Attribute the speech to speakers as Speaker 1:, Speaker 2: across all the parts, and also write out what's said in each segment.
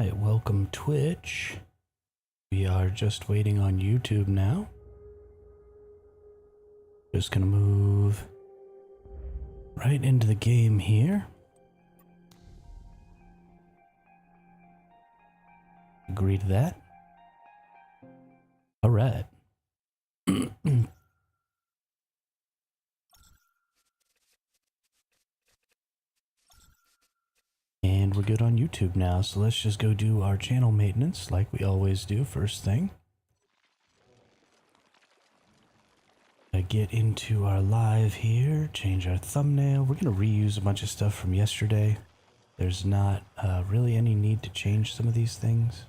Speaker 1: Alright, welcome Twitch. We are just waiting on YouTube now. Just gonna move right into the game here. Agree to that. Alright. And we're good on YouTube now, so let's just go do our channel maintenance like we always do first thing. Get into our live here, change our thumbnail. We're going to reuse a bunch of stuff from yesterday. There's not really any need to change some of these things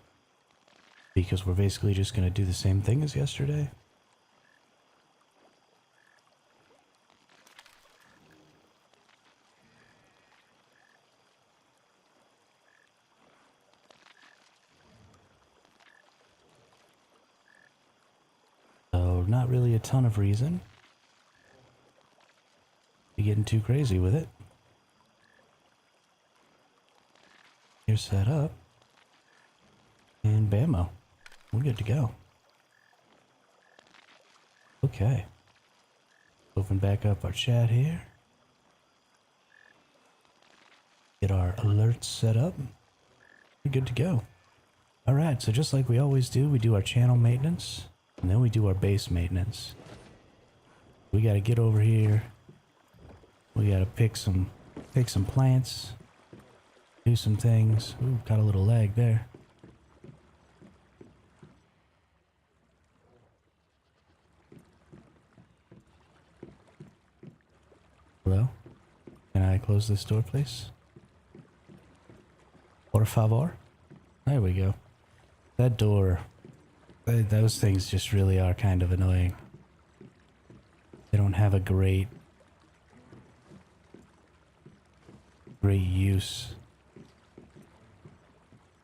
Speaker 1: because we're basically just going to do the same thing as yesterday. So not really a ton of reason to be getting too crazy with it. You're set up. And bammo. We're good to go. Okay. Open back up our chat here. Get our alerts set up. We're good to go. Alright, so just like we always do, we do our channel maintenance. And then we do our base maintenance. We gotta get over here. We gotta pick some plants. Do some things. Ooh, got a little lag there. Hello? Can I close this door, please? Por favor? There we go. That door... Those things just really are kind of annoying. They don't have a great use.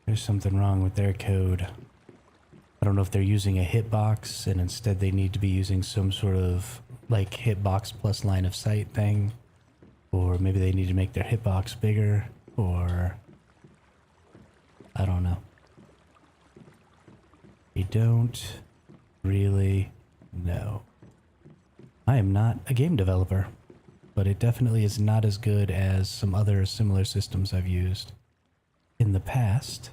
Speaker 1: There's something wrong with their code. I don't know if they're using a hitbox and instead they need to be using some sort of like hitbox plus line of sight thing. Or maybe they need to make their hitbox bigger, or I don't know. I don't really know. I am not a game developer, but it definitely is not as good as some other similar systems I've used in the past.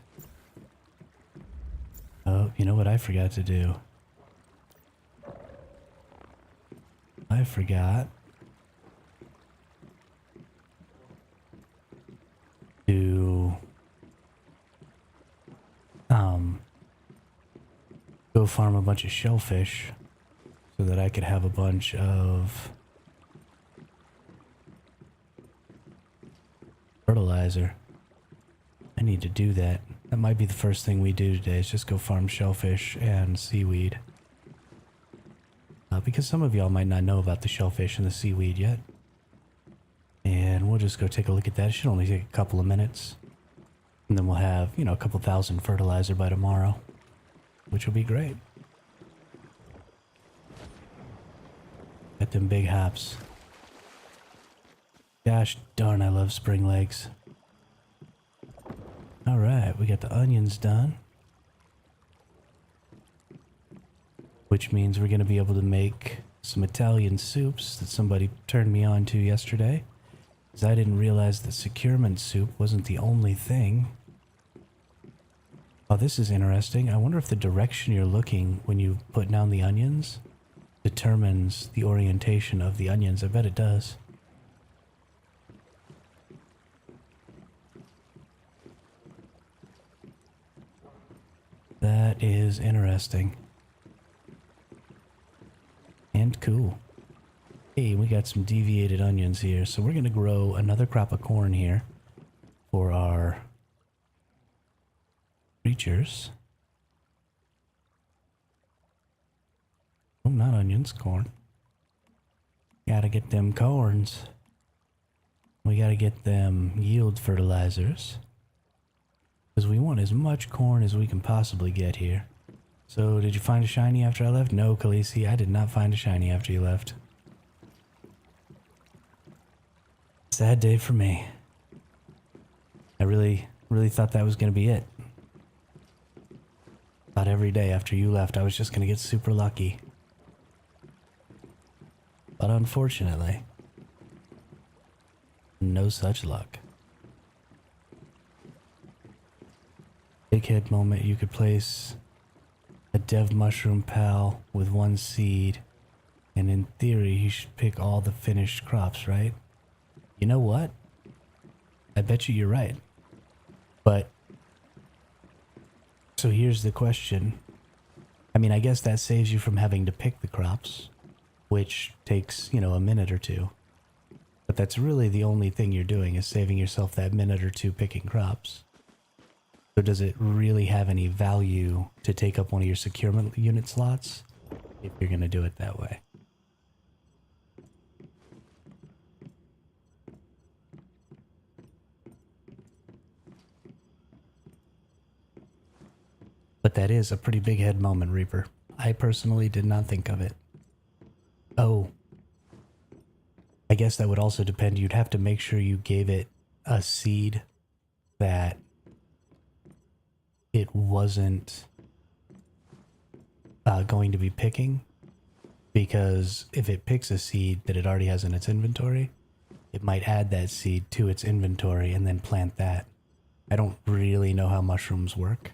Speaker 1: Oh, you know what I forgot to do? I forgot to go farm a bunch of shellfish so that I could have a bunch of fertilizer. I need to do that. That might be the first thing we do today, is just go farm shellfish and seaweed. Because some of y'all might not know about the shellfish and the seaweed yet. And we'll just go take a look at that. It should only take a couple of minutes. And then we'll have, you know, a couple thousand fertilizer by tomorrow, which will be great. Got them big hops. Gosh darn, I love spring legs. Alright, we got the onions done. Which means we're going to be able to make some Italian soups that somebody turned me on to yesterday. Because I didn't realize that securement soup wasn't the only thing. Oh, this is interesting. I wonder if the direction you're looking when you put down the onions determines the orientation of the onions. I bet it does. That is interesting. And cool. Hey, we got some deviated onions here. So we're going to grow another crop of corn here for our creatures. Oh, not onions, corn. Gotta get them corns. We gotta get them yield fertilizers. Because we want as much corn as we can possibly get here. So, did you find a shiny after I left? No, Khaleesi, I did not find a shiny after you left. Sad day for me. I really thought that was gonna be it. Thought every day after you left I was just gonna get super lucky. But unfortunately, no such luck. Big head moment, you could place a dev mushroom pal with one seed, and in theory he should pick all the finished crops, right? You know what? I bet you're right. But, so here's the question. I mean, I guess that saves you from having to pick the crops, which takes, you know, a minute or two. But that's really the only thing you're doing, is saving yourself that minute or two picking crops. So does it really have any value to take up one of your securement unit slots if you're going to do it that way? But that is a pretty big head moment, Reaper. I personally did not think of it. Oh. I guess that would also depend. You'd have to make sure you gave it a seed that it wasn't going to be picking. Because if it picks a seed that it already has in its inventory, it might add that seed to its inventory and then plant that. I don't really know how mushrooms work,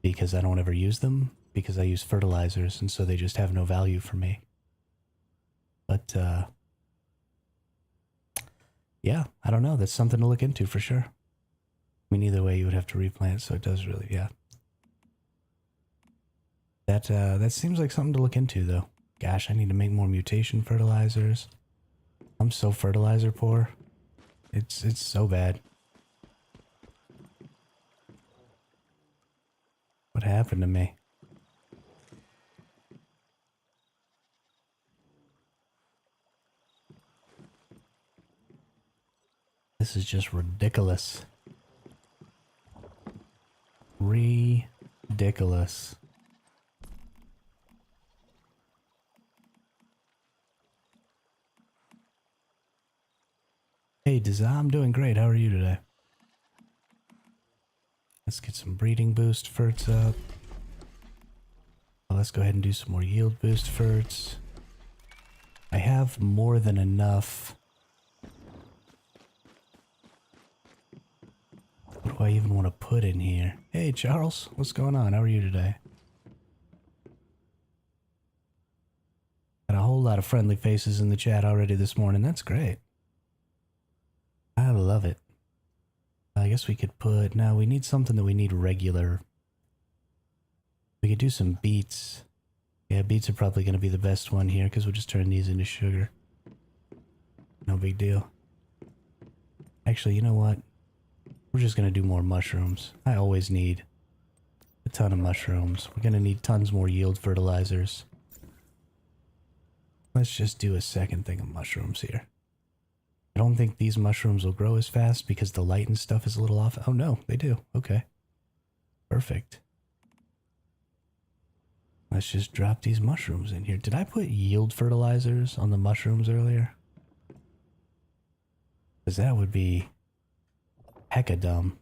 Speaker 1: because I don't ever use them, because I use fertilizers, and so they just have no value for me. But, yeah, I don't know. That's something to look into for sure. I mean, either way, you would have to replant, so it does really, yeah. That seems like something to look into, though. Gosh, I need to make more mutation fertilizers. I'm so fertilizer poor. It's so bad. What happened to me? This is just ridiculous. Ridiculous. Hey, Deza, I'm doing great. How are you today? Let's get some breeding boost ferts up. Well, let's go ahead and do some more yield boost ferts. I have more than enough. What do I even want to put in here? Hey, Charles, what's going on? How are you today? Got a whole lot of friendly faces in the chat already this morning. That's great. I love it. I guess we could put... Now, we need something that we need regular. We could do some beets. Yeah, beets are probably going to be the best one here, because we'll just turn these into sugar. No big deal. Actually, you know what? We're just going to do more mushrooms. I always need a ton of mushrooms. We're going to need tons more yield fertilizers. Let's just do a second thing of mushrooms here. I don't think these mushrooms will grow as fast because the light and stuff is a little off. Oh no, they do. Okay. Perfect. Let's just drop these mushrooms in here. Did I put yield fertilizers on the mushrooms earlier? Because that would be hecka dumb.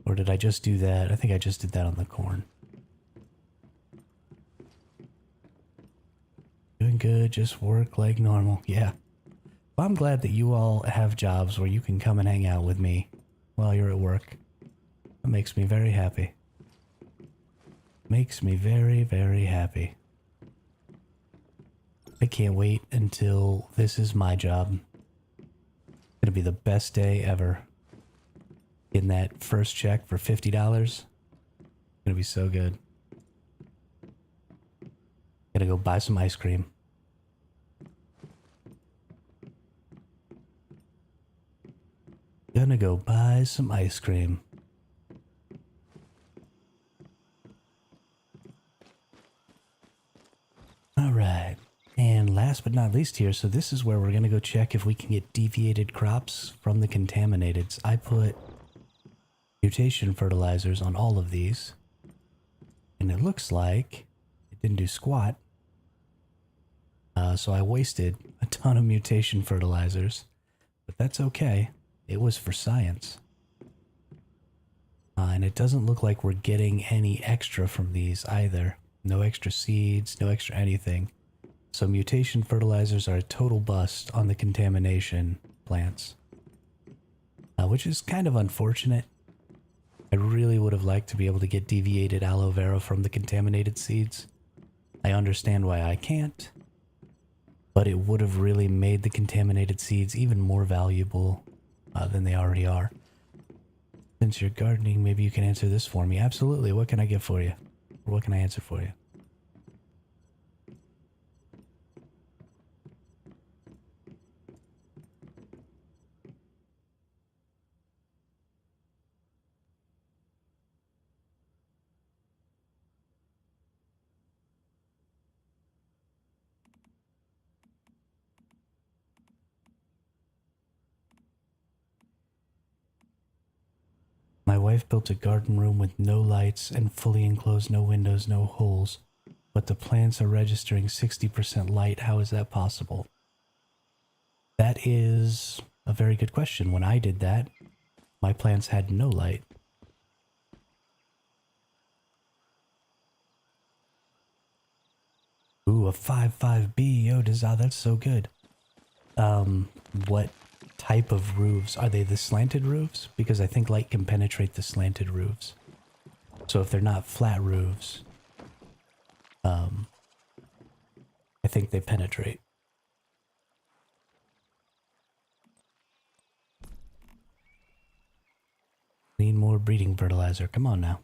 Speaker 1: Or did I just do that? I think I just did that on the corn. Doing good, just work like normal. Yeah. Well, I'm glad that you all have jobs where you can come and hang out with me while you're at work. That makes me very happy. Makes me very, very happy. I can't wait until this is my job. It's gonna be the best day ever. Getting that first check for $50. Gonna be so good. Gotta go buy some ice cream. Gonna go buy some ice cream. Alright, and last but not least here, so this is where we're gonna go check if we can get deviated crops from the contaminateds. I put mutation fertilizers on all of these, and it looks like it didn't do squat. So I wasted a ton of mutation fertilizers, but that's okay. It was for science. And it doesn't look like we're getting any extra from these either. No extra seeds, no extra anything. So mutation fertilizers are a total bust on the contamination plants. Which is kind of unfortunate. I really would have liked to be able to get deviated aloe vera from the contaminated seeds. I understand why I can't. But it would have really made the contaminated seeds even more valuable than they already are. Since you're gardening, maybe you can answer this for me. Absolutely. What can I get for you? Or what can I answer for you? My wife built a garden room with no lights and fully enclosed, no windows, no holes. But the plants are registering 60% light. How is that possible? That is a very good question. When I did that, my plants had no light. Ooh, a 5.5B. Yo, that's so good. What type of roofs? Are they the slanted roofs? Because I think light can penetrate the slanted roofs. So if they're not flat roofs, I think they penetrate. Need more breeding fertilizer. Come on now.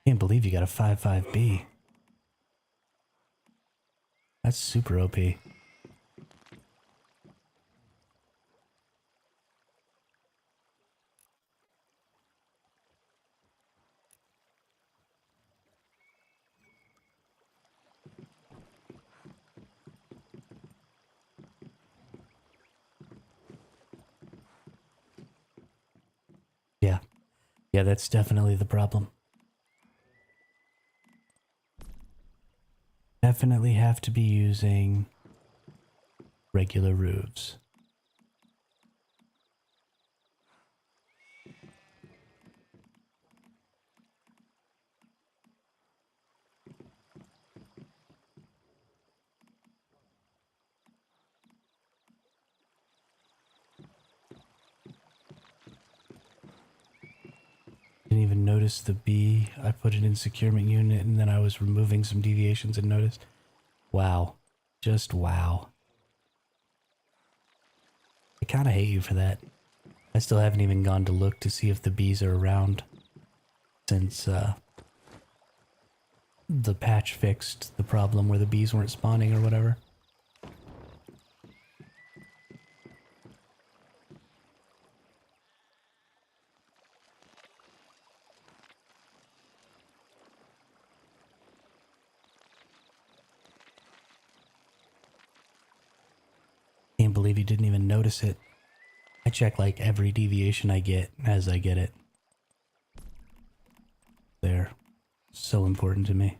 Speaker 1: Can't believe you got a 5.5B. That's super OP. Yeah. Yeah, that's definitely the problem. Definitely have to be using regular roofs. Didn't even notice the bee. I put it in securement unit and then I was removing some deviations and noticed. Wow. Just wow. I kind of hate you for that. I still haven't even gone to look to see if the bees are around since the patch fixed the problem where the bees weren't spawning or whatever. Can't believe you didn't even notice it. I check like every deviation I get as I get it. They're so important to me.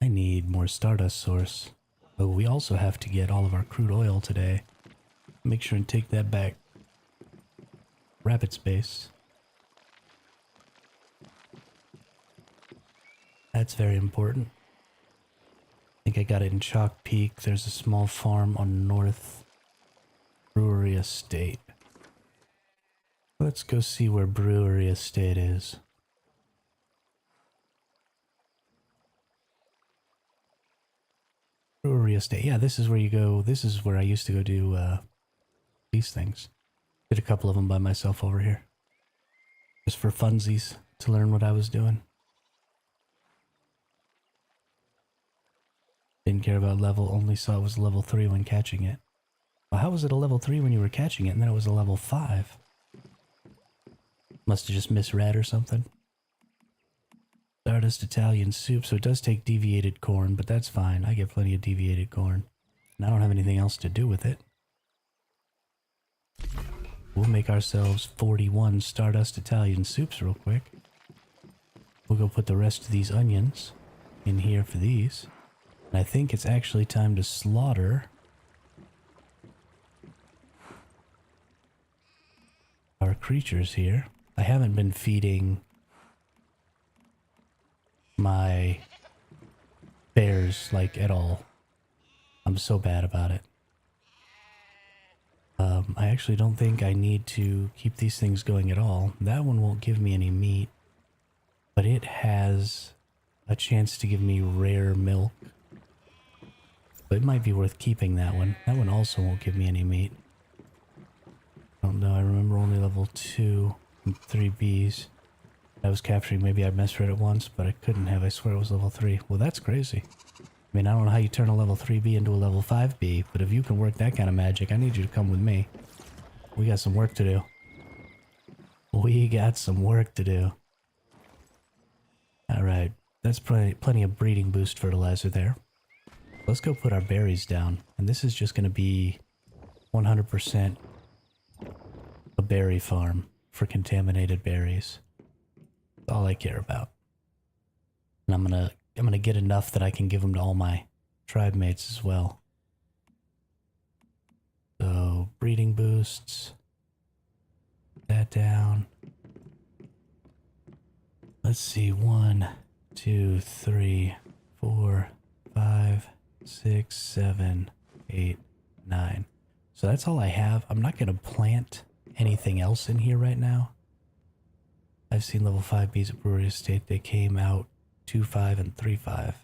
Speaker 1: I need more stardust source. But we also have to get all of our crude oil today. Make sure and take that back. Rapid space. That's very important. I think I got it in Chalk Peak. There's a small farm on North Brewery Estate. Let's go see where Brewery Estate is. Brewery Estate. Yeah, this is where you go. This is where I used to go do these things. Did a couple of them by myself over here. Just for funsies, to learn what I was doing. Didn't care about level, only saw it was level 3 when catching it. Well, how was it a level 3 when you were catching it and then it was a level 5? Must have just misread or something. Stardust Italian soup, so it does take deviated corn, but that's fine. I get plenty of deviated corn. And I don't have anything else to do with it. We'll make ourselves 41 Stardust Italian soups real quick. We'll go put the rest of these onions in here for these. And I think it's actually time to slaughter our creatures here. I haven't been feeding my bears, like, at all. I'm so bad about it. I actually don't think I need to keep these things going at all. That one won't give me any meat, but it has a chance to give me rare milk. But it might be worth keeping that one. That one also won't give me any meat. I don't know, I remember only level 2 and 3 bees. I was capturing, maybe I misread it once, but I couldn't have. I swear it was level 3. Well, that's crazy. I mean, I don't know how you turn a level 3 bee into a level 5 bee, but if you can work that kind of magic, I need you to come with me. We got some work to do. We got some work to do. Alright, that's plenty of breeding boost fertilizer there. Let's go put our berries down. And this is just going to be 100% a berry farm for contaminated berries. That's all I care about. And I'm gonna get enough that I can give them to all my tribe mates as well. So, breeding boosts. Put that down. Let's see, 1, 2, 3, 4, 5, 6, 7, 8, 9. So that's all I have. I'm not gonna plant anything else in here right now. I've seen level 5 bees at Brewery Estate. They came out 2.5 and 3.5.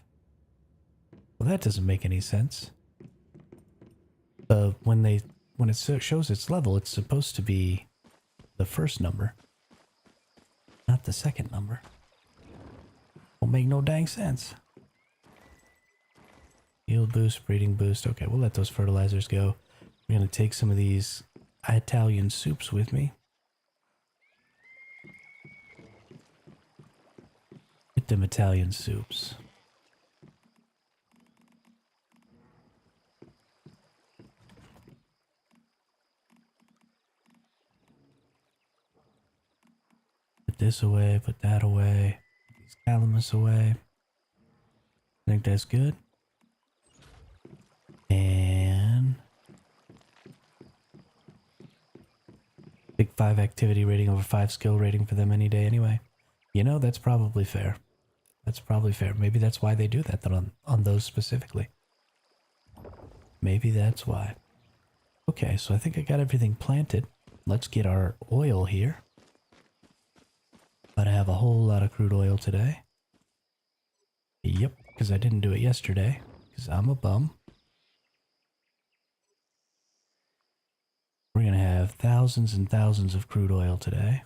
Speaker 1: Well, that doesn't make any sense. When it shows its level, it's supposed to be the first number, not the second number. Won't make no dang sense. Yield boost, breeding boost. Okay, we'll let those fertilizers go. We're gonna take some of these Italian soups with me. Get them Italian soups. Put this away, put that away. Put these calamus away. I think that's good. And big 5 activity rating over 5 skill rating for them any day anyway. You know, that's probably fair. That's probably fair. Maybe that's why they do that on those specifically. Maybe that's why. Okay, so I think I got everything planted. Let's get our oil here. But I have a whole lot of crude oil today. Yep, because I didn't do it yesterday. Because I'm a bum. We're going to have thousands and thousands of crude oil today.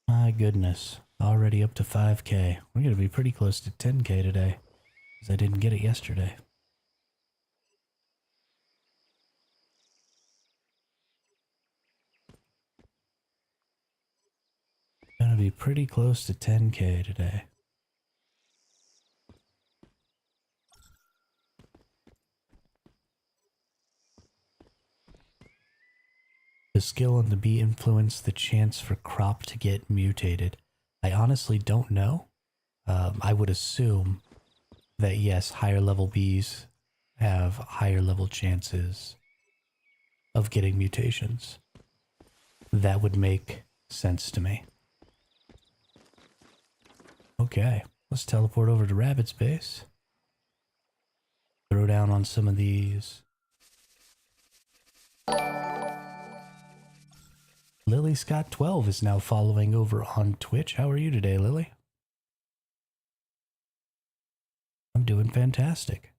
Speaker 1: My goodness, already up to 5K. We're going to be pretty close to 10K today, because I didn't get it yesterday. Going to be pretty close to 10K today. The skill on the bee influence the chance for crop to get mutated. I honestly don't know. I would assume that yes, higher level bees have higher level chances of getting mutations. That would make sense to me. Okay, let's teleport over to Rabbit's base. Throw down on some of these. Lily Scott 12 is now following over on Twitch. How are you today, Lily? I'm doing fantastic.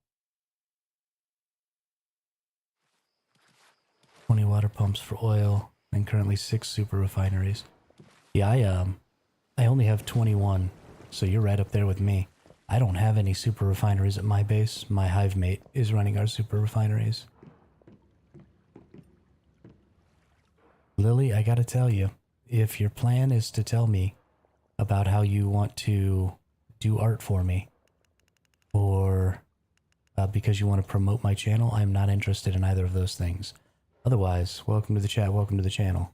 Speaker 1: 20 water pumps for oil and currently 6 super refineries. Yeah, I only have 21, so you're right up there with me. I don't have any super refineries at my base. My hive mate is running our super refineries. Lily, I gotta tell you, if your plan is to tell me about how you want to do art for me, or because you want to promote my channel, I'm not interested in either of those things. Otherwise, welcome to the chat, welcome to the channel.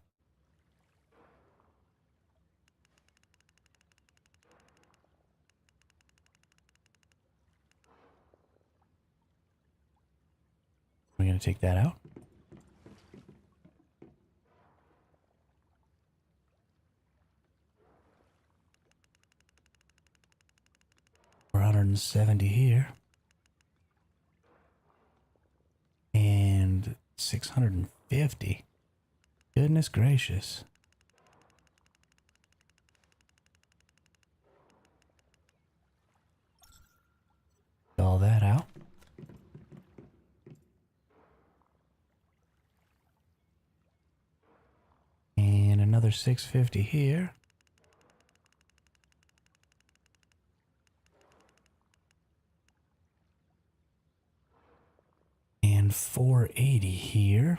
Speaker 1: We're going to take that out. We're 170 here. And 650. Goodness gracious. All that out. And another 650 here. And 480 here.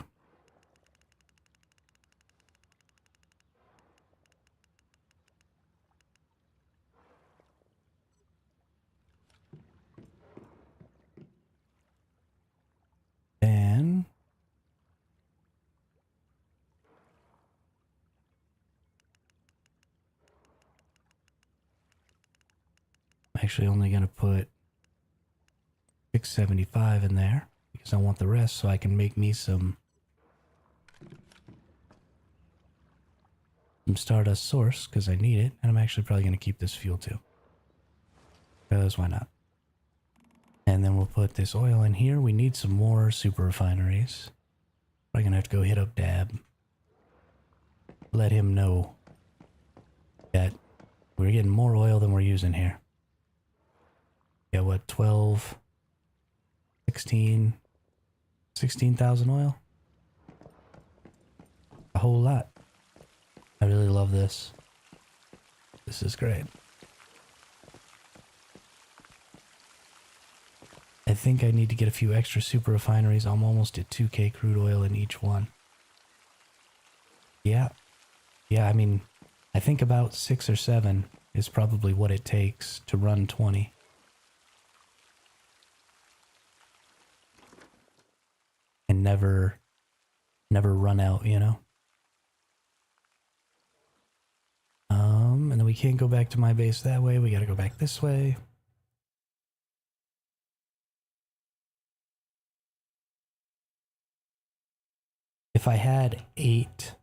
Speaker 1: Then I'm actually only going to put 675 in there because I want the rest so I can make me some Stardust Source because I need it, and I'm actually probably going to keep this fuel too. Because why not? And then we'll put this oil in here. We need some more super refineries. Probably going to have to go hit up Dab. Let him know that we're getting more oil than we're using here. Yeah, what, 12, 16, 16,000 oil? A whole lot. I really love this. This is great. I think I need to get a few extra super refineries. I'm almost at 2K crude oil in each one. Yeah. Yeah, I mean, I think about 6 or 7 is probably what it takes to run 20. And never run out, you know? And then we can't go back to my base that way. We gotta go back this way. If I had 8...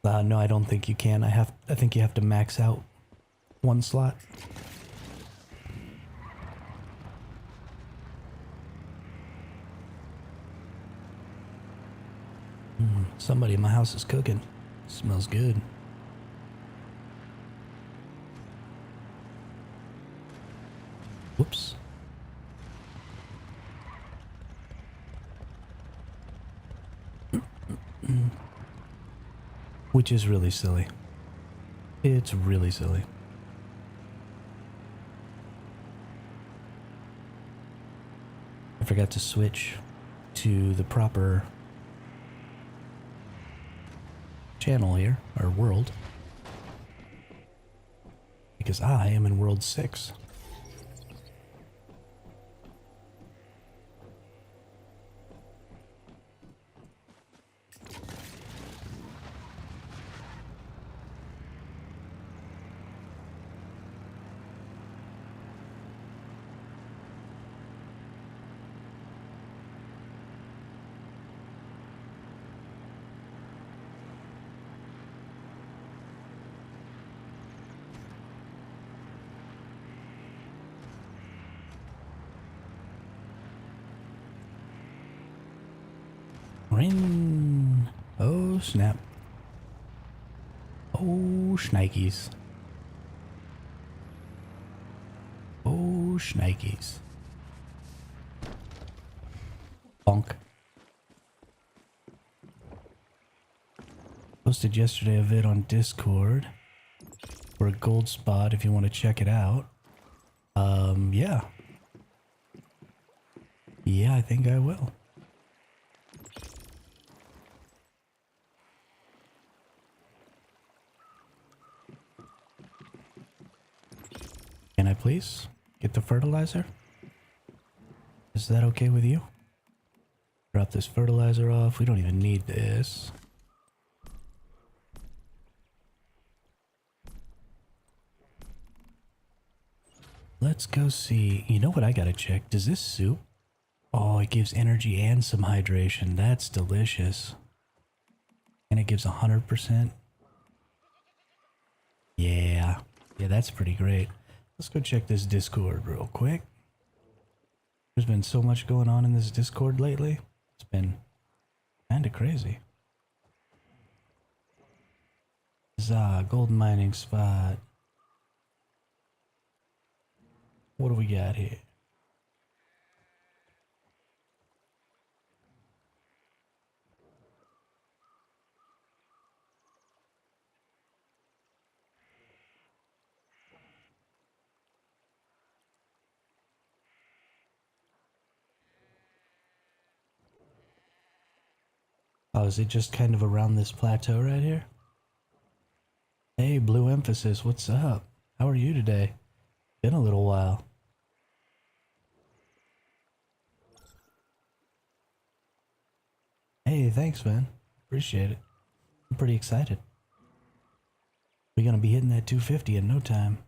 Speaker 1: no, I don't think you can. I think you have to max out 1 slot. Somebody in my house is cooking. Smells good. Whoops. Which is really silly. It's really silly. I forgot to switch to the proper channel here, or world, because I am in world 6. Rin. Oh, snap. Oh, shnikes. Oh, shnikes. Bonk. Posted yesterday a vid on Discord for a gold spot if you want to check it out. Yeah. Yeah, I think I will. please? Get the fertilizer? Is that okay with you? Drop this fertilizer off. We don't even need this. Let's go see. You know what I gotta check? Does this soup? Oh, it gives energy and some hydration. That's delicious. And it gives 100%. Yeah. Yeah, that's pretty great. Let's go check this Discord real quick. There's been so much going on in this Discord lately. It's been kinda crazy. Gold mining spot. What do we got here? Oh, is it just kind of around this plateau right here? Hey, Blue Emphasis, what's up? How are you today? Been a little while. Hey, thanks, man. Appreciate it. I'm pretty excited. We're gonna be hitting that 250 in no time.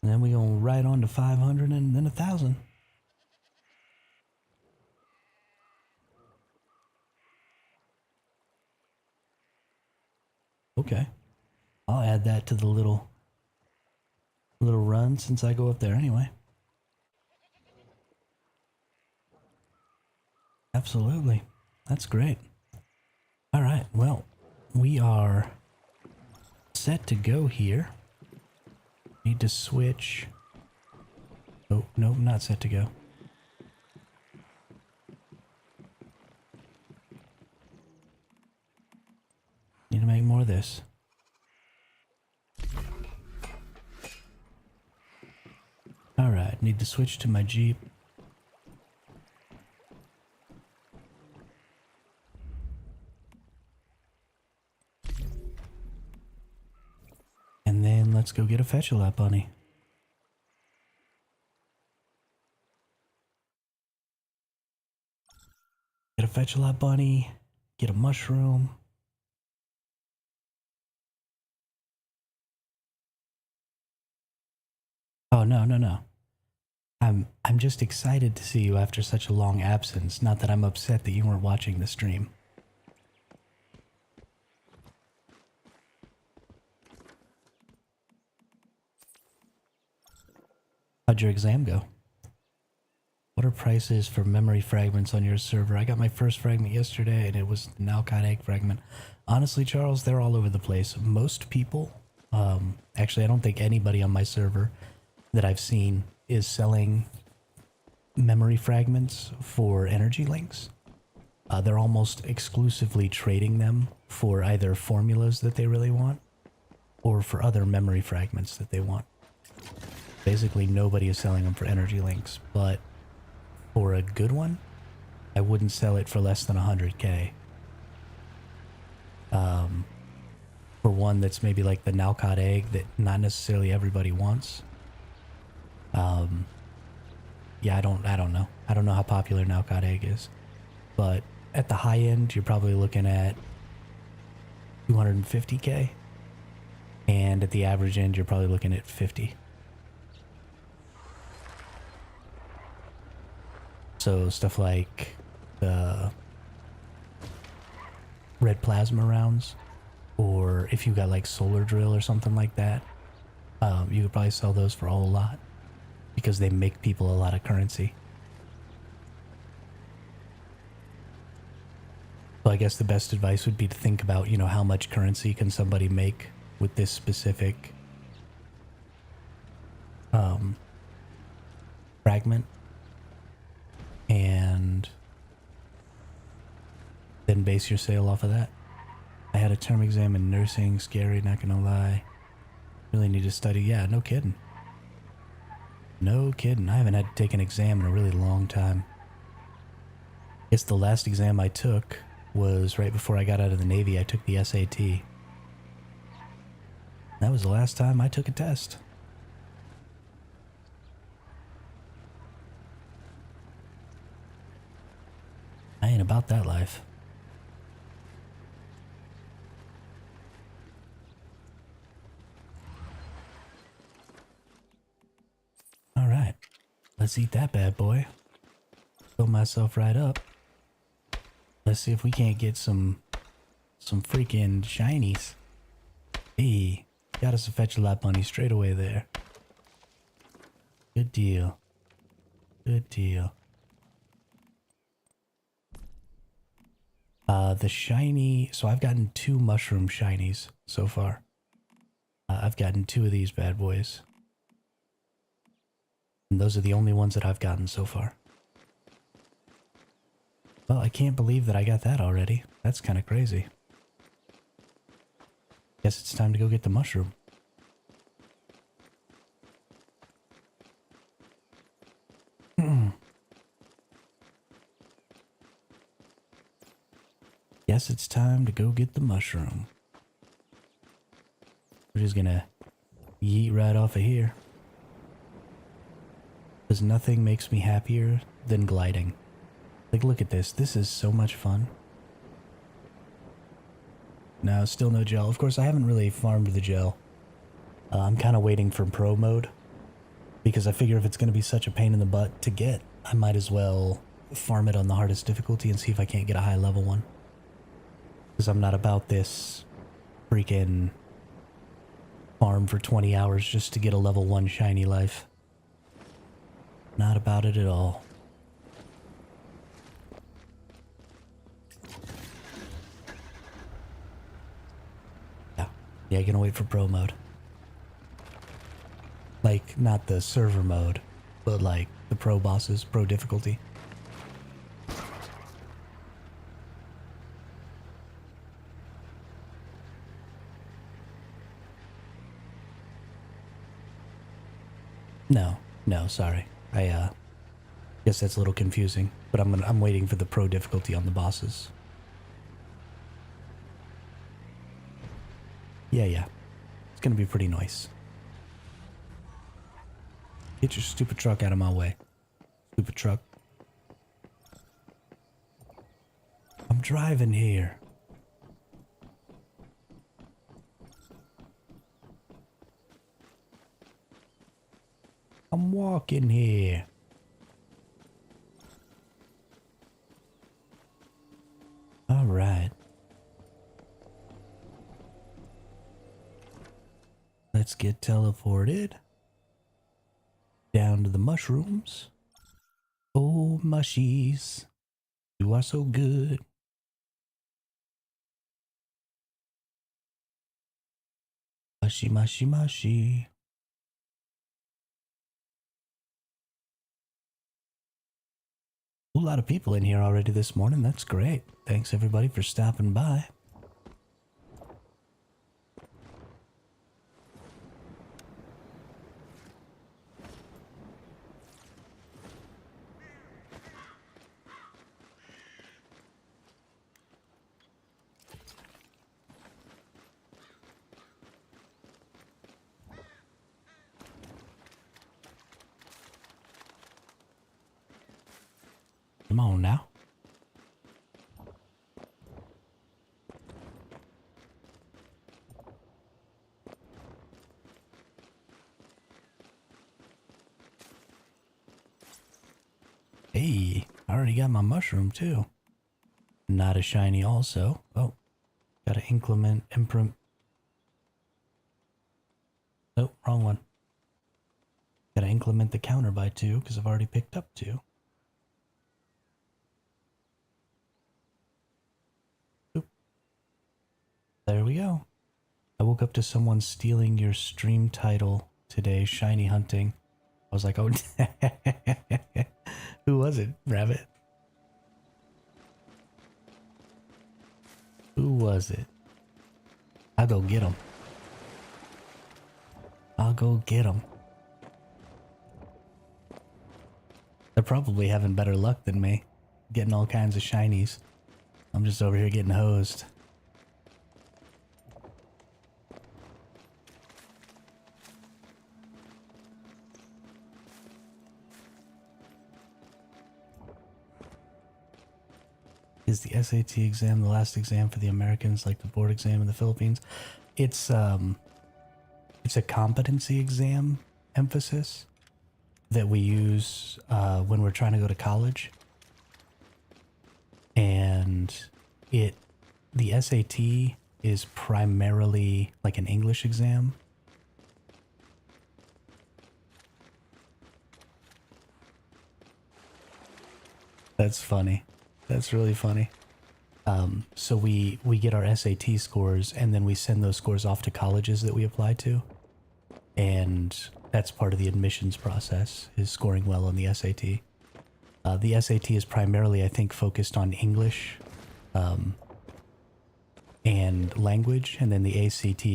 Speaker 1: And then we're gonna ride on to 500 and then 1,000. Okay. I'll add that to the little run since I go up there anyway. Absolutely. That's great. All right. Well, we are set to go here. Need to switch. Oh, no, not set to go. Need to make more of this. All right. Need to switch to my Jeep. And then let's go get a fetch-a-lot bunny. Get a fetch-a-lot bunny, get a mushroom. Oh, no, no, no. I'm just excited to see you after such a long absence. Not that I'm upset that you weren't watching the stream. How'd your exam go? What are prices for memory fragments on your server? I got my first fragment yesterday and it was an Alcott egg fragment. Honestly, Charles, they're all over the place. Most people, actually I don't think anybody on my server that I've seen is selling memory fragments for energy links. They're almost exclusively trading them for either formulas that they really want or for other memory fragments that they want. Basically, nobody is selling them for energy links, but for a good one, I wouldn't sell it for less than 100k. For one that's maybe like the Nalcott egg that not necessarily everybody wants. Yeah, I don't know. I don't know how popular Nalcott egg is, but at the high end, you're probably looking at 250k, and at the average end, you're probably looking at 50. So stuff like the red plasma rounds, or if you got like solar drill or something like that, you could probably sell those for a whole lot because they make people a lot of currency. So I guess the best advice would be to think about, you know, how much currency can somebody make with this specific fragment, and then base your sale off of that. I had a term exam in nursing, scary, not gonna lie. Really need to study. Yeah, no kidding. No kidding. I haven't had to take an exam in a really long time. I guess the last exam I took was right before I got out of the Navy. I took the SAT. That was the last time I took a test. I ain't about that life. Alright, let's eat that bad boy. Fill myself right up. Let's see if we can't get some freaking shinies. Hey, got us a fetch a lot bunny straight away there. Good deal. Good deal. The shiny, so I've gotten 2 mushroom shinies so far. I've gotten 2 of these bad boys. And those are the only ones that I've gotten so far. Well, I can't believe that I got that already. That's kind of crazy. Guess it's time to go get the mushroom. Guess it's time to go get the mushroom. We're just gonna yeet right off of here. Because nothing makes me happier than gliding. Like, look at this. This is so much fun. No, still no gel. Of course, I haven't really farmed the gel. I'm kind of waiting for pro mode. Because I figure if it's going to be such a pain in the butt to get, I might as well farm it on the hardest difficulty and see if I can't get a high level one. Because I'm not about this freaking farm for 20 hours just to get a level 1 shiny life. Not about it at all. Yeah, gonna wait for pro mode. Like, not the server mode, but like the pro bosses, pro difficulty. No, sorry. I guess that's a little confusing, but I'm waiting for the pro difficulty on the bosses. Yeah. It's gonna be pretty nice. Get your stupid truck out of my way. Stupid truck. I'm driving here. I'm walking here. All right. Let's get teleported down to the mushrooms. Oh, mushies. You are so good. Mushy, mushy, mushy. A lot of people in here already this morning. That's great. Thanks everybody for stopping by. Come on now. Hey, I already got my mushroom too. Not a shiny also. Oh, got an imprint. Oh, wrong one. Gotta increment the counter by 2 because I've already picked up 2. Oop. There we go. I woke up to someone stealing your stream title today, shiny hunting. I was like, oh, who was it, Rabbit? Who was it? I'll go get him. I'll go get him. They're probably having better luck than me, getting all kinds of shinies. I'm just over here getting hosed. Is the SAT exam the last exam for the Americans, like the board exam in the Philippines? It's a competency exam emphasis that we use when we're trying to go to college. And the SAT is primarily like an English exam. That's funny. That's really funny. So we get our SAT scores, and then we send those scores off to colleges that we apply to. And that's part of the admissions process, is scoring well on the SAT. The SAT is primarily, I think, focused on English and language, and then the ACT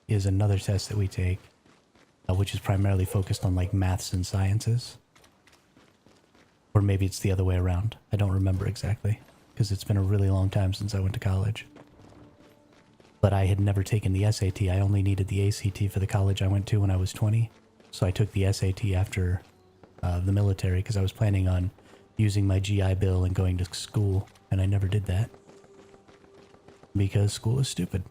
Speaker 1: is another test that we take, which is primarily focused on like maths and sciences. Or maybe it's the other way around. I don't remember exactly, because it's been a really long time since I went to college. But I had never taken the SAT. I only needed the ACT for the college I went to when I was 20. So I took the SAT after the military, because I was planning on using my GI Bill and going to school, and I never did that. Because school is stupid.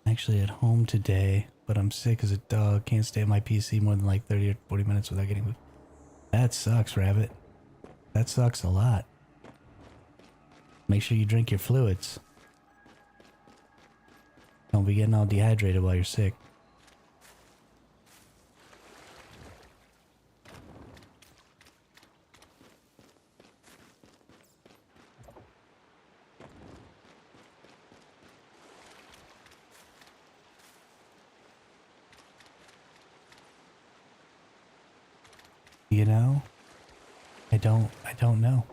Speaker 1: Actually at home today, but I'm sick as a dog. Can't stay at my PC more than like 30 or 40 minutes without getting food. That sucks, Rabbit. That sucks a lot. Make sure you drink your fluids. Don't be getting all dehydrated while you're sick. You know, I don't know.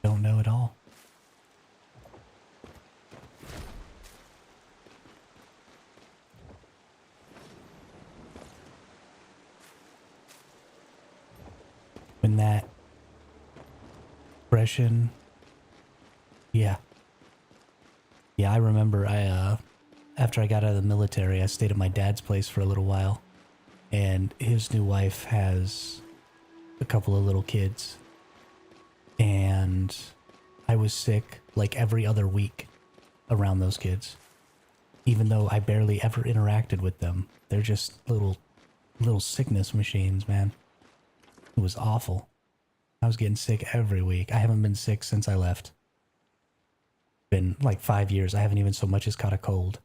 Speaker 1: Don't know at all. When that depression, yeah, I remember after I got out of the military, I stayed at my dad's place for a little while. And his new wife has a couple of little kids. And I was sick like every other week around those kids. Even though I barely ever interacted with them. They're just little sickness machines, man. It was awful. I was getting sick every week. I haven't been sick since I left. Been like 5 years. I haven't even so much as caught a cold.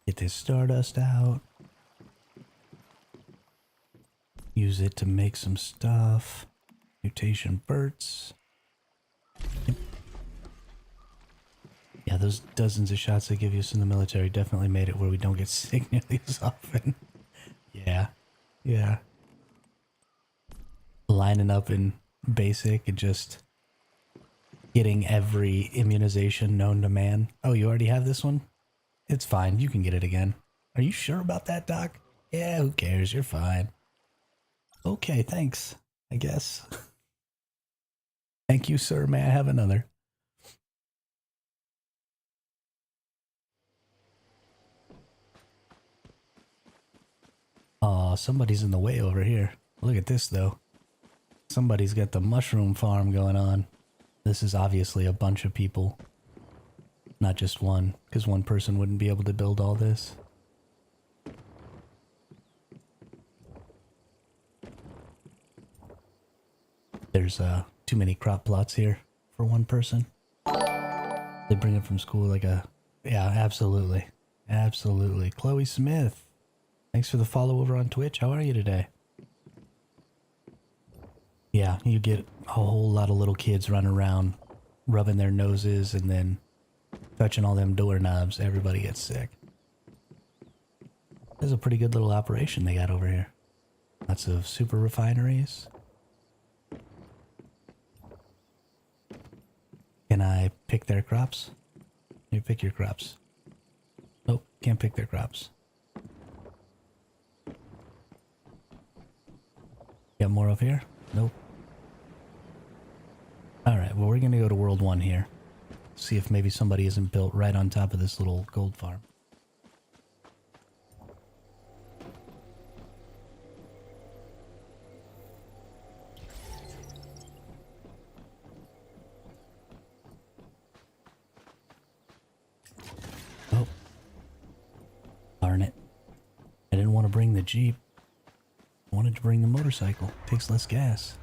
Speaker 1: Get this stardust out. Use it to make some stuff. Mutation Burts. Yeah, those dozens of shots they give us in the military definitely made it where we don't get sick nearly as often. Yeah. Yeah. Lining up in basic and just getting every immunization known to man. Oh, you already have this one? It's fine. You can get it again. Are you sure about that, Doc? Yeah, who cares? You're fine. Okay, thanks. I guess. Thank you, sir. May I have another? Aw, somebody's in the way over here. Look at this, though. Somebody's got the mushroom farm going on. This is obviously a bunch of people. Not just one, because one person wouldn't be able to build all this. There's too many crop plots here for one person. They bring it from school like a... Yeah, absolutely. Absolutely. Chloe Smith. Thanks for the follow over on Twitch. How are you today? Yeah, you get a whole lot of little kids running around, rubbing their noses and then touching all them doorknobs. Everybody gets sick. This is a pretty good little operation they got over here. Lots of super refineries. Can I pick their crops? You pick your crops. Nope, can't pick their crops. Got more up here? Nope. Alright, well we're gonna go to World 1 here. See if maybe somebody isn't built right on top of this little gold farm. Oh. Darn it. I didn't want to bring the Jeep. I wanted to bring the motorcycle. Takes less gas.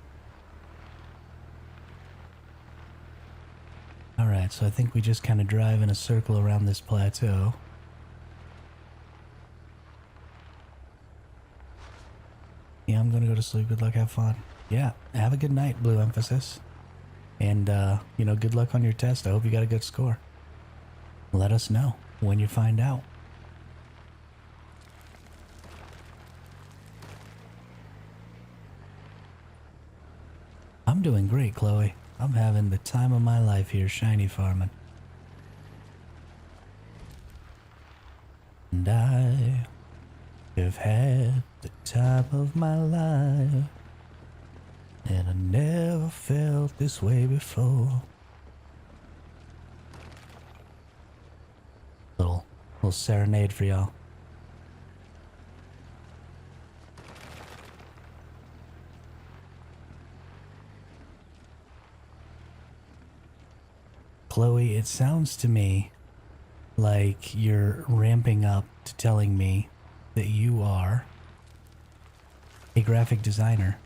Speaker 1: Alright, so I think we just kind of drive in a circle around this plateau. Yeah, I'm gonna go to sleep. Good luck, have fun. Yeah, have a good night, Blue Emphasis. And, you know, good luck on your test. I hope you got a good score. Let us know when you find out. I'm doing great, Chloe. I'm having the time of my life here shiny farming. And I have had the time of my life. And I never felt this way before. Little serenade for y'all. Chloe, it sounds to me like you're ramping up to telling me that you are a graphic designer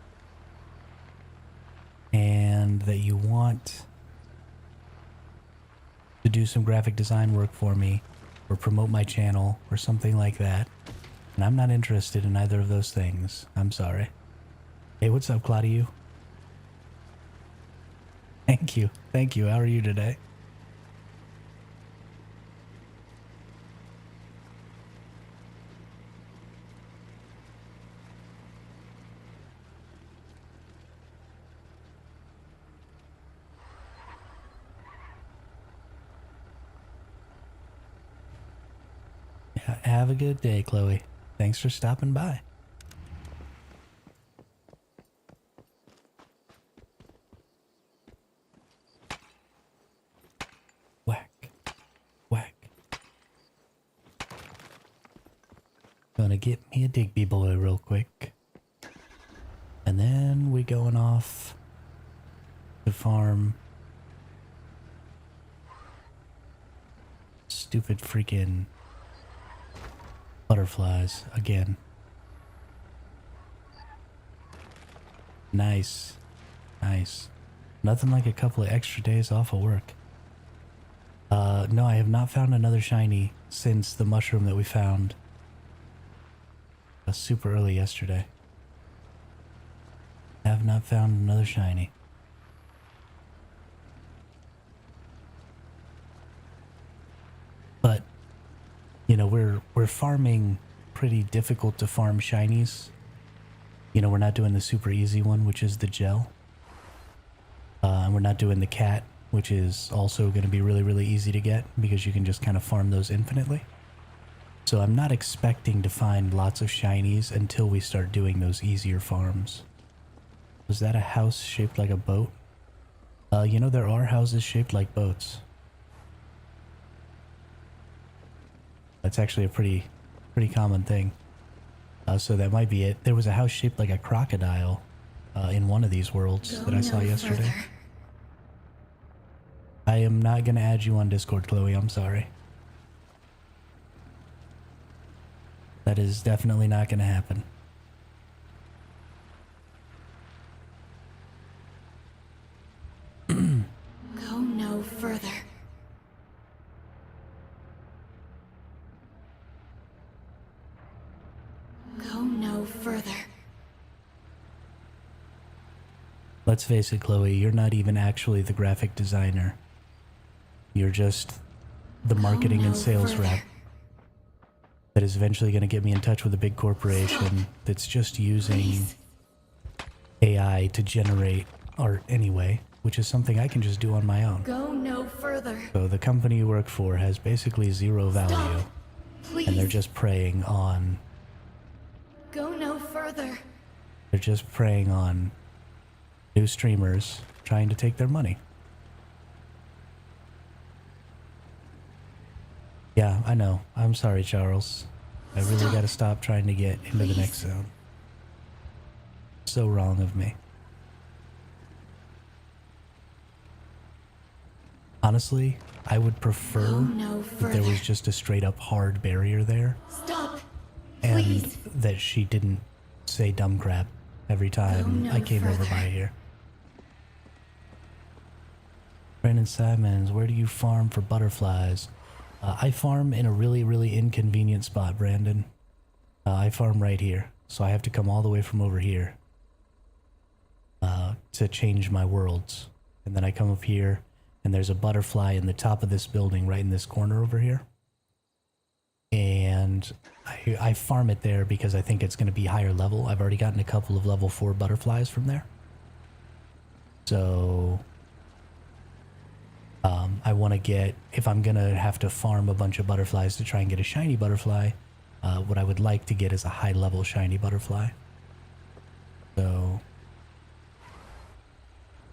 Speaker 1: and that you want to do some graphic design work for me or promote my channel or something like that. And I'm not interested in either of those things. I'm sorry. Hey, what's up, Claudio? Thank you. Thank you. How are you today? Have a good day, Chloe. Thanks for stopping by. Whack. Whack. Gonna get me a Digby boy real quick. And then we going off to farm stupid freaking butterflies again. Nice. Nice. Nothing like a couple of extra days off of work. No, I have not found another shiny since the mushroom that we found super early yesterday. I have not found another shiny. But you know, we're farming pretty difficult to farm shinies. You know, we're not doing the super easy one, which is the gel. And we're not doing the cat, which is also going to be really, really easy to get because you can just kind of farm those infinitely. So I'm not expecting to find lots of shinies until we start doing those easier farms. Was that a house shaped like a boat? You know, there are houses shaped like boats. That's actually a pretty common thing. So that might be it. There was a house shaped like a crocodile in one of these worlds that I saw yesterday. Further. I am not going to add you on Discord, Chloe. I'm sorry. That is definitely not going to happen.
Speaker 2: Go no further. Go no further.
Speaker 1: Let's face it, Chloe, you're not even actually the graphic designer. You're just the marketing and sales rep that is eventually going to get me in touch with a big corporation that's just using AI to generate art anyway. which is something I can just do on my own.
Speaker 2: Go no further.
Speaker 1: So the company you work for has basically zero value,
Speaker 2: Stop. Please.
Speaker 1: and they're just preying on...
Speaker 2: Go no further.
Speaker 1: They're just preying on new streamers trying to take their money. Yeah, I know. I'm sorry, Charles. I really
Speaker 2: Stop.
Speaker 1: gotta stop trying to get into the next zone. So wrong of me. Honestly, I would prefer
Speaker 2: Go no
Speaker 1: if there
Speaker 2: further.
Speaker 1: was just a straight up hard barrier there,
Speaker 2: Stop.
Speaker 1: and
Speaker 2: Please.
Speaker 1: that she didn't say dumb crap every time
Speaker 2: no
Speaker 1: I came over
Speaker 2: further.
Speaker 1: by here. Brandon Simons, where do you farm for butterflies? I farm in a really, really inconvenient spot, Brandon. I farm right here, so I have to come all the way from over here to change my worlds. And then I come up here, and there's a butterfly in the top of this building right in this corner over here. And I farm it there because I think it's going to be higher level. I've already gotten a couple of level 4 butterflies from there. So I want to get, if I'm going to have to farm a bunch of butterflies to try and get a shiny butterfly, what I would like to get is a high level shiny butterfly. So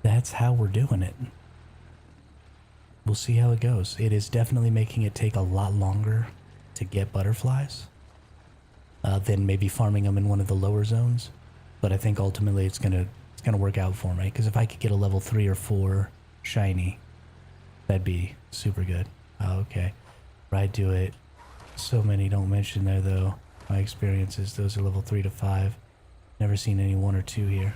Speaker 1: that's how we're doing it. We'll see how it goes. It is definitely making it take a lot longer to get butterflies than maybe farming them in one of the lower zones. But I think ultimately it's gonna work out for me, because if I could get a level 3 or 4 shiny, that'd be super good. Okay, right, do it. So many don't mention there though. My experiences, those are level 3 to 5. Never seen any 1 or 2 here.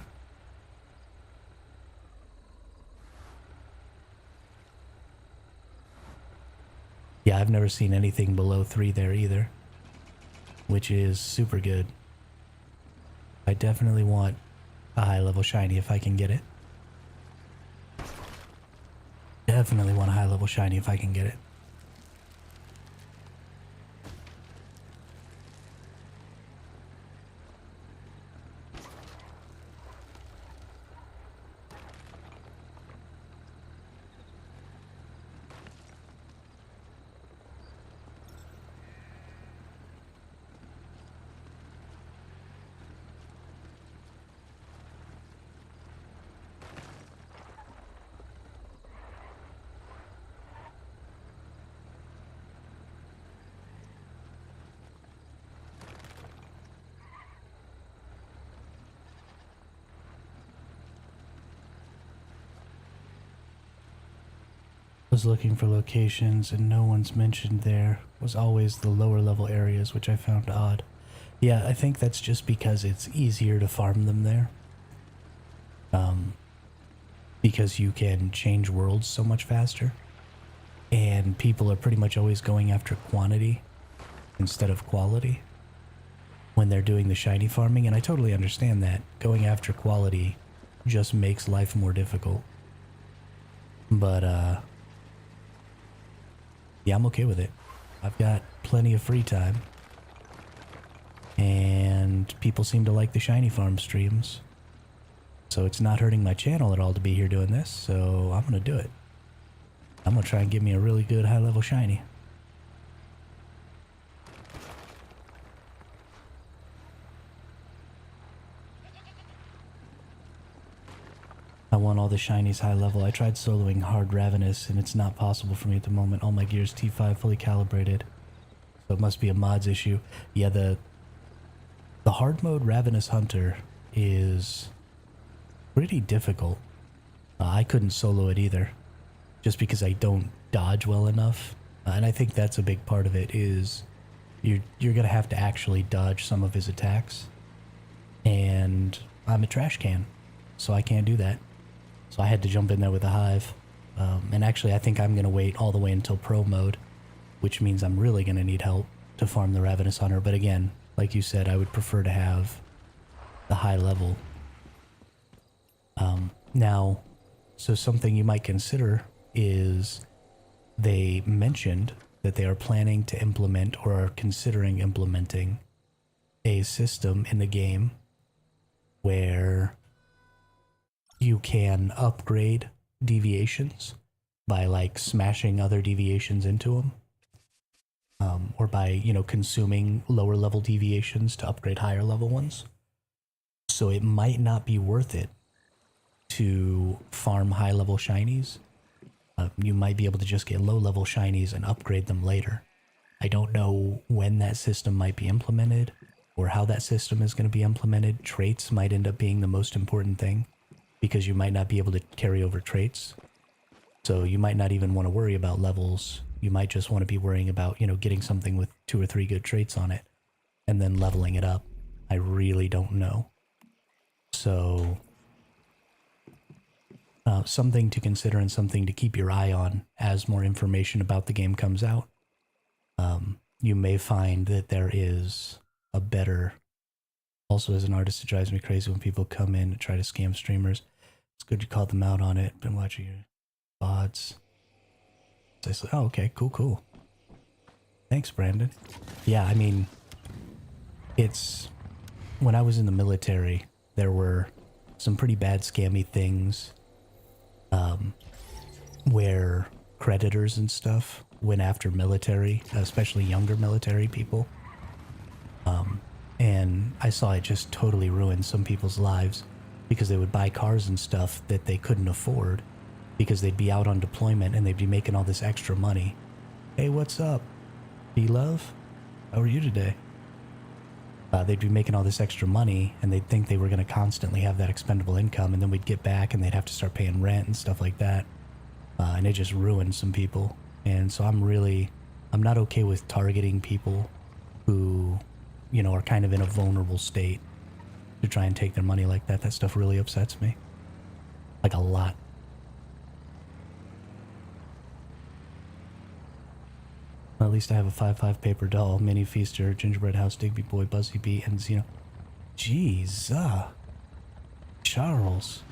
Speaker 1: Yeah, I've never seen anything below 3 there either, which is super good. I definitely want a high level shiny if I can get it. Definitely want a high level shiny if I can get it. Was looking for locations and no one's mentioned there. Was always the lower level areas, which I found odd. Yeah, I think that's just because it's easier to farm them there. Because you can change worlds so much faster. And people are pretty much always going after quantity instead of quality when they're doing the shiny farming, and I totally understand that. Going after quality just makes life more difficult. But, yeah, I'm okay with it. I've got plenty of free time. And people seem to like the shiny farm streams. So it's not hurting my channel at all to be here doing this, so I'm gonna do it. I'm gonna try and get me a really good high level shiny. I want all the shinies high level. I tried soloing hard Ravenous and it's not possible for me at the moment. All my gear's T5 fully calibrated. So it must be a mods issue. Yeah, the hard mode Ravenous Hunter is pretty difficult. I couldn't solo it either, just because I don't dodge well enough. And I think that's a big part of it, is you're gonna have to actually dodge some of his attacks. And I'm a trash can, so I can't do that. So I had to jump in there with a hive. And actually I think I'm gonna wait all the way until pro mode, which means I'm really gonna need help to farm the Ravenous Hunter. But again, like you said, I would prefer to have the high level. Now, so something you might consider is they mentioned that they are planning to implement, or are considering implementing, a system in the game where you can upgrade deviations by like smashing other deviations into them. Or by, you know, consuming lower level deviations to upgrade higher level ones. So it might not be worth it to farm high level shinies. You might be able to just get low level shinies and upgrade them later. I don't know when that system might be implemented or how that system is going to be implemented. Traits might end up being the most important thing because you might not be able to carry over traits. So you might not even want to worry about levels. You might just want to be worrying about, you know, getting something with 2 or 3 good traits on it and then leveling it up. I really don't know. So something to consider and something to keep your eye on as more information about the game comes out. You may find that there is a better... Also, as an artist, it drives me crazy when people come in and try to scam streamers. It's good you called them out on it. Been watching your VODs. So I said, oh, okay, cool. Thanks, Brandon. Yeah, I mean, it's... When I was in the military, there were some pretty bad scammy things where creditors and stuff went after military, especially younger military people. And I saw it just totally ruin some people's lives because they would buy cars and stuff that they couldn't afford because they'd be out on deployment and they'd be making all this extra money. Hey, what's up? B-Love? How are you today? They'd be making all this extra money and they'd think they were going to constantly have that expendable income, and then we'd get back and they'd have to start paying rent and stuff like that. And it just ruined some people. And so I'm not okay with targeting people who, you know, are kind of in a vulnerable state to try and take their money like that. That stuff really upsets me. Like a lot. Well, at least I have a 5/5 paper doll, Mini Feaster, Gingerbread House, Digby Boy, Buzzy Bee, and Xeno. Jeez, Charles.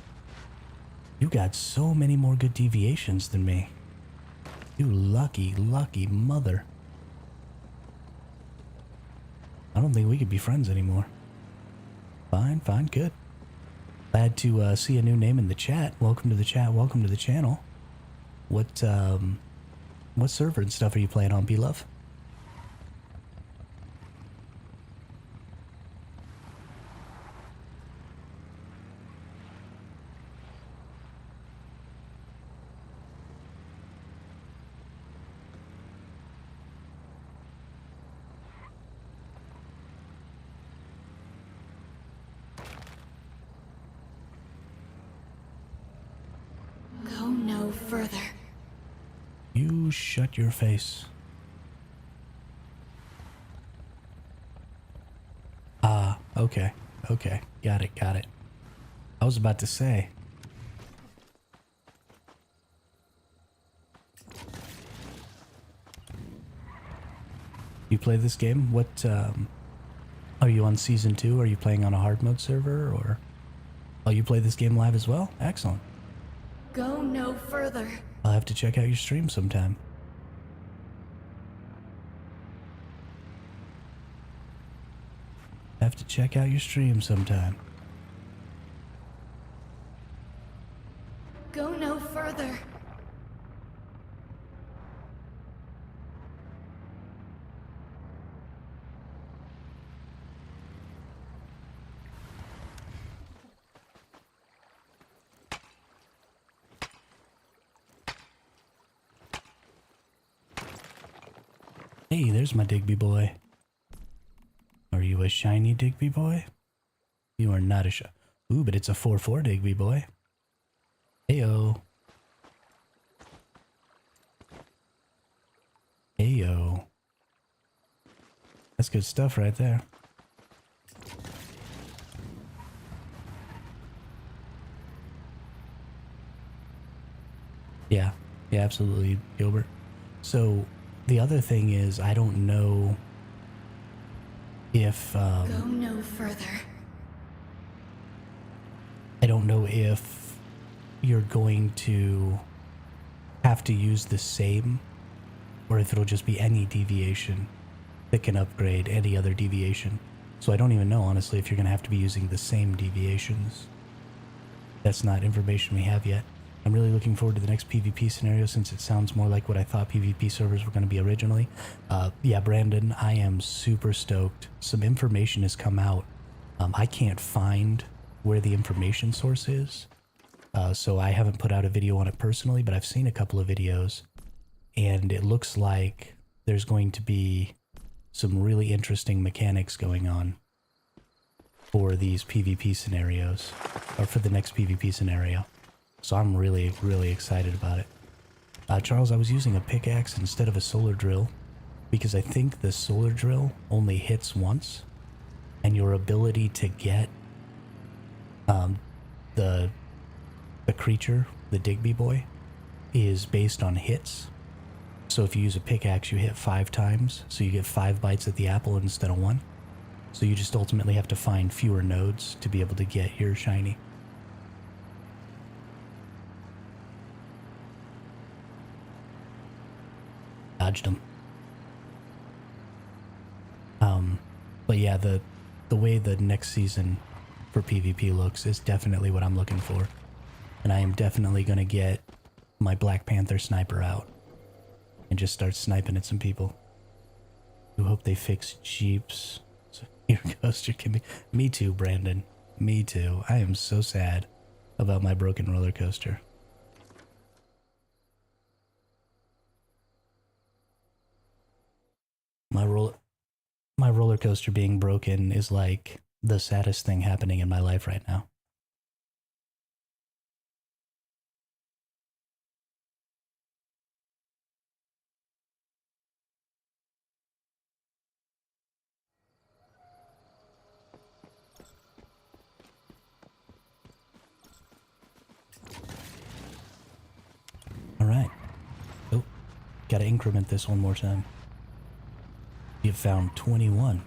Speaker 1: You got so many more good deviations than me. You lucky mother. I don't think we could be friends anymore. Fine, good. Glad to see a new name in the chat. Welcome to the chat, welcome to the channel. What server and stuff are you playing on, B-Love?
Speaker 2: Go no further.
Speaker 1: You shut your face. Okay. Got it. I was about to say. You play this game? What, are you on season 2? Are you playing on a hard mode server, or... Oh, you play this game live as well? Excellent.
Speaker 2: Go no further.
Speaker 1: I'll have to check out your stream sometime. Have to check out your stream sometime.
Speaker 2: Go no further.
Speaker 1: Hey, there's my Digby boy. Are you a shiny Digby boy? You are not a Ooh, but it's a 4/4 Digby boy. Heyo. Heyo. That's good stuff right there. Yeah, absolutely, Gilbert. So, the other thing is, I don't know if,
Speaker 2: Go no further.
Speaker 1: I don't know if you're going to have to use the same, or if it'll just be any deviation that can upgrade any other deviation. So I don't even know, honestly, if you're going to have to be using the same deviations. That's not information we have yet. I'm really looking forward to the next PvP scenario since it sounds more like what I thought PvP servers were going to be originally. Yeah, Brandon, I am super stoked. Some information has come out. I can't find where the information source is, so I haven't put out a video on it personally, but I've seen a couple of videos, and it looks like there's going to be some really interesting mechanics going on for these PvP scenarios, or for the next PvP scenario. So I'm really, really excited about it. Charles, I was using a pickaxe instead of a solar drill because I think the solar drill only hits once, and your ability to get the creature, the Digby boy, is based on hits. So if you use a pickaxe, you hit 5 times, so you get 5 bites at the apple instead of 1. So you just ultimately have to find fewer nodes to be able to get your shiny. Dodged him. But yeah, the way the next season for PvP looks is definitely what I'm looking for. And I am definitely going to get my Black Panther sniper out and just start sniping at some people. I hope they fix Jeeps. So your coaster can be... Me too, Brandon. Me too. I am so sad about my broken roller coaster. My roller coaster being broken is like the saddest thing happening in my life right now. Alright. Oh, gotta increment this one more time. You've found 21.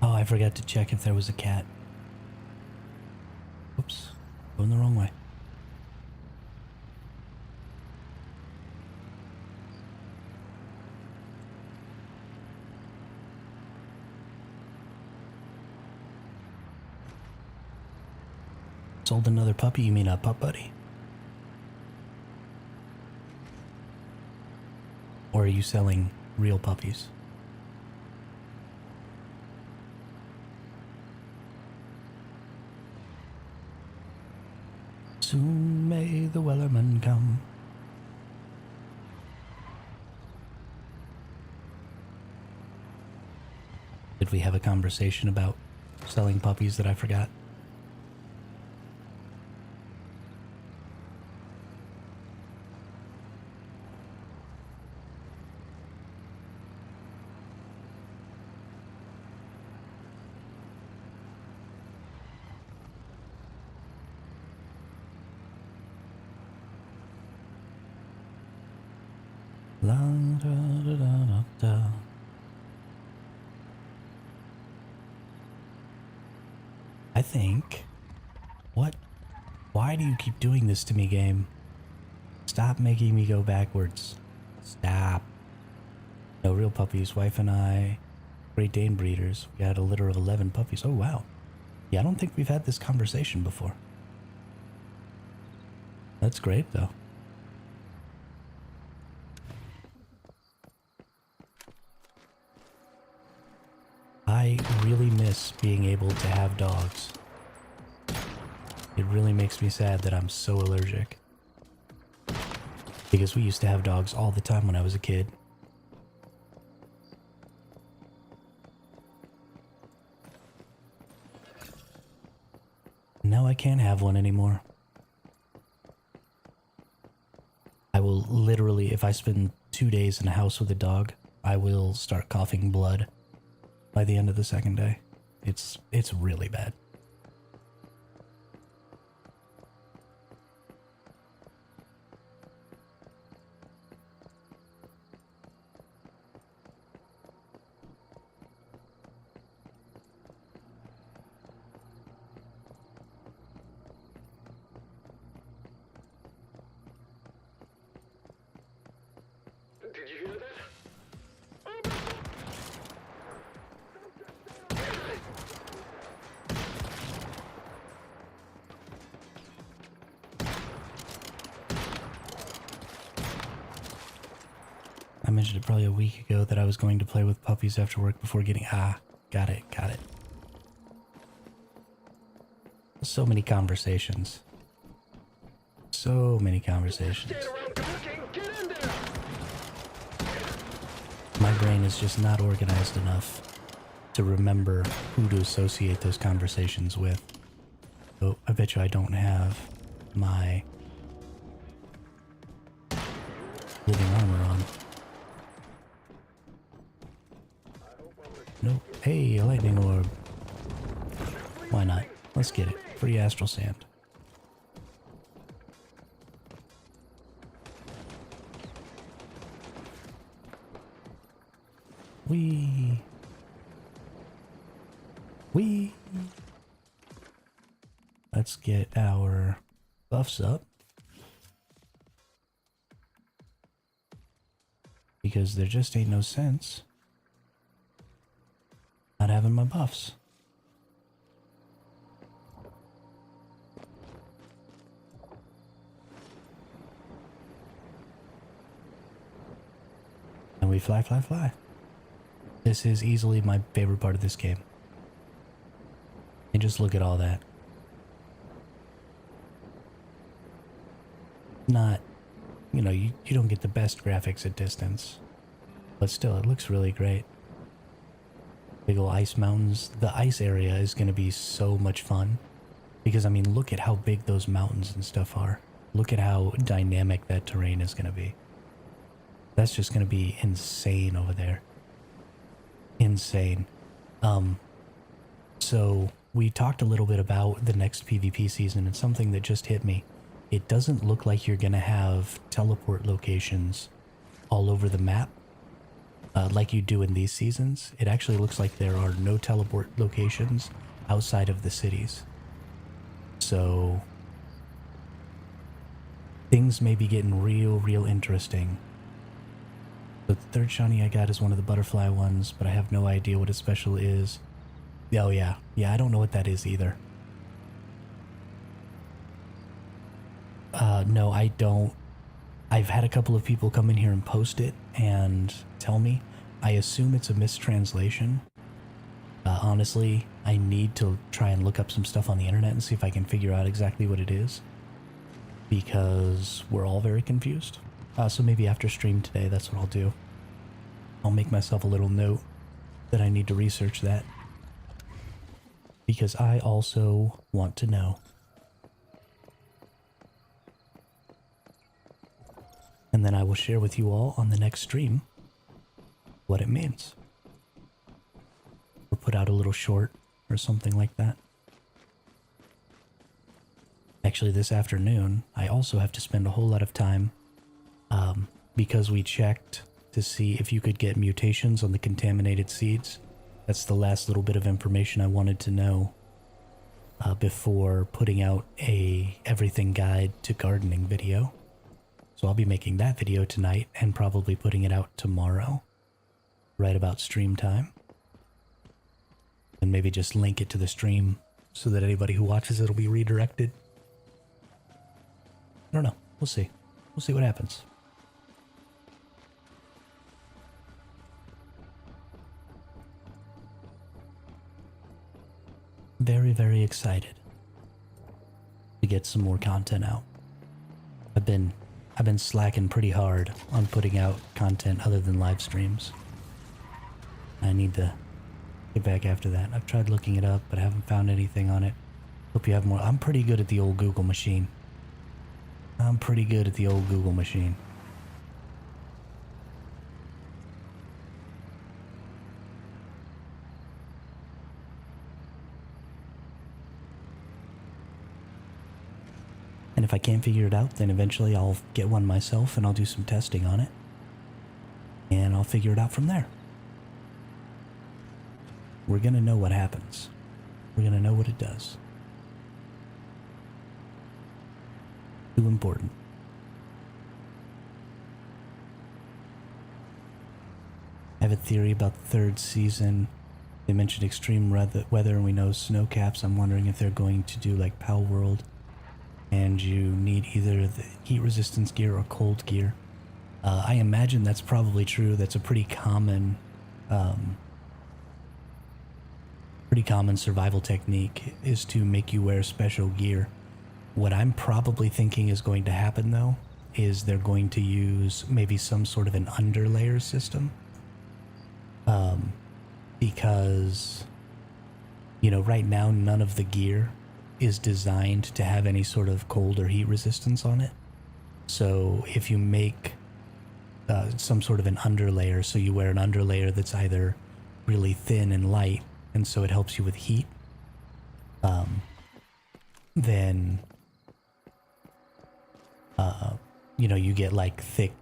Speaker 1: Oh, I forgot to check if there was a cat. Oops, going the wrong way. Sold another puppy? You mean a pup buddy? Or are you selling real puppies? Soon may the Wellerman come. Did we have a conversation about selling puppies that I forgot? La, da, da, da, da, da. I think... What? Why do you keep doing this to me, game? Stop making me go backwards. Stop. No real puppies. Wife and I, Great Dane breeders. We had a litter of 11 puppies. Oh, wow. Yeah, I don't think we've had this conversation before. That's great, though. I really miss being able to have dogs. It really makes me sad that I'm so allergic. Because we used to have dogs all the time when I was a kid. Now I can't have one anymore. I will literally, if I spend 2 days in a house with a dog, I will start coughing blood by the end of the second day. It's really bad.
Speaker 3: Did you hear that?
Speaker 1: I mentioned it probably a week ago that I was going to play with puppies after work before getting... got it. So many conversations. So many conversations.
Speaker 3: Stand around talking. Get in there.
Speaker 1: My brain is just not organized enough to remember who to associate those conversations with. So I bet you I don't have my living armor on. Nope. Hey, a lightning orb. Why not? Let's get it. Free astral sand. Wee. Let's get our buffs up. Because there just ain't no sense not having my buffs. And we fly. This is easily my favorite part of this game. And just look at all that. Not, you know, you don't get the best graphics at distance. But still, it looks really great. Big ol' ice mountains. The ice area is going to be so much fun. Because, I mean, look at how big those mountains and stuff are. Look at how dynamic that terrain is going to be. That's just going to be insane over there. Insane. So we talked a little bit about the next PvP season, and something that just hit me. It doesn't look like you're going to have teleport locations all over the map like you do in these seasons. It actually looks like there are no teleport locations outside of the cities. So things may be getting real interesting. The third shiny I got is one of the butterfly ones, but I have no idea what its special is. Oh yeah, I don't know what that is either. No, I don't. I've had a couple of people come in here and post it and tell me. I assume it's a mistranslation. Honestly, I need to try and look up some stuff on the internet and see if I can figure out exactly what it is. Because we're all very confused. So maybe after stream today, that's what I'll do. I'll make myself a little note that I need to research that. Because I also want to know. And then I will share with you all on the next stream what it means. Or put out a little short or something like that. Actually, this afternoon, I also have to spend a whole lot of time because we checked to see if you could get mutations on the contaminated seeds. That's the last little bit of information I wanted to know before putting out a everything guide to gardening video. So I'll be making that video tonight and probably putting it out tomorrow, right about stream time. And maybe just link it to the stream so that anybody who watches it will be redirected. I don't know. We'll see. We'll see what happens. Very excited to get some more content out. I've been slacking pretty hard on putting out content other than live streams. I need to get back after that. I've tried looking it up, but I haven't found anything on it. Hope you have more. I'm pretty good at the old Google machine. And if I can't figure it out, then eventually I'll get one myself and I'll do some testing on it. And I'll figure it out from there. We're gonna know what happens. We're gonna know what it does. Too important. I have a theory about the third season. They mentioned extreme weather and we know snow caps. I'm wondering if they're going to do like Pal World and you need either the heat resistance gear or cold gear. I imagine that's probably true. That's a pretty common survival technique, is to make you wear special gear. What I'm probably thinking is going to happen though is they're going to use maybe some sort of an underlayer system. Because, you know, right now none of the gear is designed to have any sort of cold or heat resistance on it. So if you make some sort of an underlayer, so you wear an underlayer that's either really thin and light, and so it helps you with heat, then, you know, you get like thick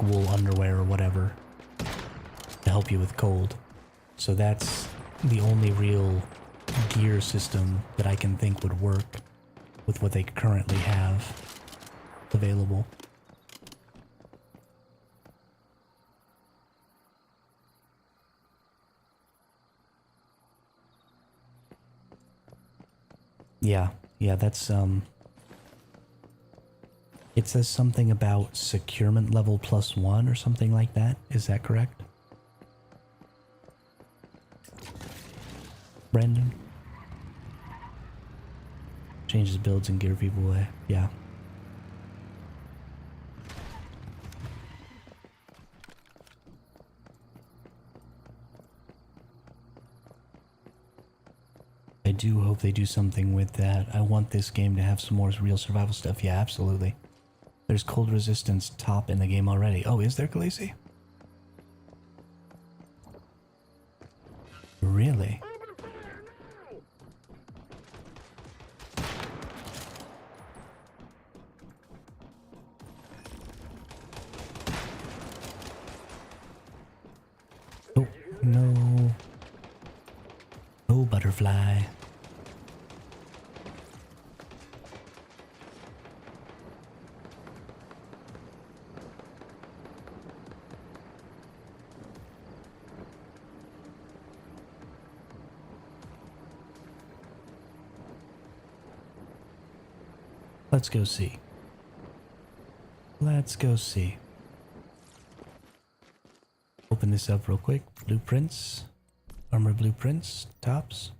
Speaker 1: wool underwear or whatever to help you with cold. So that's the only real gear system that I can think would work with what they currently have available. Yeah, that's, it says something about securement level +1 or something like that. Is that correct? Brandon? Changes builds and gear people away. Yeah. I do hope they do something with that. I want this game to have some more real survival stuff. Yeah, absolutely. There's cold resistance top in the game already. Oh, is there, Khaleesi? Really? Oh, no. Oh, butterfly. Let's go see. Let's go see. Open this up real quick. Blueprints. Armor blueprints. Tops.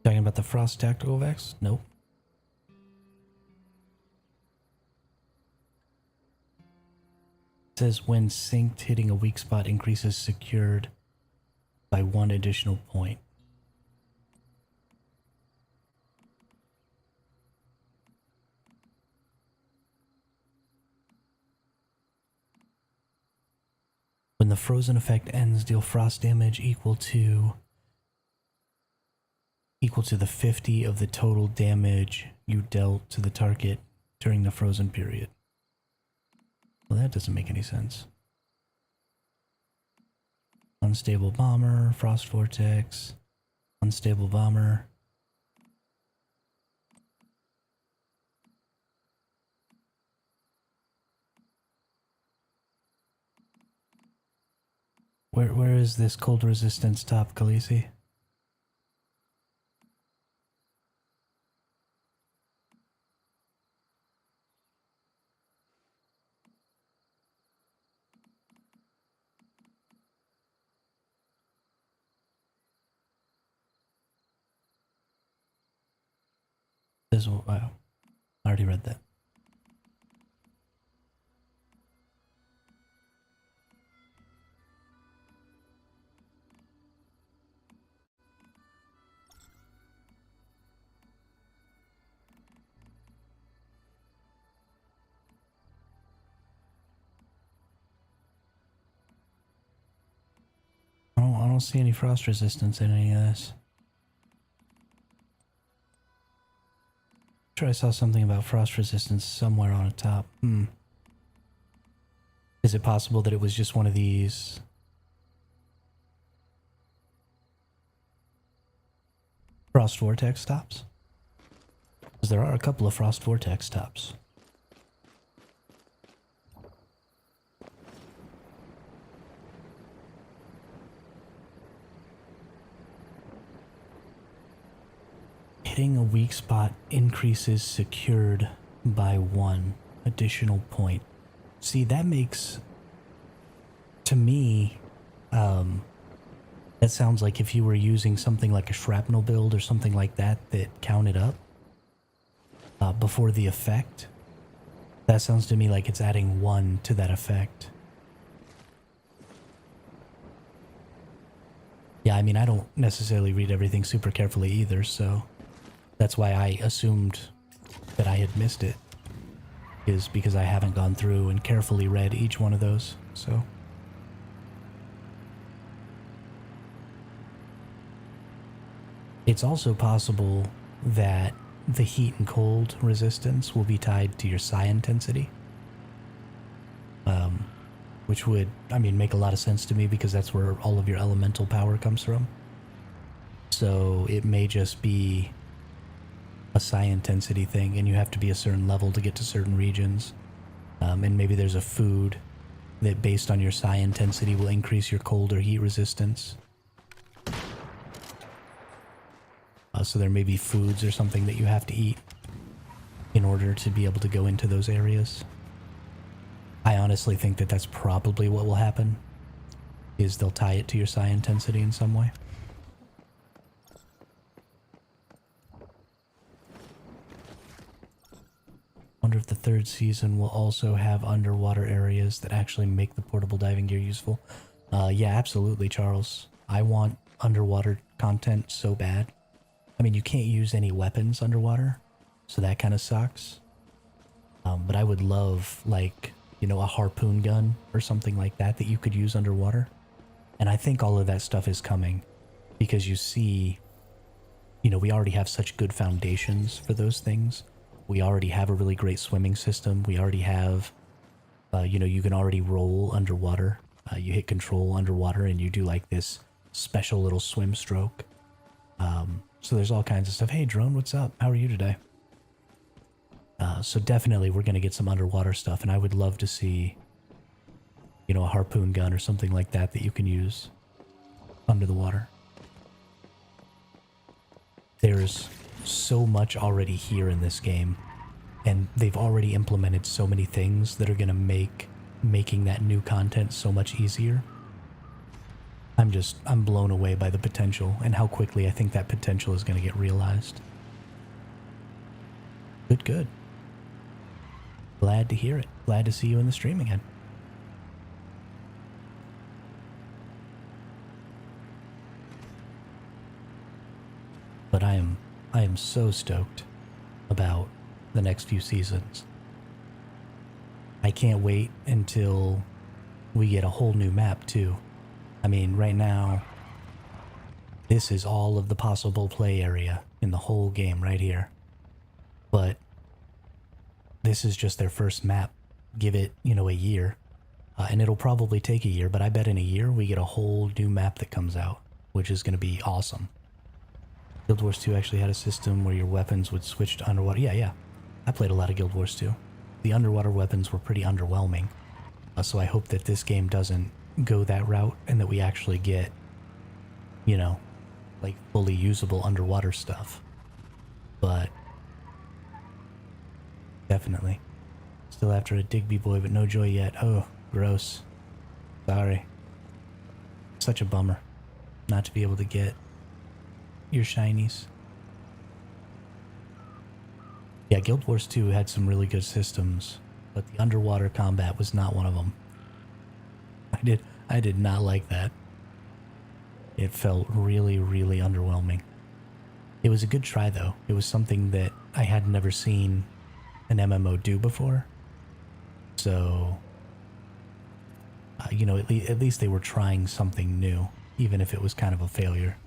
Speaker 1: Talking about the Frost Tactical Vex? Nope. It says when synced, hitting a weak spot increases secured by 1 additional point. When the frozen effect ends, deal frost damage equal to the 50 of the total damage you dealt to the target during the frozen period. Well, that doesn't make any sense. Unstable bomber, frost vortex, unstable bomber. Where is this cold resistance top, Khaleesi? This wow. I already read that. I don't see any frost resistance in any of this. Sure, I saw something about frost resistance somewhere on the top. Is it possible that it was just one of these frost vortex tops? Because there are a couple of frost vortex tops. Hitting a weak spot increases secured by 1 additional point. See, that makes, to me, that sounds like if you were using something like a shrapnel build or something like that that counted up before the effect. That sounds to me like it's adding 1 to that effect. Yeah, I mean, I don't necessarily read everything super carefully either, so that's why I assumed that I had missed it, is because I haven't gone through and carefully read each one of those, so. It's also possible that the heat and cold resistance will be tied to your psi intensity. Which would, I mean, make a lot of sense to me because that's where all of your elemental power comes from. So it may just be a psi intensity thing, and you have to be a certain level to get to certain regions. And maybe there's a food that based on your psi intensity will increase your cold or heat resistance. So there may be foods or something that you have to eat in order to be able to go into those areas. I honestly think that that's probably what will happen, is they'll tie it to your psi intensity in some way. Wonder if the 3rd season will also have underwater areas that actually make the portable diving gear useful. Yeah, absolutely, Charles. I want underwater content so bad. I mean, you can't use any weapons underwater, so that kind of sucks. But I would love, like, you know, a harpoon gun or something like that that you could use underwater. And I think all of that stuff is coming because you see, you know, we already have such good foundations for those things. We already have a really great swimming system. We already have, you know, you can already roll underwater. You hit control underwater and you do like this special little swim stroke. So there's all kinds of stuff. Hey, drone, what's up? How are you today? So definitely we're going to get some underwater stuff, and I would love to see, you know, a harpoon gun or something like that that you can use under the water. There's so much already here in this game, and they've already implemented so many things that are going to make making that new content so much easier. I'm blown away by the potential and how quickly I think that potential is going to get realized. Good. Glad to hear it. Glad to see you in the stream again. But I am so stoked about the next few seasons. I can't wait until we get a whole new map too. I mean, right now, this is all of the possible play area in the whole game right here. But this is just their first map. Give it, you know, a year. And it'll probably take a year, but I bet in a year we get a whole new map that comes out, which is going to be awesome. Guild Wars 2 actually had a system where your weapons would switch to underwater. Yeah. I played a lot of Guild Wars 2. The underwater weapons were pretty underwhelming. So I hope that this game doesn't go that route and that we actually get, you know, like fully usable underwater stuff. But definitely. Still after a Digby boy, but no joy yet. Oh, gross. Sorry. Such a bummer not to be able to get your shinies. Yeah, Guild Wars 2 had some really good systems, but the underwater combat was not one of them. I did not like that. It felt really, really underwhelming. It was a good try though. It was something that I had never seen an MMO do before. So, you know, at least they were trying something new, even if it was kind of a failure.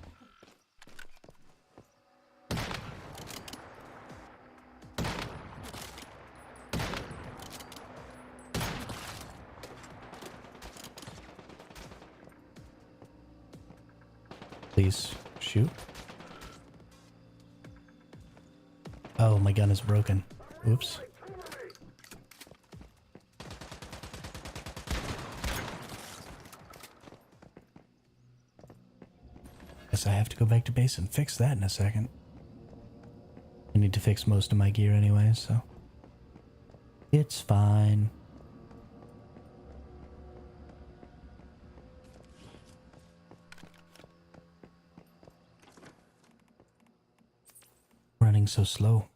Speaker 1: Please shoot. Oh, my gun is broken. Oops. Guess I have to go back to base and fix that in a second. I need to fix most of my gear anyway, so it's fine. Running so slow.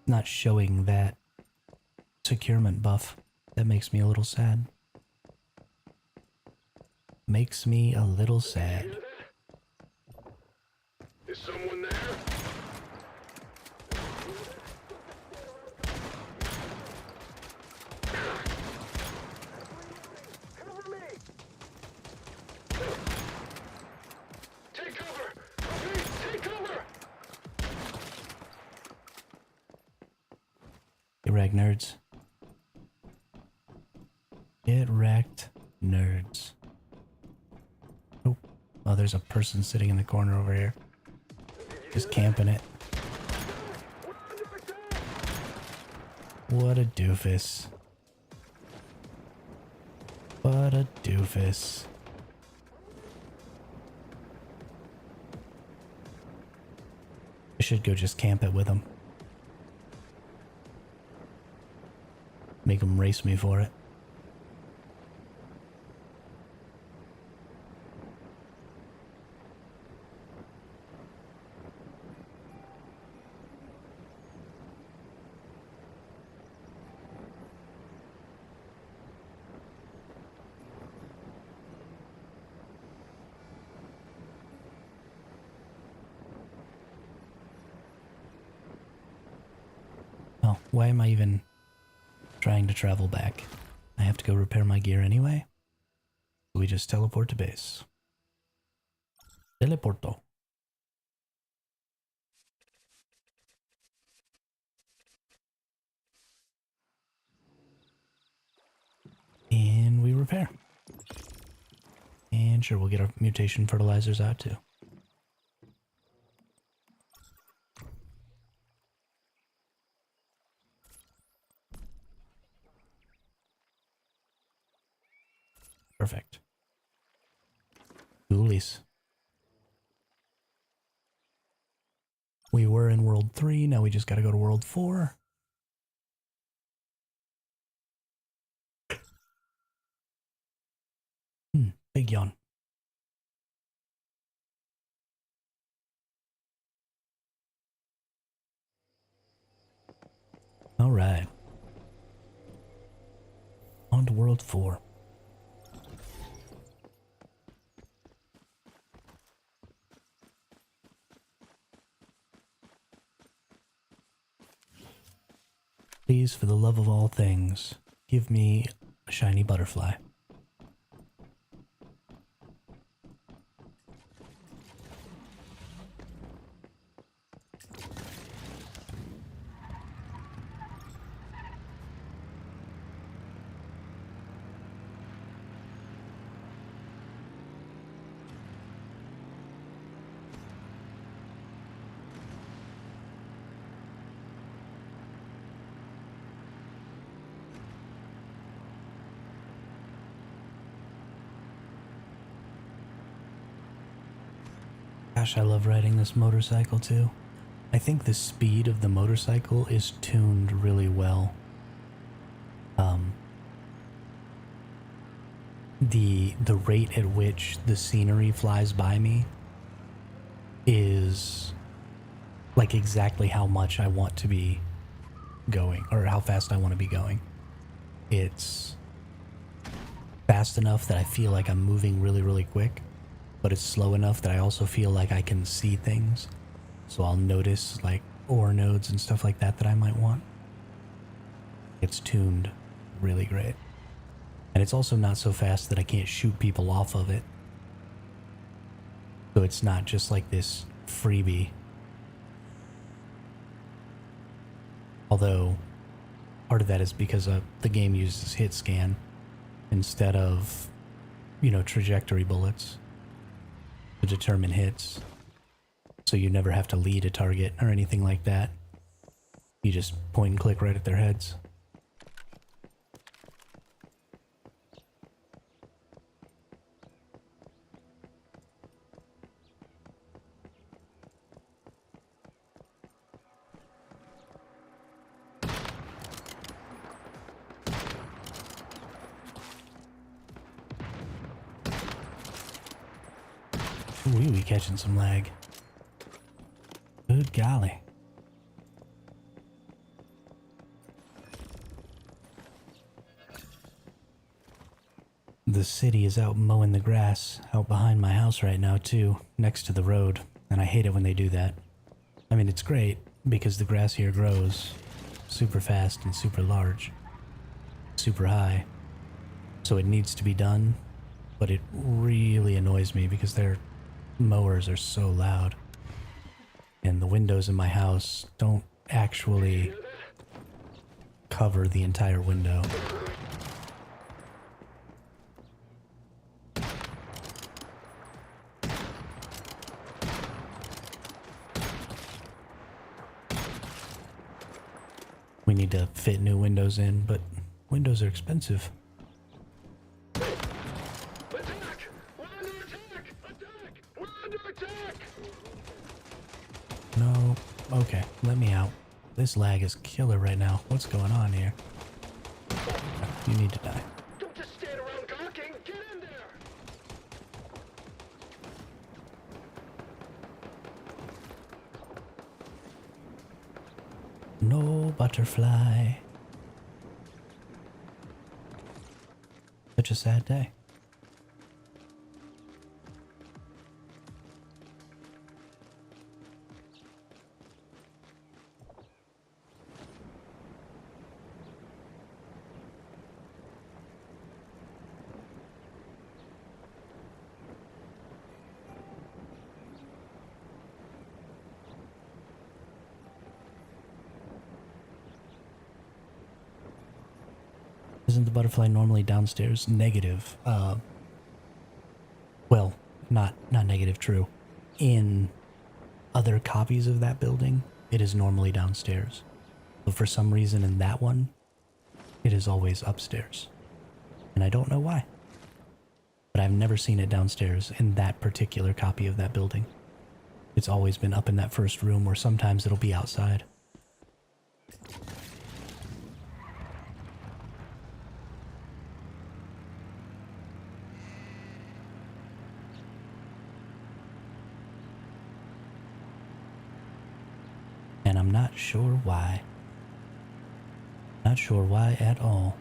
Speaker 1: Not showing that securement buff. That makes me a little sad. Makes me a little sad.
Speaker 3: Is someone there? Cover me! Take cover! Please, take cover!
Speaker 1: Get wrecked, nerds. Get wrecked, nerds. Oh, there's a person sitting in the corner over here. Just camping it. What a doofus. What a doofus. I should go just camp it with him. Make him race me for it. Oh, why am I even trying to travel back? I have to go repair my gear anyway. So we just teleport to base. Teleporto. And we repair. And sure, we'll get our mutation fertilizers out too. Perfect. Coolies. We were in World 3, now we just gotta go to World 4. Big yawn. Alright. On to World 4. Please, for the love of all things, give me a shiny butterfly. Gosh, I love riding this motorcycle too. I think the speed of the motorcycle is tuned really well. The rate at which the scenery flies by me is like exactly how much I want to be going, or how fast I want to be going. It's fast enough that I feel like I'm moving really, really quick, but it's slow enough that I also feel like I can see things. So I'll notice like ore nodes and stuff like that that I might want. It's tuned really great. And it's also not so fast that I can't shoot people off of it. So it's not just like this freebie. Although part of that is because the game uses hit scan instead of, you know, trajectory bullets to determine hits. So you never have to lead a target or anything like that. You just point and click right at their heads. Ooh, we catching some lag. Good golly. The city is out mowing the grass out behind my house right now too, next to the road, and I hate it when they do that. I mean, it's great because the grass here grows super fast and super large, super high, so it needs to be done, but it really annoys me because their mowers are so loud, and the windows in my house don't actually cover the entire window. We need to fit new windows in, but windows are expensive.
Speaker 3: Attack! We're under attack! Attack! We're under attack!
Speaker 1: No. Okay, let me out. This lag is killer right now. What's going on here? You need to die.
Speaker 3: Don't just stand around gawking! Get in there!
Speaker 1: No butterfly. Such a sad day. Isn't the butterfly normally downstairs? Negative. Well, not negative, true. In other copies of that building, it is normally downstairs. But for some reason in that one, it is always upstairs. And I don't know why. But I've never seen it downstairs in that particular copy of that building. It's always been up in that first room, or sometimes it'll be outside. And I'm not sure why. Not sure why at all.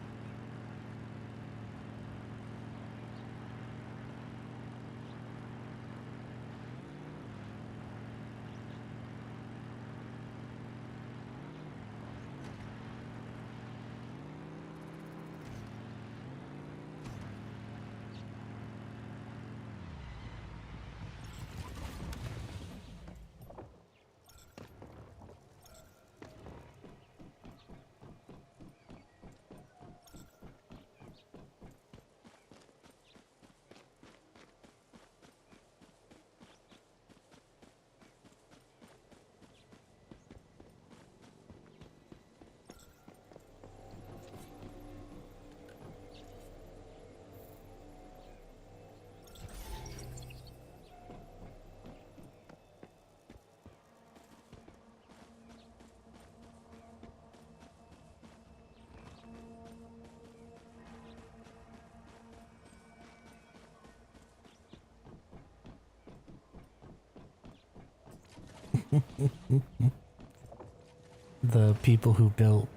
Speaker 1: The people who built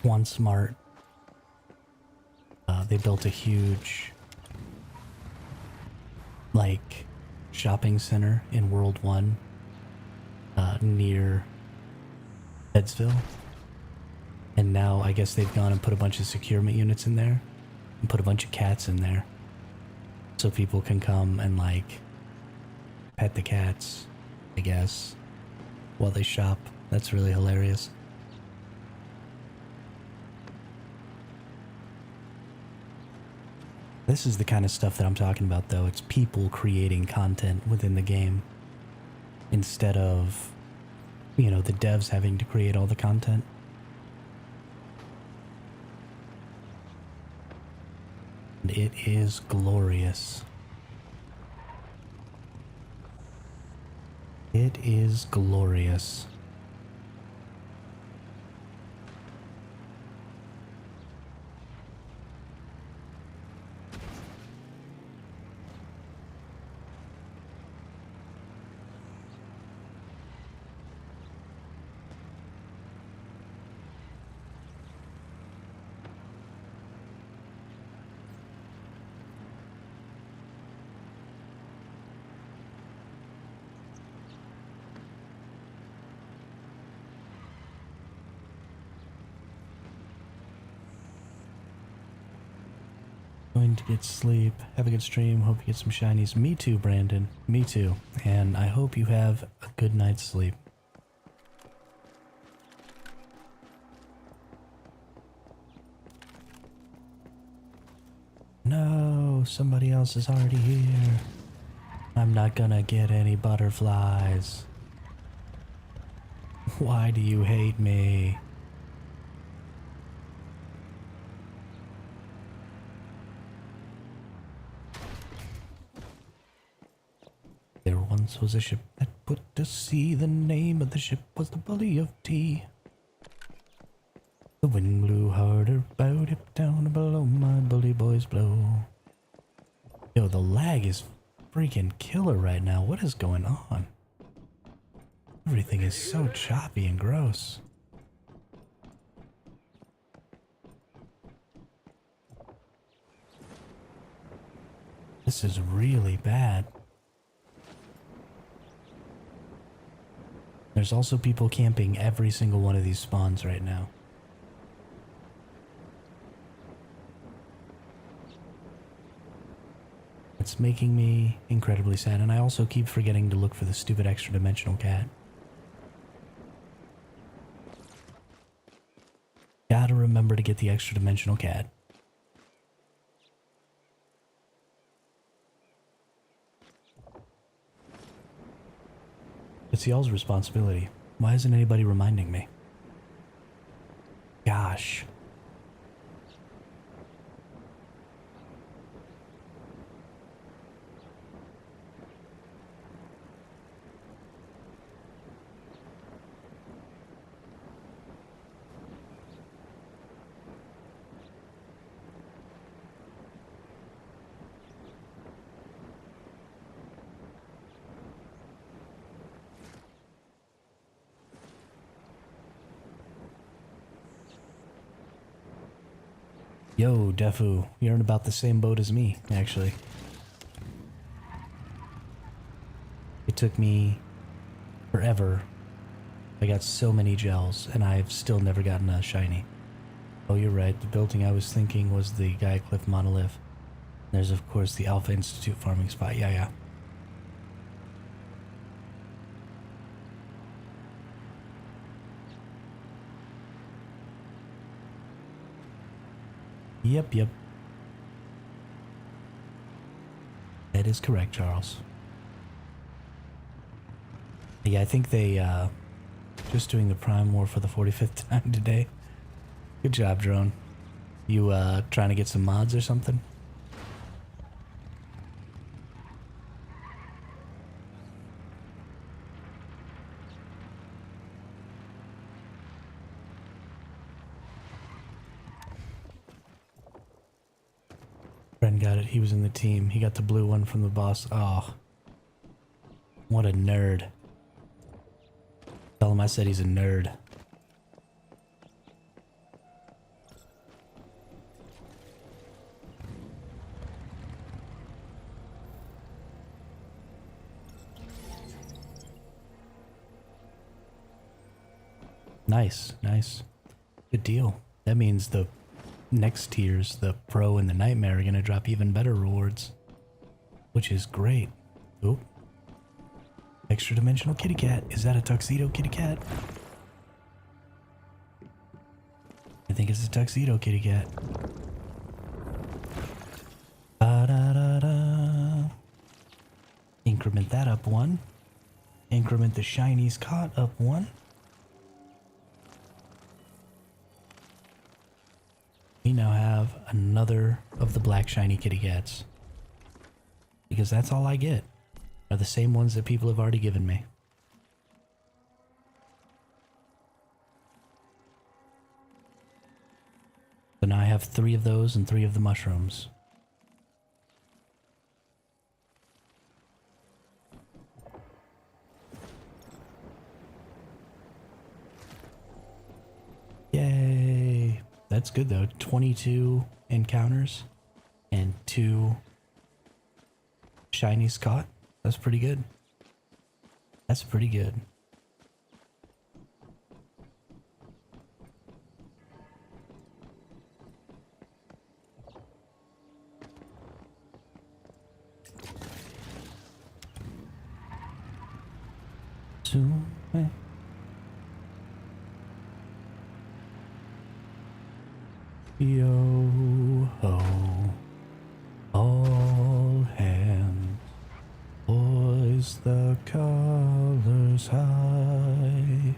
Speaker 1: One Smart, they built a huge, like, shopping center in World 1 near Headsville. And now I guess they've gone and put a bunch of securement units in there and put a bunch of cats in there. So people can come and, like, pet the cats, I guess, while they shop. That's really hilarious. This is the kind of stuff that I'm talking about, though. It's people creating content within the game instead of You know, the devs having to create all the content. And it is glorious. It is glorious. Going to get sleep. Have a good stream. Hope you get some shinies. Me too, Brandon. Me too. And I hope you have a good night's sleep. No, somebody else is already here. I'm not gonna get any butterflies. Why do you hate me? There once was a ship that put to sea. The name of the ship was the Bully of Tea. The wind blew harder, bowed it down below, my bully boys blow. Yo, the lag is freaking killer right now. What is going on? Everything is so choppy and gross. This is really bad. There's also people camping every single one of these spawns right now. It's making me incredibly sad, and I also keep forgetting to look for the stupid extra-dimensional cat. Gotta remember to get the extra-dimensional cat. It's y'all's responsibility. Why isn't anybody reminding me? Gosh. Yo, Defu, you're in about the same boat as me, actually. It took me forever. I got so many gels, and I've still never gotten a shiny. Oh, you're right. The building I was thinking was the Gaia Cliff Monolith. There's, of course, the Alpha Institute farming spot. Yeah. Yep. That is correct, Charles. Yeah, I think they, just doing the Prime War for the 45th time today. Good job, Drone. You, trying to get some mods or something? Friend got it. He was in the team. He got the blue one from the boss. Oh. What a nerd. Tell him I said he's a nerd. Nice. Good deal. That means the next tiers, the Pro and the Nightmare, are gonna drop even better rewards. Which is great. Oop. Extra dimensional kitty cat. Is that a tuxedo kitty cat? I think it's a tuxedo kitty cat. Ba-da-da-da. Increment that up 1. Increment the shinies caught up 1. have another of the black shiny kitty cats. Because that's all I get, are the same ones that people have already given me. So now I have 3 of those and 3 of the mushrooms. Yay! That's good though. 22 encounters and 2 shinies caught. That's pretty good. That's pretty good. Yo ho, all hands, hoist the colors high.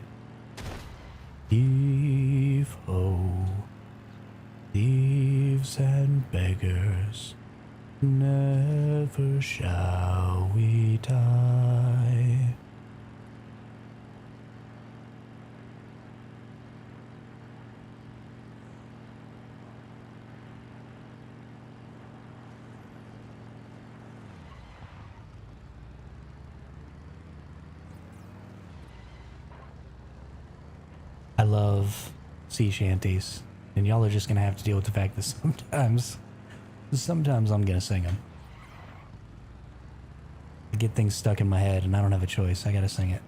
Speaker 1: Heave ho, thieves and beggars, never shall we die. I love sea shanties, and y'all are just gonna have to deal with the fact that sometimes I'm gonna sing them. I get things stuck in my head, and I don't have a choice. I gotta sing it.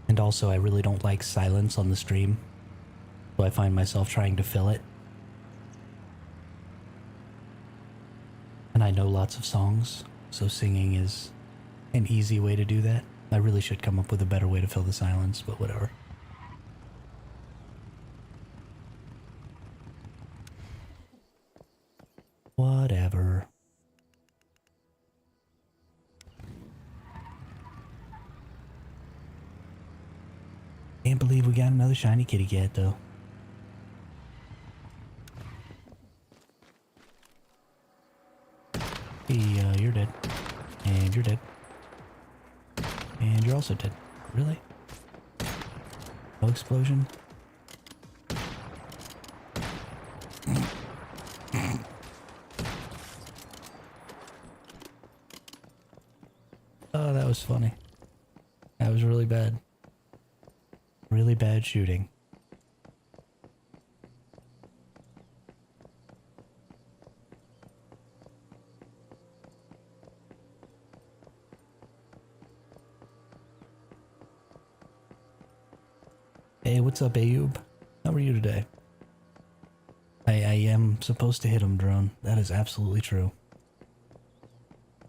Speaker 1: And also, I really don't like silence on the stream, so I find myself trying to fill it. And I know lots of songs, so singing is an easy way to do that. I really should come up with a better way to fill the silence, but whatever. Whatever. Can't believe we got another shiny kitty cat, though. Hey, you're dead. And you're dead. And you're also dead. Really? No explosion? Oh, that was funny. That was really bad. Really bad shooting. Hey, what's up, Ayub? How are you today? I am supposed to hit him, drone. That is absolutely true.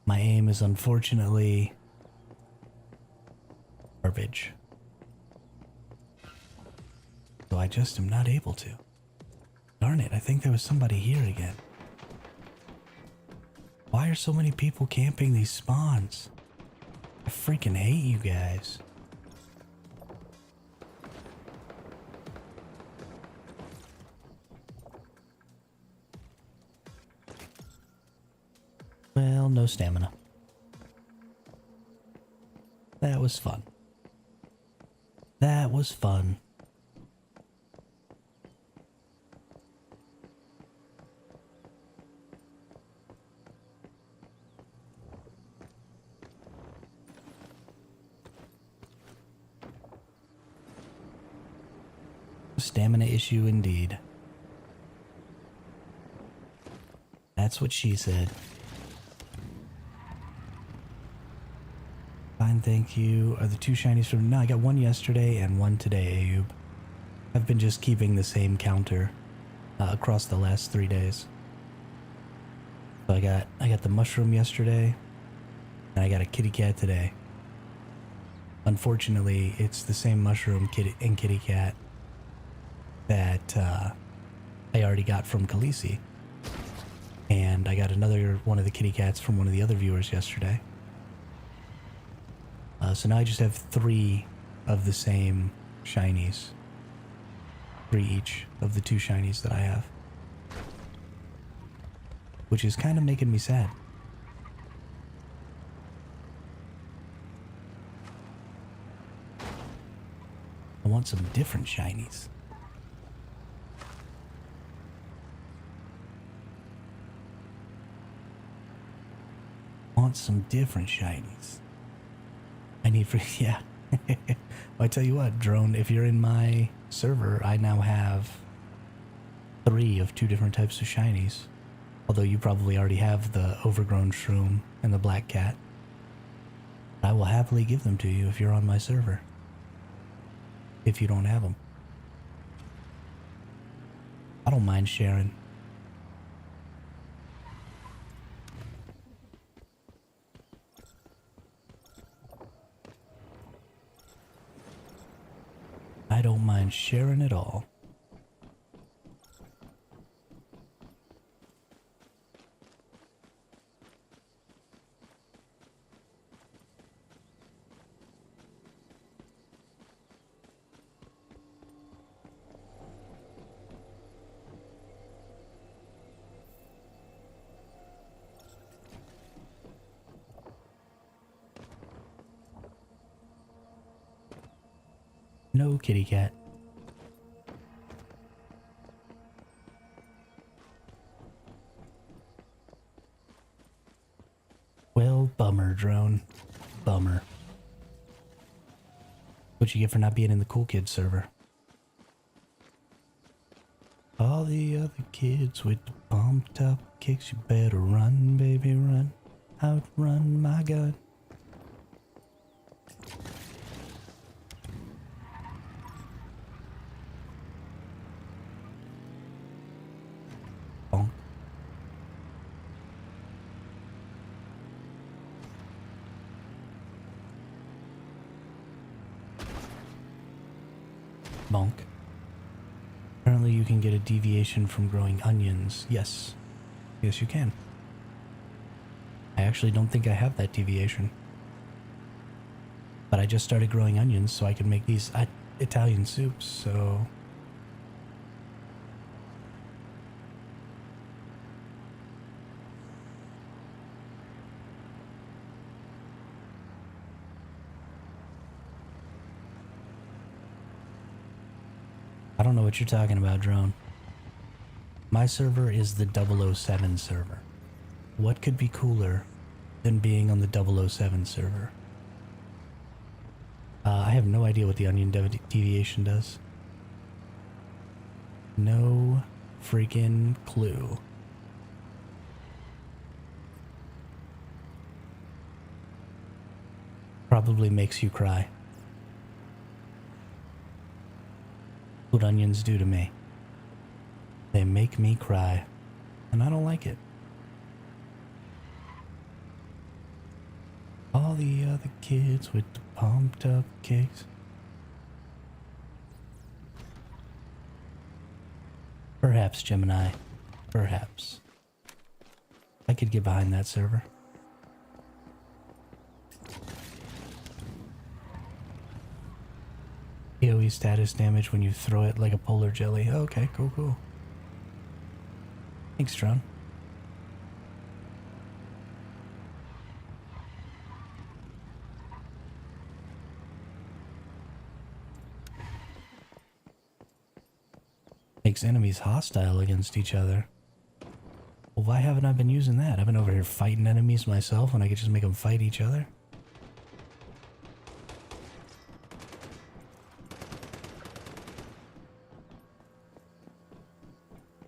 Speaker 1: My aim is unfortunately garbage. So I just am not able to. Darn it, I think there was somebody here again. Why are so many people camping these spawns? I freaking hate you guys. Well, no stamina. That was fun. That was fun. Stamina issue indeed. That's what she said. Fine, thank you. Are the 2 shinies from... No, I got 1 yesterday and 1 today, Ayub. I've been just keeping the same counter across the last 3 days. So I got the mushroom yesterday, and I got a kitty cat today. Unfortunately, it's the same mushroom and kitty cat that I already got from Khaleesi. And I got another one of the kitty cats from one of the other viewers yesterday. So now I just have 3 of the same shinies. 3 each of the 2 shinies that I have. Which is kind of making me sad. I want some different shinies. Want some different shinies. I need for yeah. I tell you what, Drone, if you're in my server, I now have 3 of 2 different types of shinies. Although you probably already have the overgrown shroom and the black cat. I will happily give them to you if you're on my server. If you don't have them. I don't mind sharing. I don't mind sharing at all. No, kitty cat. Well, bummer, Drone. Bummer. What you get for not being in the cool kids server? All the other kids with the pumped up kicks, you better run, baby, run. Outrun my gun. Bonk. Bonk. Apparently you can get a deviation from growing onions. Yes. Yes, you can. I actually don't think I have that deviation. But I just started growing onions so I can make these Italian soups, so... I don't know what you're talking about, Drone. My server is the 007 server. What could be cooler than being on the 007 server? I have no idea what the onion deviation does. No freaking clue. Probably makes you cry. What onions do to me. They make me cry, and I don't like it. All the other kids with the pumped up kicks. Perhaps, Gemini. Perhaps. I could get behind that server. AoE status damage when you throw it like a polar jelly. Okay, cool, cool. Thanks, Tron. Makes enemies hostile against each other. Well, why haven't I been using that? I've been over here fighting enemies myself when I could just make them fight each other.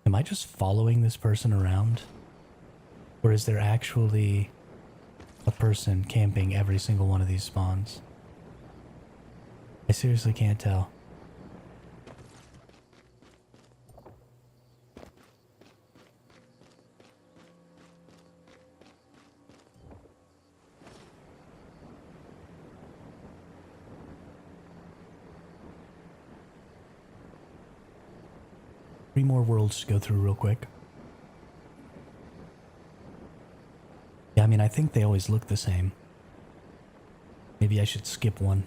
Speaker 1: Am I just following this person around? Or is there actually a person camping every single one of these spawns? I seriously can't tell. Three more worlds to go through real quick. Yeah, I mean, I think they always look the same. Maybe I should skip one.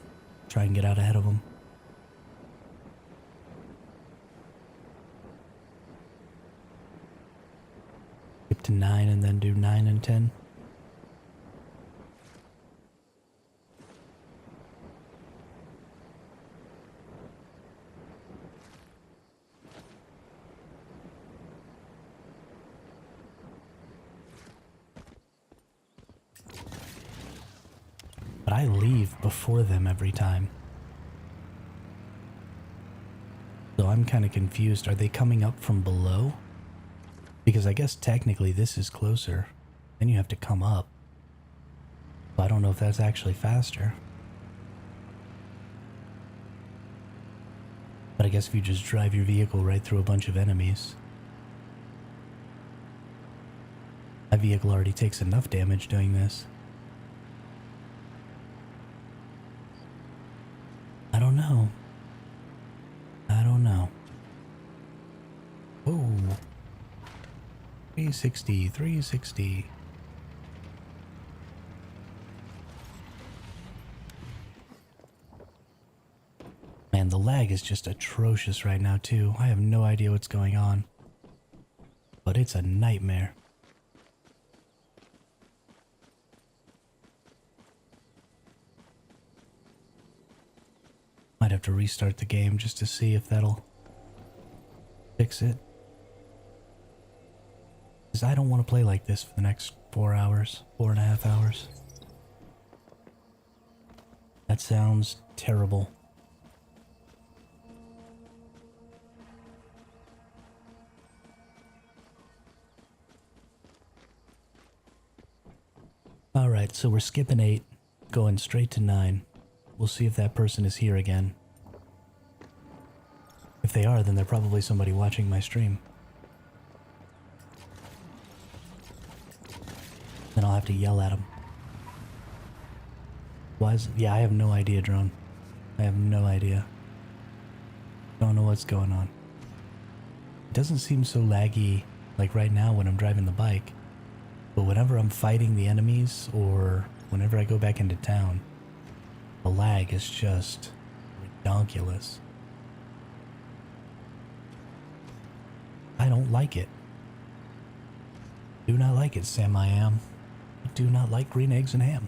Speaker 1: Try and get out ahead of them. to 9 and then do 9 and 10? But I leave before them every time. So I'm kind of confused. Are they coming up from below? Because I guess technically this is closer. Then you have to come up. So I don't know if that's actually faster. But I guess if you just drive your vehicle right through a bunch of enemies. My vehicle already takes enough damage doing this. I don't know. I don't know. Oh. 360, 360. Man, the lag is just atrocious right now too. I have no idea what's going on. But it's a nightmare. Might have to restart the game just to see if that'll fix it. Because I don't want to play like this for the next 4 hours, 4.5 hours. That sounds terrible. Alright, so we're skipping 8, going straight to 9. We'll see if that person is here again. If they are, then they're probably somebody watching my stream. Then I'll have to yell at them. Why is... Yeah, I have no idea, drone. I have no idea. Don't know what's going on. It doesn't seem so laggy like right now when I'm driving the bike. But whenever I'm fighting the enemies or whenever I go back into town, the lag is just ridiculous. I don't like it. Do not like it, Sam I am. I do not like green eggs and ham.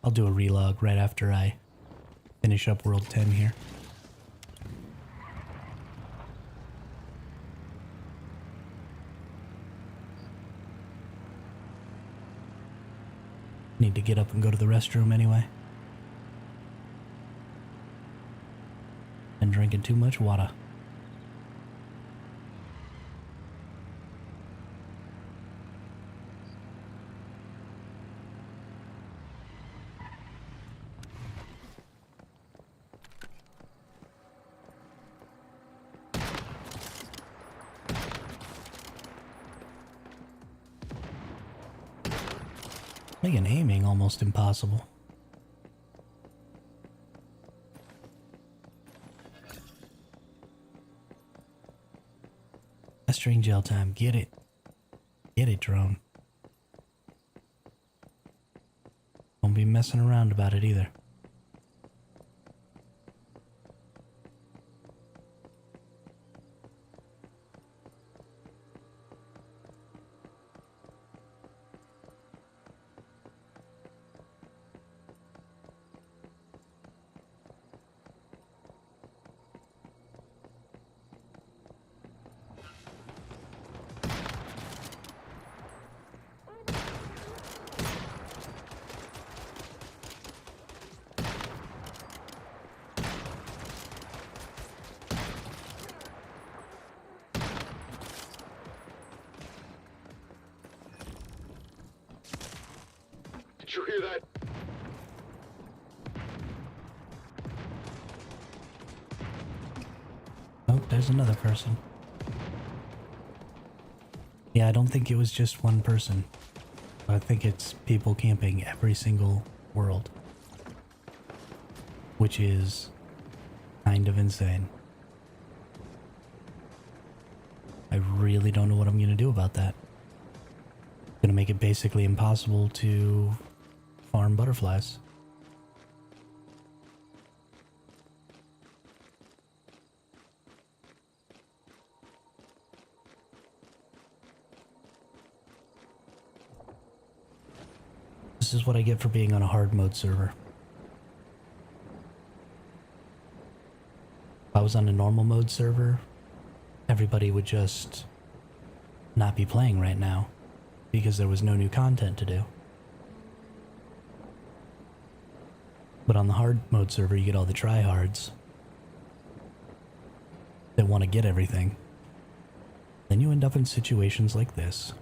Speaker 1: I'll do a relog right after I finish up World 10 here. Need to get up and go to the restroom anyway. And drinking too much water. Making aiming almost impossible. Mastering gel time. Get it. Get it, drone. Don't be messing around about it either.
Speaker 3: Did you hear that?
Speaker 1: Oh, there's another person. Yeah, I don't think it was just one person. I think it's people camping every single world. Which is kind of insane. I really don't know what I'm going to do about that. Going to make it basically impossible to farm butterflies. This is what I get for being on a hard mode server. If I was on a normal mode server, everybody would just not be playing right now because there was no new content to do. But on the hard mode server, you get all the tryhards that want to get everything. Then you end up in situations like this.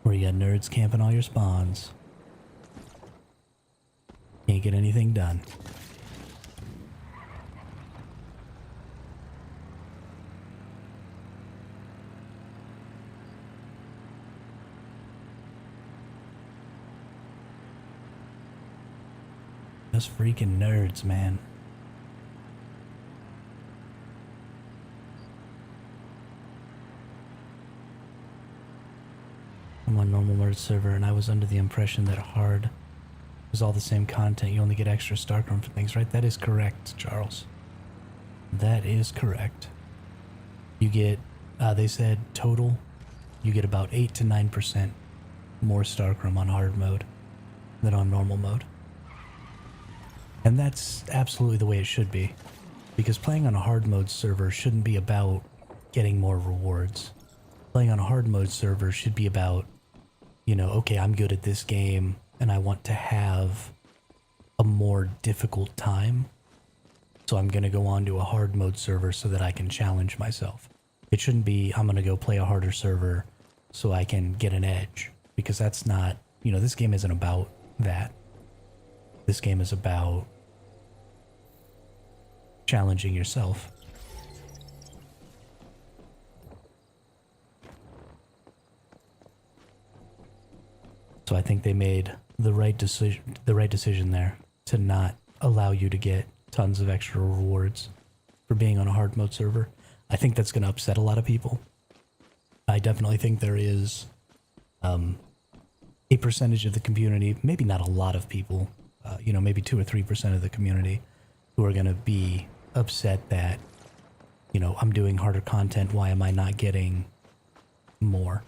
Speaker 1: Where you got nerds camping all your spawns. Can't get anything done. Just freaking nerds, man. I'm on normal mode server and I was under the impression that hard was all the same content. You only get extra Starcraft for things, right? That is correct, Charles. That is correct. You get, they said total, you get about 8 to 9% more Starcraft on hard mode than on normal mode. And that's absolutely the way it should be. Because playing on a hard mode server shouldn't be about getting more rewards. Playing on a hard mode server should be about, you know, okay, I'm good at this game and I want to have a more difficult time. So I'm going to go on to a hard mode server so that I can challenge myself. It shouldn't be, I'm going to go play a harder server so I can get an edge. Because that's not, you know, this game isn't about that. This game is about challenging yourself. So I think they made the right decision there to not allow you to get tons of extra rewards for being on a hard mode server. I think that's going to upset a lot of people. I definitely think there is a percentage of the community, maybe not a lot of people, you know, maybe 2 or 3% of the community who are going to be upset that, you know, I'm doing harder content. Why am I not getting more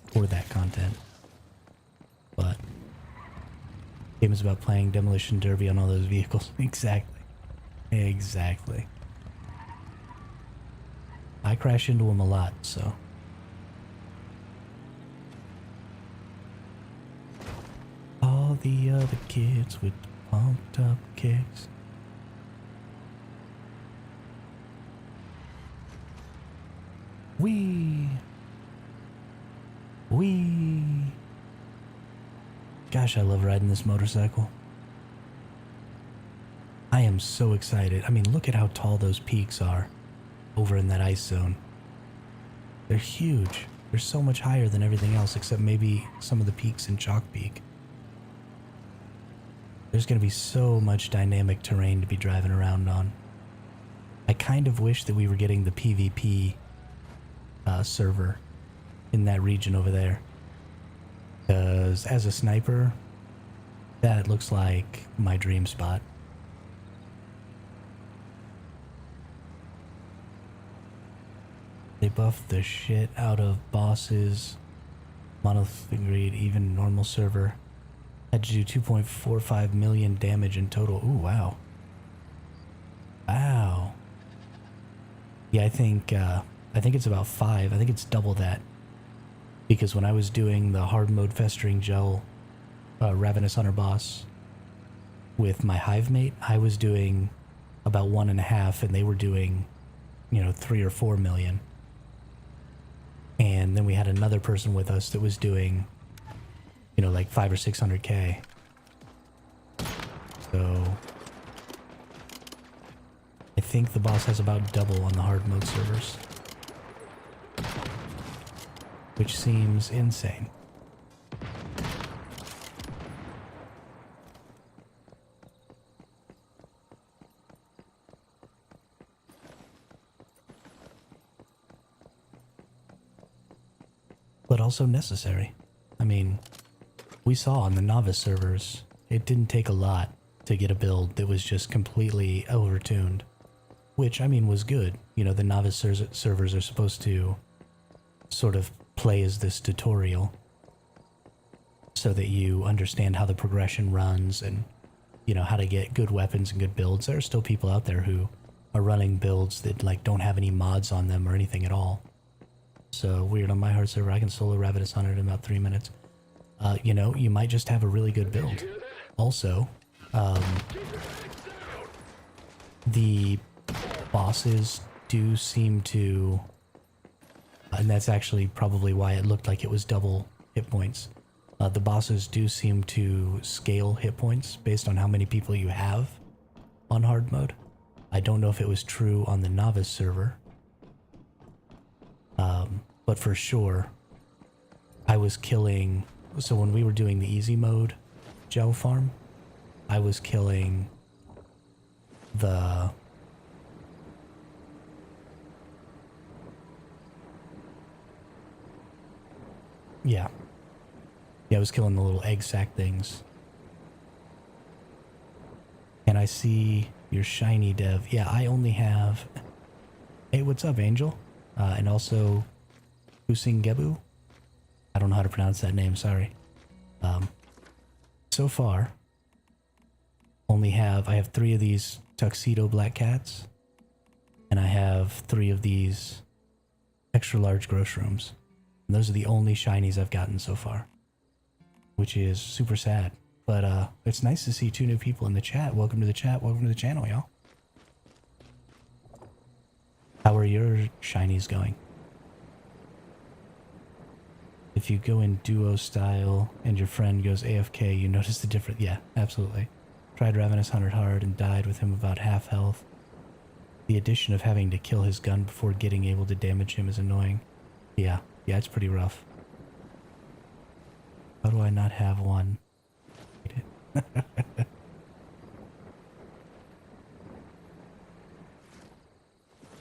Speaker 1: for that content? But game is about playing Demolition Derby on all those vehicles. Exactly. Exactly. I crash into them a lot, so. All the other kids with pumped up kicks. Wee. Gosh, I love riding this motorcycle. I am so excited. I mean, look at how tall those peaks are over in that ice zone. They're huge. They're so much higher than everything else except maybe some of the peaks in Chalk Peak. There's going to be so much dynamic terrain to be driving around on. I kind of wish that we were getting the PvP server in that region over there. Because as a sniper, that looks like my dream spot. They buffed the shit out of bosses, monolithic greed, even normal server. Had to do 2.45 million damage in total. Ooh, wow. Wow. Yeah, I think it's about 5. I think it's double that. Because when I was doing the hard mode festering gel Ravenous Hunter boss with my hive mate, I was doing about 1.5 and they were doing, you know, 3 or 4 million. And then we had another person with us that was doing, you know, like 500 or 600k. So think the boss has about double on the hard mode servers. Which seems insane. But also necessary. I mean, we saw on the novice servers, it didn't take a lot to get a build that was just completely overtuned. Which, I mean, was good. You know, the novice servers are supposed to sort of play as this tutorial so that you understand how the progression runs and, you know, how to get good weapons and good builds. There are still people out there who are running builds that, like, don't have any mods on them or anything at all. So, weird, on my hard server, I can solo Ravenous Hunter in about 3 minutes. You know, you might just have a really good build. Also, the bosses do seem to, and that's actually probably why it looked like it was double hit points. The bosses do seem to scale hit points based on how many people you have on hard mode. I don't know if it was true on the novice server. But for sure, I was killing, so when we were doing the easy mode gel farm, I was killing the yeah, I was killing the little egg sac things. And I see your shiny dev. Yeah, I only have, hey, what's up, Angel? And also Husing Gebu. I don't know how to pronounce that name, sorry. So far, I have 3 of these tuxedo black cats, and I have 3 of these extra large gross rooms. And those are the only shinies I've gotten so far, which is super sad. But it's nice to see 2 new people in the chat. Welcome to the chat, welcome to the channel, y'all. How are your shinies going? If you go in duo style and your friend goes AFK, you notice the difference. Yeah, absolutely. Tried Ravenous Hunter hard and died with him about half health. The addition of having to kill his gun before getting able to damage him is annoying. Yeah, it's pretty rough. How do I not have one?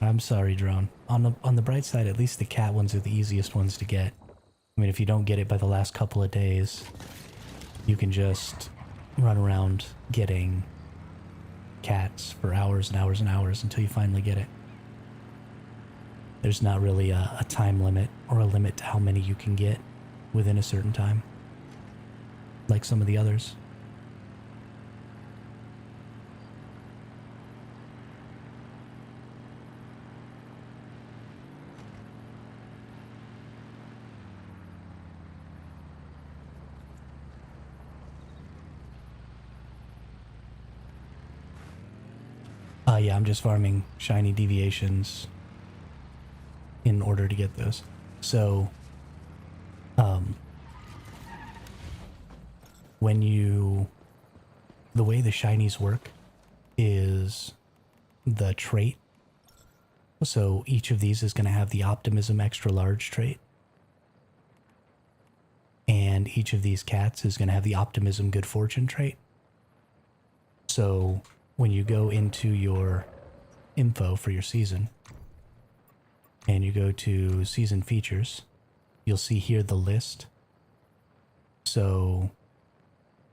Speaker 1: I'm sorry, Drone. On the bright side, at least the cat ones are the easiest ones to get. I mean, if you don't get it by the last couple of days, you can just run around getting cats for hours and hours and hours until you finally get it. There's not really a time limit or a limit to how many you can get within a certain time, like some of the others. Yeah, I'm just farming shiny deviations in order to get those. So, the way the shinies work is the trait. So each of these is going to have the optimism extra large trait. And each of these cats is going to have the optimism good fortune trait. So when you go into your info for your season and you go to season features, you'll see here the list. So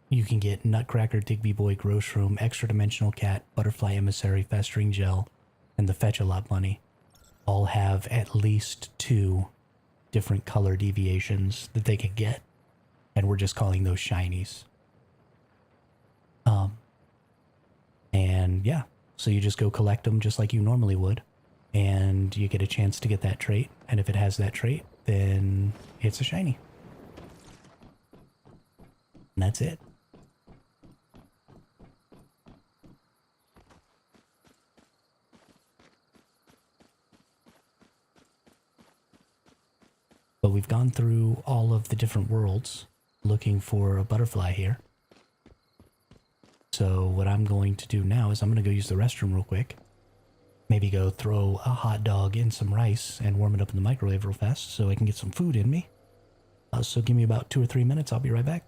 Speaker 1: you can get Nutcracker, Digby Boy, Gross Room, Extra Dimensional Cat, Butterfly Emissary, Festering Gel, and the Fetch-A-Lot Bunny all have at least 2 different color deviations that they can get. And we're just calling those shinies. And yeah, so you just go collect them just like you normally would, and you get a chance to get that trait, and if it has that trait, then it's a shiny. And that's it. But we've gone through all of the different worlds looking for a butterfly here. So what I'm going to do now is I'm going to go use the restroom real quick. Maybe go throw a hot dog in some rice and warm it up in the microwave real fast so I can get some food in me. So give me about 2 or 3 minutes. I'll be right back.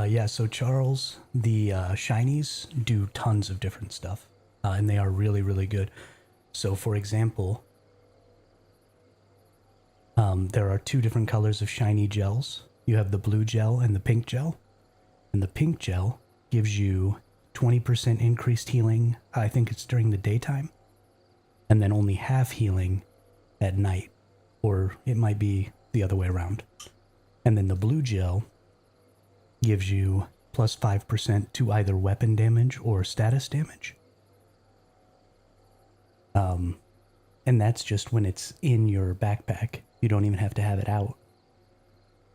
Speaker 1: Yeah, so Charles, the shinnies do tons of different stuff, and they are really, really good. So, for example, there are two different colors of shiny gels. You have the blue gel and the pink gel. And the pink gel gives you 20% increased healing, I think it's during the daytime, and then only half healing at night, or it might be the other way around. And then the blue gel gives you plus 5% to either weapon damage or status damage. And that's just when it's in your backpack. You don't even have to have it out.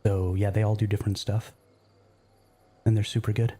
Speaker 1: So yeah, they all do different stuff. And they're super good.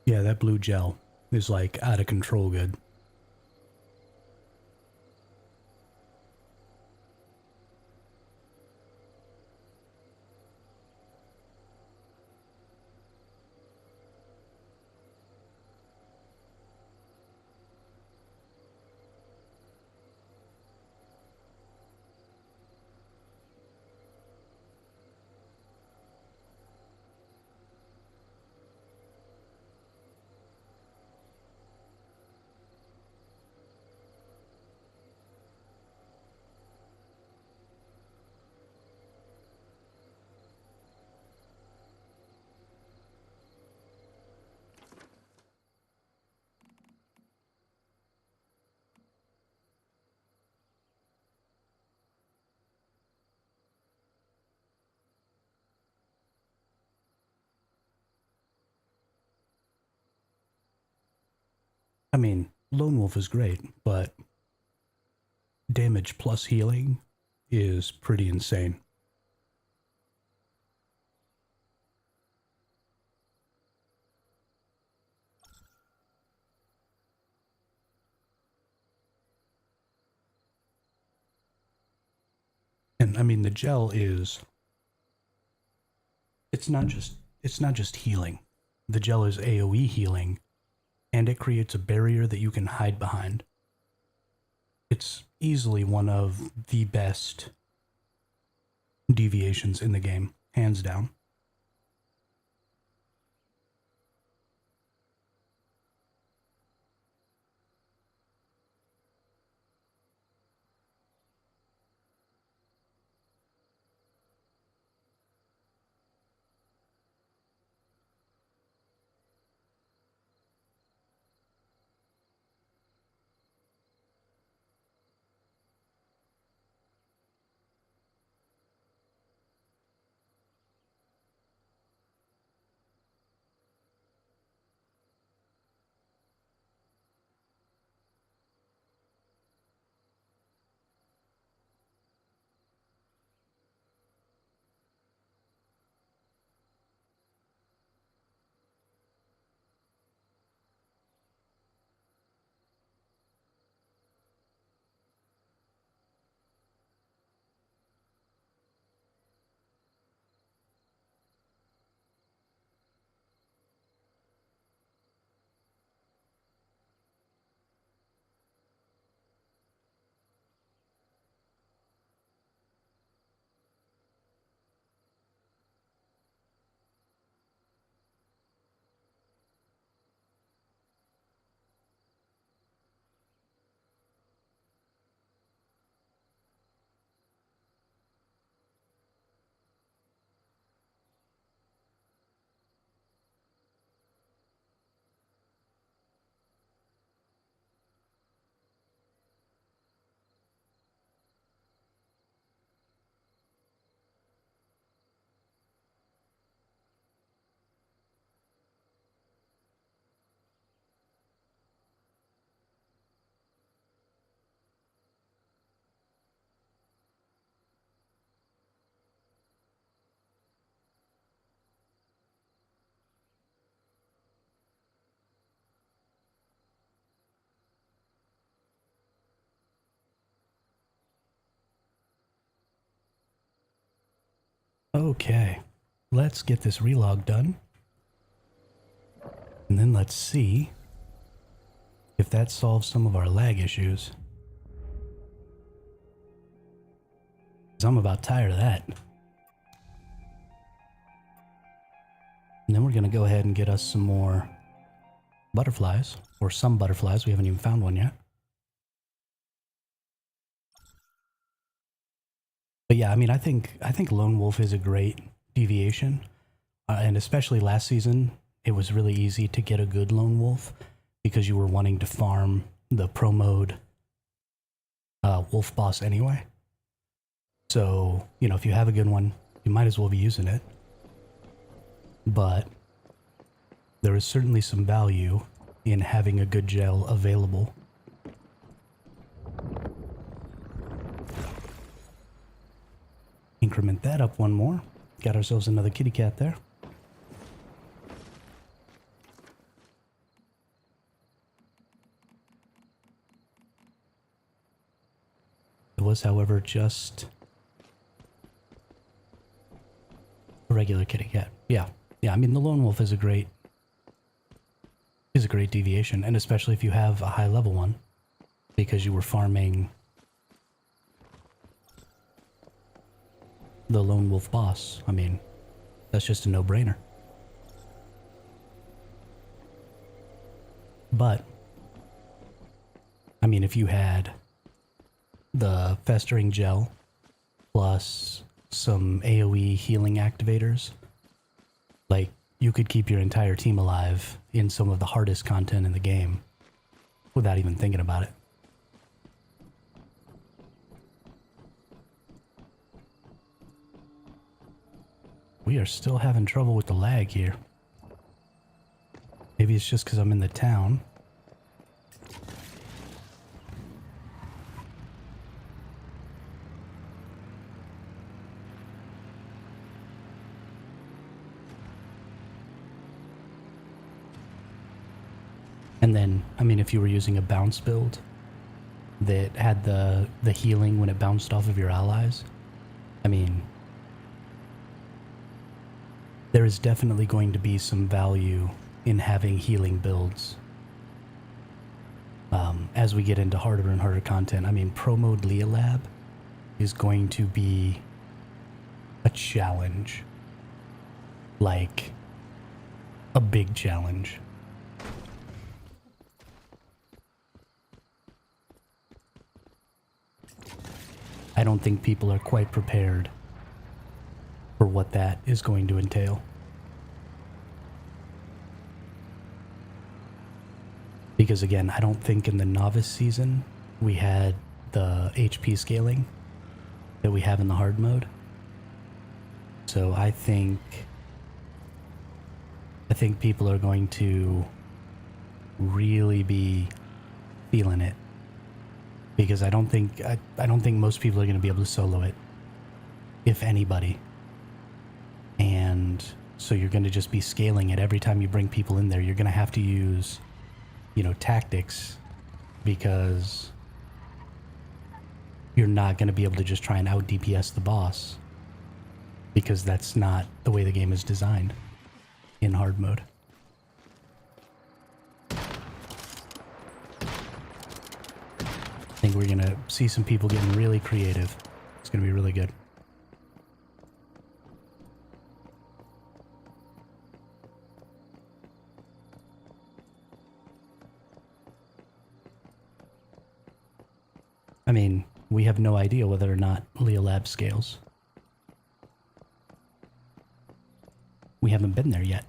Speaker 1: Yeah, that blue gel is like out of control good. I mean, Lone Wolf is great, but damage plus healing is pretty insane. And I mean, the gel is it's not just healing. The gel is AoE healing, and it creates a barrier that you can hide behind. It's easily one of the best deviations in the game, hands down. Okay, let's get this relog done. And then let's see if that solves some of our lag issues. 'Cause I'm about tired of that. And then we're going to go ahead and get us some more butterflies, or some butterflies. We haven't even found one yet. But yeah, I mean, I think Lone Wolf is a great deviation, and especially last season, it was really easy to get a good Lone Wolf because you were wanting to farm the pro mode wolf boss anyway. So, you know, if you have a good one, you might as well be using it. But there is certainly some value in having a good gel available. Increment that up one more. Got ourselves another kitty cat there. It was, however, just a regular kitty cat. Yeah. Yeah, I mean, the Lone Wolf is a great deviation, and especially if you have a high level one, because you were farming the Lone Wolf boss. I mean, that's just a no-brainer. But I mean, if you had the festering gel plus some AoE healing activators, like, you could keep your entire team alive in some of the hardest content in the game without even thinking about it. We are still having trouble with the lag here. Maybe it's just because I'm in the town. And then, I mean, if you were using a bounce build that had the healing when it bounced off of your allies, I mean, there is definitely going to be some value in having healing builds as we get into harder and harder content. I mean, Pro Mode Leah Lab is going to be a challenge. Like, a big challenge. I don't think people are quite prepared for what that is going to entail. Because again, I don't think in the novice season we had the HP scaling that we have in the hard mode. So I think people are going to really be feeling it. Because I don't think most people are going to be able to solo it, if anybody. And so you're going to just be scaling it every time you bring people in there. You're going to have to use, you know, tactics, because you're not going to be able to just try and out DPS the boss, because that's not the way the game is designed in hard mode. I think we're going to see some people getting really creative. It's going to be really good. I mean, we have no idea whether or not Leah Lab scales. We haven't been there yet.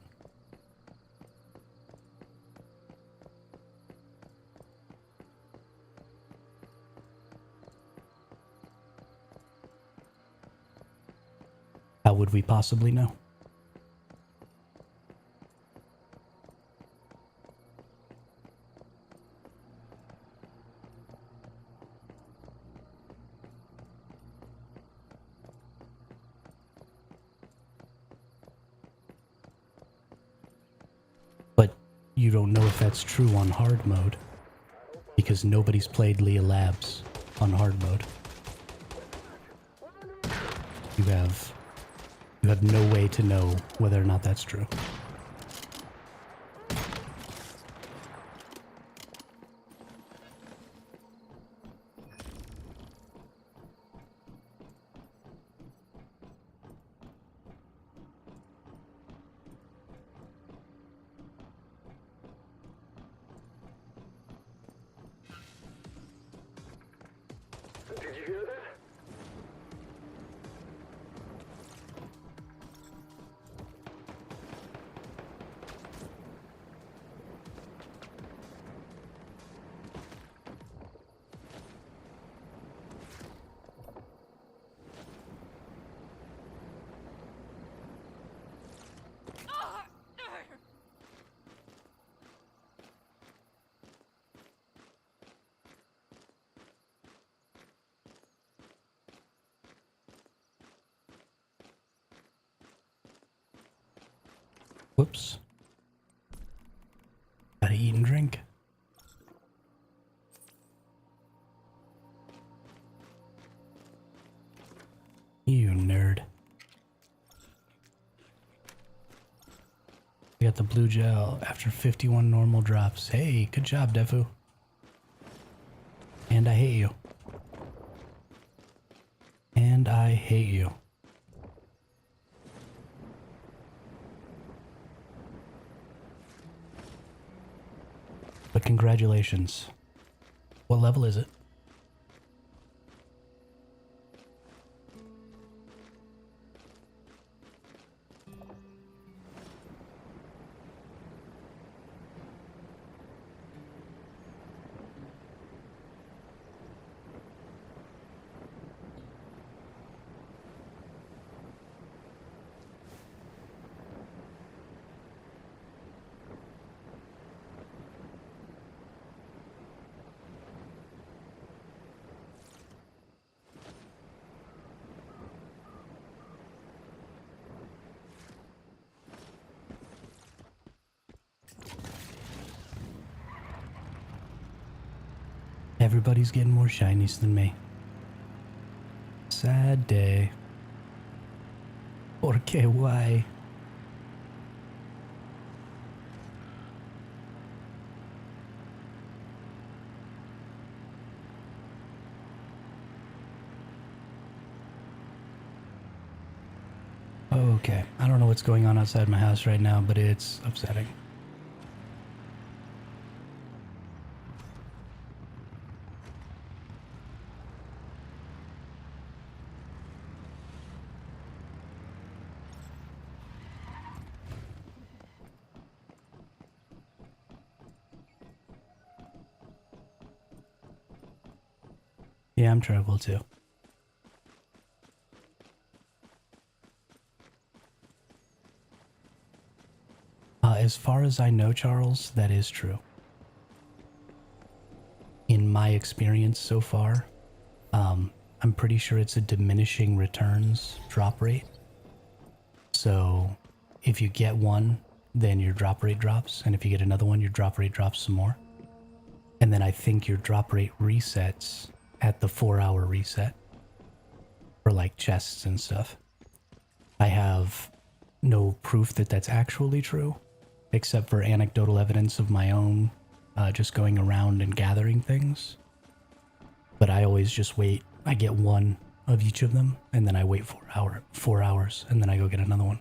Speaker 1: How would we possibly know? But you don't know if that's true on hard mode, because nobody's played Leah Labs on hard mode. You have You have no way to know whether or not that's true.
Speaker 3: Did you hear that?
Speaker 1: Whoops. Gotta eat and drink. You nerd. We got the blue gel after 51 normal drops. Hey, good job, Defu. And I hate you. And I hate you. But congratulations. What level is it? Everybody's getting more shinies than me. Sad day. ¿Por qué? Why? Okay, I don't know what's going on outside my house right now, but it's upsetting. Yeah, I'm trouble too. As far as I know, Charles, that is true. In my experience so far, I'm pretty sure it's a diminishing returns drop rate. So if you get one, then your drop rate drops. And if you get another one, your drop rate drops some more. And then I think your drop rate resets at the 4-hour reset for like chests and stuff. I have no proof that that's actually true, except for anecdotal evidence of my own just going around and gathering things. But I always just wait. I get one of each of them, and then I wait 4 hours, and then I go get another one.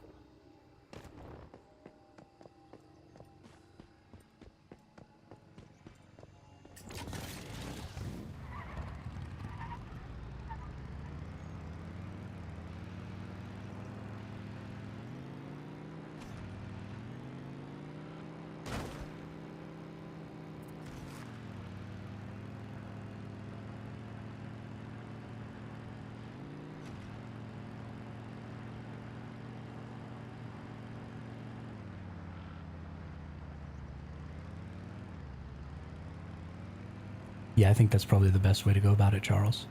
Speaker 1: Yeah, I think that's probably the best way to go about it, Charles.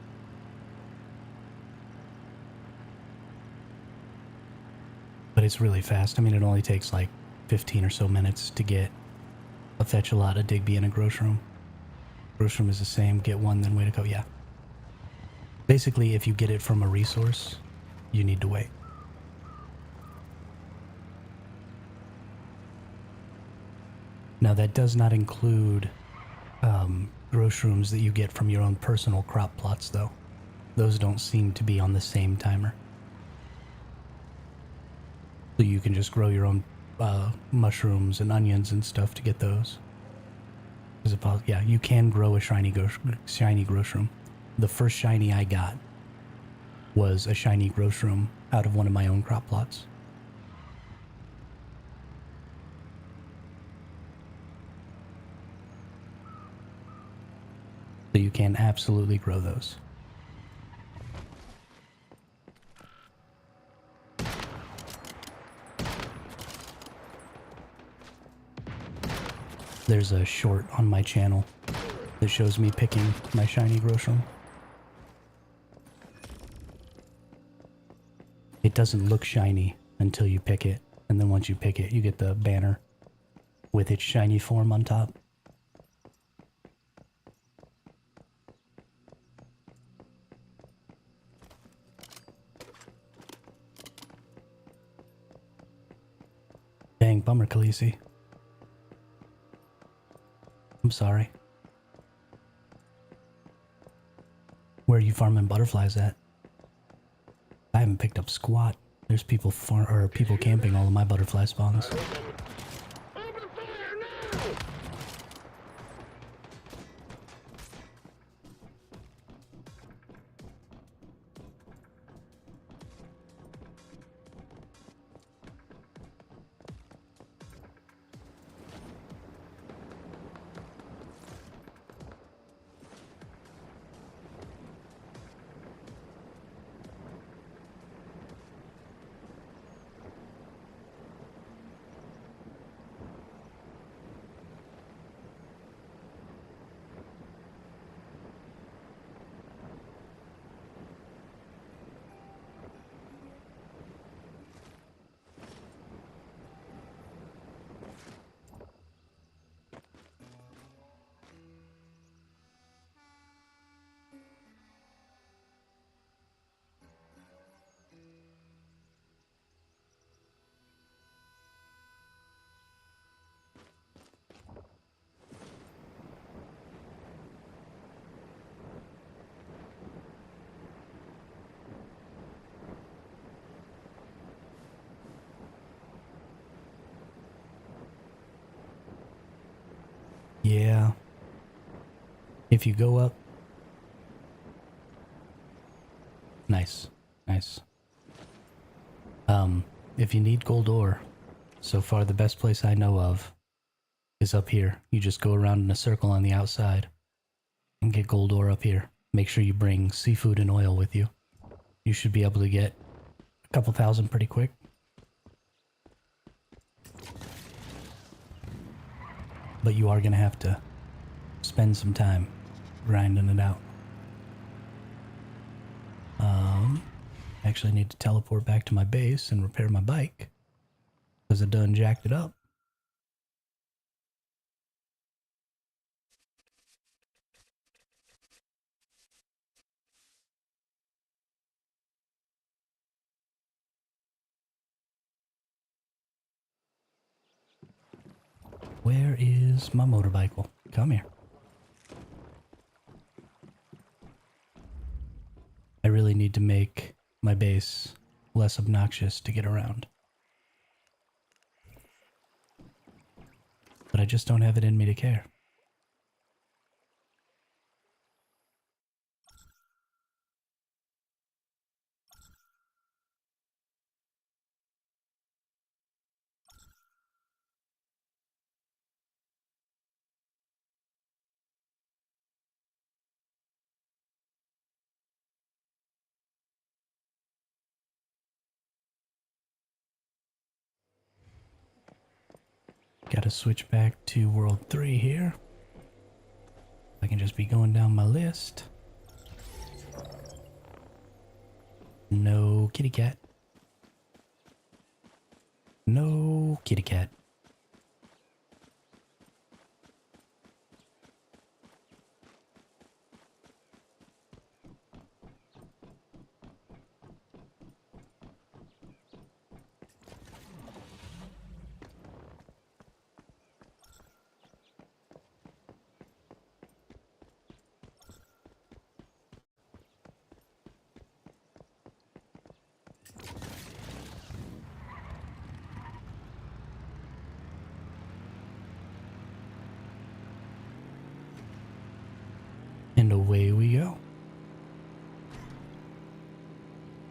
Speaker 1: But it's really fast. I mean, it only takes like 15 or so minutes to get a fetch a lot, a Digby, and a Gross Room. Gross Room is the same. Get one, then way to go. Yeah. Basically, if you get it from a resource, you need to wait. Now that does not include grow shrooms that you get from your own personal crop plots, though. Those don't seem to be on the same timer. So you can just grow your own mushrooms and onions and stuff to get those. Yeah, you can grow a shiny grow shroom. The first shiny I got was a shiny grow shroom out of one of my own crop plots. So you can absolutely grow those. There's a short on my channel that shows me picking my shiny grow shroom. It doesn't look shiny until you pick it, and then once you pick it, you get the banner with its shiny form on top. Dang, bummer, Khaleesi. I'm sorry. Where are you farming butterflies at? I haven't picked up squat. There's people people camping all of my butterfly spawns.
Speaker 3: Open fire now!
Speaker 1: Yeah. If you go up... Nice. Nice. If you need gold ore, so far the best place I know of is up here. You just go around in a circle on the outside and get gold ore up here. Make sure you bring seafood and oil with you. You should be able to get a couple thousand pretty quick. But you are going to have to spend some time grinding it out. Actually need to teleport back to my base and repair my bike because I done jacked it up. Where is my motorbike? Come here. I really need to make my base less obnoxious to get around. But I just don't have it in me to care. Gotta switch back to World 3 here. I can just be going down my list. No kitty cat. No kitty cat. And away we go.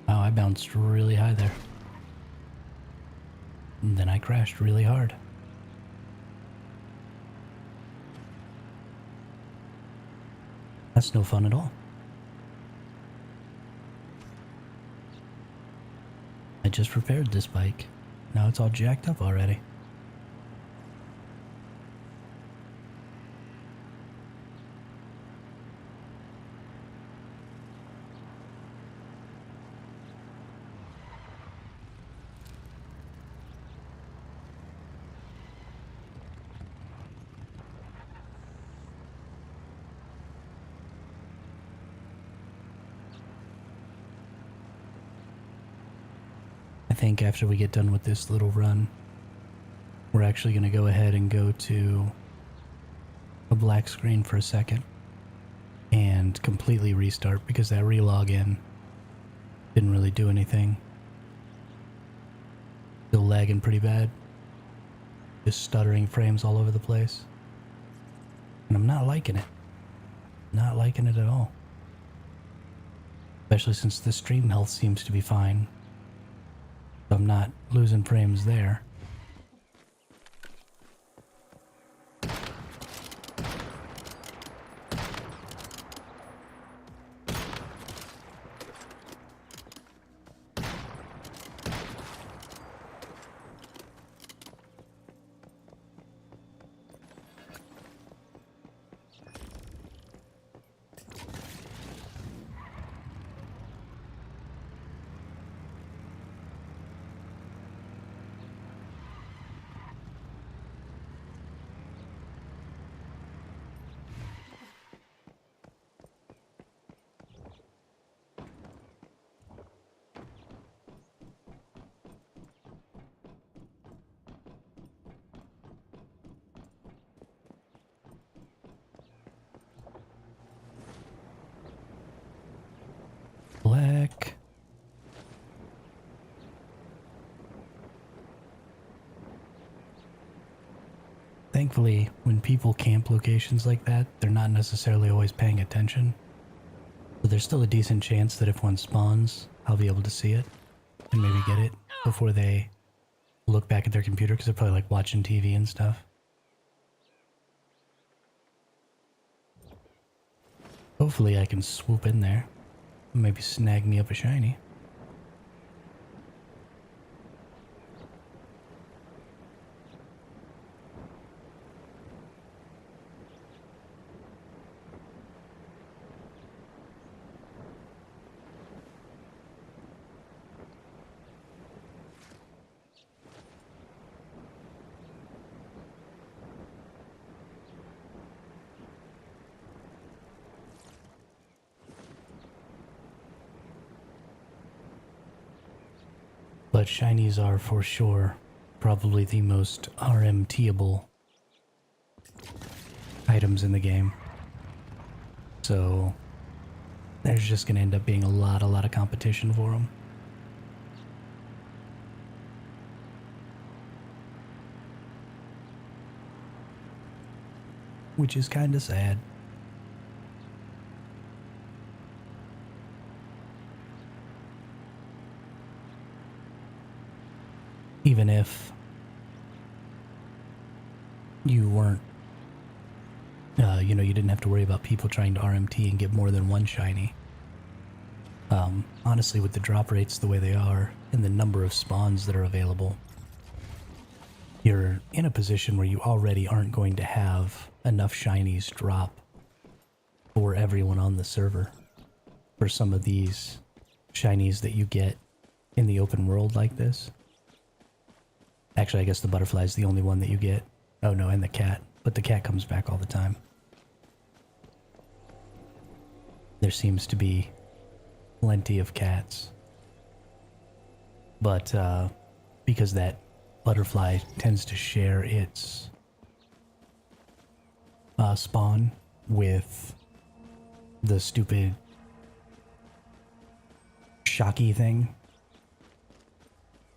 Speaker 1: Wow, I bounced really high there. And then I crashed really hard. That's no fun at all. I just repaired this bike. Now it's all jacked up already. I think after we get done with this little run, we're actually going to go ahead and go to a black screen for a second and completely restart because that relogin didn't really do anything. Still lagging pretty bad. Just stuttering frames all over the place. And I'm not liking it. Not liking it at all. Especially since the stream health seems to be fine. So I'm not losing frames there. Black. Thankfully, when people camp locations like that, they're not necessarily always paying attention. So there's still a decent chance that if one spawns, I'll be able to see it and maybe get it before they look back at their computer because they're probably like watching TV and stuff. Hopefully I can swoop in there. Maybe snag me up a shiny. But shinies are for sure probably the most RMTable items in the game. So there's just going to end up being a lot of competition for them. Which is kind of sad. Even if you weren't, you didn't have to worry about people trying to RMT and get more than one shiny. Honestly, with the drop rates the way they are and the number of spawns that are available, you're in a position where you already aren't going to have enough shinies drop for everyone on the server for some of these shinies that you get in the open world like this. Actually, I guess the butterfly is the only one that you get. Oh no, and the cat. But the cat comes back all the time. There seems to be plenty of cats. But because that butterfly tends to share its spawn with the stupid shocky thing,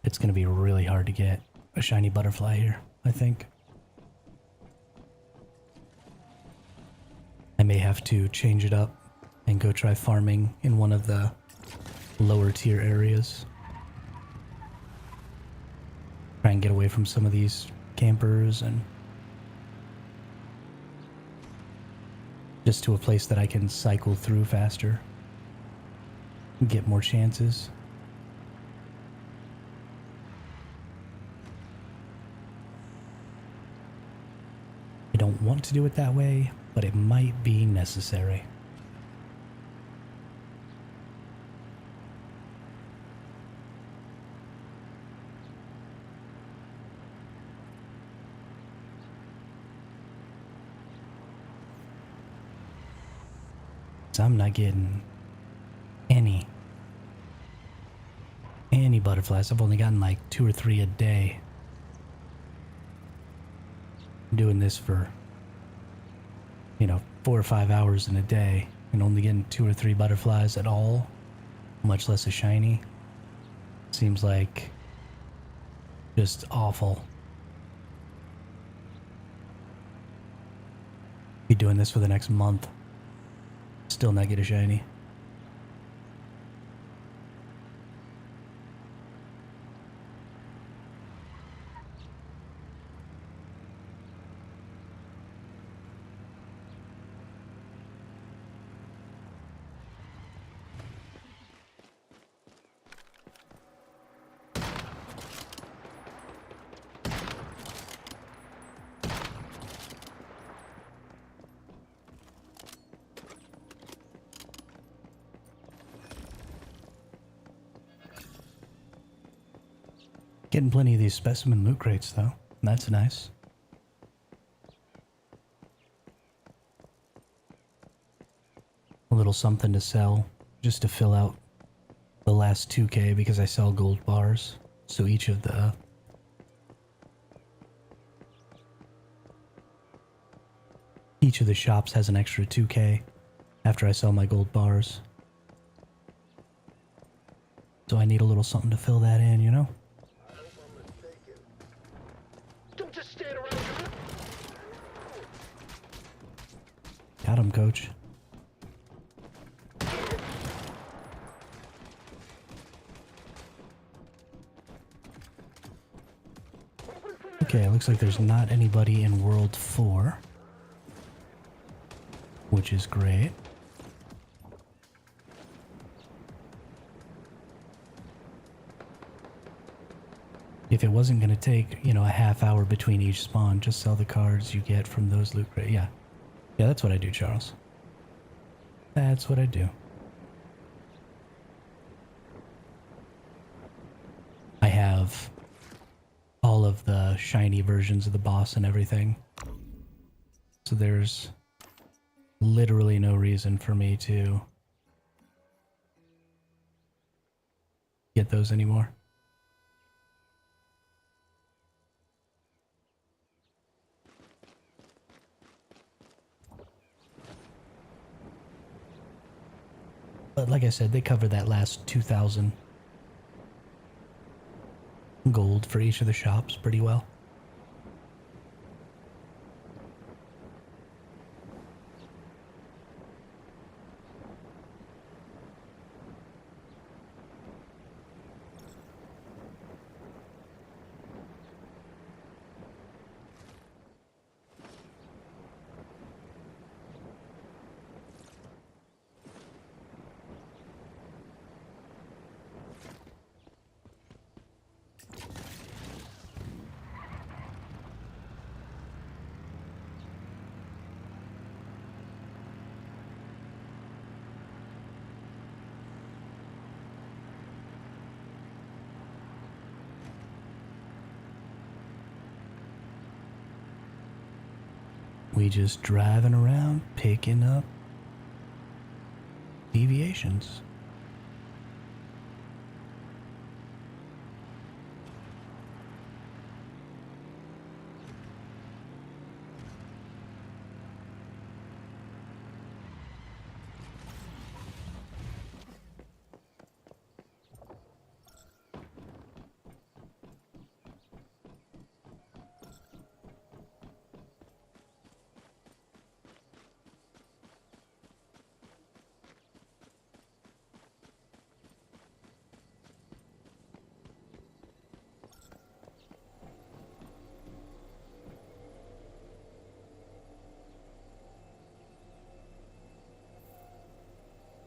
Speaker 1: it's going to be really hard to get a shiny butterfly here, I think. I may have to change it up and go try farming in one of the lower tier areas. Try and get away from some of these campers and just to a place that I can cycle through faster and get more chances. I don't want to do it that way, but it might be necessary. So I'm not getting any butterflies. I've only gotten like 2 or 3 a day. I'm doing this for, 4 or 5 hours in a day and only getting 2 or 3 butterflies at all, much less a shiny. Seems like just awful. Be doing this for the next month. Still not get a shiny. Getting plenty of these specimen loot crates though. That's nice. A little something to sell just to fill out the last 2K because I sell gold bars. So each of the shops has an extra 2K after I sell my gold bars. So I need a little something to fill that in, you know?
Speaker 3: Don't just stand around.
Speaker 1: Got him, coach. Okay, it looks like there's not anybody in World 4. Which is great. If it wasn't going to take, a half hour between each spawn, just sell the cards you get from those loot crates. Yeah. Yeah, that's what I do, Charles. That's what I do. I have all of the shiny versions of the boss and everything. So there's literally no reason for me to get those anymore. But like I said, they cover that last 2,000 gold for each of the shops pretty well. We just driving around picking up deviations.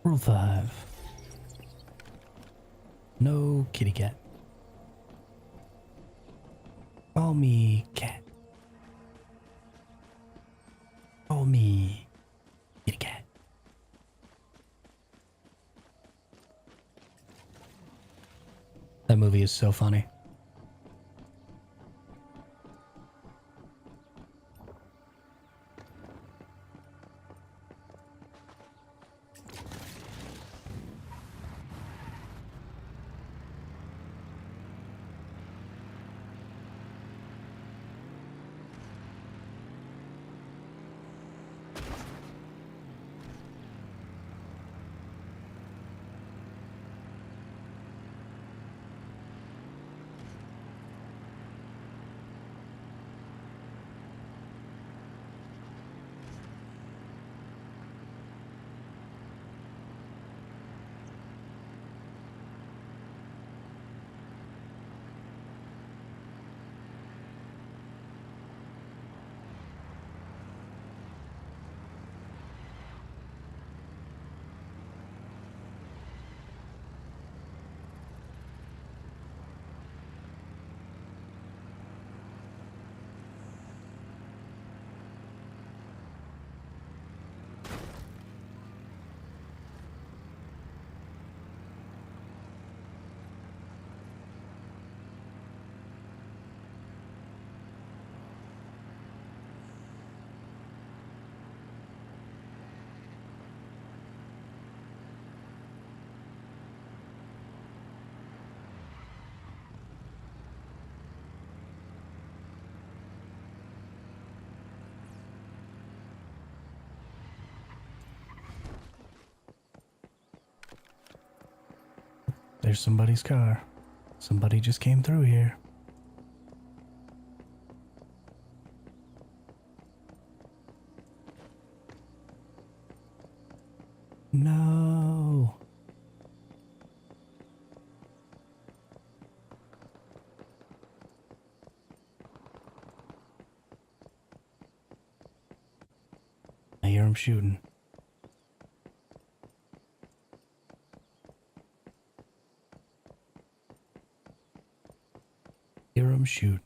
Speaker 1: Rule 5. No kitty cat. Call me cat. Call me kitty cat. That movie is so funny. There's somebody's car. Somebody just came through here. No. I hear him shooting. Hear him shoot.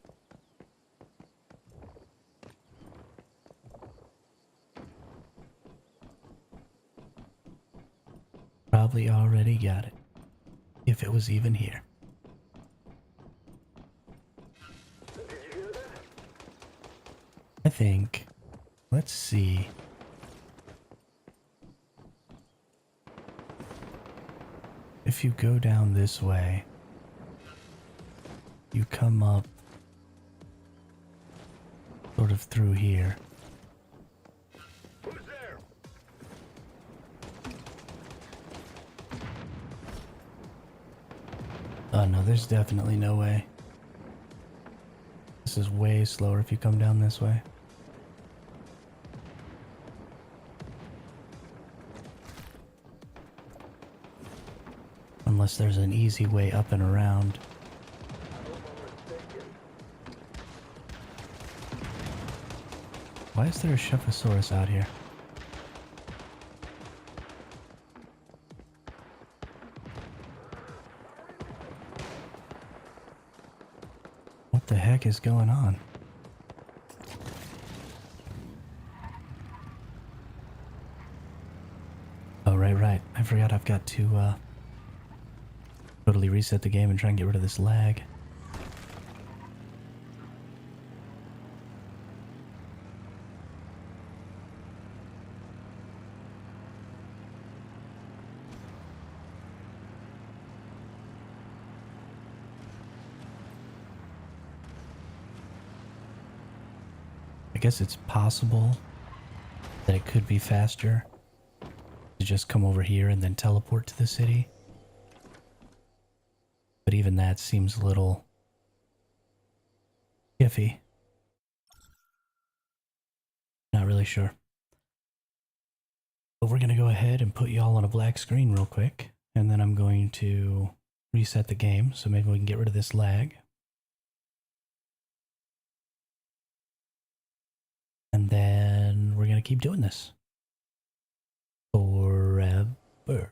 Speaker 1: Probably already got it. If it was even here. I think. Let's see. If you go down this way, you come up sort of through here.
Speaker 3: Who's there?
Speaker 1: Oh no, there's definitely no way. This is way slower if you come down this way. Unless there's an easy way up and around. Why is there a Shephosaurus out here? What the heck is going on? Oh, right. I forgot I've got to, totally reset the game and try and get rid of this lag. I guess it's possible that it could be faster to just come over here and then teleport to the city. But even that seems a little iffy. Not really sure. But we're going to go ahead and put you all on a black screen real quick. And then I'm going to reset the game. So maybe we can get rid of this lag. And then we're going to keep doing this forever. fur.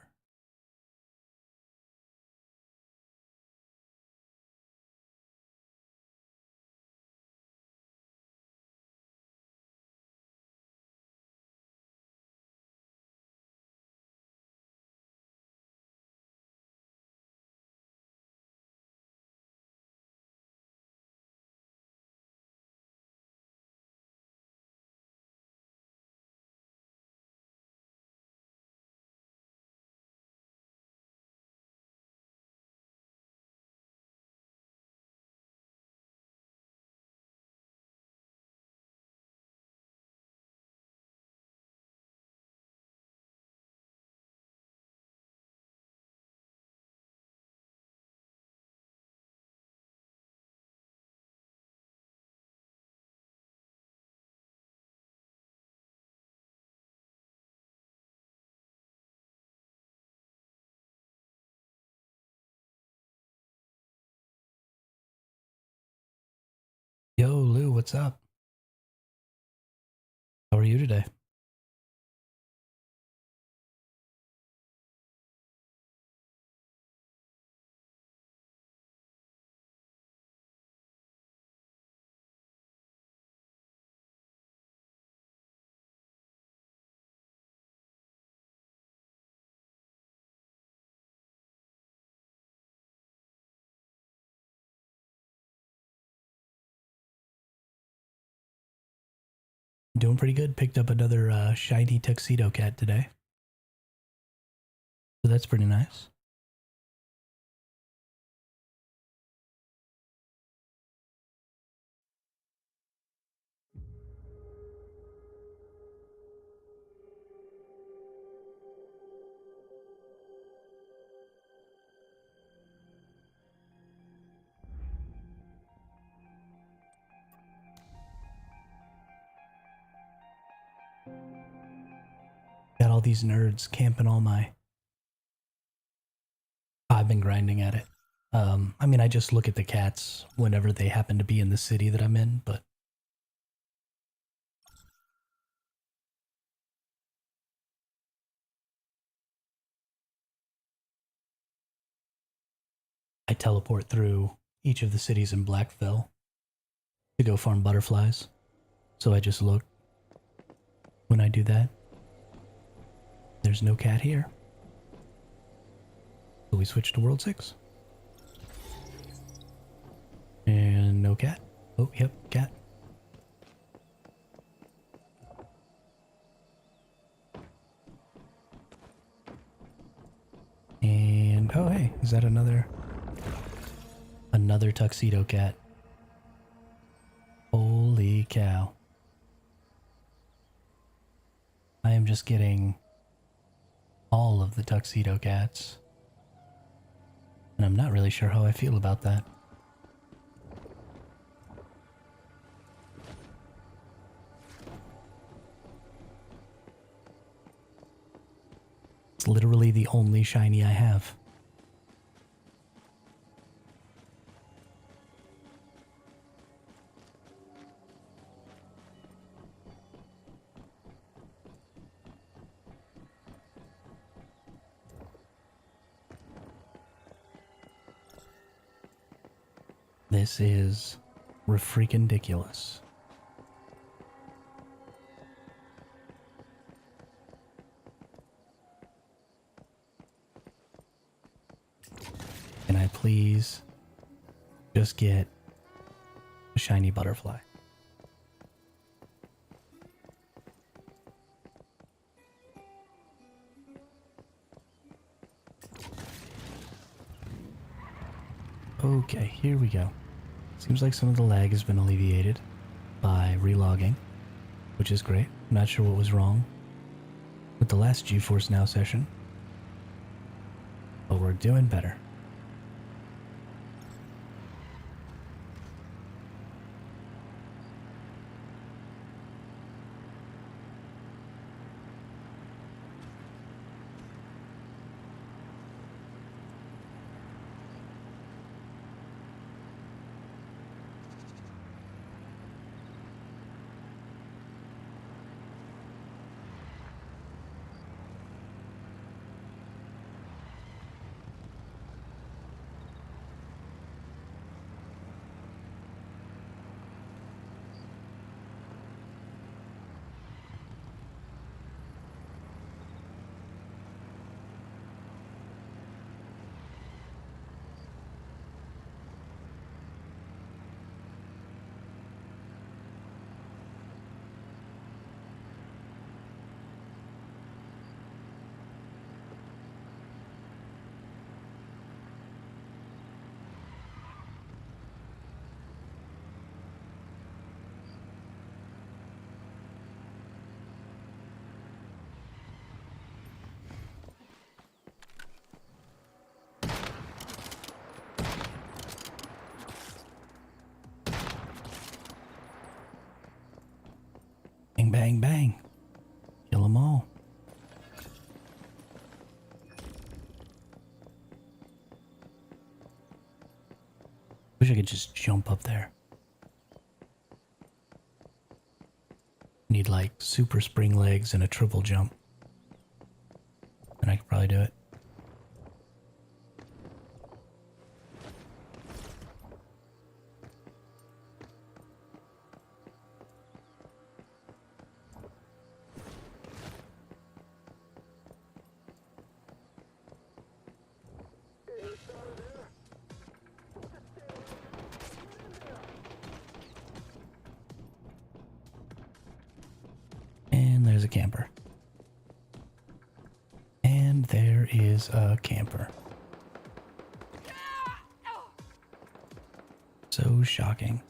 Speaker 1: Yo, Lou, what's up? How are you today? Doing pretty good. Picked up another shiny tuxedo cat today. So that's pretty nice. Got all these nerds camping all my... I've been grinding at it. I mean, I just look at the cats whenever they happen to be in the city that I'm in, but... I teleport through each of the cities in Blackville to go farm butterflies. So I just look. When I do that, there's no cat here. So we switch to World 6. And no cat. Oh, yep, cat. And, oh hey, is that another tuxedo cat? Holy cow. I am just getting all of the tuxedo cats. And I'm not really sure how I feel about that. It's literally the only shiny I have. This is freaking ridiculous. Can I please just get a shiny butterfly? Okay, here we go. Seems like some of the lag has been alleviated by relogging, which is great. Not sure what was wrong with the last GeForce Now session, but we're doing better. Bang, bang. Kill them all. Wish I could just jump up there. Need like super spring legs and a triple jump. And I could probably do it. And there's a camper. And there is a camper. So shocking.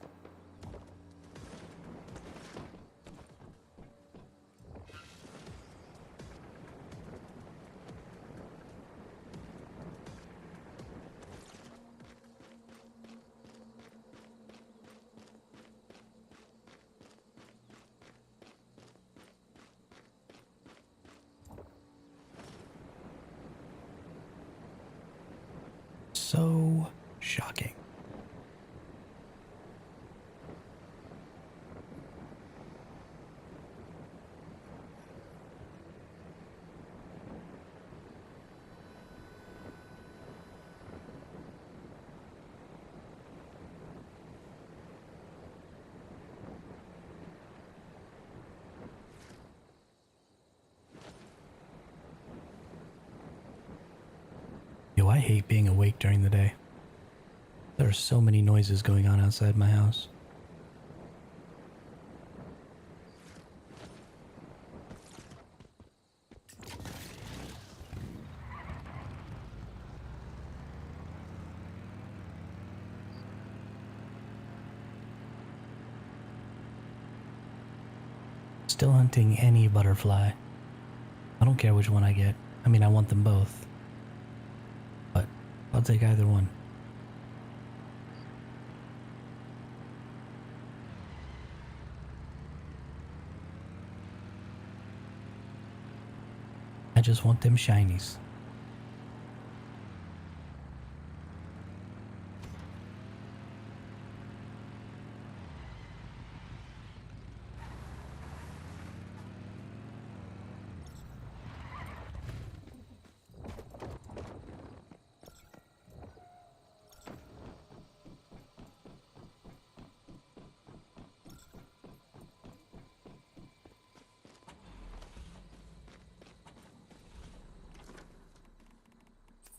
Speaker 1: So shocking. Yo, I hate being awake during the day. There are so many noises going on outside my house. Still hunting any butterfly. I don't care which one I get. I mean, I want them both. But I'll take either one. I just want them shinies.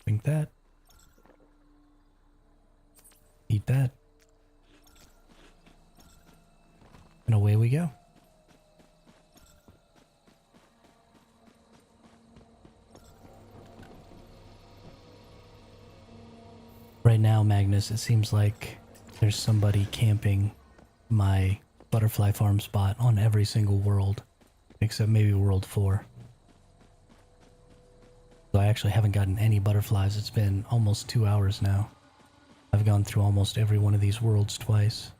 Speaker 1: Drink that. Eat that. And away we go. Right now, Magnus, it seems like there's somebody camping my butterfly farm spot on every single world, except maybe world 4. So I actually haven't gotten any butterflies. It's been almost 2 hours now. I've gone through almost every one of these worlds twice.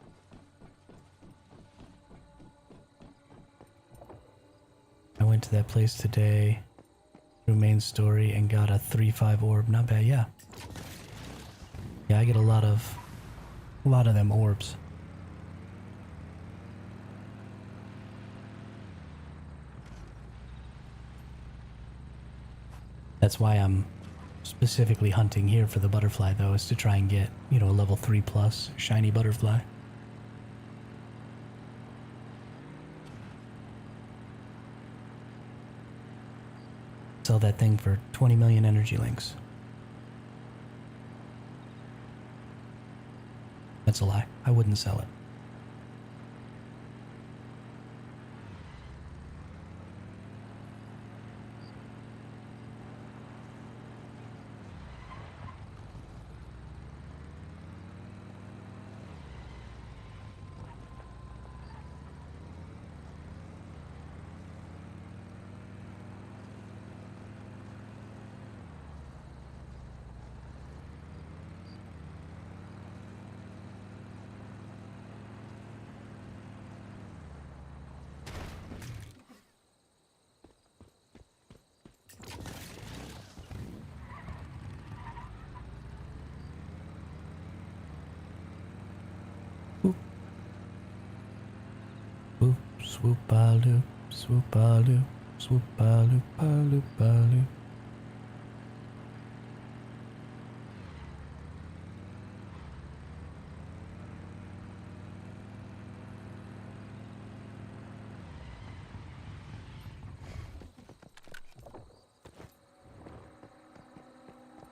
Speaker 1: I went to that place today through main story and got a 3-5 orb. Not bad, yeah. Yeah, I get a lot of them orbs. That's why I'm specifically hunting here for the butterfly, though, is to try and get, a level 3+ shiny butterfly. Sell that thing for 20 million energy links. That's a lie. I wouldn't sell it. Swoop-a-loop, swoop-a-loop, swoop-a-loop-a-loop-a-loop.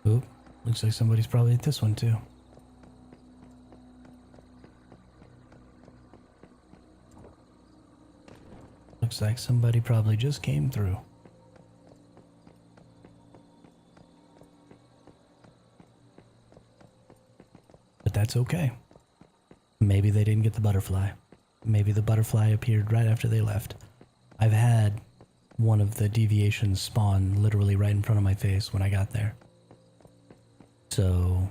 Speaker 1: Oop, looks like somebody's probably at this one too. Looks like somebody probably just came through. But that's okay. Maybe they didn't get the butterfly. Maybe the butterfly appeared right after they left. I've had one of the deviations spawn literally right in front of my face when I got there. So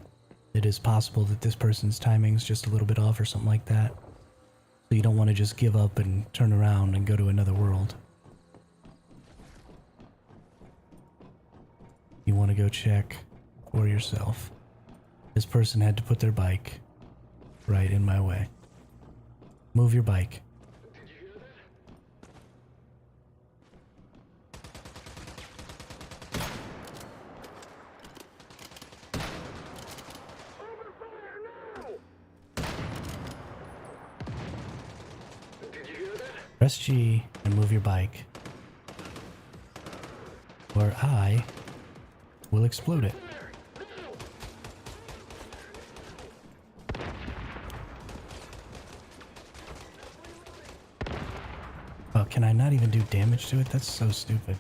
Speaker 1: it is possible that this person's timing's just a little bit off or something like that. So you don't want to just give up and turn around and go to another world. You want to go check for yourself. This person had to put their bike right in my way. Move your bike. Press G and move your bike, or I will explode it. Oh, can I not even do damage to it? That's so stupid.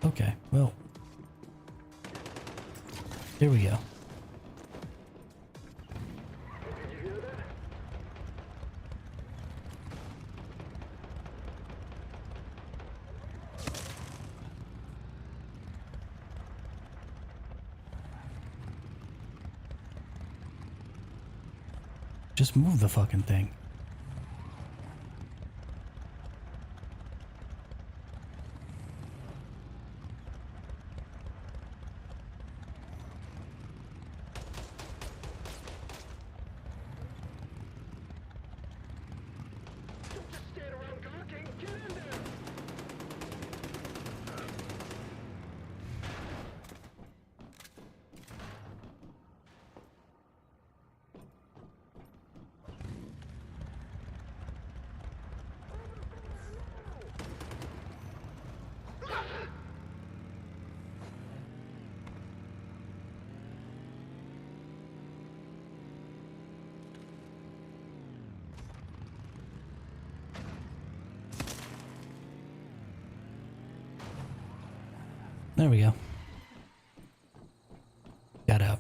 Speaker 1: Okay, well, here we go. Just move the fucking thing. There we go. Got out.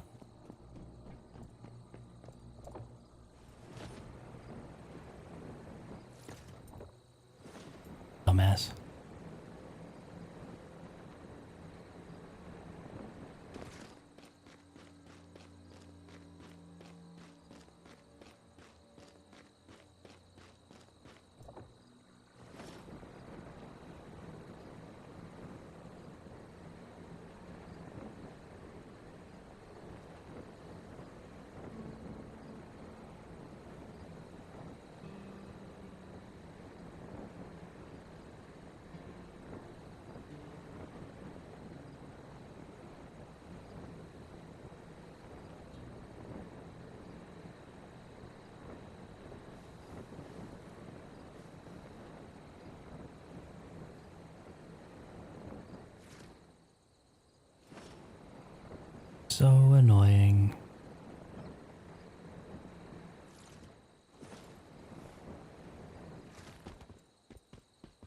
Speaker 1: Dumbass. So annoying.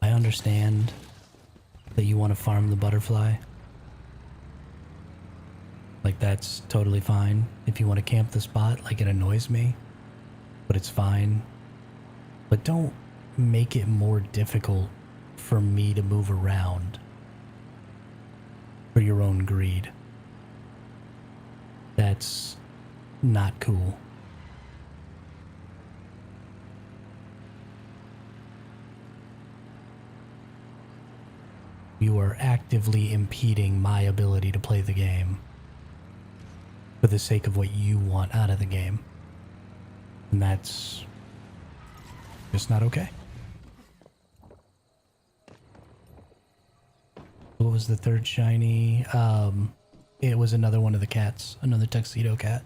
Speaker 1: I understand that you want to farm the butterfly. Like, that's totally fine. If you want to camp the spot, like, it annoys me, but it's fine. But don't make it more difficult for me to move around for your own greed. That's not cool. You are actively impeding my ability to play the game for the sake of what you want out of the game. And that's just not okay. What was the third shiny? It was another one of the cats, another tuxedo cat.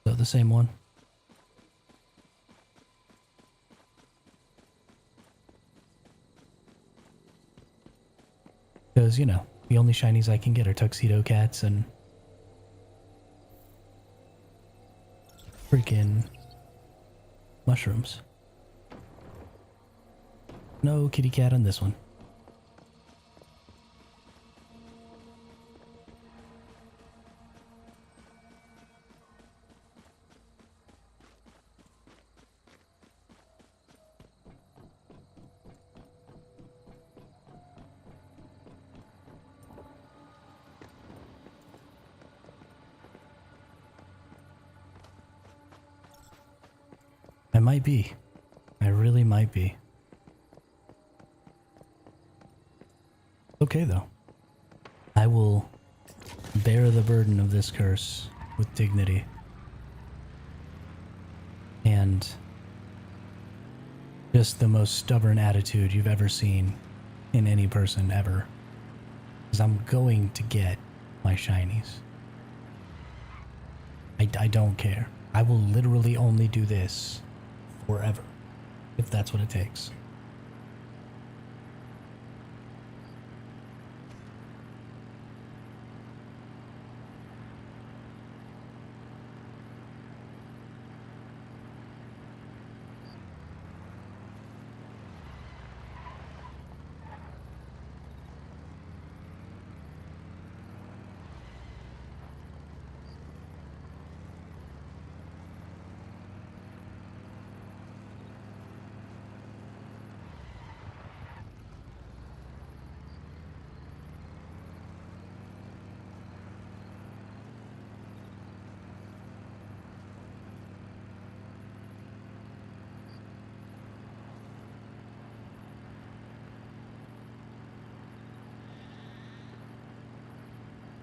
Speaker 1: So the same one. Because, you know, the only shinies I can get are tuxedo cats and freaking mushrooms. No kitty cat on this one. I might be. I really might be. Okay, though. I will bear the burden of this curse with dignity. And just the most stubborn attitude you've ever seen in any person ever. Because I'm going to get my shinies. I don't care. I will literally only do this forever, if that's what it takes.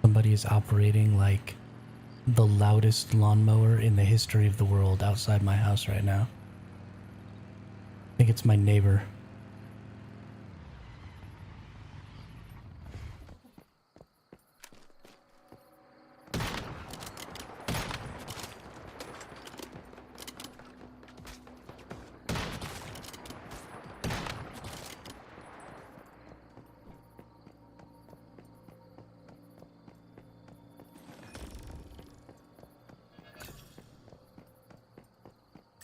Speaker 1: Somebody is operating like the loudest lawnmower in the history of the world outside my house right now. I think it's my neighbor.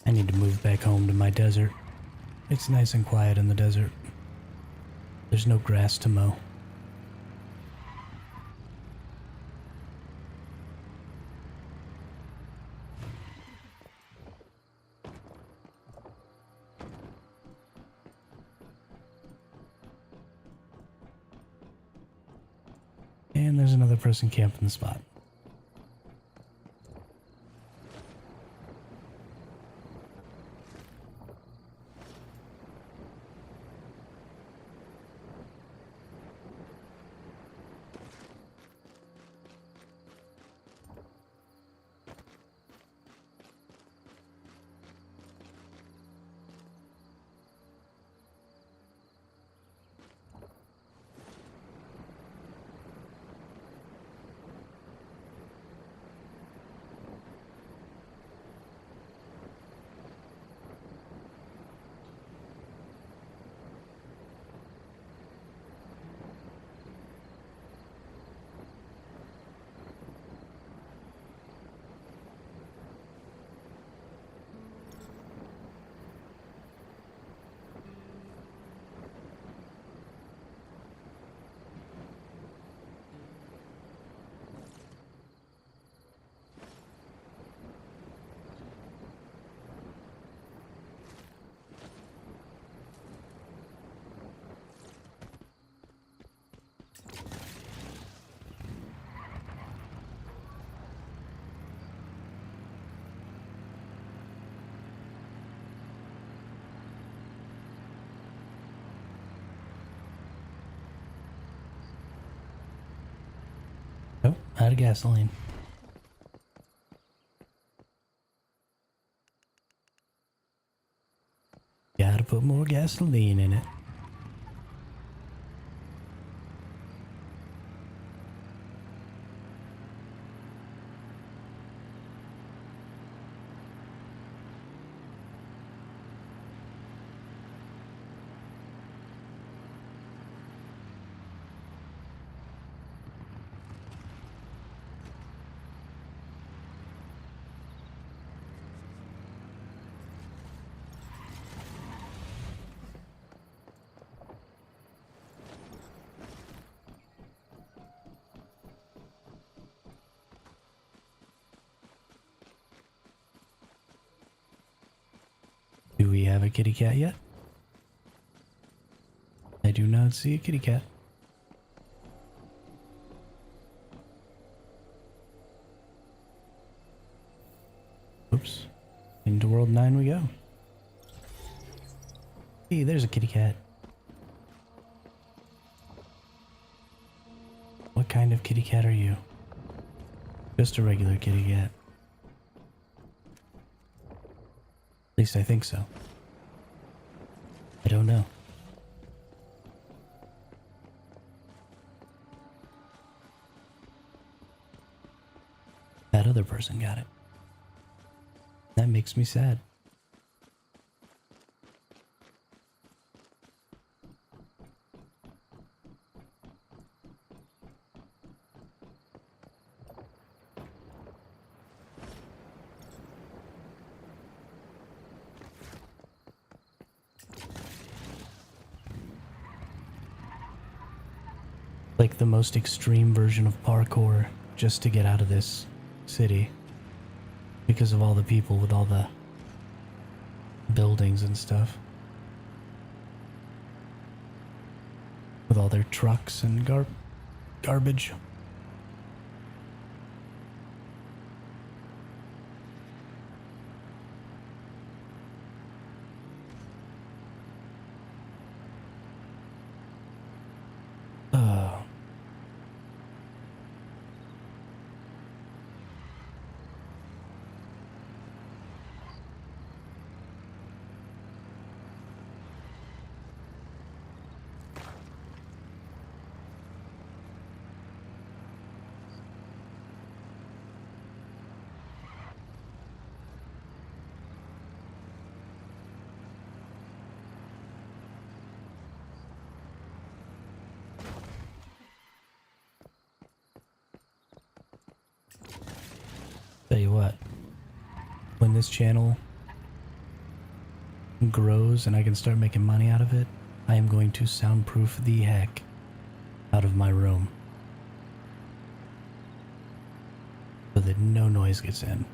Speaker 1: I need to move back home to my desert. It's nice and quiet in the desert. There's no grass to mow. And there's another person camping the spot. Oh, out of gasoline. Gotta put more gasoline in it. Do we have a kitty cat yet? I do not see a kitty cat. Oops. Into World 9 we go. Hey, there's a kitty cat. What kind of kitty cat are you? Just a regular kitty cat. At least I think so. I don't know. That other person got it. That makes me sad. Like the most extreme version of parkour just to get out of this city because of all the people with all the buildings and stuff, with all their trucks and garbage. Tell you what, when this channel grows and I can start making money out of it, I am going to soundproof the heck out of my room so that no noise gets in.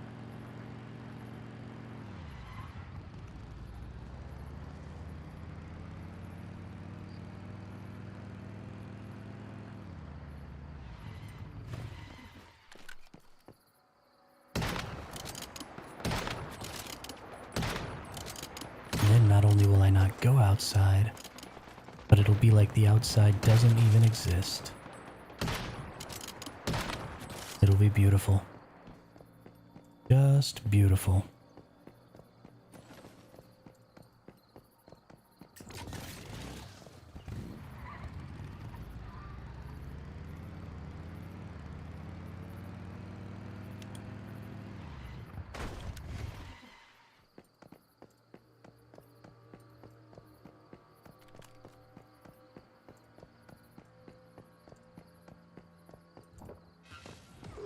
Speaker 1: Then not only will I not go outside, but it'll be like the outside doesn't even exist. It'll be beautiful. Just beautiful.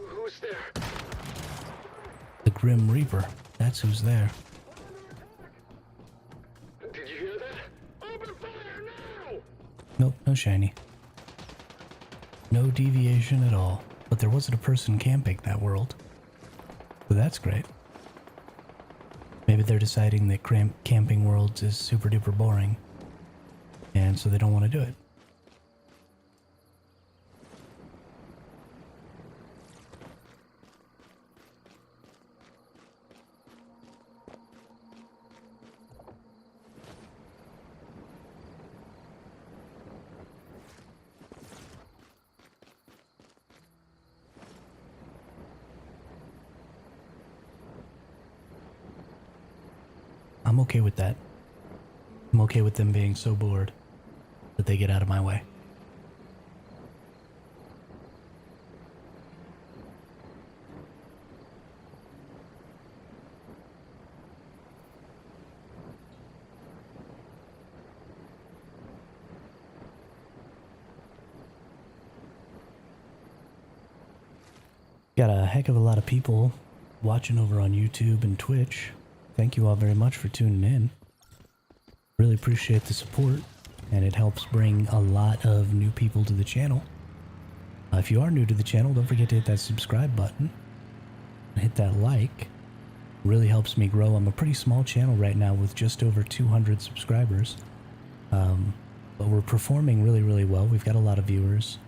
Speaker 3: Who's there?
Speaker 1: The Grim Reaper, that's who's there.
Speaker 3: Did you hear that? Open fire now!
Speaker 1: Nope, no shiny. No deviation at all. But there wasn't a person camping that world. So that's great. Maybe they're deciding that camping worlds is super duper boring. And so they don't want to do it. I'm okay with that. I'm okay with them being so bored that they get out of my way. Got a heck of a lot of people watching over on YouTube and Twitch. Thank you all very much for tuning in. Really appreciate the support, and it helps bring a lot of new people to the channel. If you are new to the channel, don't forget to hit that subscribe button and hit that like. Really helps me grow. I'm a pretty small channel right now with just over 200 subscribers, but we're performing really, really well. We've got a lot of viewers.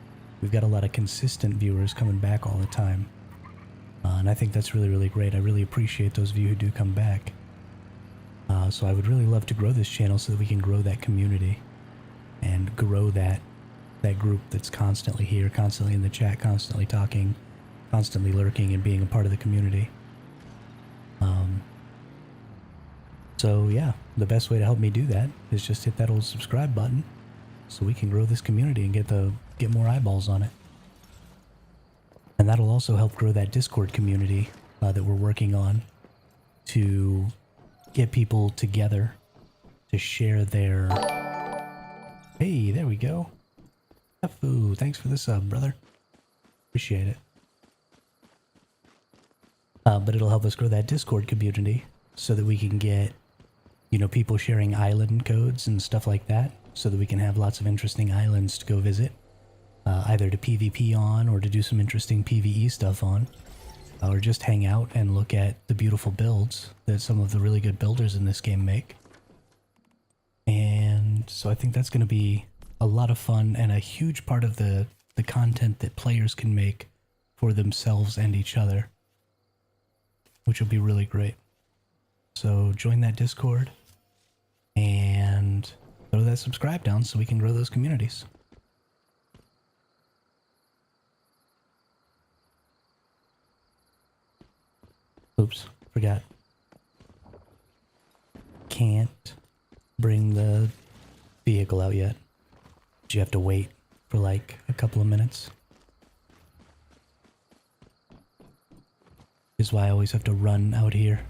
Speaker 1: We've got a lot of consistent viewers coming back all the time. And I think that's really, really great. I really appreciate those of you who do come back. So I would really love to grow this channel so that we can grow that community and grow that group that's constantly here, constantly in the chat, constantly talking, constantly lurking and being a part of the community. So yeah, the best way to help me do that is just hit that old subscribe button so we can grow this community and get more eyeballs on it. And that'll also help grow that Discord community that we're working on to get people together to share their... Hey, there we go. Afu, thanks for the sub, brother. Appreciate it. But it'll help us grow that Discord community so that we can get, you know, people sharing island codes and stuff like that so that we can have lots of interesting islands to go visit. Either to PvP on or to do some interesting PvE stuff on. Or just hang out and look at the beautiful builds that some of the really good builders in this game make. And so I think that's going to be a lot of fun and a huge part of the content that players can make for themselves and each other, which will be really great. So join that Discord and throw that subscribe down so we can grow those communities. Oops, forgot. Can't bring the vehicle out yet. You have to wait for like a couple of minutes. Is why I always have to run out here.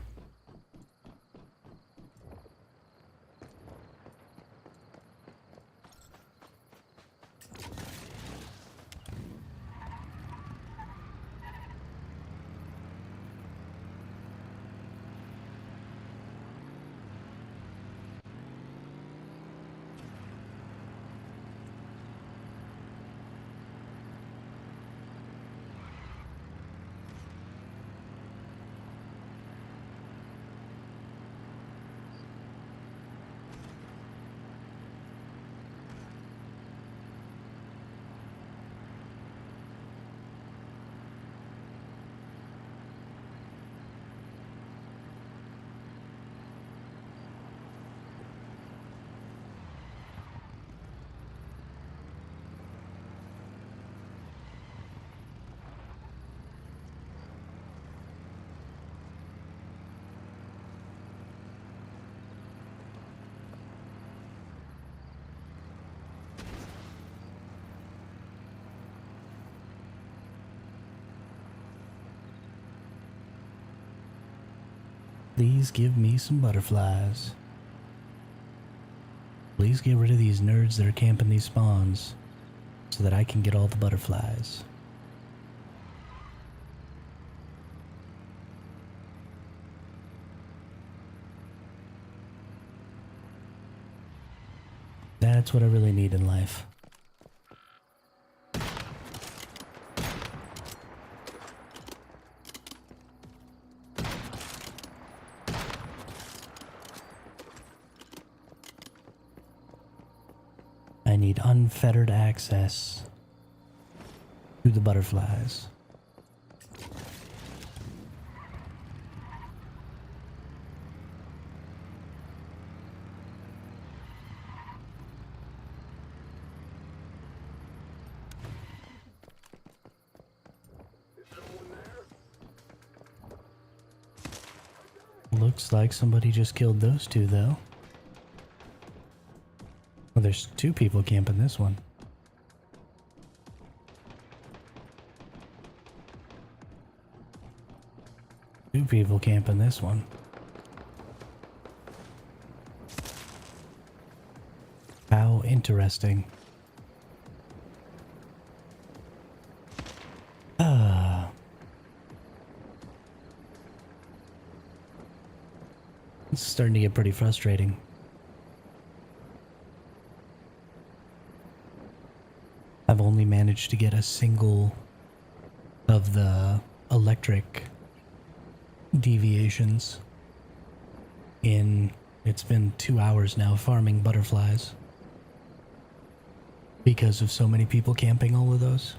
Speaker 1: Please give me some butterflies. Please get rid of these nerds that are camping these spawns so that I can get all the butterflies. That's what I really need in life. I need unfettered access to the butterflies. Looks like somebody just killed those two, though. Well, there's two people camping this one. Two people camping this one. How interesting. It's starting to get pretty frustrating. I've only managed to get a single of the electric deviations in, it's been 2 hours now farming butterflies because of so many people camping all of those.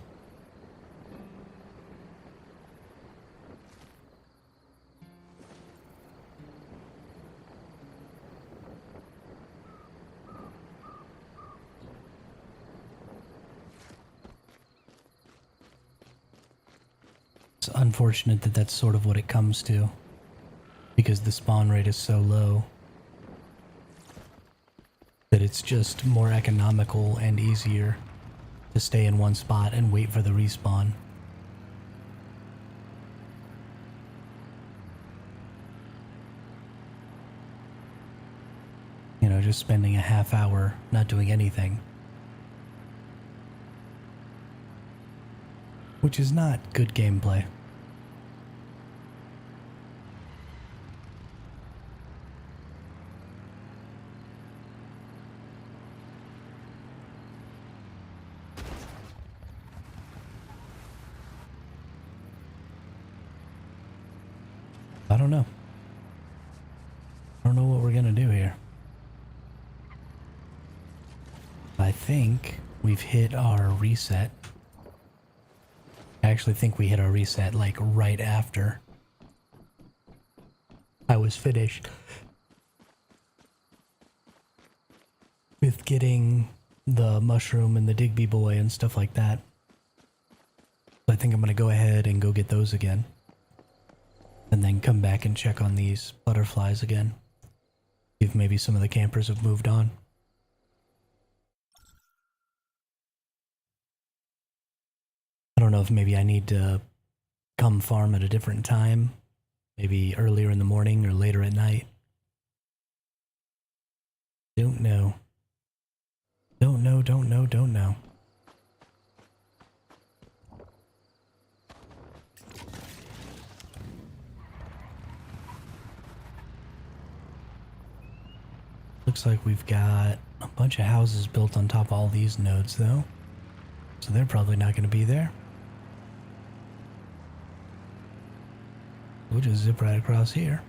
Speaker 1: It's unfortunate that that's sort of what it comes to, because the spawn rate is so low that it's just more economical and easier to stay in one spot and wait for the respawn. You know, just spending a half hour not doing anything. Which is not good gameplay. I don't know. I don't know what we're gonna do here. I think we've hit our reset. I actually think we hit our reset like right after I was finished with getting the mushroom and the Digby boy and stuff like that. So I think I'm gonna go ahead and go get those again. And then come back and check on these butterflies again. See if maybe some of the campers have moved on. I don't know if maybe I need to come farm at a different time. Maybe earlier in the morning or later at night. Don't know. Don't know. Looks like we've got a bunch of houses built on top of all these nodes, though. So they're probably not going to be there. We'll just zip right across here.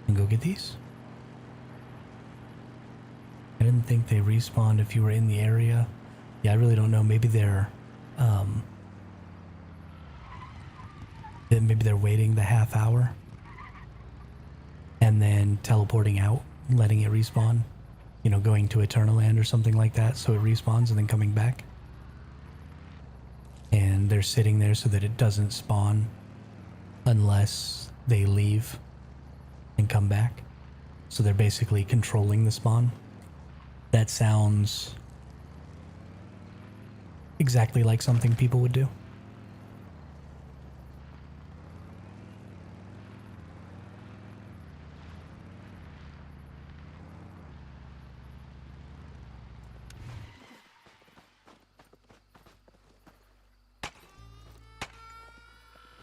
Speaker 1: And go get these. I didn't think they respawned if you were in the area. Yeah, I really don't know. Maybe they're waiting the half hour and then teleporting out, letting it respawn. You know, going to Eternal Land or something like that, so it respawns and then coming back. And they're sitting there so that it doesn't spawn unless they leave and come back. So they're basically controlling the spawn. That sounds exactly like something people would do.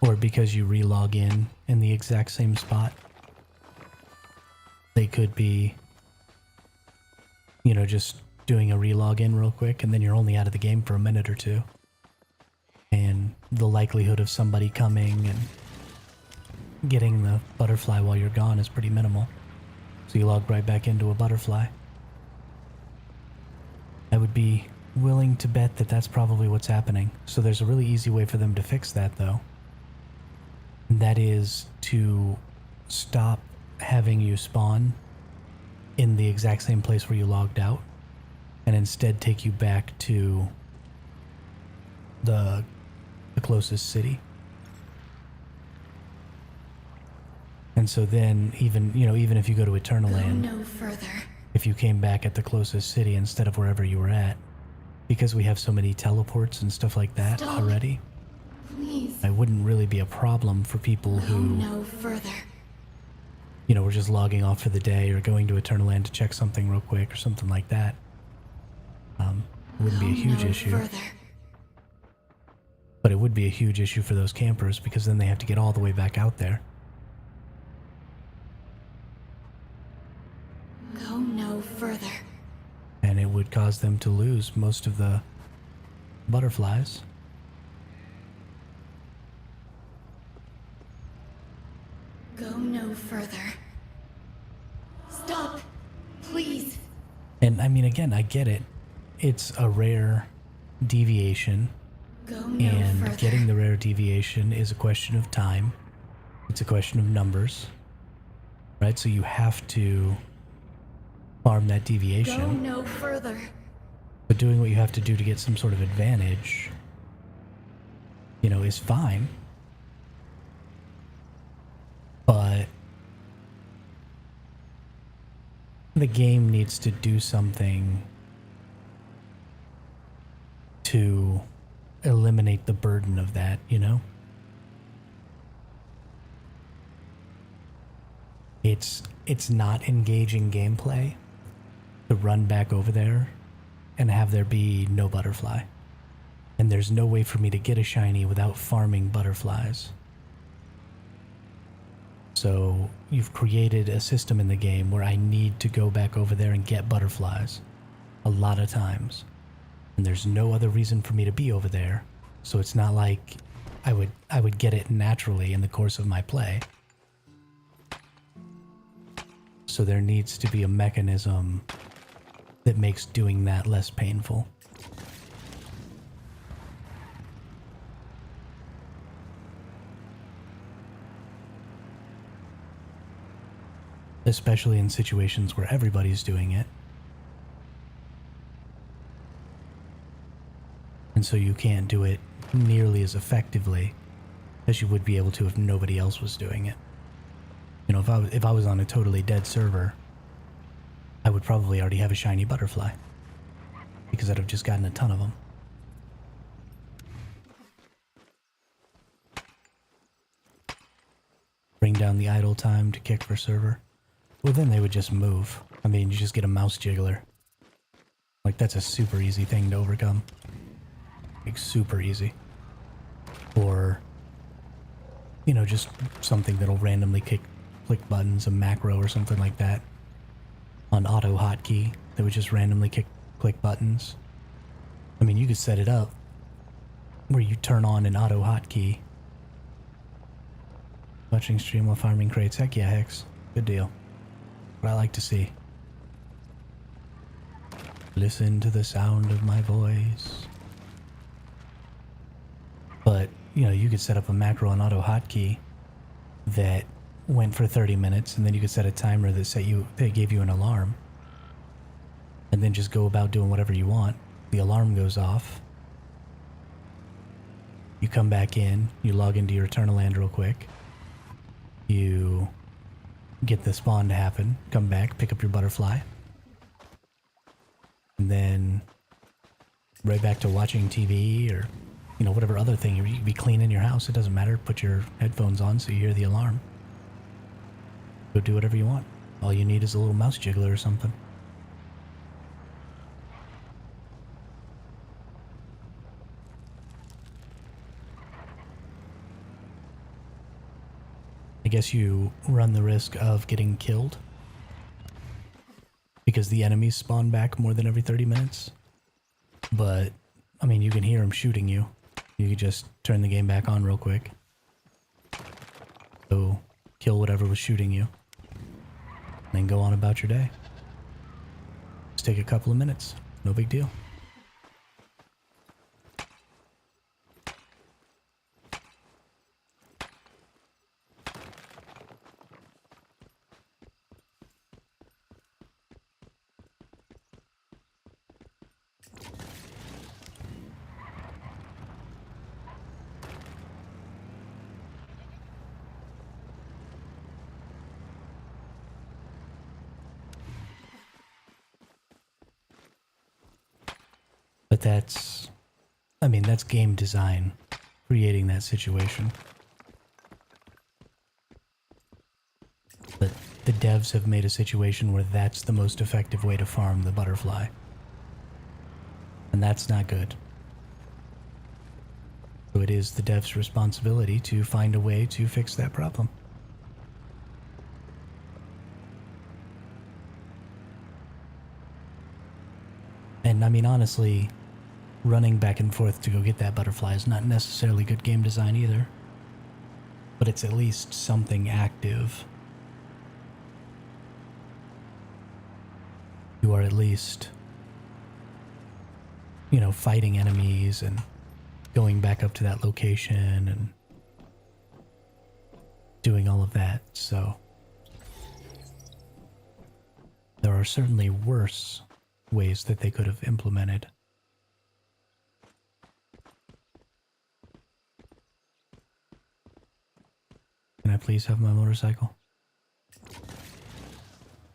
Speaker 1: Or because you relog in the exact same spot. They could be, you know, just doing a relog in real quick and then you're only out of the game for a minute or two. And the likelihood of somebody coming and getting the butterfly while you're gone is pretty minimal. So you log right back into a butterfly. I would be willing to bet that that's probably what's happening. So there's a really easy way for them to fix that, though. That is to stop having you spawn in the exact same place where you logged out and instead take you back to the closest city. And so then even if you go to Eternal
Speaker 2: Go
Speaker 1: Land,
Speaker 2: no further.
Speaker 1: if you came back at the closest city instead of wherever you were at, because we have so many teleports and stuff like that
Speaker 2: Stop.
Speaker 1: already,
Speaker 2: Please.
Speaker 1: it wouldn't really be a problem for people
Speaker 2: Go
Speaker 1: who,
Speaker 2: no further.
Speaker 1: were just logging off for the day or going to Eternal Land to check something real quick or something like that. It wouldn't be a huge
Speaker 2: no
Speaker 1: issue.
Speaker 2: Further.
Speaker 1: But it would be a huge issue for those campers because then they have to get all the way back out there.
Speaker 2: Go no further.
Speaker 1: And it would cause them to lose most of the butterflies.
Speaker 2: Go no further. Stop. Please.
Speaker 1: And I mean, again, I get it. It's a rare deviation.
Speaker 2: Go no
Speaker 1: And
Speaker 2: further.
Speaker 1: getting the rare deviation is a question of time. It's a question of numbers. Right? So you have to farm that
Speaker 2: Go
Speaker 1: deviation.
Speaker 2: no further.
Speaker 1: But doing what you have to do to get some sort of advantage, is fine. But the game needs to do something to eliminate the burden of that, It's not engaging gameplay to run back over there and have there be no butterfly. And there's no way for me to get a shiny without farming butterflies. So you've created a system in the game where I need to go back over there and get butterflies a lot of times. And there's no other reason for me to be over there. So it's not like I would get it naturally in the course of my play. So there needs to be a mechanism that makes doing that less painful. Especially in situations where everybody's doing it. And so you can't do it nearly as effectively as you would be able to if nobody else was doing it. If I was on a totally dead server, I would probably already have a shiny butterfly because I'd have just gotten a ton of them. Bring down the idle time to kick for server. Well, then they would just move. I mean, you just get a mouse jiggler. Like, that's a super easy thing to overcome. Like, super easy. Or, just something that'll randomly click buttons, a macro or something like that. On auto hotkey, that would just randomly click buttons. I mean, you could set it up where you turn on an auto hotkey. Watching stream while farming crates. Heck yeah, Hex. Good deal. What I like to see. Listen to the sound of my voice. But, you could set up a macro on auto hotkey that went for 30 minutes, and then you could set a timer that gave you an alarm. And then just go about doing whatever you want. The alarm goes off. You come back in, you log into your Eternal Land real quick. You get the spawn to happen, come back, pick up your butterfly. And then right back to watching TV or, whatever other thing. You could be cleaning your house, it doesn't matter. Put your headphones on so you hear the alarm. Go do whatever you want. All you need is a little mouse jiggler or something. I guess you run the risk of getting killed because the enemies spawn back more than every 30 minutes. But, I mean, you can hear them shooting you. You could just turn the game back on real quick. So, kill whatever was shooting you. Then go on about your day. Just take a couple of minutes. No big deal. But that's, I mean, that's game design, creating that situation. But the devs have made a situation where that's the most effective way to farm the butterfly. And that's not good. So it is the dev's responsibility to find a way to fix that problem. And I mean, honestly, running back and forth to go get that butterfly is not necessarily good game design either. But it's at least something active. You are at least, you know, fighting enemies and going back up to that location and doing all of that, so there are certainly worse ways that they could have implemented. Can I please have my motorcycle?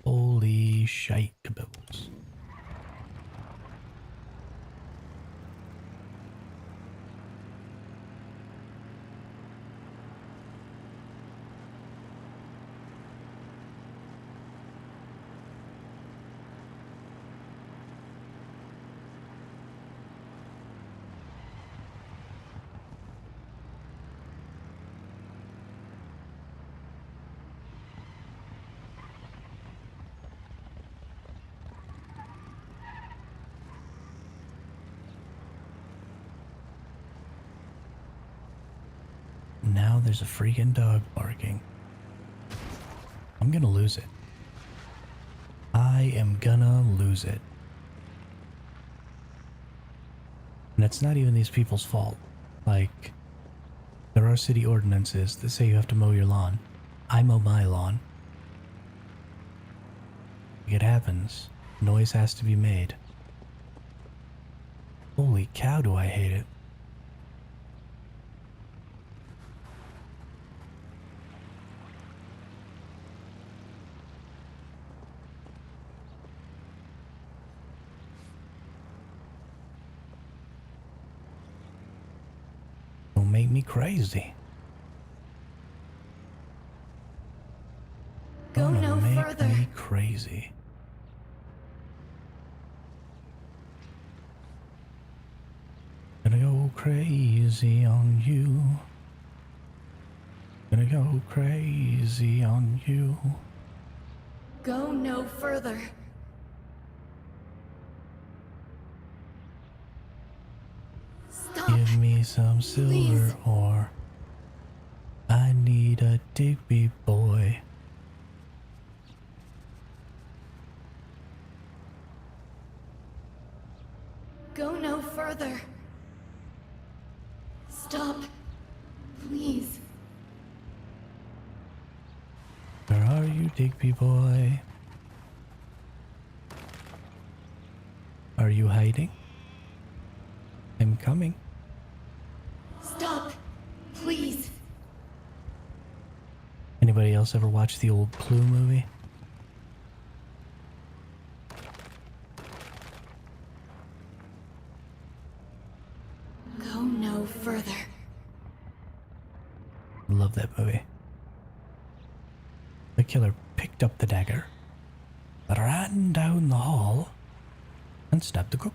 Speaker 1: Holy shite caboose. Now there's a freaking dog barking. I'm gonna lose it. I am gonna lose it. And it's not even these people's fault. Like, there are city ordinances that say you have to mow your lawn. I mow my lawn. It happens. Noise has to be made. Holy cow, do I hate it. Don't make me crazy.
Speaker 2: Go no
Speaker 1: Make
Speaker 2: further.
Speaker 1: me crazy. Gonna go crazy on you. Gonna go crazy on you.
Speaker 2: Go no further. Stop.
Speaker 1: Give me some silver
Speaker 2: Please.
Speaker 1: ore. I need a Digby boy.
Speaker 2: Go no further. Stop. Please.
Speaker 1: Where are you, Digby boy? Are you hiding? I'm coming.
Speaker 2: Stop. Please.
Speaker 1: Anybody else ever watch the old Clue movie?
Speaker 2: Go no further.
Speaker 1: Love that movie. The killer picked up the dagger, ran down the hall, and stabbed the cook.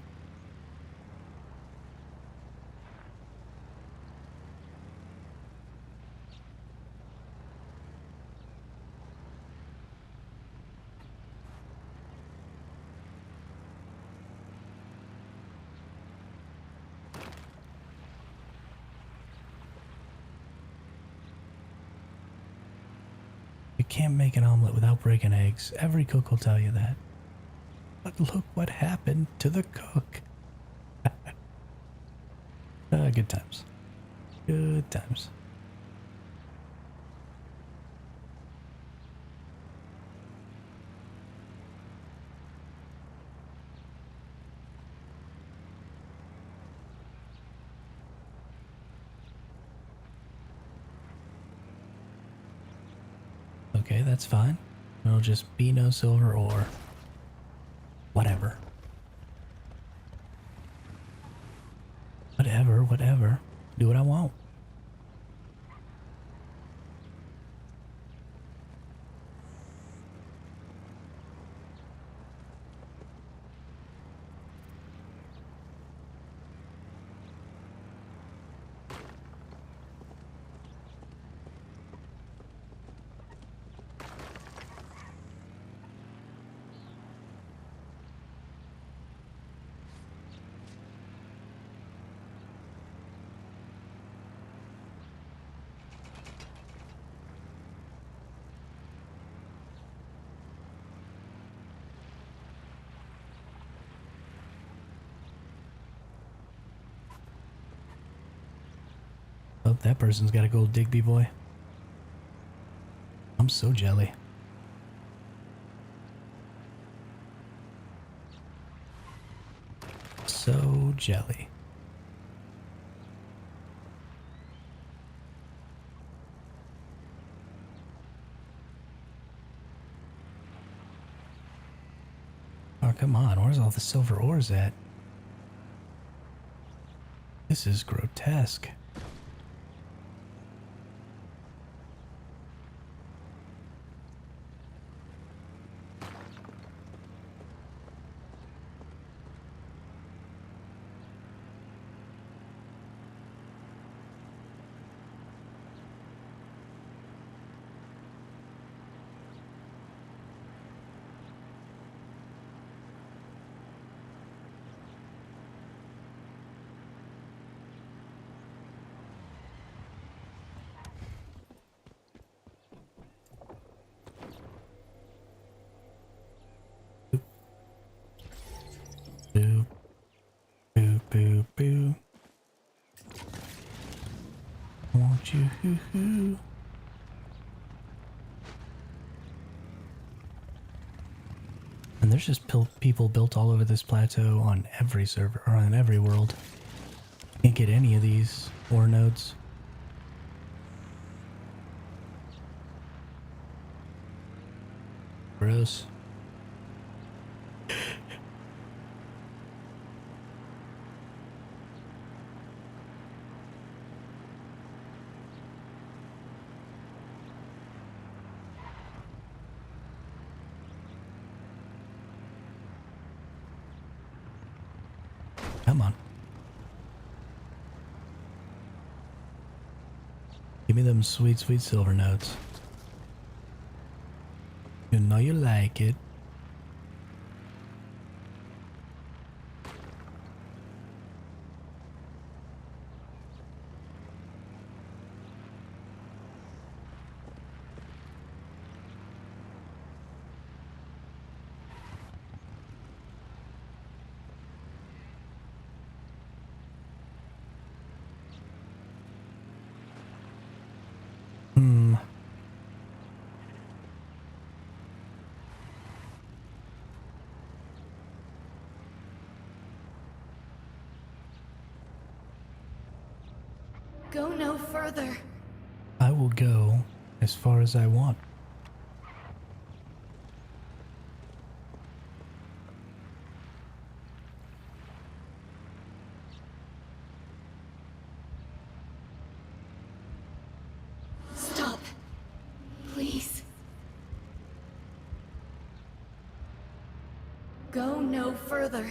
Speaker 1: You can't make an omelet without breaking eggs. Every cook will tell you that. But look what happened to the cook. Good times. Good times. Okay, that's fine. It'll just be no silver ore. Whatever. whatever, whatever. Do what I want. Oh, that person's got a gold Digby boy. I'm so jelly. So jelly. Oh, come on. Where's all the silver ores at? This is grotesque. Boo. Boo, boo, boo. Won't you hoo-hoo? And there's just people built all over this plateau on every server, or on every world. Can't get any of these ore nodes. Gross. Come on. Give me them sweet, sweet silver notes. You know you like it.
Speaker 2: Go no further.
Speaker 1: I will go as far as I want.
Speaker 2: Stop. Please. Go no further.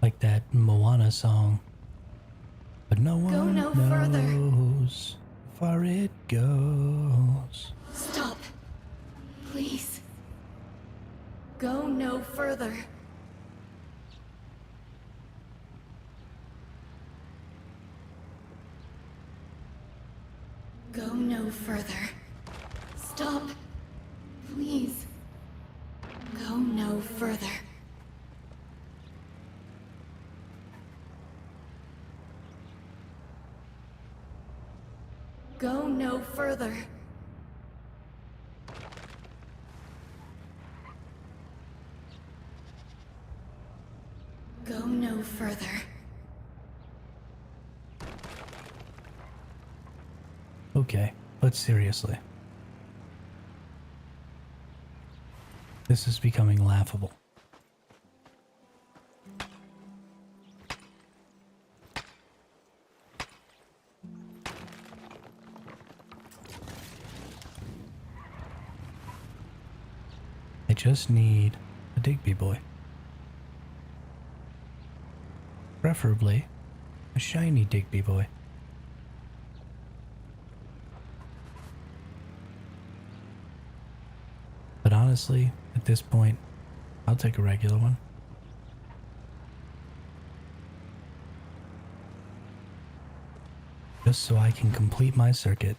Speaker 1: Like that Moana song. But no one
Speaker 2: no further.
Speaker 1: knows how far it goes.
Speaker 2: Stop. Please. Go no further. Go no further. Stop. Please. Go no further. Go no further. Go no further.
Speaker 1: Okay, but seriously. This is becoming laughable. I just need a Digby boy. Preferably a shiny Digby boy. But honestly, at this point, I'll take a regular one. Just so I can complete my circuit.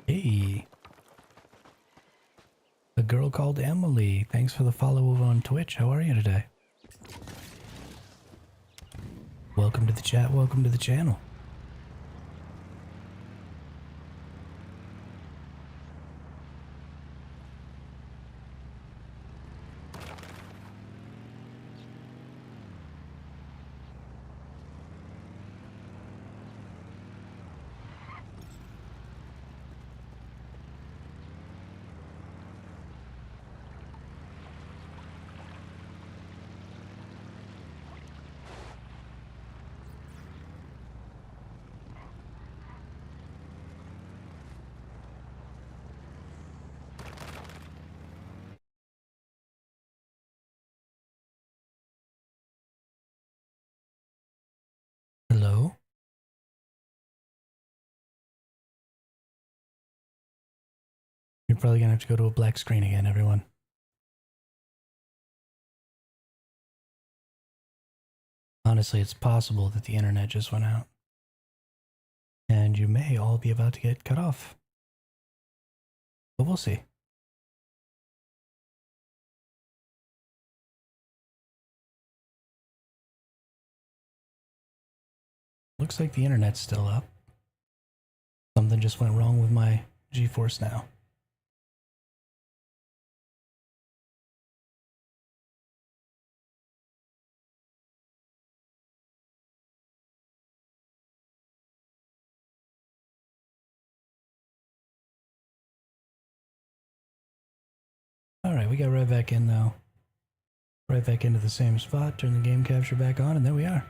Speaker 1: Hey. A girl called Emily. Thanks for the follow over on Twitch. How are you today? Welcome to the chat. Welcome to the channel. Hello? You're probably gonna have to go to a black screen again, everyone. Honestly, it's possible that the internet just went out. And you may all be about to get cut off. But we'll see. Looks like the internet's still up. Something just went wrong with my GeForce Now. Alright, we got right back in though. Right back into the same spot, turn the game capture back on, and there we are.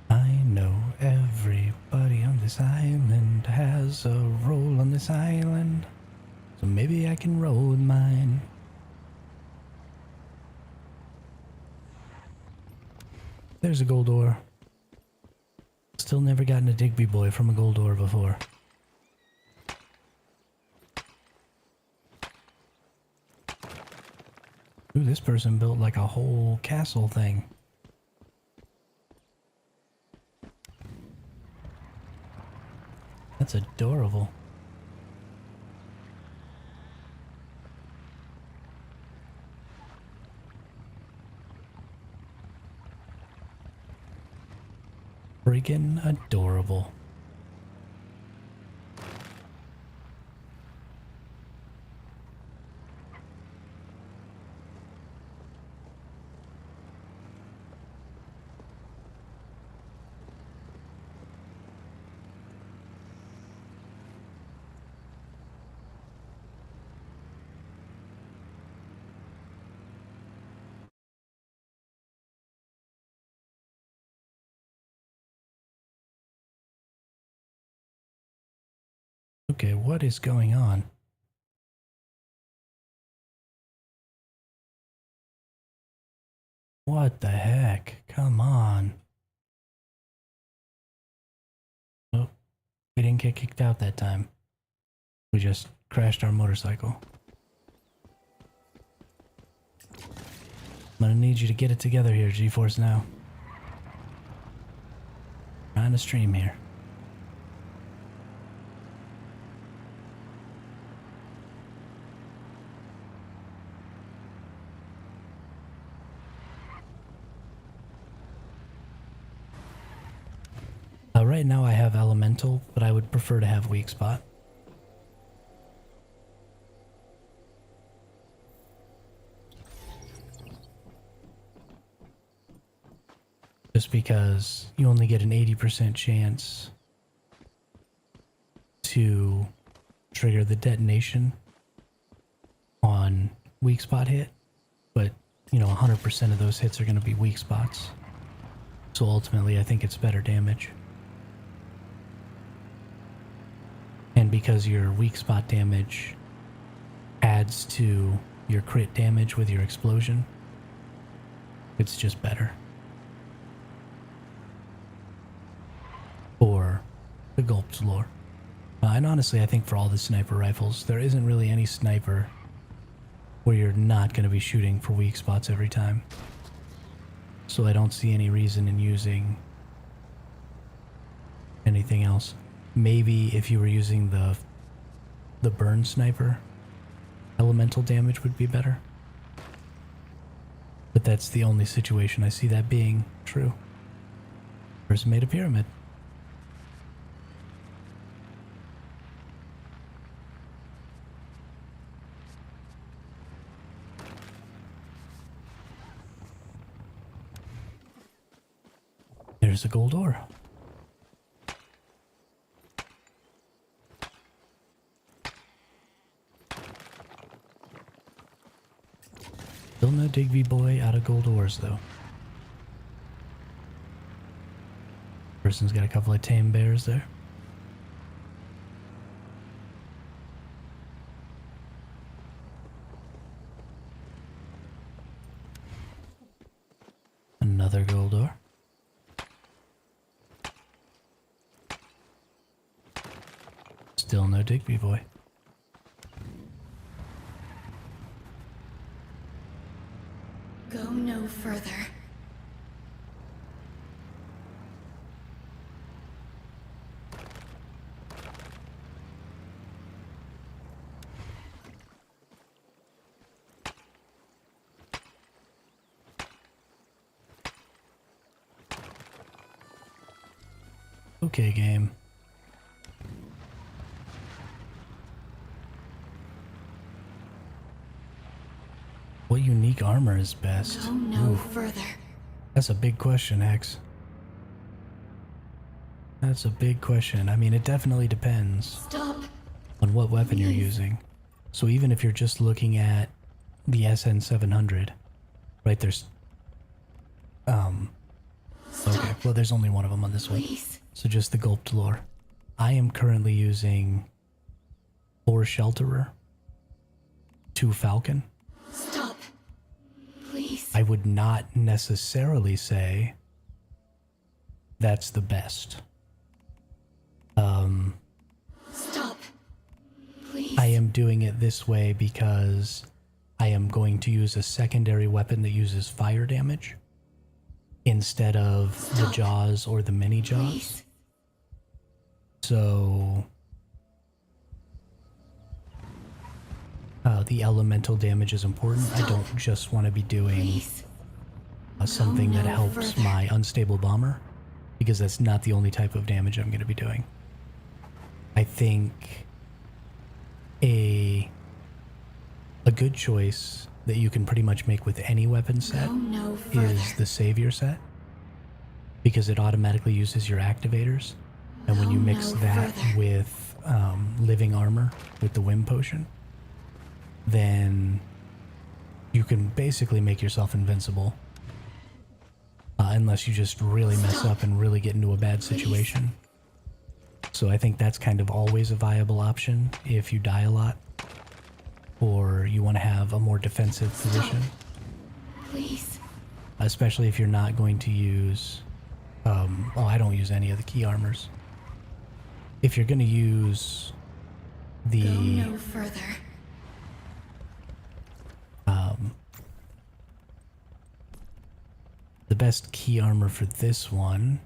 Speaker 1: I know everybody on this island has a role on this island, so maybe I can roll with mine. There's a gold ore. Still never gotten a Digby boy from a gold ore before. Ooh, this person built like a whole castle thing. That's adorable. Freaking adorable. Okay, what is going on? What the heck? Come on. Oh, we didn't get kicked out that time. We just crashed our motorcycle. I'm gonna need you to get it together here, GeForce Now. Trying to stream here. right now I have elemental, but I would prefer to have weak spot. Just because you only get an 80% chance to trigger the detonation on weak spot hit, but you know 100% of those hits are going to be weak spots. So ultimately I think it's better damage. And because your weak spot damage adds to your crit damage with your explosion, it's just better. For the Gulp's lore. And honestly, I think for all the sniper rifles, there isn't really any sniper where you're not going to be shooting for weak spots every time. So I don't see any reason in using anything else. Maybe if you were using the burn sniper, elemental damage would be better. But that's the only situation I see that being true. Person made a pyramid. There's a gold ore. Still no Digby boy out of gold ores though. Person's got a couple of tame bears there. Another gold ore. Still no Digby boy.
Speaker 2: Go no further.
Speaker 1: Okay, game. What unique armor is best?
Speaker 2: Go no
Speaker 1: Ooh,
Speaker 2: further.
Speaker 1: that's a big question, Hex. That's a big question. I mean, it definitely depends
Speaker 2: Stop.
Speaker 1: on what weapon you're
Speaker 2: Please.
Speaker 1: using. So even if you're just looking at the SN 700, right, there's... Okay, well there's only one of them on this one.
Speaker 2: Please.
Speaker 1: So just the Gulped lore. I am currently using 4 Shelterer, 2 Falcon.
Speaker 2: Stop. Please.
Speaker 1: I would not necessarily say that's the best.
Speaker 2: Stop. Please.
Speaker 1: I am doing it this way because I am going to use a secondary weapon that uses fire damage instead of the
Speaker 2: Stop.
Speaker 1: jaws or the mini jaws.
Speaker 2: Please.
Speaker 1: So the elemental damage is important. I don't just want to be doing
Speaker 2: Please.
Speaker 1: something
Speaker 2: Go
Speaker 1: that
Speaker 2: no
Speaker 1: helps
Speaker 2: further.
Speaker 1: my unstable bomber, because that's not the only type of damage I'm going to be doing. I think a good choice that you can pretty much make with any weapon set
Speaker 2: Go no further.
Speaker 1: is the savior set, because it automatically uses your activators, and when you
Speaker 2: Go
Speaker 1: mix
Speaker 2: no
Speaker 1: that
Speaker 2: further.
Speaker 1: with living armor with the Whim potion, then you can basically make yourself invincible, unless you just really mess
Speaker 2: Stop.
Speaker 1: up and really get into a bad situation. So I think that's kind of always a viable option if you die a lot, or you want to have a more defensive position,
Speaker 2: Please.
Speaker 1: especially if you're not going to use I don't use any of the key armors. If you're going to use
Speaker 2: Go
Speaker 1: the
Speaker 2: no further.
Speaker 1: the best key armor for this one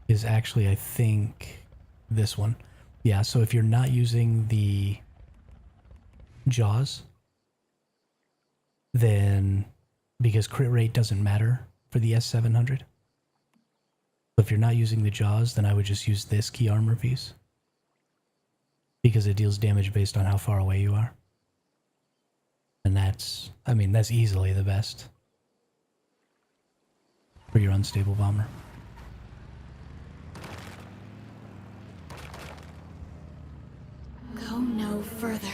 Speaker 1: is actually, I think, this one. Yeah, so if you're not using the jaws, then, because crit rate doesn't matter for the S700, If you're not using the jaws, then I would just use this key armor piece. Because it deals damage based on how far away you are. And that's, I mean, that's easily the best for your unstable bomber.
Speaker 2: Go no further.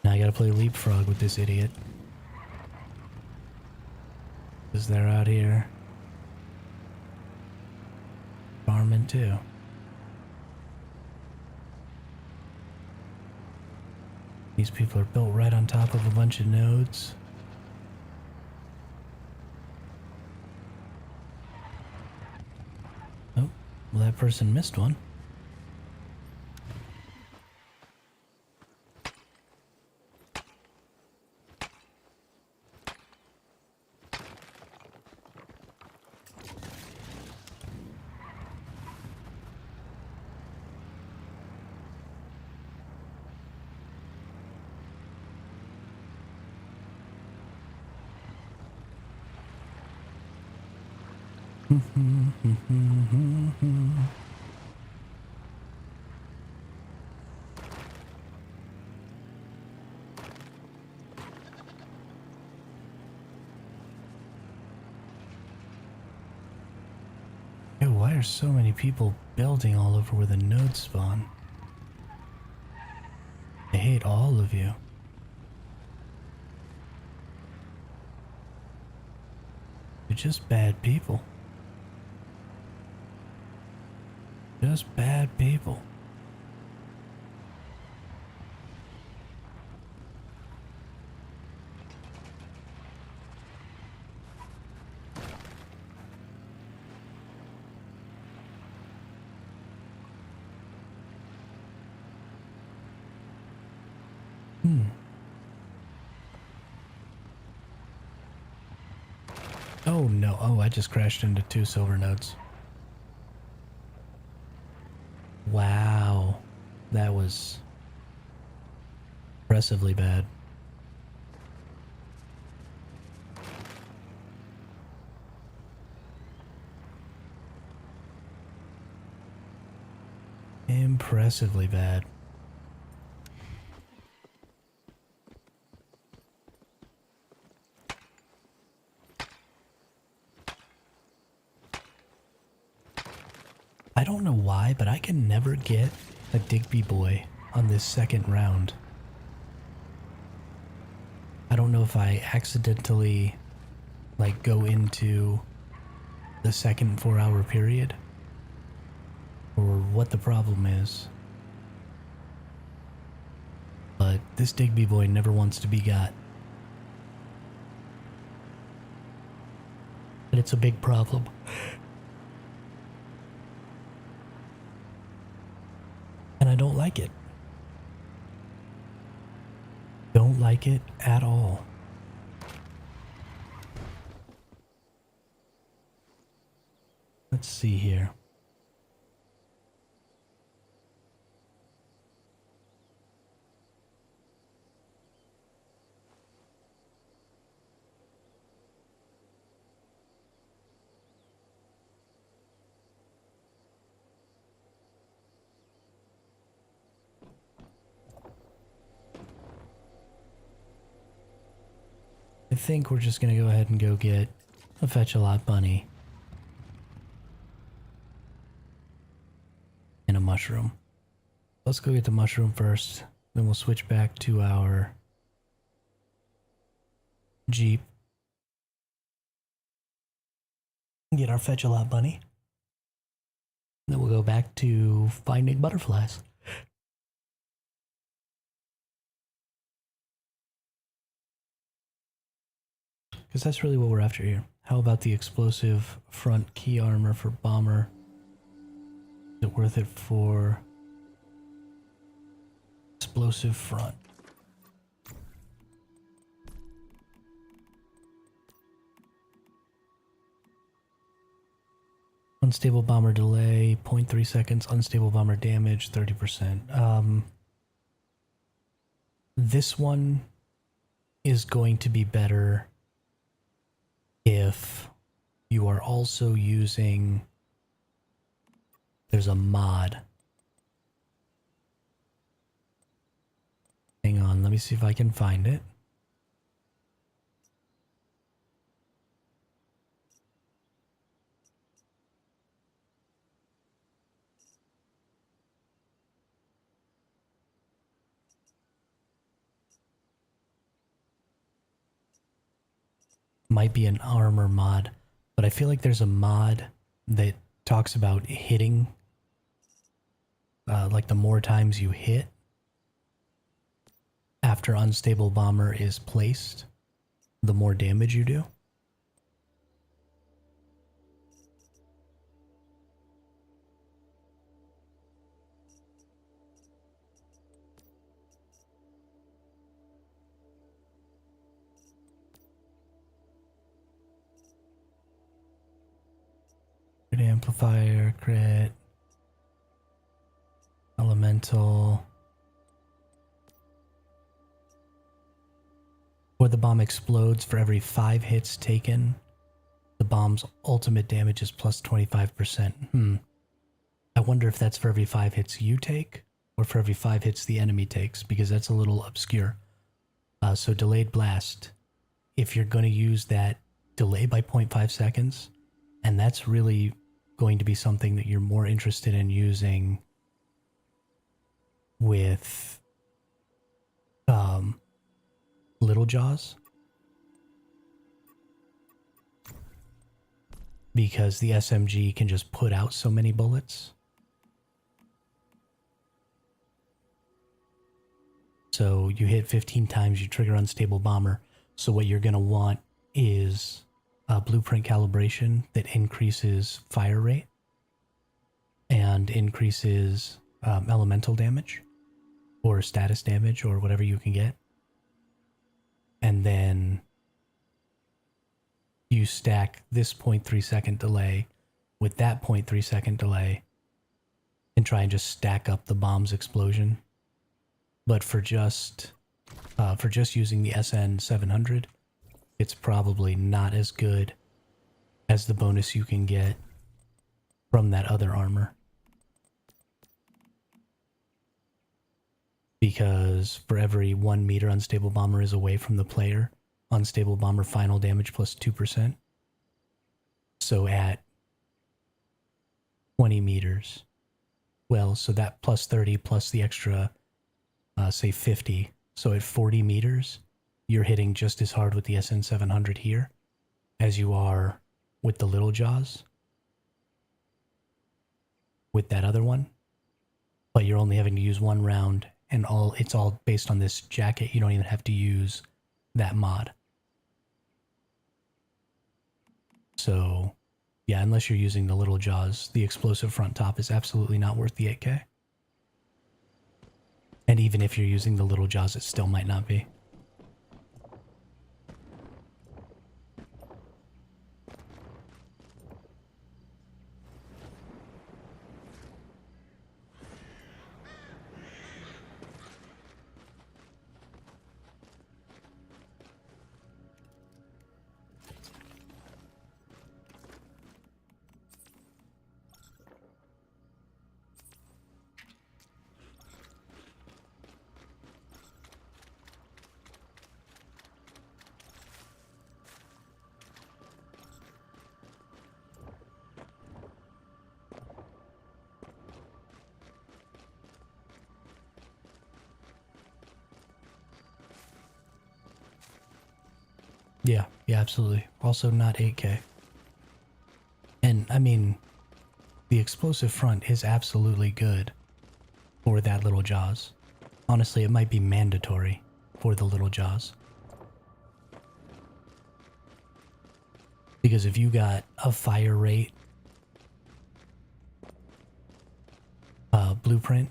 Speaker 1: Now I gotta play leapfrog with this idiot. Because they're out here farming too. These people are built right on top of a bunch of nodes. Oh, well that person missed one. Yo, why are so many people building all over where the nodes spawn? I hate all of you. You're just bad people. Just bad people. Oh no, oh I just crashed into 2 silver nodes. Wow, that was impressively bad. Impressively bad. I don't know why, but I can never get a Digby boy on this second round. I don't know if I accidentally, like, go into the second 4-hour period, or what the problem is. But this Digby boy never wants to be got. And it's a big problem. And I don't like it. Don't like it at all. Let's see here. I think we're just gonna go ahead and go get a Fetch-a-Lot bunny and a mushroom. Let's go get the mushroom first, then we'll switch back to our Jeep and get our Fetch-a-Lot bunny. Then we'll go back to finding butterflies. Because that's really what we're after here. How about the explosive front key armor for bomber? Is it worth it for explosive front? Unstable bomber delay, 0.3 seconds. Unstable bomber damage, 30%. This one is going to be better if you are also using... There's a mod. Hang on, let me see if I can find it. Might be an armor mod, but I feel like there's a mod that talks about hitting, like the more times you hit after unstable bomber is placed, the more damage you do. Crit amplifier, crit, elemental. Before the bomb explodes, for every 5 hits taken, the bomb's ultimate damage is plus 25%. I wonder if that's for every 5 hits you take, or for every 5 hits the enemy takes, because that's a little obscure. So delayed blast, if you're going to use that, delay by 0.5 seconds, and that's really going to be something that you're more interested in using with Little Jaws, because the SMG can just put out so many bullets. So you hit 15 times, you trigger unstable bomber. So what you're going to want is a blueprint calibration that increases fire rate and increases elemental damage or status damage or whatever you can get. And then you stack this 0.3 second delay with that 0.3 second delay and try and just stack up the bomb's explosion. But for just using the SN 700, it's probably not as good as the bonus you can get from that other armor. Because for every 1 meter unstable bomber is away from the player, unstable bomber final damage plus 2%. So at 20 meters, well, so that plus 30 plus the extra, say 50. So at 40 meters, you're hitting just as hard with the SN 700 here as you are with the Little Jaws with that other one. But you're only having to use 1 round, and it's all based on this jacket. You don't even have to use that mod. So, yeah, unless you're using the Little Jaws, the explosive front top is absolutely not worth the 8K. And even if you're using the Little Jaws, it still might not be. Yeah, absolutely. Also not 8K. And, I mean, the explosive front is absolutely good for that Little Jaws. Honestly, it might be mandatory for the Little Jaws. Because if you got a fire rate blueprint,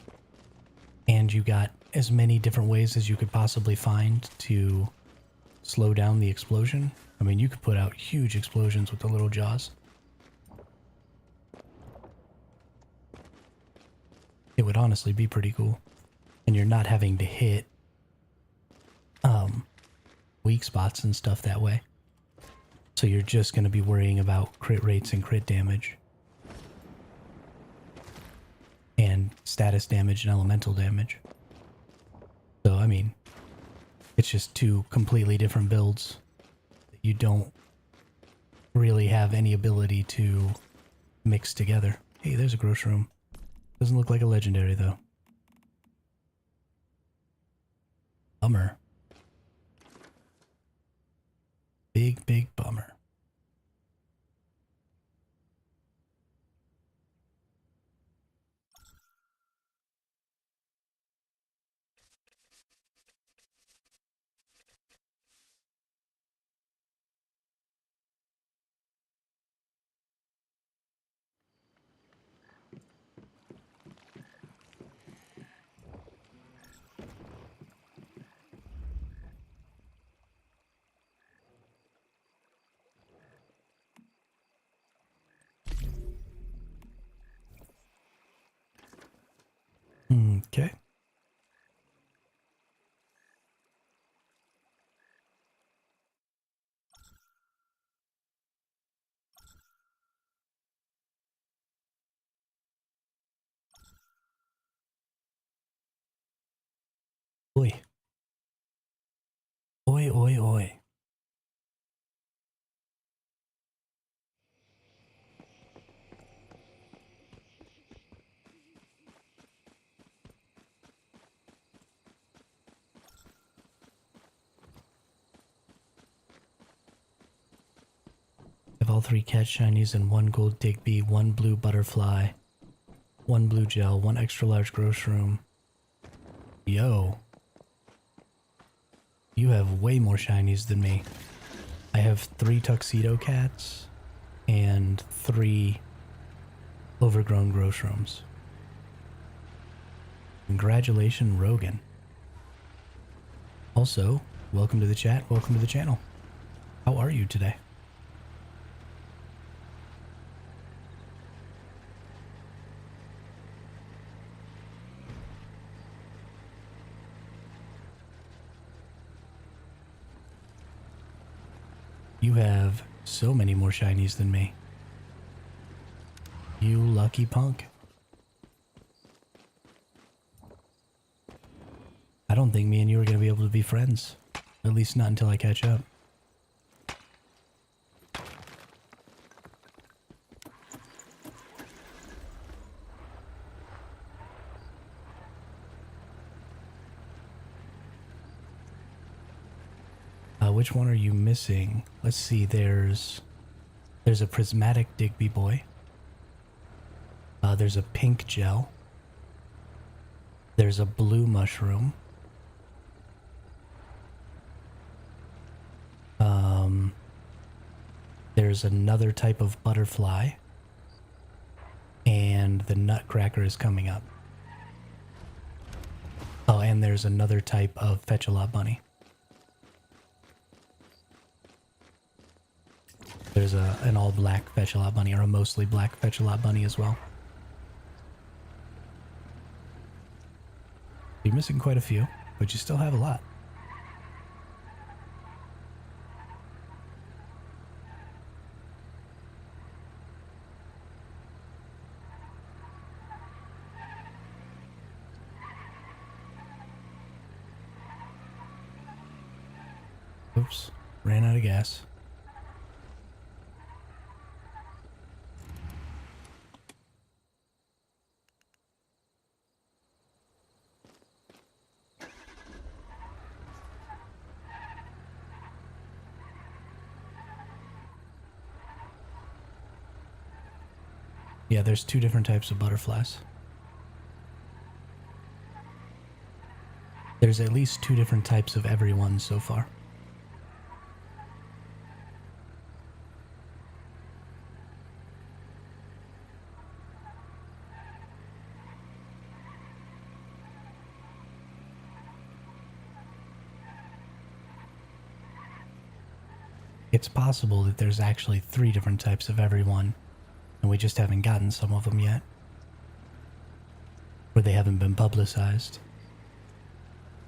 Speaker 1: and you got as many different ways as you could possibly find to slow down the explosion, I mean, you could put out huge explosions with the Little Jaws. It would honestly be pretty cool. And you're not having to hit weak spots and stuff that way. So you're just going to be worrying about crit rates and crit damage. And status damage and elemental damage. So, I mean, it's just two completely different builds that you don't really have any ability to mix together. Hey, there's a grocery room. Doesn't look like a legendary, though. Bummer. Big, big bummer. Okay. Oi. Oi, oi, oi. Have all 3 cat shinies and 1 gold Digby, 1 blue butterfly, 1 blue gel, 1 extra large gross room. Yo. You have way more shinies than me. I have 3 tuxedo cats and 3 overgrown gross rooms. Congratulations, Rogan. Also, welcome to the chat, welcome to the channel. How are you today? You have so many more shinies than me. You lucky punk. I don't think me and you are going to be able to be friends. At least not until I catch up. Which one are you missing? Let's see, there's a prismatic Digby boy. There's a pink gel. There's a blue mushroom. There's another type of butterfly. And the nutcracker is coming up. Oh, and there's another type of fetch-a-lot bunny. There's an all-black fetch-a-lot bunny, or a mostly black fetch-a-lot bunny as well. You're missing quite a few, but you still have a lot. Oops, ran out of gas. Yeah, there's 2 different types of butterflies. There's at least 2 different types of everyone so far. It's possible that there's actually 3 different types of everyone, and we just haven't gotten some of them yet. Or they haven't been publicized.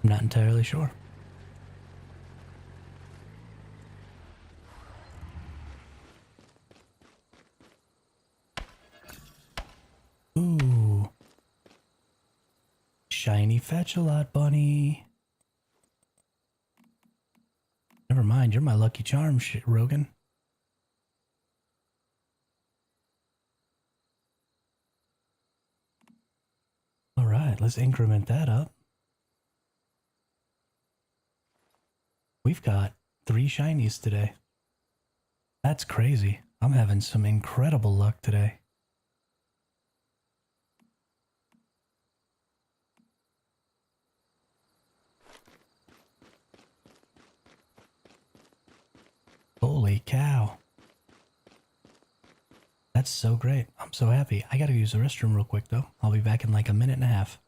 Speaker 1: I'm not entirely sure. Ooh. Shiny Fetch-a-Lot bunny. Never mind, you're my lucky charm, Rogan. Alright, let's increment that up. We've got 3 shinies today. That's crazy. I'm having some incredible luck today. Holy cow. That's so great. I'm so happy. I gotta use the restroom real quick though. I'll be back in like a minute and a half.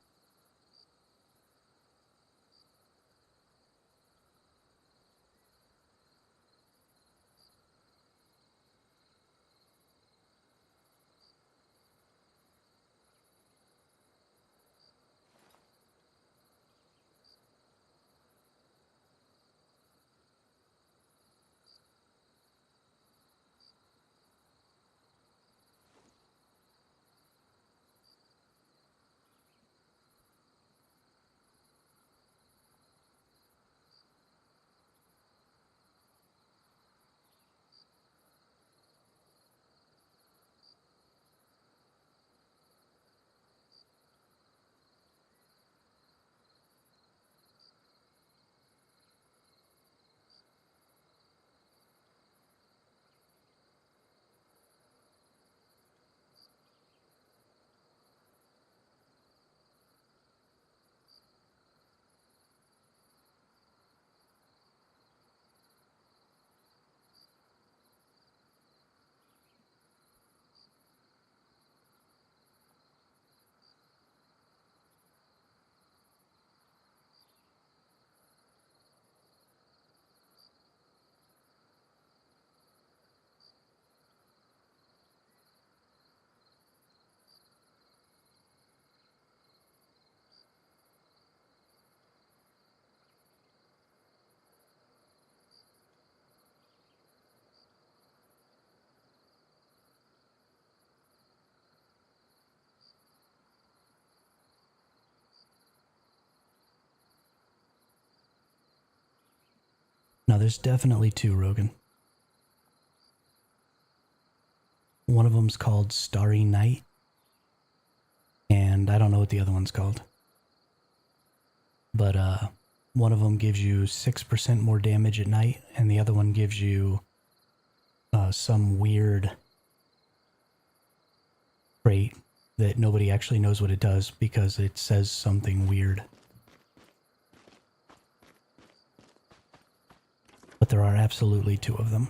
Speaker 1: Now there's definitely 2, Rogan. One of them's called Starry Night. And I don't know what the other one's called. But one of them gives you 6% more damage at night, and the other one gives you some weird trait that nobody actually knows what it does because it says something weird. But there are absolutely 2 of them.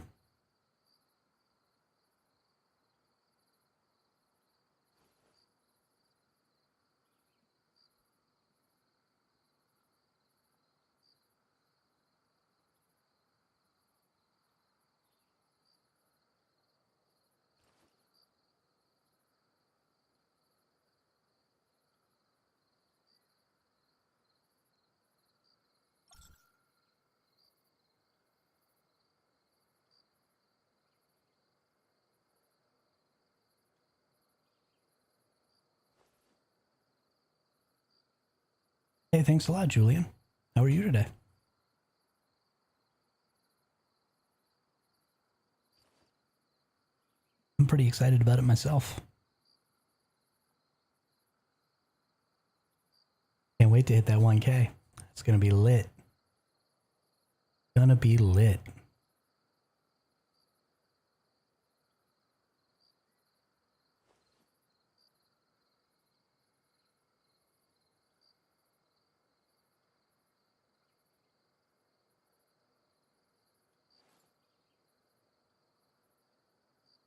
Speaker 1: Hey, thanks a lot, Julian. How are you today? I'm pretty excited about it myself. Can't wait to hit that 1K. It's gonna be lit. Gonna be lit.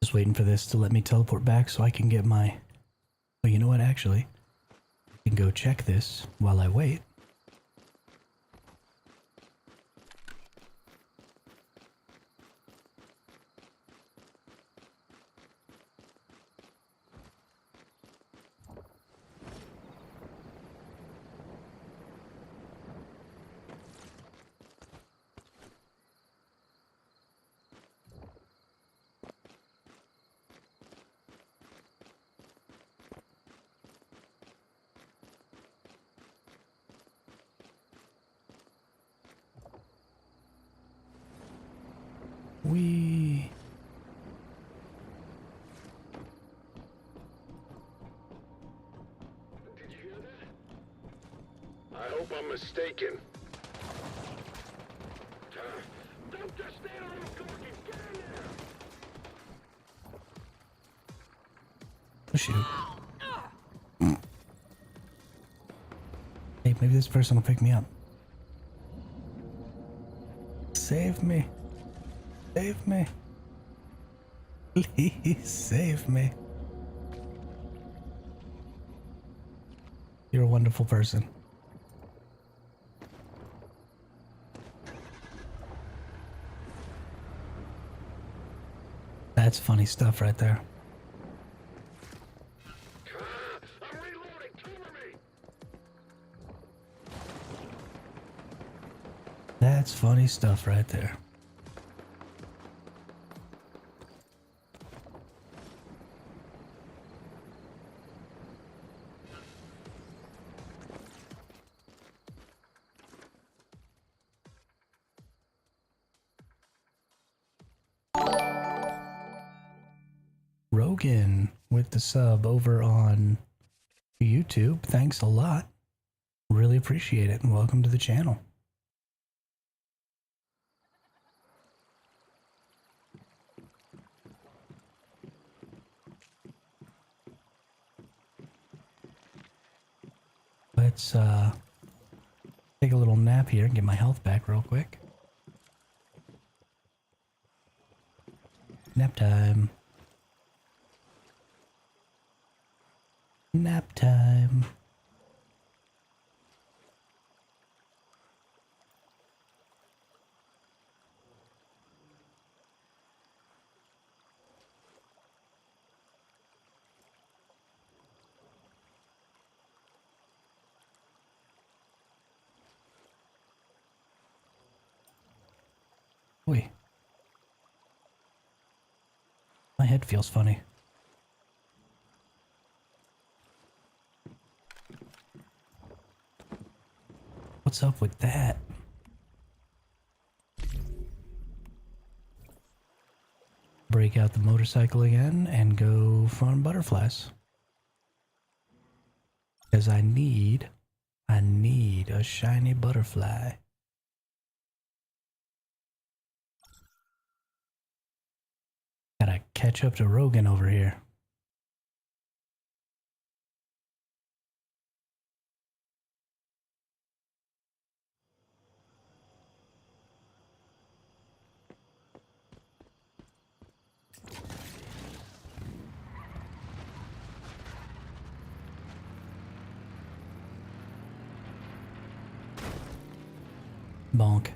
Speaker 1: Just waiting for this to let me teleport back so I can get my... Oh, you know what, actually? I can go check this while I wait. Wee.
Speaker 3: Did you hear that? I hope I'm mistaken. Don't just stand around talking. Get in there.
Speaker 1: Oh, shoot. Hey, maybe this person will pick me up. Save me. Save me. Please save me. You're a wonderful person. That's funny stuff right there.
Speaker 3: I'm reloading. Cover me.
Speaker 1: That's funny stuff right there. Rogan with the sub over on YouTube. Thanks a lot. Really appreciate it, and welcome to the channel. Let's take a little nap here and get my health back real quick. Nap time. Nap time. Oi. My head feels funny. What's up with that? Break out the motorcycle again and go farm butterflies. Because I need a shiny butterfly. Gotta catch up to Rogan over here. Bonk.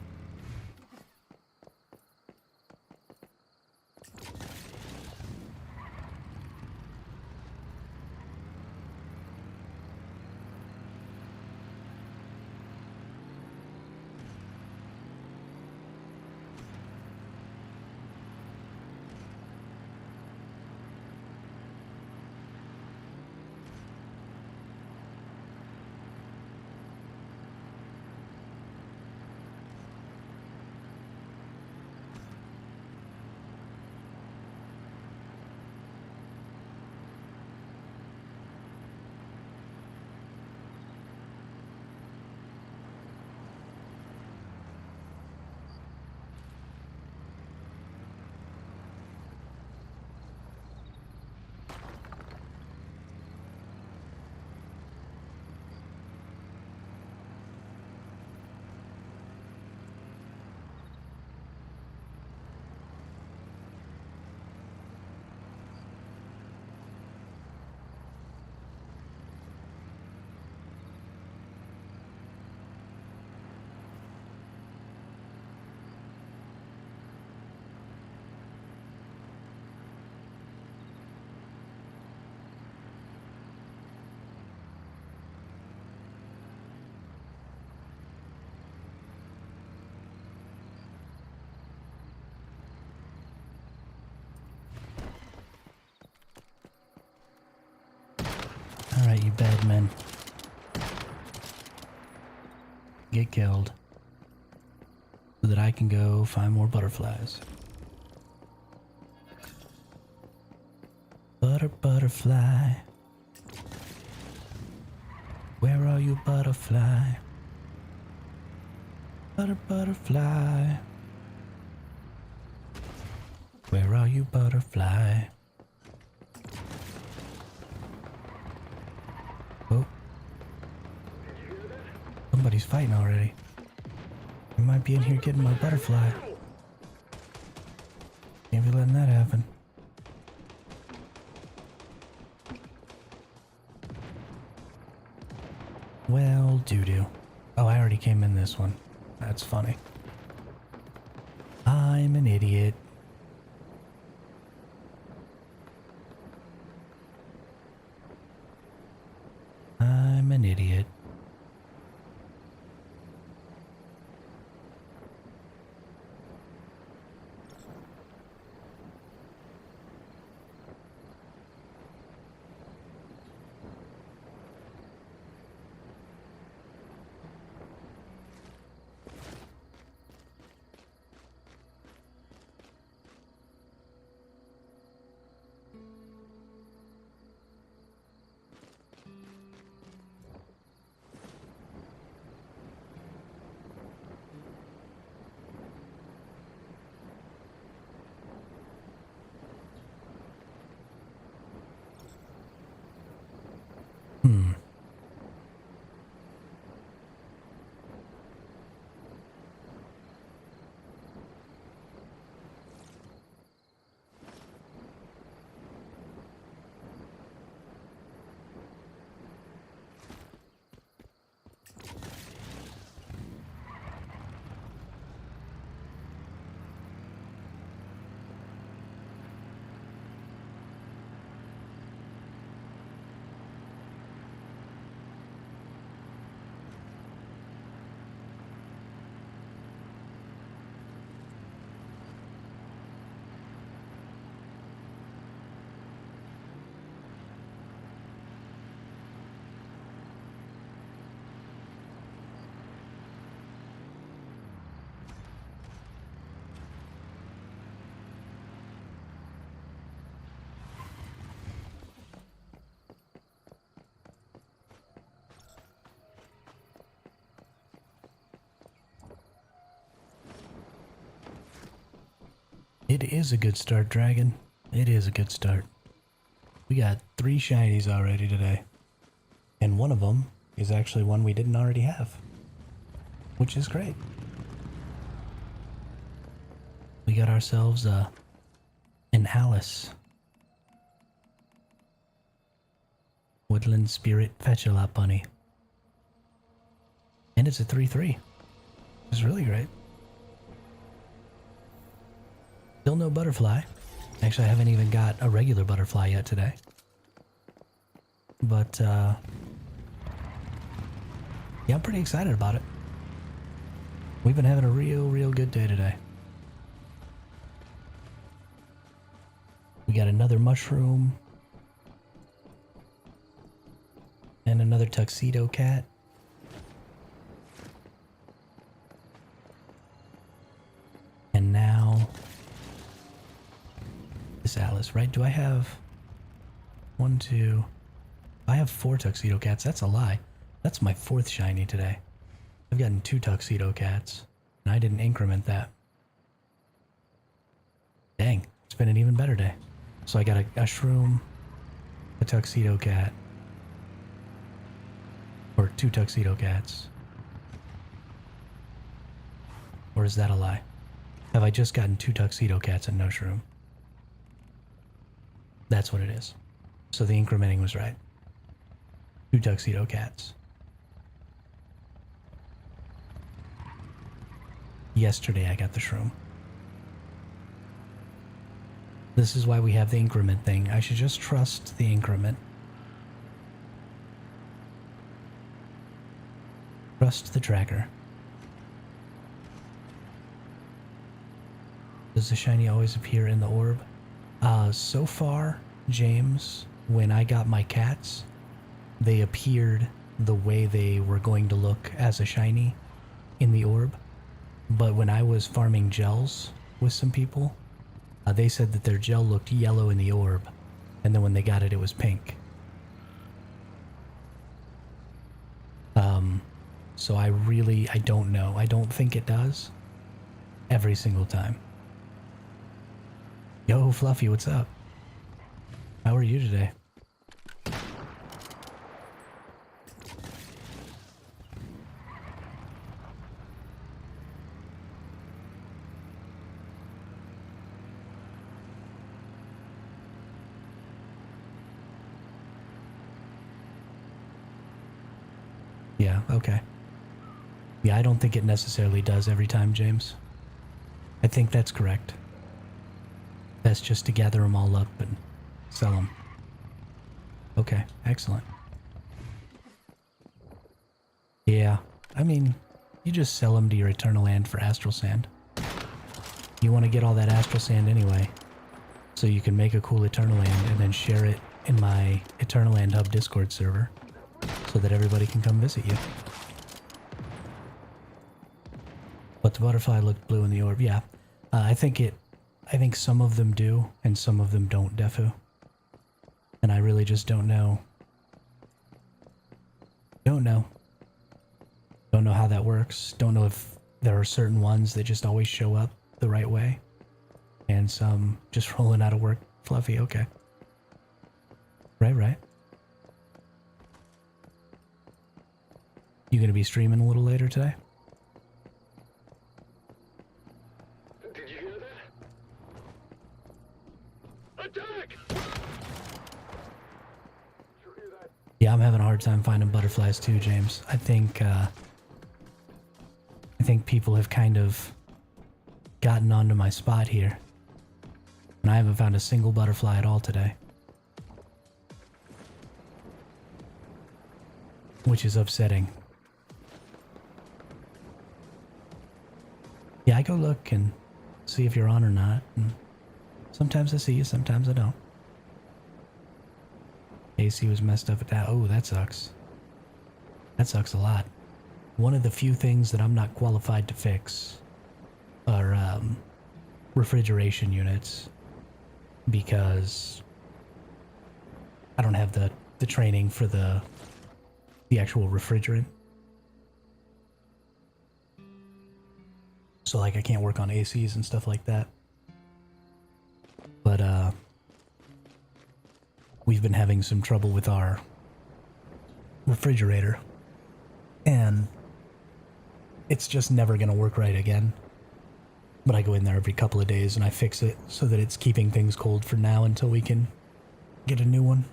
Speaker 1: Alright, you bad men. Get killed. So that I can go find more butterflies. Butterfly. Where are you, butterfly? Butterfly. Where are you, butterfly? Oh. Somebody's fighting already. You might be in here getting my butterfly. Can't be letting that happen. Well, doo-doo. Oh, I already came in this one. That's funny. I'm an idiot. I'm an idiot. It is a good start, Dragon. It is a good start. We got 3 shinies already today. And one of them is actually one we didn't already have. Which is great. We got ourselves an Alice. Woodland Spirit Fetch-a-Lot Bunny. And it's a 3-3. It's really great. Still no butterfly. Actually, I haven't even got a regular butterfly yet today. But, yeah, I'm pretty excited about it. We've been having a real good day today. We got another mushroom. And another tuxedo cat. And now this Alice, right? Do I have 1, 2? I have 4 tuxedo cats. That's a lie. That's my 4th shiny today. I've gotten 2 tuxedo cats, and I didn't increment that. Dang, it's been an even better day. So I got a shroom, a tuxedo cat, or 2 tuxedo cats. Or is that a lie? Have I just gotten 2 tuxedo cats and no shroom? That's what it is. So the incrementing was right. 2 tuxedo cats. Yesterday I got the shroom. This is why we have the increment thing. I should just trust the increment. Trust the tracker. Does the shiny always appear in the orb? So far, James, when I got my cats, they appeared the way they were going to look as a shiny in the orb. But when I was farming gels with some people, they said that their gel looked yellow in the orb And then when they got it, it was pink. So I don't know. I don't think it does. Every single time. Yo, Fluffy, what's up? How are you today? Yeah, okay. Yeah, I don't think it necessarily does every time, James. I think that's correct. That's just to gather them all up and sell them. Okay, excellent. Yeah, I mean, you just sell them to your Eternal Land for Astral Sand. You want to get all that Astral Sand anyway, so you can make a cool Eternal Land and then share it in my Eternal Land Hub Discord server so that everybody can come visit you. But the butterfly looked blue in the orb. Yeah, I think some of them do and some of them don't, Defu. And I really just don't know. Don't know how that works. Don't know if there are certain ones that just always show up the right way. And some just rolling out of work. Fluffy, okay. Right. You gonna be streaming a little later today?
Speaker 3: Did you hear that? Attack! Did you hear that?
Speaker 1: Yeah, I'm having a hard time finding butterflies too, James. I think people have kind of gotten onto my spot here. And I haven't found a single butterfly at all today. Which is upsetting. Yeah, I go look and see if you're on or not. And sometimes I see you, sometimes I don't. AC was messed up at that. Oh, that sucks. That sucks a lot. One of the few things that I'm not qualified to fix are refrigeration units, because I don't have the training for the actual refrigerant. So like I can't work on ACs and stuff like that. But we've been having some trouble with our refrigerator, and it's just never gonna work right again. But I go in there every couple of days and I fix it so that it's keeping things cold for now until we can get a new one.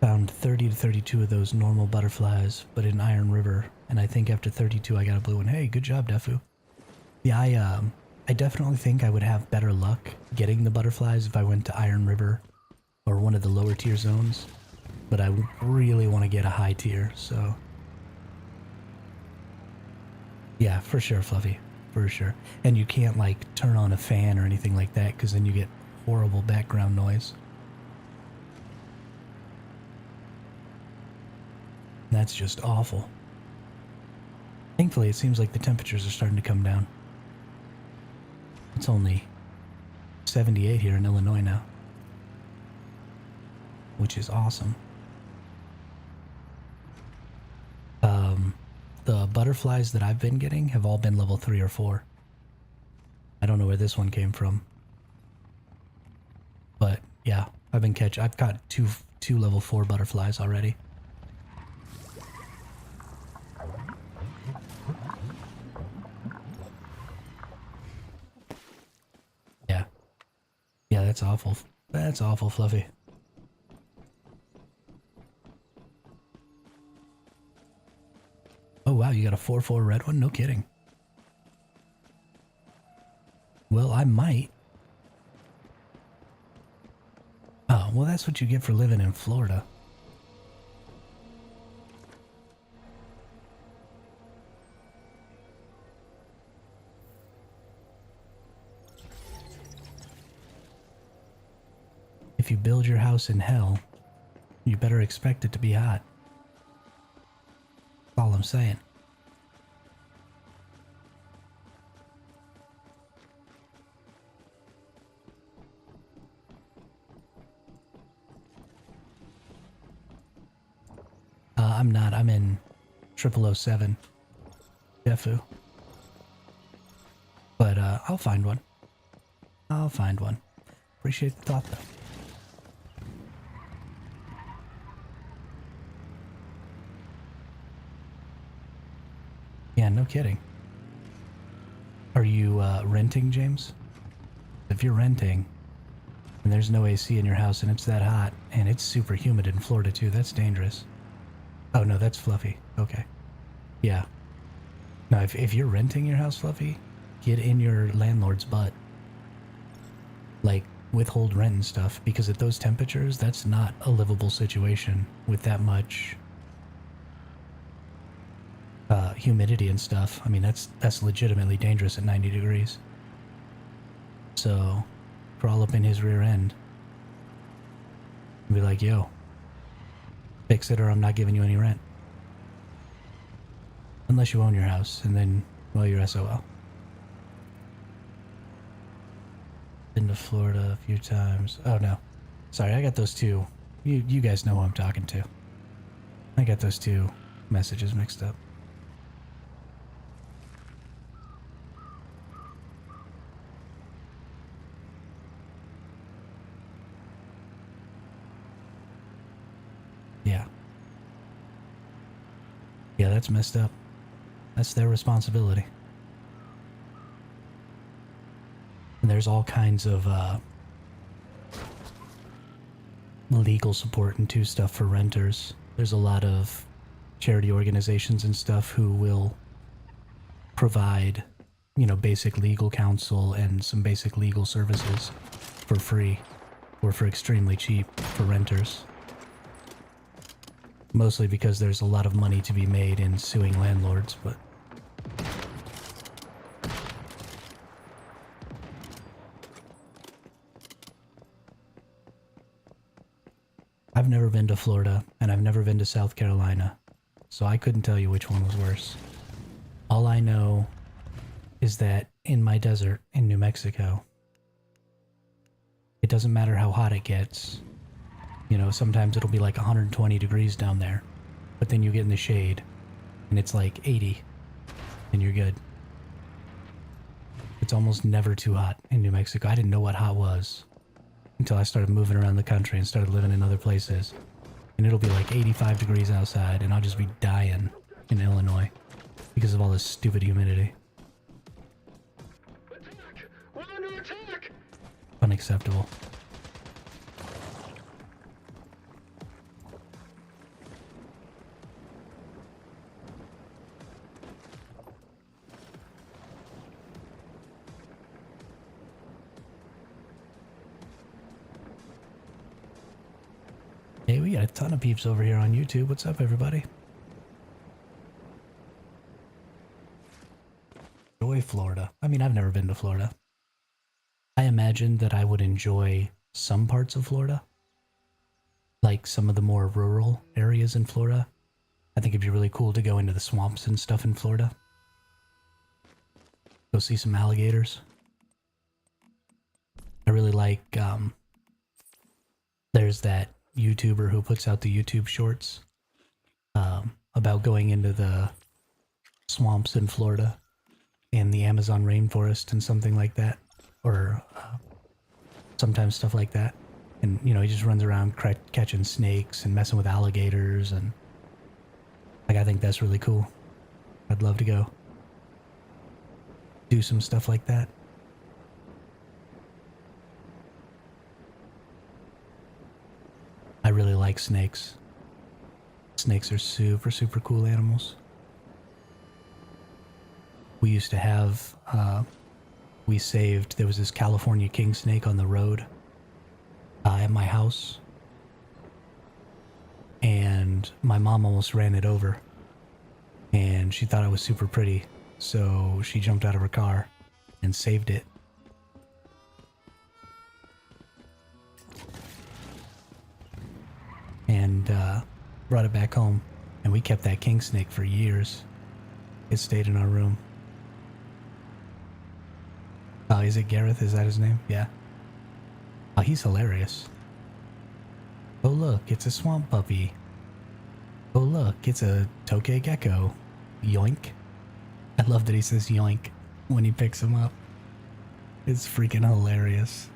Speaker 1: Found 30 to 32 of those normal butterflies, but in Iron River, and I think after 32 I got a blue one. Hey, good job, Defu. Yeah, I definitely think I would have better luck getting the butterflies if I went to Iron River or one of the lower tier zones, but I really want to get a high tier, so yeah, for sure, Fluffy, for sure. And you can't like turn on a fan or anything like that, because then you get horrible background noise. That's just awful. Thankfully, it seems like the temperatures are starting to come down. It's only 78 here in Illinois now, which is awesome. The butterflies that I've been getting have all been level 3 or 4. I don't know where this one came from, but yeah, I've got two level 4 butterflies already. Yeah, that's awful. That's awful, Fluffy. Oh wow, you got a 4/4 red one? No kidding. Well, I might. Oh, well that's what you get for living in Florida. If you build your house in hell, you better expect it to be hot. That's all I'm saying. I'm not. I'm in 0007. Defu. But I'll find one. I'll find one. Appreciate the thought, though. Yeah, no kidding. Are you renting, James? If you're renting, and there's no AC in your house, and it's that hot, and it's super humid in Florida too, that's dangerous. Oh no, that's Fluffy. Okay. Yeah. No, if you're renting your house, Fluffy, get in your landlord's butt. Like, withhold rent and stuff, because at those temperatures, that's not a livable situation with that much humidity and stuff. I mean, that's legitimately dangerous at 90 degrees. So, crawl up in his rear end and be like, yo, fix it or I'm not giving you any rent. Unless you own your house, and then, well, you're SOL. Been to Florida a few times. Oh, no. Sorry, I got those two. You guys know who I'm talking to. I got those two messages mixed up. Yeah. Yeah, that's messed up. That's their responsibility. And there's all kinds of legal support and stuff for renters. There's a lot of charity organizations and stuff who will provide, you know, basic legal counsel and some basic legal services for free or for extremely cheap for renters. Mostly because there's a lot of money to be made in suing landlords, but I've never been to Florida, and I've never been to South Carolina, so I couldn't tell you which one was worse. All I know is that in my desert in New Mexico, it doesn't matter how hot it gets. You know, sometimes it'll be like 120 degrees down there, but then you get in the shade, and it's like 80, and you're good. It's almost never too hot in New Mexico. I didn't know what hot was until I started moving around the country and started living in other places. And it'll be like 85 degrees outside, and I'll just be dying in Illinois because of all this stupid humidity.
Speaker 3: Attack! We're under attack!
Speaker 1: Unacceptable. Hey, we got a ton of peeps over here on YouTube. What's up, everybody? Enjoy Florida. I mean, I've never been to Florida. I imagine that I would enjoy some parts of Florida. Like some of the more rural areas in Florida. I think it'd be really cool to go into the swamps and stuff in Florida. Go see some alligators. I really like, there's that YouTuber who puts out the YouTube shorts about going into the swamps in Florida and the Amazon rainforest and something like that, or sometimes stuff like that. And you know, he just runs around catching snakes and messing with alligators, and like, I think that's really cool. I'd love to go do some stuff like that. I really like snakes. Snakes are super, super cool animals. We used to have, there was this California king snake on the road at my house. And my mom almost ran it over. And she thought it was super pretty. So she jumped out of her car and saved it. And brought it back home, and we kept that king snake for years. It stayed in our room. Oh, is it Gareth? Is that his name? Yeah. Oh, he's hilarious. Oh look, it's a swamp puppy. Oh look, it's a toke gecko. Yoink. I love that he says yoink when he picks him up. It's freaking hilarious.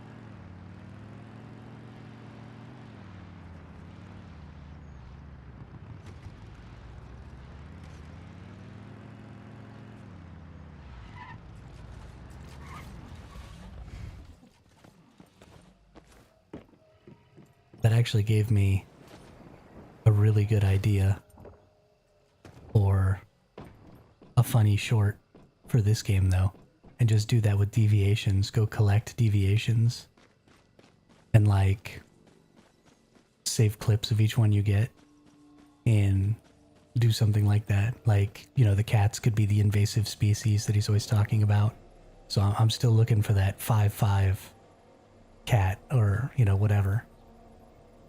Speaker 1: That actually gave me a really good idea for a funny short for this game though. And just do that with deviations. Go collect deviations and like save clips of each one you get and do something like that. Like, you know, the cats could be the invasive species that he's always talking about. So I'm still looking for that 5-5 cat or, you know, whatever.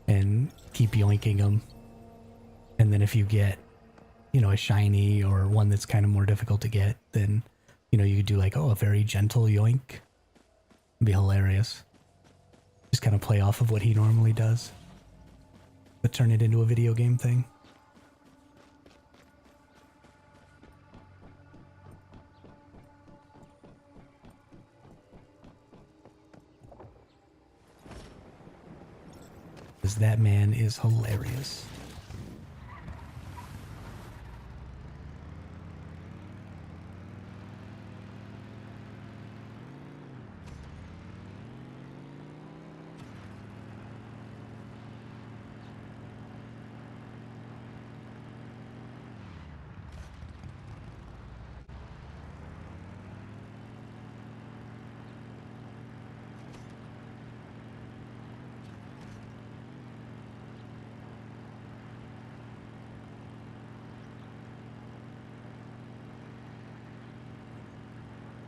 Speaker 1: And keep yoinking them. And then if you get, you know, a shiny or one that's kind of more difficult to get, then, you know, you could do like, oh, a very gentle yoink. It'd be hilarious. Just kind of play off of what he normally does. But turn it into a video game thing. Because that man is hilarious.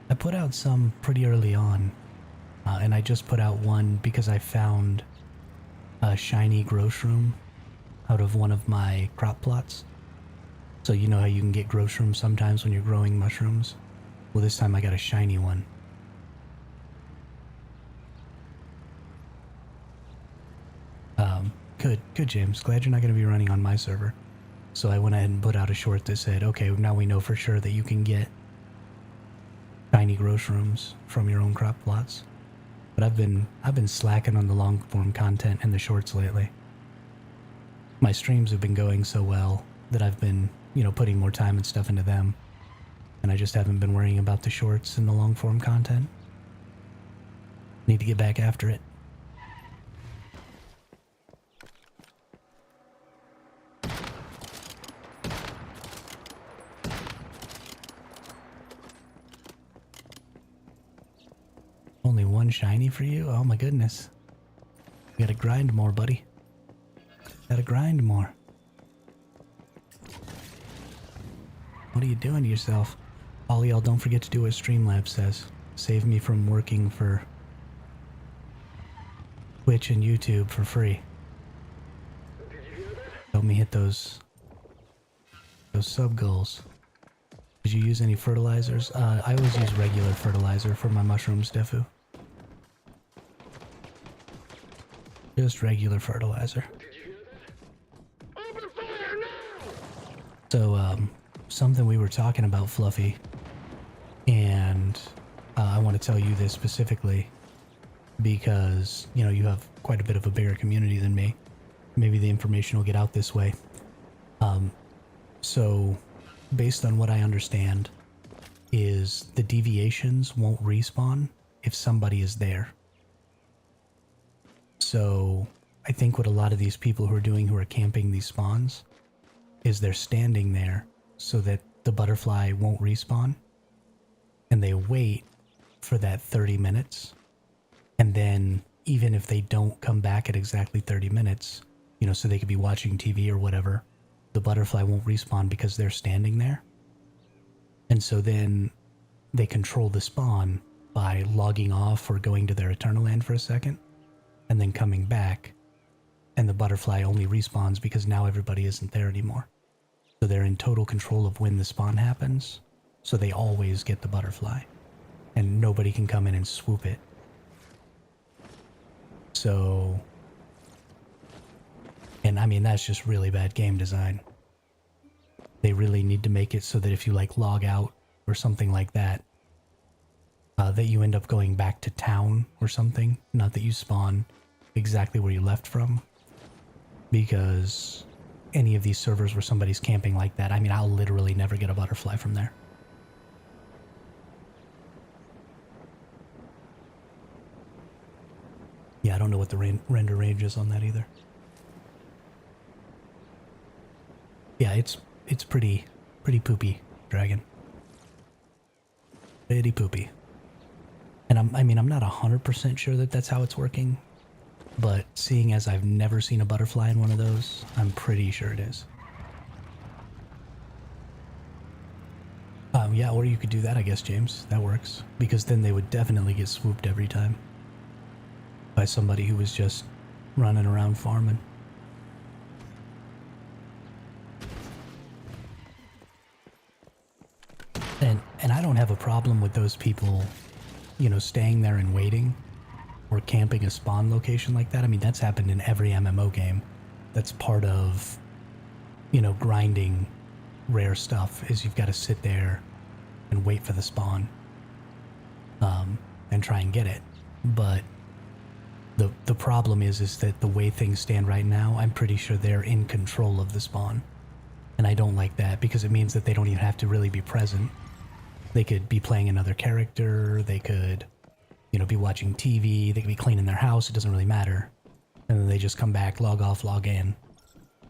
Speaker 1: I put out some pretty early on, and I just put out one because I found a shiny grow shroom out of one of my crop plots. So you know how you can get grow shrooms sometimes when you're growing mushrooms? Well, this time I got a shiny one. Good, James. Glad you're not going to be running on my server. So I went ahead and put out a short that said, okay, now we know for sure that you can get shiny grow shrooms from your own crop plots. But I've been slacking on the long form content and the shorts lately. My streams have been going so well that I've been, you know, putting more time and stuff into them. And I just haven't been worrying about the shorts and the long form content. Need to get back after it. Only one shiny for you? Oh my goodness. You gotta grind more, buddy. Gotta grind more. What are you doing to yourself? All y'all, don't forget to do what Streamlabs says. Save me from working for Twitch and YouTube for free. Help me hit those sub goals. Did you use any fertilizers? I always use regular fertilizer for my mushrooms, Defu. Just regular fertilizer.
Speaker 3: Open fire now!
Speaker 1: So, something we were talking about, Fluffy, and I want to tell you this specifically because, you know, you have quite a bit of a bigger community than me. Maybe the information will get out this way. So, based on what I understand, is the deviations won't respawn if somebody is there. So, I think what a lot of these people who are camping these spawns is they're standing there so that the butterfly won't respawn, and they wait for that 30 minutes, and then even if they don't come back at exactly 30 minutes, you know, so they could be watching TV or whatever, the butterfly won't respawn because they're standing there. And so then they control the spawn by logging off or going to their eternal land for a second and then coming back, and the butterfly only respawns because now everybody isn't there anymore. So they're in total control of when the spawn happens, so they always get the butterfly and nobody can come in and swoop it. So, and I mean, that's just really bad game design. they really need to make it so that if you like log out or something like that, that you end up going back to town or something. Not that you spawn exactly where you left from. Because any of these servers where somebody's camping like that, I mean, I'll literally never get a butterfly from there. Yeah, I don't know what the render range is on that either. Yeah, it's pretty poopy, Dragon. Pretty poopy. And I'm not 100% sure that that's how it's working, but seeing as I've never seen a butterfly in one of those, I'm pretty sure it is. Yeah, or you could do that, I guess, James. That works. Because then they would definitely get swooped every time by somebody who was just running around farming. And I don't have a problem with those people, you know, staying there and waiting or camping a spawn location like that. I mean, that's happened in every MMO game. That's part of, you know, grinding rare stuff, is you've got to sit there and wait for the spawn and try and get it. But the problem is that the way things stand right now, I'm pretty sure they're in control of the spawn. And I don't like that because it means that they don't even have to really be present. They could be playing another character, they could, you know, be watching TV, they could be cleaning their house, it doesn't really matter. And then they just come back, log off, log in.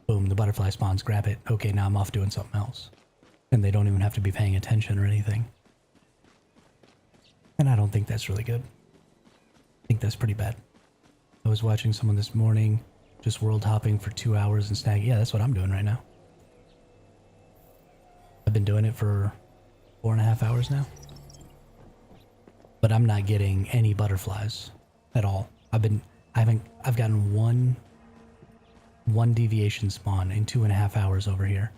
Speaker 1: Boom, the butterfly spawns, grab it. Okay, now I'm off doing something else. And they don't even have to be paying attention or anything. And I don't think that's really good. I think that's pretty bad. I was watching someone this morning just world hopping for 2 hours and snagging. Yeah, that's what I'm doing right now. I've been doing it for 4.5 hours now. But I'm not getting any butterflies at all. I've gotten one deviation spawn in 2.5 hours over here.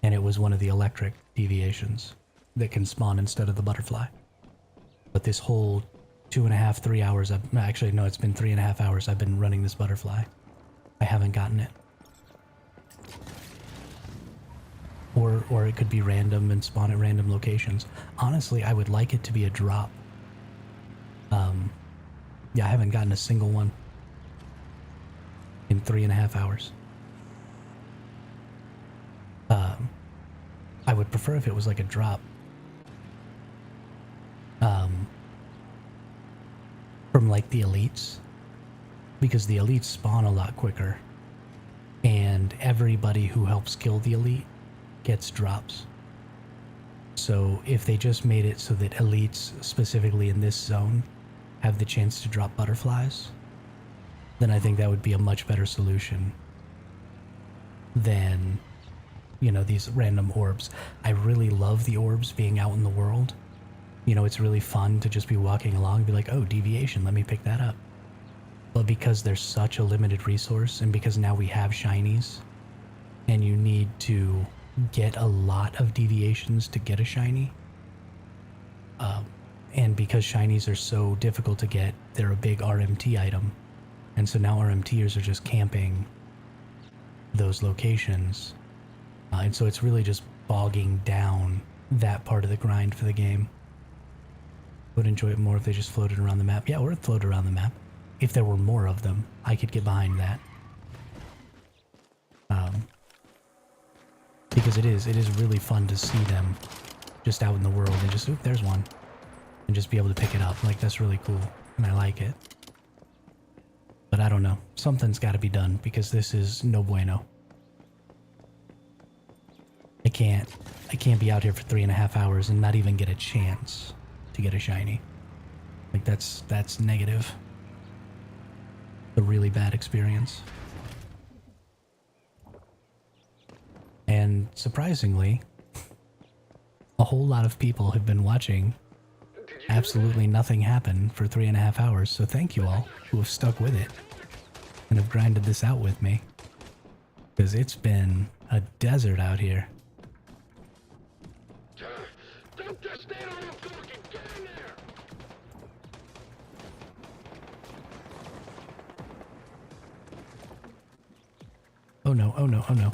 Speaker 1: And it was one of the electric deviations that can spawn instead of the butterfly. But this whole 2.5, 3 hours, actually no, it's been 3.5 hours I've been running this butterfly. I haven't gotten it. Or it could be random and spawn at random locations. Honestly, I would like it to be a drop. Yeah, I haven't gotten a single one in 3.5 hours. I would prefer if it was like a drop. From like the elites. Because the elites spawn a lot quicker. And everybody who helps kill the elite gets drops. So if they just made it so that elites, specifically in this zone, have the chance to drop butterflies, then I think that would be a much better solution than, you know, these random orbs. I really love the orbs being out in the world. You know, it's really fun to just be walking along and be like, oh, deviation, let me pick that up. But because there's such a limited resource, and because now we have shinies, and you need to get a lot of deviations to get a shiny, and because shinies are so difficult to get, they're a big RMT item, and so now RMTers are just camping those locations, and so it's really just bogging down that part of the grind for the game. Would enjoy it more if they just floated around the map. Yeah, or float around the map. If there were more of them, I could get behind that. Because it is really fun to see them just out in the world and just, oop, there's one. And just be able to pick it up. Like, that's really cool. And I like it. But I don't know. Something's got to be done because this is no bueno. I can't be out here for 3.5 hours and not even get a chance to get a shiny. Like, that's negative. A really bad experience. And surprisingly, a whole lot of people have been watching absolutely nothing happen for 3.5 hours, so thank you all who have stuck with it and have grinded this out with me. Because it's been a desert out here.
Speaker 3: Don't just stand around talking. Get in there.
Speaker 1: Oh no, oh no, oh no.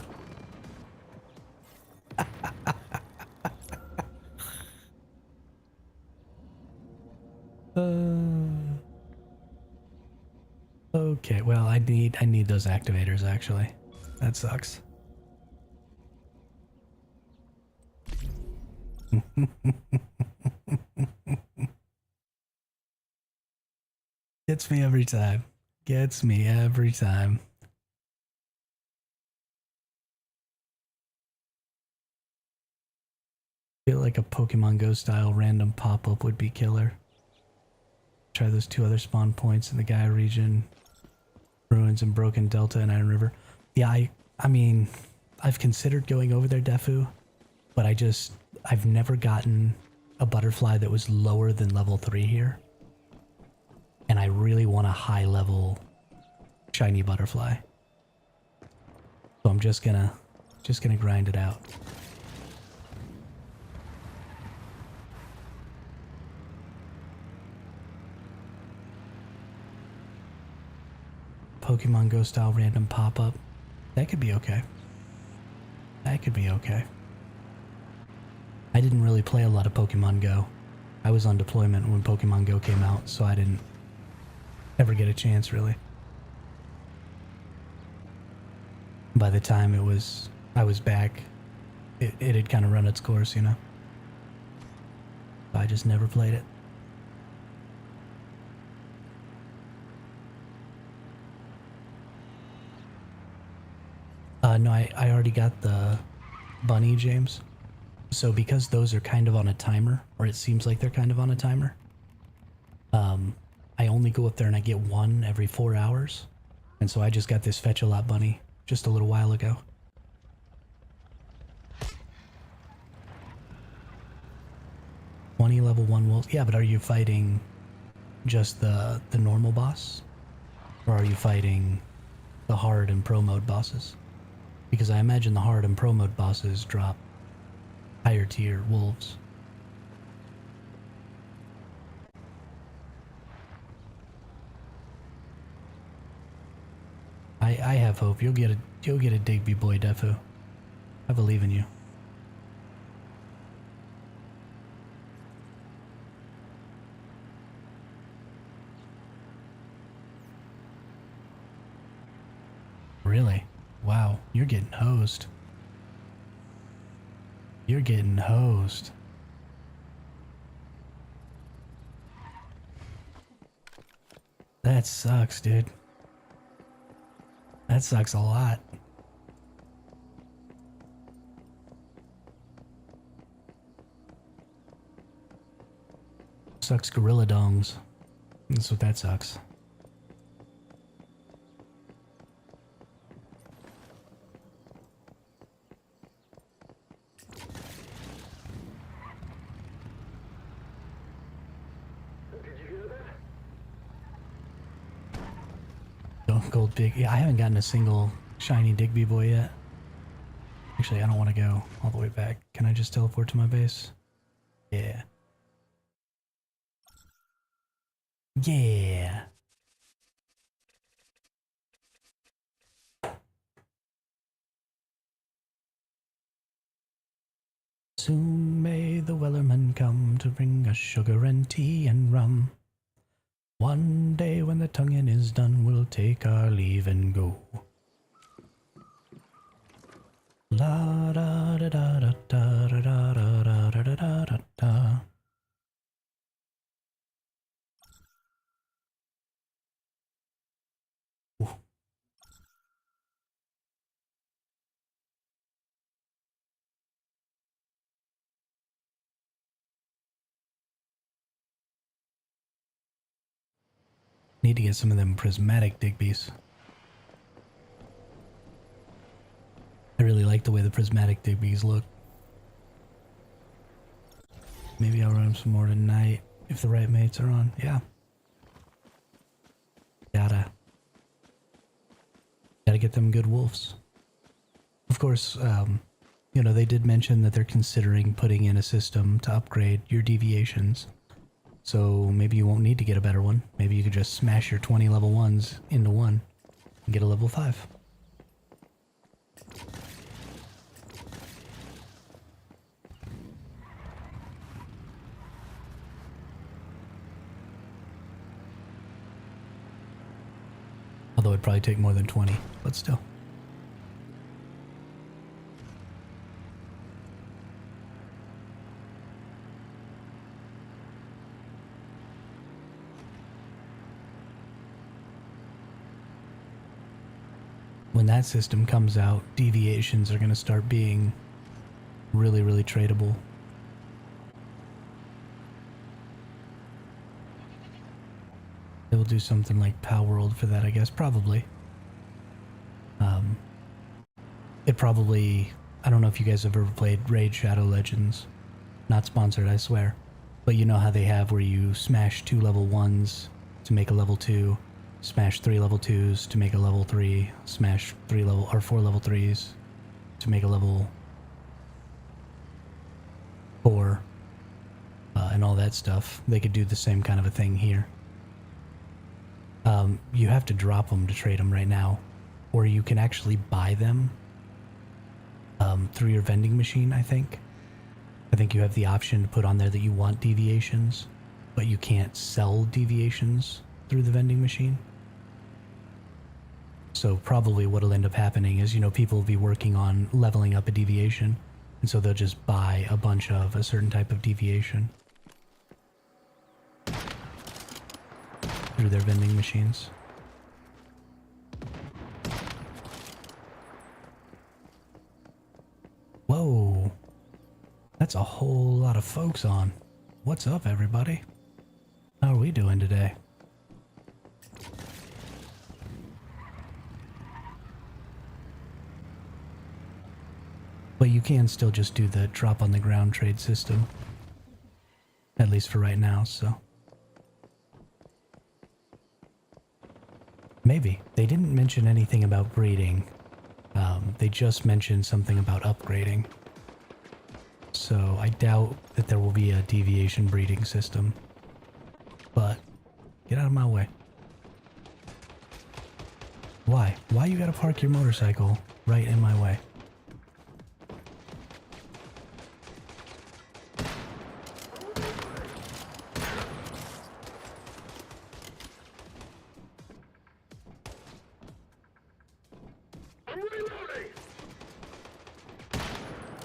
Speaker 1: Okay, well, I need those activators actually. That sucks. Gets me every time. Gets me every time. Feel like a Pokemon Go style random pop-up would be killer. Try those 2 other spawn points in the Gaia region. Ruins and Broken Delta and Iron River. Yeah, I mean, I've considered going over there, Defu, but I've never gotten a butterfly that was lower than level 3 here. And I really want a high level shiny butterfly. So I'm just gonna grind it out. Pokemon Go style random pop-up. That could be okay. That could be okay. I didn't really play a lot of Pokemon Go. I was on deployment when Pokemon Go came out, so I didn't ever get a chance, really. By the time I was back, it had kind of run its course, you know? I just never played it. No, I already got the bunny, James. So because those are kind of on a timer, or it seems like they're kind of on a timer, I only go up there and I get 1 every 4 hours. And so I just got this Fetch-A-Lot bunny just a little while ago. Level 1 wolves. Yeah, but are you fighting just the normal boss? Or are you fighting the hard and pro mode bosses? Because I imagine the hard and pro mode bosses drop higher tier wolves. I have hope. You'll get a Digby boy, Defu. I believe in you. Really? Wow, you're getting hosed. You're getting hosed. That sucks, dude. That sucks a lot. Sucks gorilla dongs. That's what that sucks. Gold big. Yeah, I haven't gotten a single shiny Digby boy yet. Actually, I don't want to go all the way back. Can I just teleport to my base? Yeah. Yeah. Soon may the Wellerman come to bring us sugar and tea and rum. One day when the tonguing is done, we'll take our leave and go. La da da da da da da da da da da da da. Need to get some of them prismatic Digbies. I really like the way the prismatic Digbies look. Maybe I'll run some more tonight if the right mates are on. Yeah. Gotta get them good wolves. Of course, you know, they did mention that they're considering putting in a system to upgrade your deviations. So maybe you won't need to get a better one. Maybe you could just smash your 20 level 1s into one and get a level 5. Although it'd probably take more than 20, but still. When that system comes out, deviations are going to start being really, really tradable. They will do something like Power World for that, I guess, probably. It probably... I don't know if you guys have ever played Raid Shadow Legends. Not sponsored, I swear. But you know how they have where you smash 2 level 1s to make a level 2, smash 3 level 2s to make a level 3, smash 4 level 3s to make a level 4, and all that stuff. They could do the same kind of a thing here. You have to drop them to trade them right now, or you can actually buy them through your vending machine, I think. I think you have the option to put on there that you want deviations, but you can't sell deviations through the vending machine. So probably what'll end up happening is, you know, people will be working on leveling up a deviation, and so they'll just buy a bunch of a certain type of deviation through their vending machines. Whoa, that's a whole lot of folks on. What's up, everybody? How are we doing today? But you can still just do the drop on the ground trade system. At least for right now, so. Maybe. They didn't mention anything about breeding. They just mentioned something about upgrading. So I doubt that there will be a deviation breeding system. But, get out of my way. Why? Why you gotta park your motorcycle right in my way?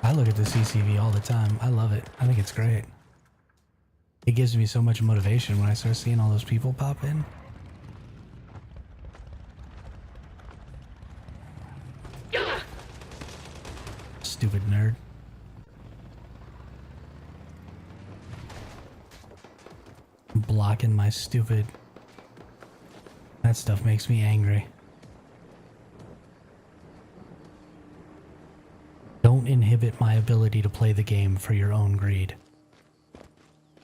Speaker 1: I look at the CCV all the time. I love it. I think it's great. It gives me so much motivation when I start seeing all those people pop in. Stupid nerd. Blocking my stupid... That stuff makes me angry. Don't inhibit my ability to play the game for your own greed.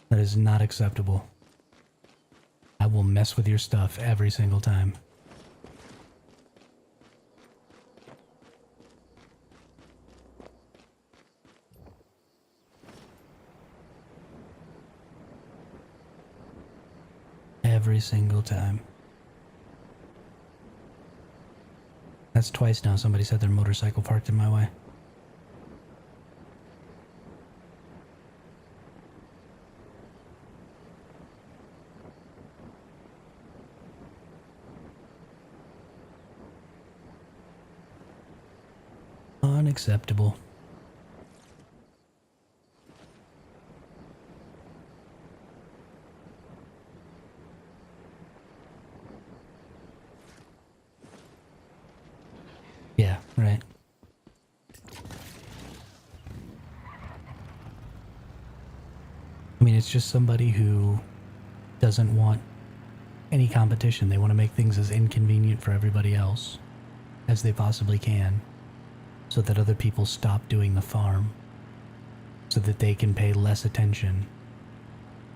Speaker 1: That is not acceptable. I will mess with your stuff every single time. Every single time. That's twice now somebody said their motorcycle parked in my way. Unacceptable. Yeah, right. I mean, it's just somebody who doesn't want any competition. They want to make things as inconvenient for everybody else as they possibly can, so that other people stop doing the farm, so that they can pay less attention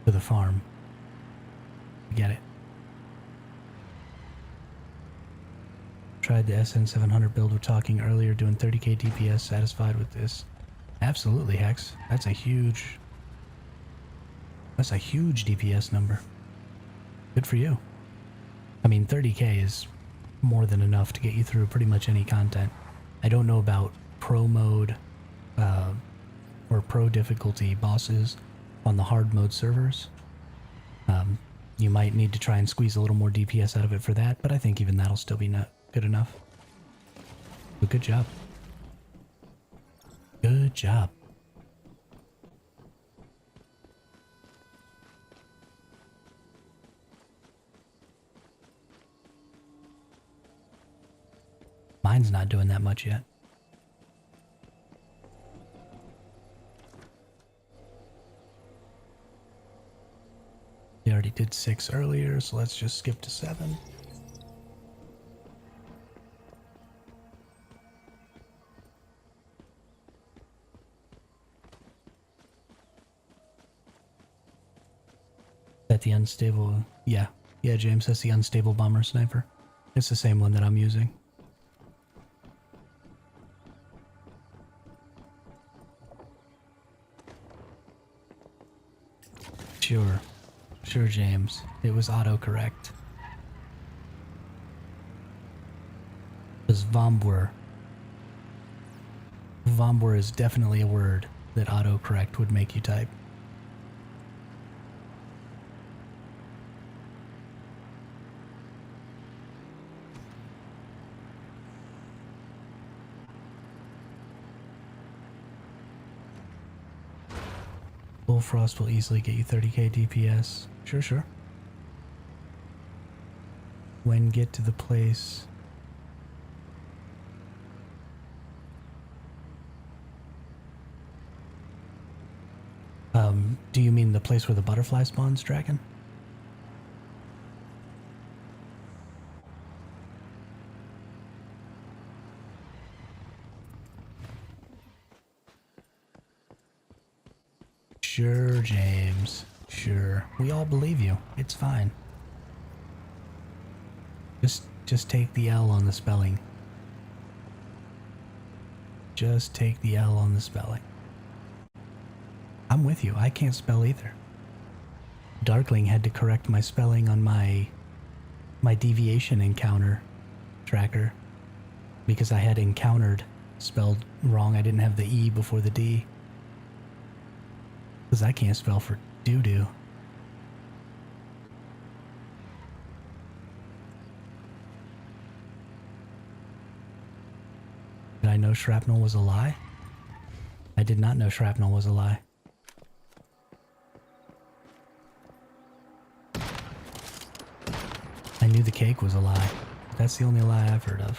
Speaker 1: to the farm. You get it? Tried the SN700 build we're talking earlier, doing 30k DPS, satisfied with this? Absolutely, Hex. That's a huge DPS number. Good for you. I mean, 30k is more than enough to get you through pretty much any content. I don't know about pro mode or pro difficulty bosses on the hard mode servers. You might need to try and squeeze a little more DPS out of it for that, but I think even that'll still be not good enough. But good job. Good job. Mine's not doing that much yet. We already did 6 earlier, so let's just skip to 7. That the unstable... Yeah, James, that's the unstable bomber sniper. It's the same one that I'm using. Sure, James. It was autocorrect. Because Vombwer is definitely a word that autocorrect would make you type. Full Frost will easily get you 30k DPS. Sure. When get to the place... do you mean the place where the butterfly spawns, Dragon? Sure, James. Sure. We all believe you. It's fine. Just take the L on the spelling. Just take the L on the spelling. I'm with you. I can't spell either. Darkling had to correct my spelling on my deviation encounter tracker because I had encountered spelled wrong. I didn't have the E before the D. Because I can't spell for doo-doo. Did I know shrapnel was a lie? I did not know shrapnel was a lie. I knew the cake was a lie. That's the only lie I've heard of.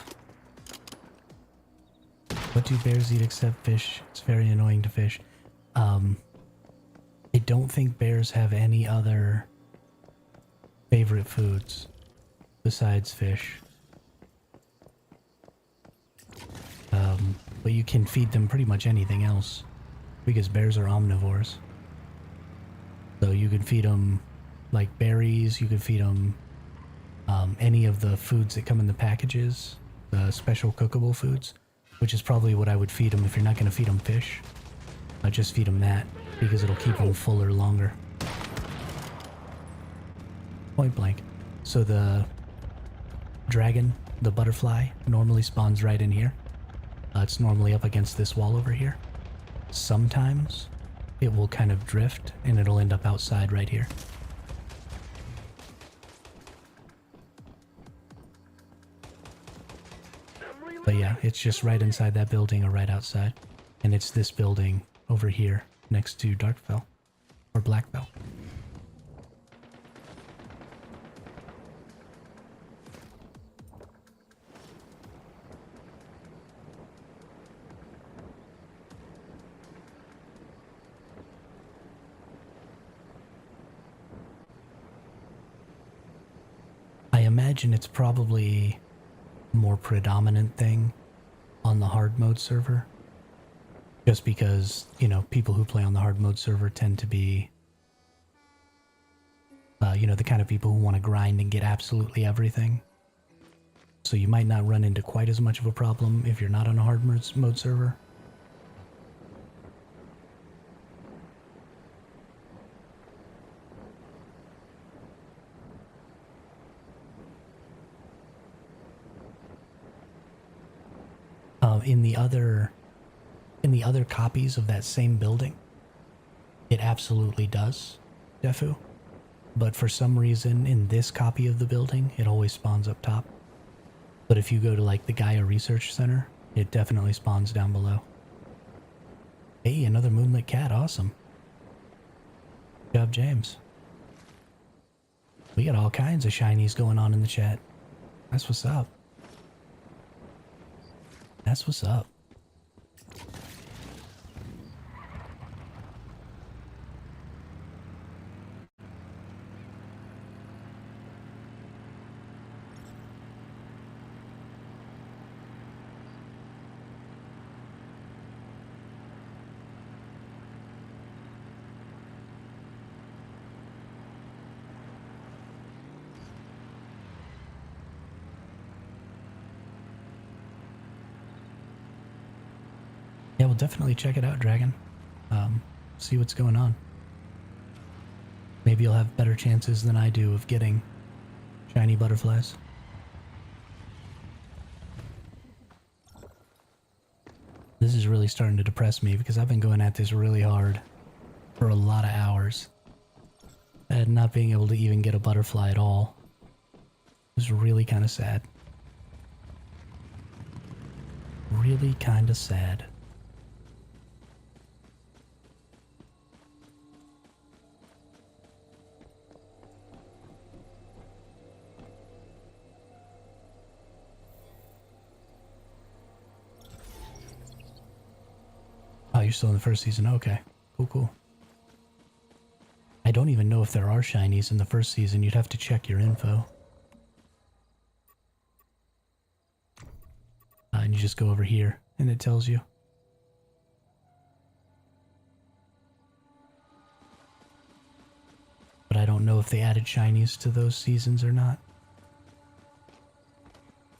Speaker 1: What do bears eat except fish? It's very annoying to fish. I don't think bears have any other favorite foods besides fish. But you can feed them pretty much anything else because bears are omnivores. So you can feed them like berries, you can feed them any of the foods that come in the packages, the special cookable foods, which is probably what I would feed them if you're not going to feed them fish. I'd just feed them that because it'll keep them fuller longer. Point blank. So the dragon, the butterfly, normally spawns right in here. It's normally up against this wall over here. Sometimes it will kind of drift and it'll end up outside right here. But yeah, it's just right inside that building or right outside. And it's this building over here next to Darkfell or Blackfell. I imagine it's probably a more predominant thing on the hard mode server. Just because, you know, people who play on the hard mode server tend to be, you know, the kind of people who want to grind and get absolutely everything. So you might not run into quite as much of a problem if you're not on a hard mode server. In the other copies of that same building, it absolutely does, Defu. but for some reason in this copy of the building, it always spawns up top. But if you go to like the Gaia Research Center, it definitely spawns down below. Hey, another moonlit cat, awesome. Good job, James. We got all kinds of shinies going on in the chat. That's what's up. That's what's up. Yeah, we'll definitely check it out, Dragon. See what's going on. Maybe you'll have better chances than I do of getting shiny butterflies. This is really starting to depress me because I've been going at this really hard for a lot of hours. And not being able to even get a butterfly at all is really kind of sad. Really kind of sad. Oh, you're still in the first season? Okay. Cool, cool. I don't even know if there are shinies in the first season. You'd have to check your info. And you just go over here, and it tells you. But I don't know if they added shinies to those seasons or not.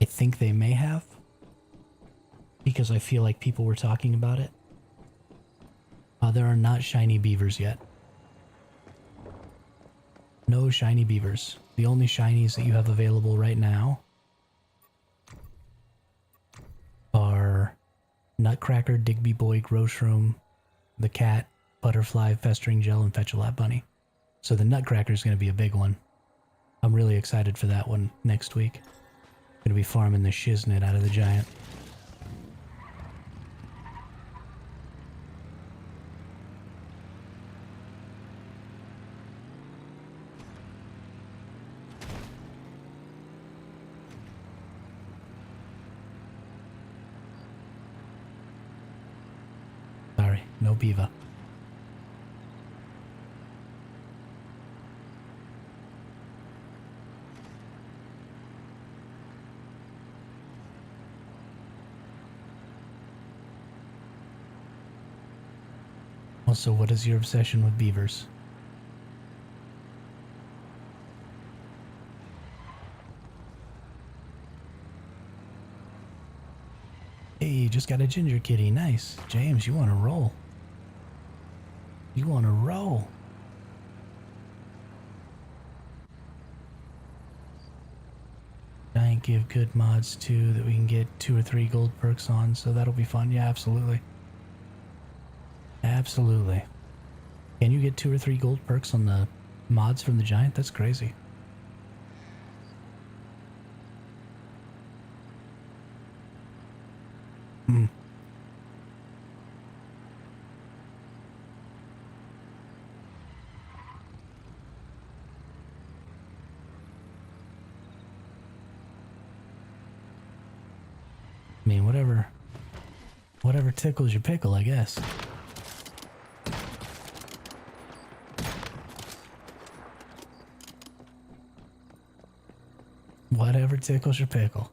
Speaker 1: I think they may have, because I feel like people were talking about it. There are not shiny beavers yet. No shiny beavers. The only shinies that you have available right now are Nutcracker, Digby Boy, Growshroom, the cat, Butterfly, Festering Gel, and Fetch a Lab Bunny. So the Nutcracker is going to be a big one. I'm really excited for that one next week. Going to be farming the shiznit out of the giant. Sorry, no beaver. Also, what is your obsession with beavers? Hey, you just got a ginger kitty. Nice. James, you want to roll? You want to roll? Giant give good mods too that we can get 2 or 3 gold perks on, so that'll be fun. Yeah, absolutely. Absolutely. Can you get 2 or 3 gold perks on the mods from the giant? That's crazy. Hmm. I mean, whatever tickles your pickle, I guess. Whatever tickles your pickle.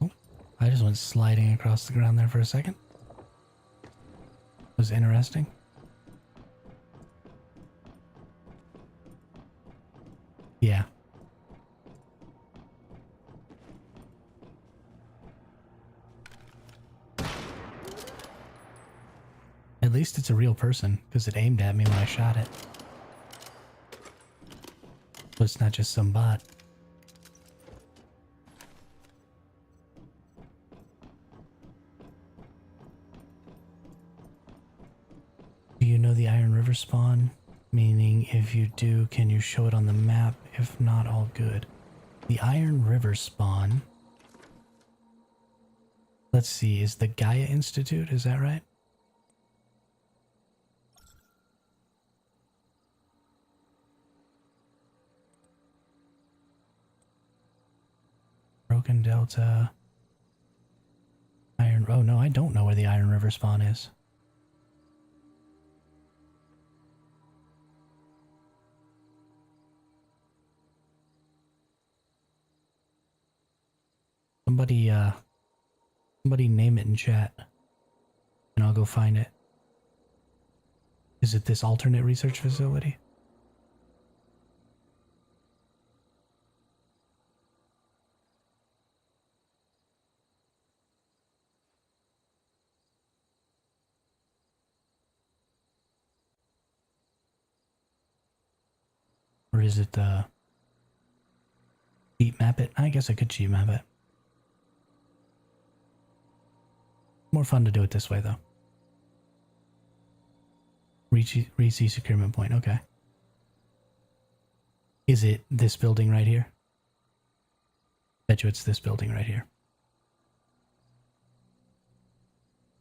Speaker 1: Oh, I just went sliding across the ground there for a second. Was interesting. Yeah. least it's a real person, because it aimed at me when I shot it. So it's not just some bot. Do you know the Iron River spawn? Meaning, if you do, can you show it on the map? If not, all good. The Iron River spawn... Let's see, is the Gaia Institute, is that right? Broken Delta... Iron... Oh no, I don't know where the Iron River spawn is. Somebody name it in chat, and I'll go find it. Is it this alternate research facility? Or is it cheat map it? I guess I could cheat map it. More fun to do it this way, though. Reach securement point, okay. Is it this building right here? Bet you it's this building right here.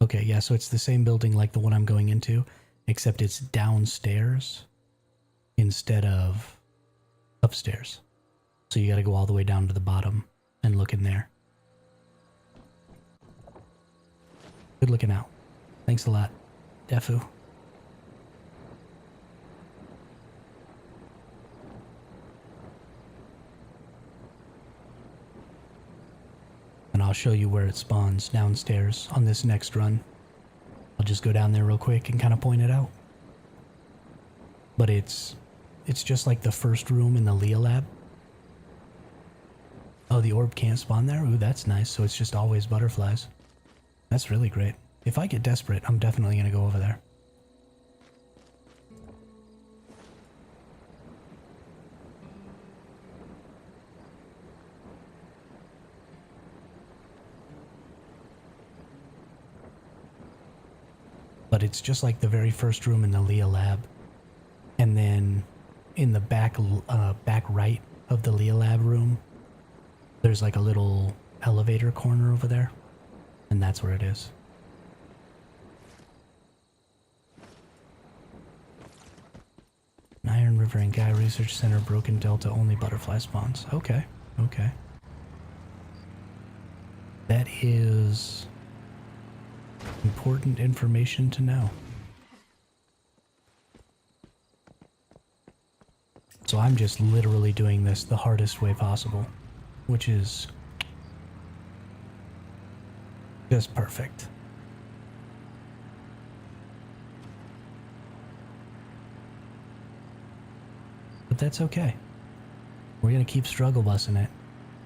Speaker 1: Okay, yeah, so it's the same building like the one I'm going into, except it's downstairs instead of upstairs. So you gotta go all the way down to the bottom and look in there. Good looking out. Thanks a lot, Defu. And I'll show you where it spawns downstairs on this next run. I'll just go down there real quick and kind of point it out. But it's just like the first room in the Leah lab. Oh, the orb can't spawn there? Ooh, that's nice. So it's just always butterflies. That's really great. If I get desperate, I'm definitely going to go over there. But it's just like the very first room in the Leah lab. And then in the back right of the Leah lab room, there's like a little elevator corner over there. And that's where it is. Iron River and Gaia Research Center, Broken Delta, only butterfly spawns. Okay, okay. That is important information to know. So I'm just literally doing this the hardest way possible, which is just perfect. But that's okay. We're gonna keep struggle busing it.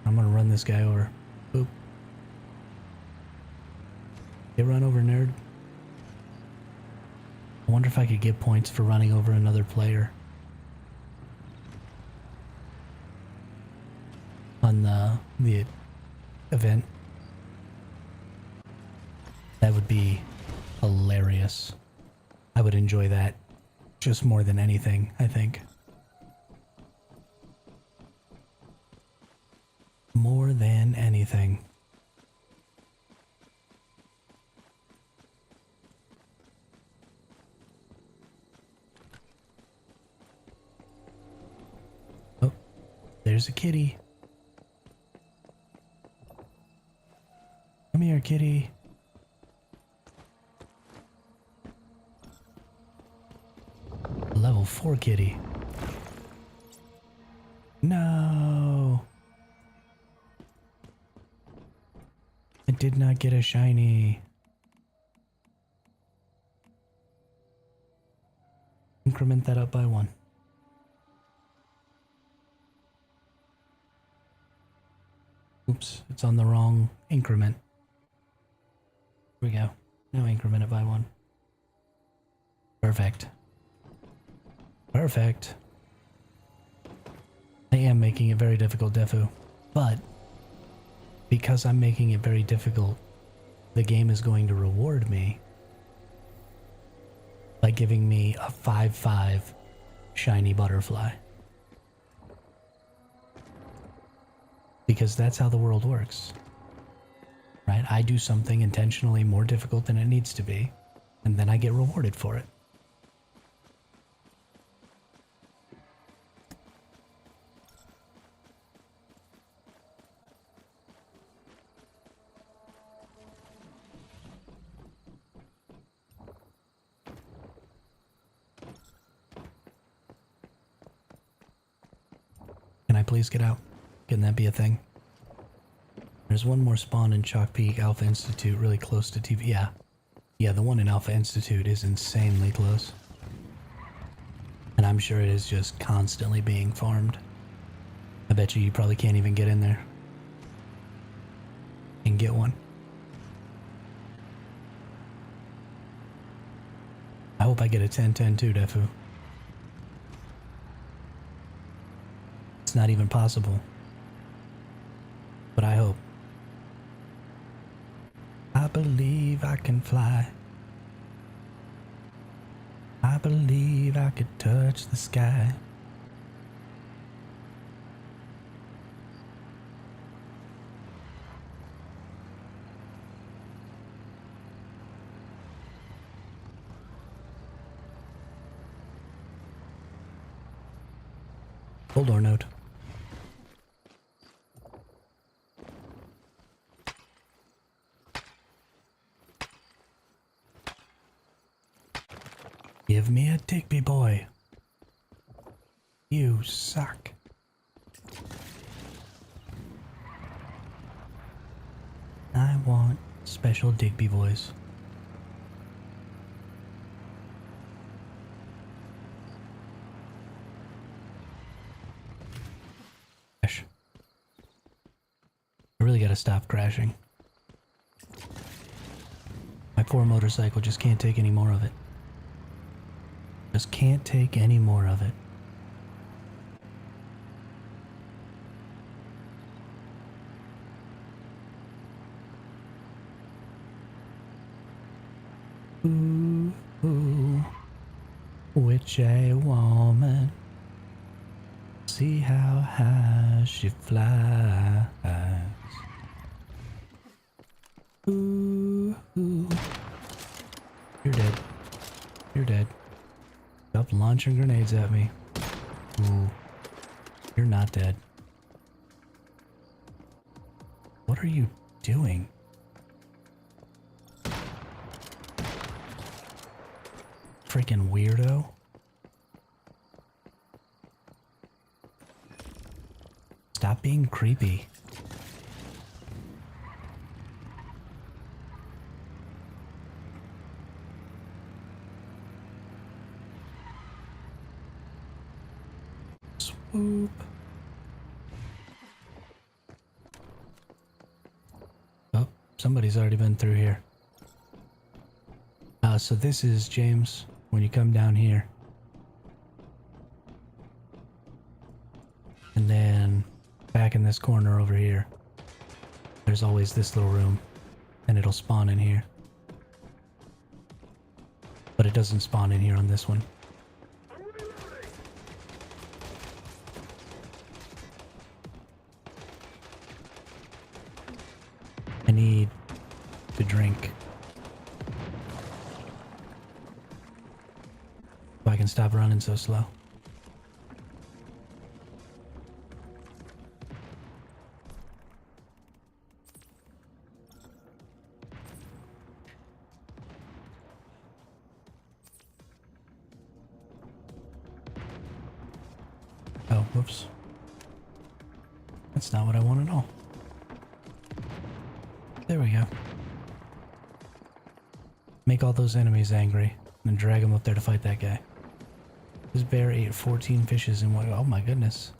Speaker 1: I'm gonna run this guy over. Boop. Get run over, nerd. I wonder if I could get points for running over another player. On the event. That would be hilarious. I would enjoy that just more than anything, I think. More than anything. Oh, there's a kitty. Come here, kitty. Level 4 kitty. No. I did not get a shiny. Increment that up by 1. Oops, it's on the wrong increment. Here we go. Now increment it by 1. Perfect. Perfect. I am making it very difficult, Defu. But because I'm making it very difficult, the game is going to reward me by giving me a 5/5 shiny butterfly. Because that's how the world works. Right? I do something intentionally more difficult than it needs to be, and then I get rewarded for it. Can I please get out? Can that be a thing? There's one more spawn in Chalk Peak Alpha Institute really close to TV. Yeah. Yeah, the one in Alpha Institute is insanely close. And I'm sure it is just constantly being farmed. I bet you probably can't even get in there and get one. I hope I get a 10/10 too, Defu. It's not even possible. But I hope. I believe I can fly. I believe I could touch the sky. Hold or note. Give me a Digby boy. You suck. I want special Digby boys. Crash. I really gotta stop crashing. My poor motorcycle just can't take any more of it. Just can't take any more of it. Ooh, ooh, witch a woman. See how high she flies. Ooh, ooh. You're dead. You're dead. Stop launching grenades at me. Ooh. You're not dead. What are you doing? Freaking weirdo. Stop being creepy. Swoop. Oh, somebody's already been through here. So this is James when you come down here. And then back in this corner over here, there's always this little room, and it'll spawn in here. But it doesn't spawn in here on this one. I need to drink. So I can stop running so slow. Oh, whoops. That's not what I want at all. There we go. Make all those enemies angry and drag them up there to fight that guy. This bear ate 14 fishes in one. Oh my goodness.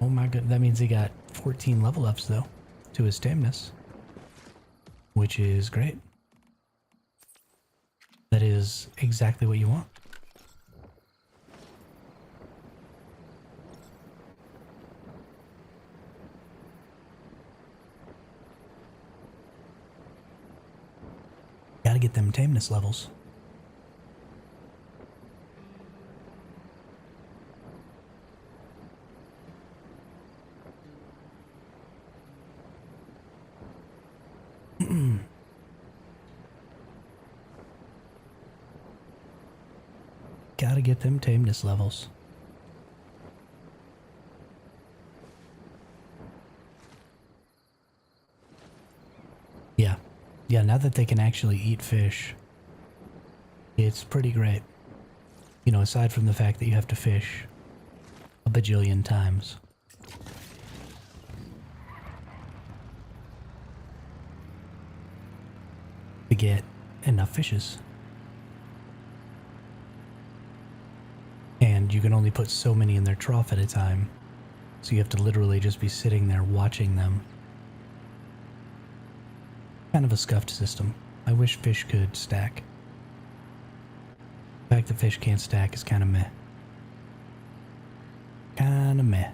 Speaker 1: Oh my goodness. That means he got 14 level ups though to his tameness, which is great. that is exactly what you want. Gotta get them tameness levels. Gotta get them tameness levels. Yeah. Yeah, now that they can actually eat fish, it's pretty great. You know, aside from the fact that you have to fish a bajillion times. To get enough fishes. And you can only put so many in their trough at a time. So you have to literally just be sitting there watching them. Kind of a scuffed system. I wish fish could stack. The fact that fish can't stack is kind of meh. Kind of meh.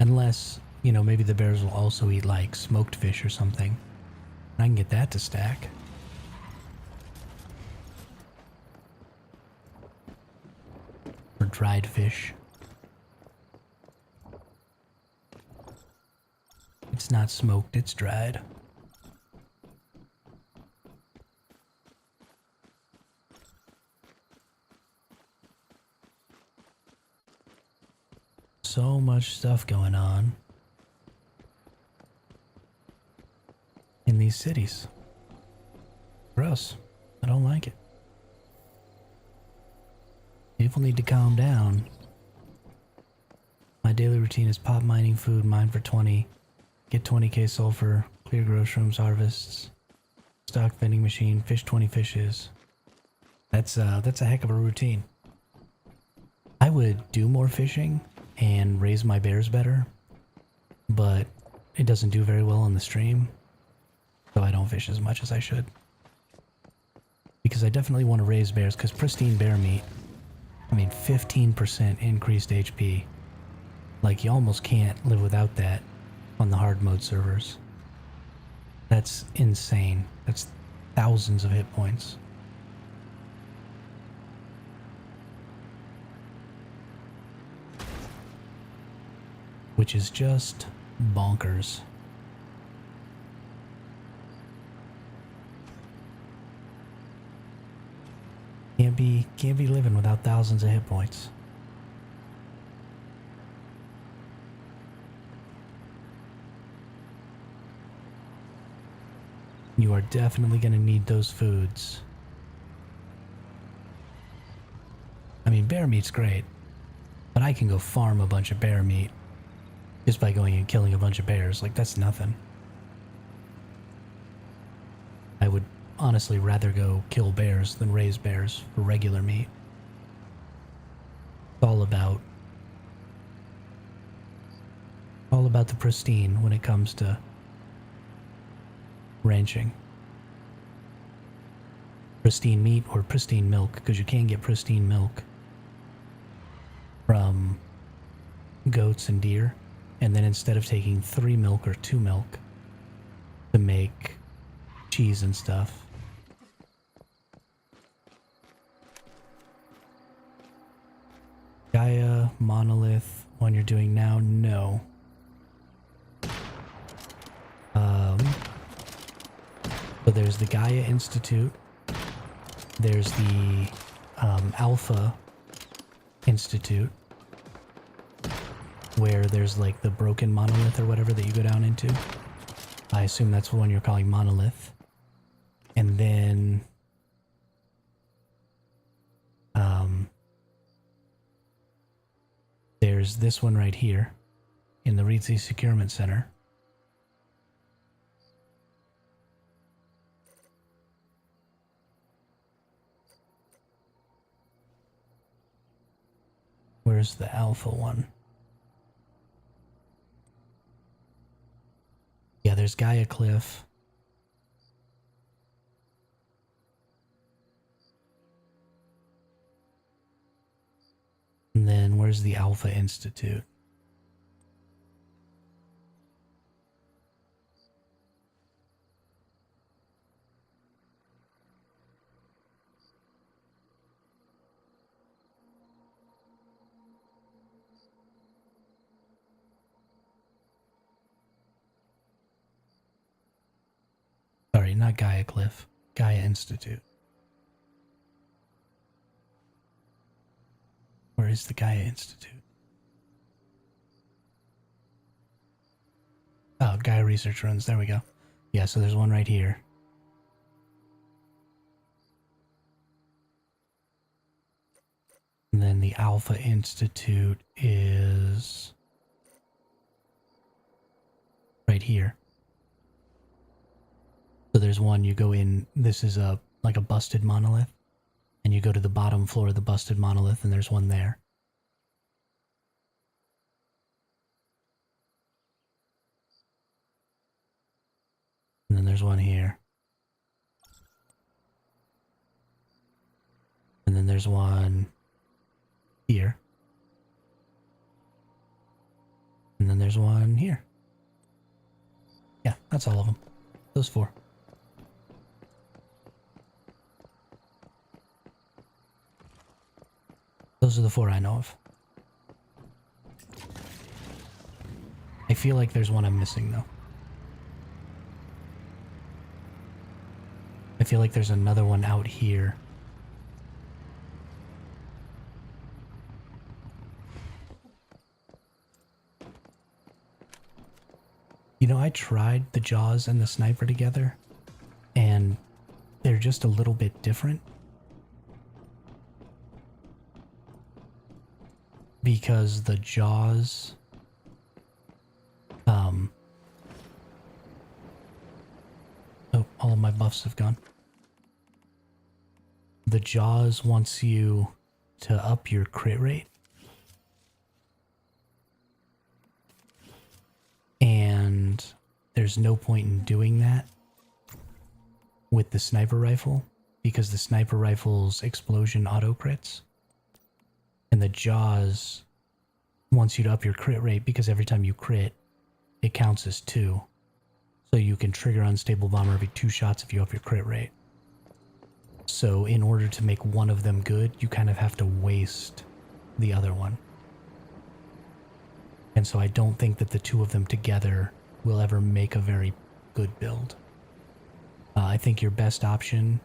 Speaker 1: Unless, you know, maybe the bears will also eat like smoked fish or something. I can get that to stack. Or dried fish. It's not smoked, it's dried. So much stuff going on in these cities. Gross. I don't like it. People need to calm down. My daily routine is pop mining food, mine for 20, get 20k sulfur, clear gross rooms, harvests, stock vending machine, fish 20 fishes. That's a heck of a routine. I would do more fishing and raise my bears better, but it doesn't do very well on the stream, so I don't fish as much as I should. Because I definitely want to raise bears, because pristine bear meat, I mean 15% increased HP. Like, you almost can't live without that on the hard mode servers. That's insane. That's thousands of hit points. Which is just bonkers. Can't be living without thousands of hit points. You are definitely going to need those foods. I mean, bear meat's great, but I can go farm a bunch of bear meat just by going and killing a bunch of bears. Like, that's nothing. I would honestly rather go kill bears than raise bears for regular meat. It's all about the pristine when it comes to ranching. Pristine meat or pristine milk, because you can get pristine milk from goats and deer, and then instead of taking 3 milk or 2 milk to make cheese and stuff, Gaia, Monolith, one you're doing now? No. So there's the Gaia Institute. There's the Alpha Institute, where there's like the broken monolith or whatever that you go down into. I assume that's the one you're calling Monolith. And then there's this one right here in the Reedsy Securement Center. Where's the Alpha one? Yeah, there's Gaia Cliff. And then where's the Alpha Institute? Sorry, not Gaia Cliff. Gaia Institute. Where is the Gaia Institute? Oh, Gaia Research Runs. There we go. Yeah, so there's one right here. And then the Alpha Institute is right here. So there's one, you go in, this is like a busted monolith, and you go to the bottom floor of the busted monolith, and there's one there. And then there's one here. And then there's one here. And then there's one here. Yeah, that's all of them. Those 4. Those are the 4 I know of. I feel like there's one I'm missing, though. I feel like there's another one out here. You know, I tried the Jaws and the Sniper together, and they're just a little bit different. Because the Jaws, oh, all of my buffs have gone. The Jaws wants you to up your crit rate. And there's no point in doing that with the sniper rifle, because the sniper rifle's explosion auto crits. And the Jaws wants you to up your crit rate because every time you crit, it counts as 2. So you can trigger Unstable Bomber every 2 shots if you up your crit rate. So in order to make one of them good, you kind of have to waste the other one. And so I don't think that the 2 of them together will ever make a very good build. I think your best option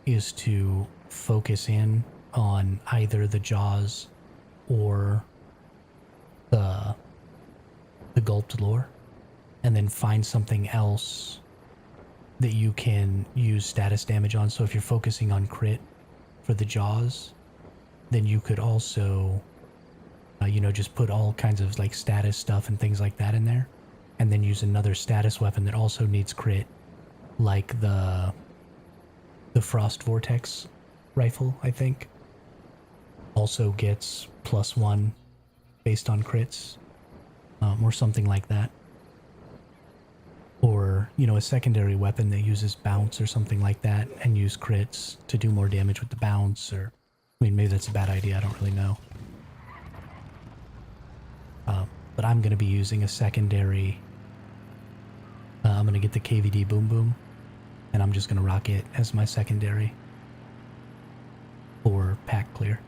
Speaker 1: is to focus in on either the Jaws or the Gulped Lore, and then find something else that you can use status damage on. So if you're focusing on crit for the Jaws, then you could also, just put all kinds of like status stuff and things like that in there, and then use another status weapon that also needs crit, like the Frost Vortex rifle, I think. Also gets +1 based on crits, or something like that. Or, a secondary weapon that uses bounce or something like that, and use crits to do more damage with the bounce, or, maybe that's a bad idea, I don't really know. But I'm going to be using a secondary, I'm going to get the KVD Boom Boom, and I'm just going to rock it as my secondary for pack clear.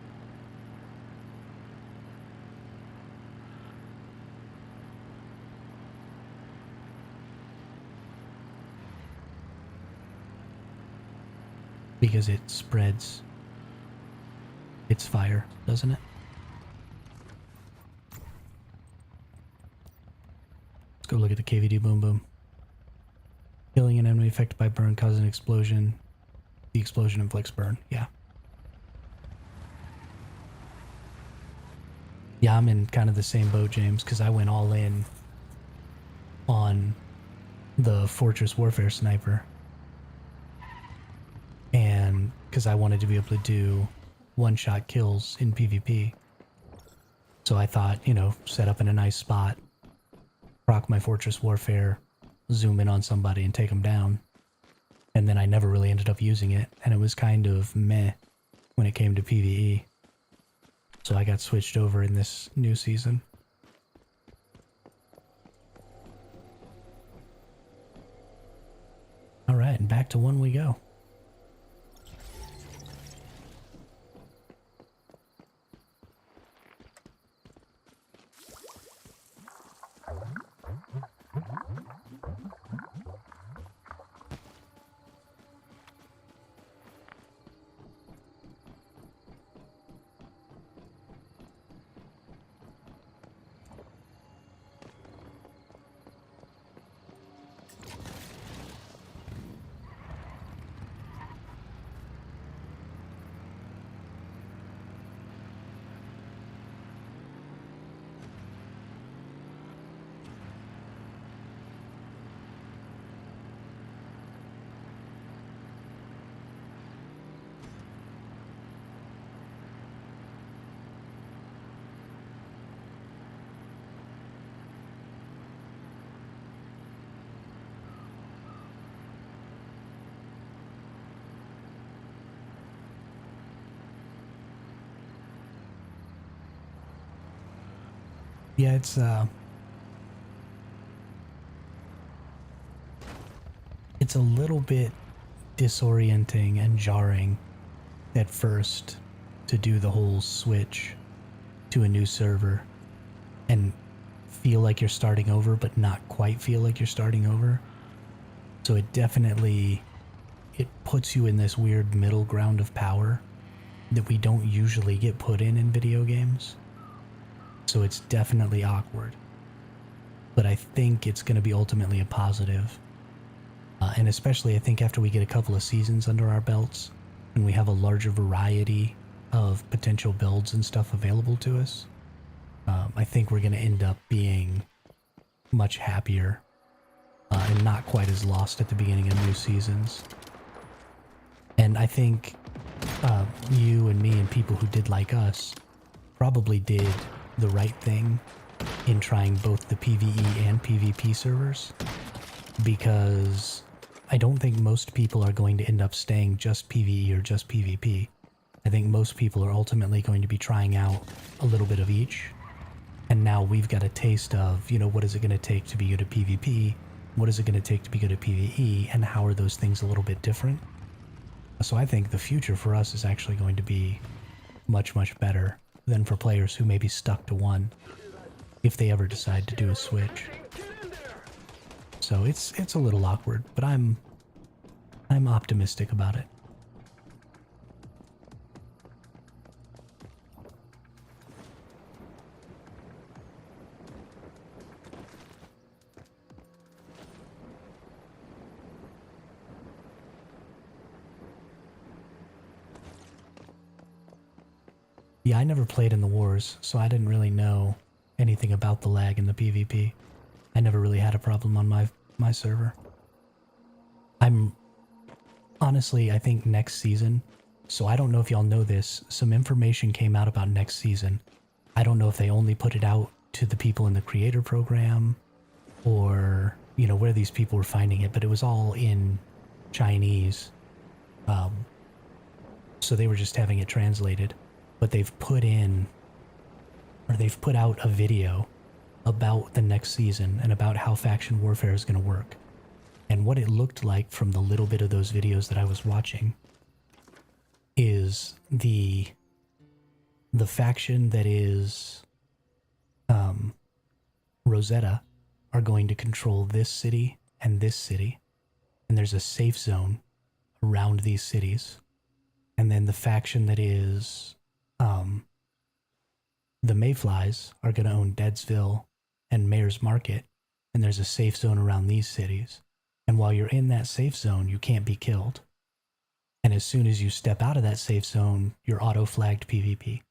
Speaker 1: Because it spreads its fire, doesn't it? Let's go look at the KVD Boom Boom. Killing an enemy affected by burn causes an explosion. The explosion inflicts burn. Yeah. Yeah, I'm in kind of the same boat, James, because I went all in on the Fortress Warfare Sniper. And because I wanted to be able to do one-shot kills in PvP. So I thought, set up in a nice spot, proc my Fortress Warfare, zoom in on somebody and take them down. And then I never really ended up using it, and it was kind of meh when it came to PvE. So I got switched over in this new season. Alright, and back to 1 we go. Yeah, it's a little bit disorienting and jarring at first to do the whole switch to a new server and feel like you're starting over but not quite feel like you're starting over. So it puts you in this weird middle ground of power that we don't usually get put in video games. So it's definitely awkward. But I think it's going to be ultimately a positive. And especially I think after we get a couple of seasons under our belts and we have a larger variety of potential builds and stuff available to us, I think we're going to end up being much happier and not quite as lost at the beginning of new seasons. And I think you and me and people who did like us probably did the right thing in trying both the PvE and PvP servers, because I don't think most people are going to end up staying just PvE or just PvP. I think most people are ultimately going to be trying out a little bit of each. And now we've got a taste of, what is it going to take to be good at PvP? What is it going to take to be good at PvE? And how are those things a little bit different? So I think the future for us is actually going to be much, much better than for players who may be stuck to one if they ever decide to do a switch. So it's a little awkward, but I'm optimistic about it. Yeah, I never played in the wars, so I didn't really know anything about the lag in the PvP. I never really had a problem on my server. Honestly, I think next season, so I don't know if y'all know this, some information came out about next season. I don't know if they only put it out to the people in the creator program or, where these people were finding it, but it was all in Chinese. So they were just having it translated. But they've put out a video about the next season and about how faction warfare is going to work. And what it looked like from the little bit of those videos that I was watching is the faction that is Rosetta are going to control this city and this city. And there's a safe zone around these cities. And then the faction that is the Mayflies are going to own Deadsville and Mayor's Market, and there's a safe zone around these cities. And while you're in that safe zone, you can't be killed. And as soon as you step out of that safe zone, you're auto-flagged PvP.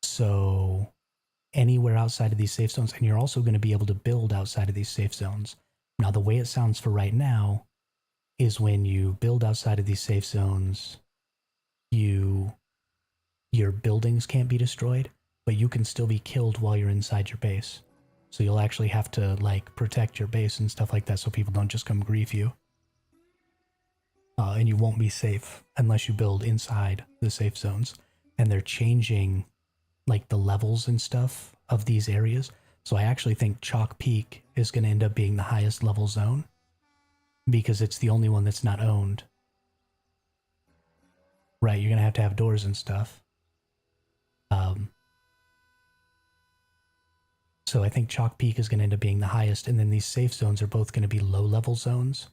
Speaker 1: So anywhere outside of these safe zones, and you're also going to be able to build outside of these safe zones. Now, the way it sounds for right now is when you build outside of these safe zones, your buildings can't be destroyed, but you can still be killed while you're inside your base. So you'll actually have to protect your base and stuff like that so people don't just come grief you. and you won't be safe unless you build inside the safe zones. And they're changing like the levels and stuff of these areas. So I actually think Chalk Peak is going to end up being the highest level zone because it's the only one that's not owned. Right, you're going to have doors and stuff. So I think Chalk Peak is going to end up being the highest, and then these safe zones are both going to be low-level zones.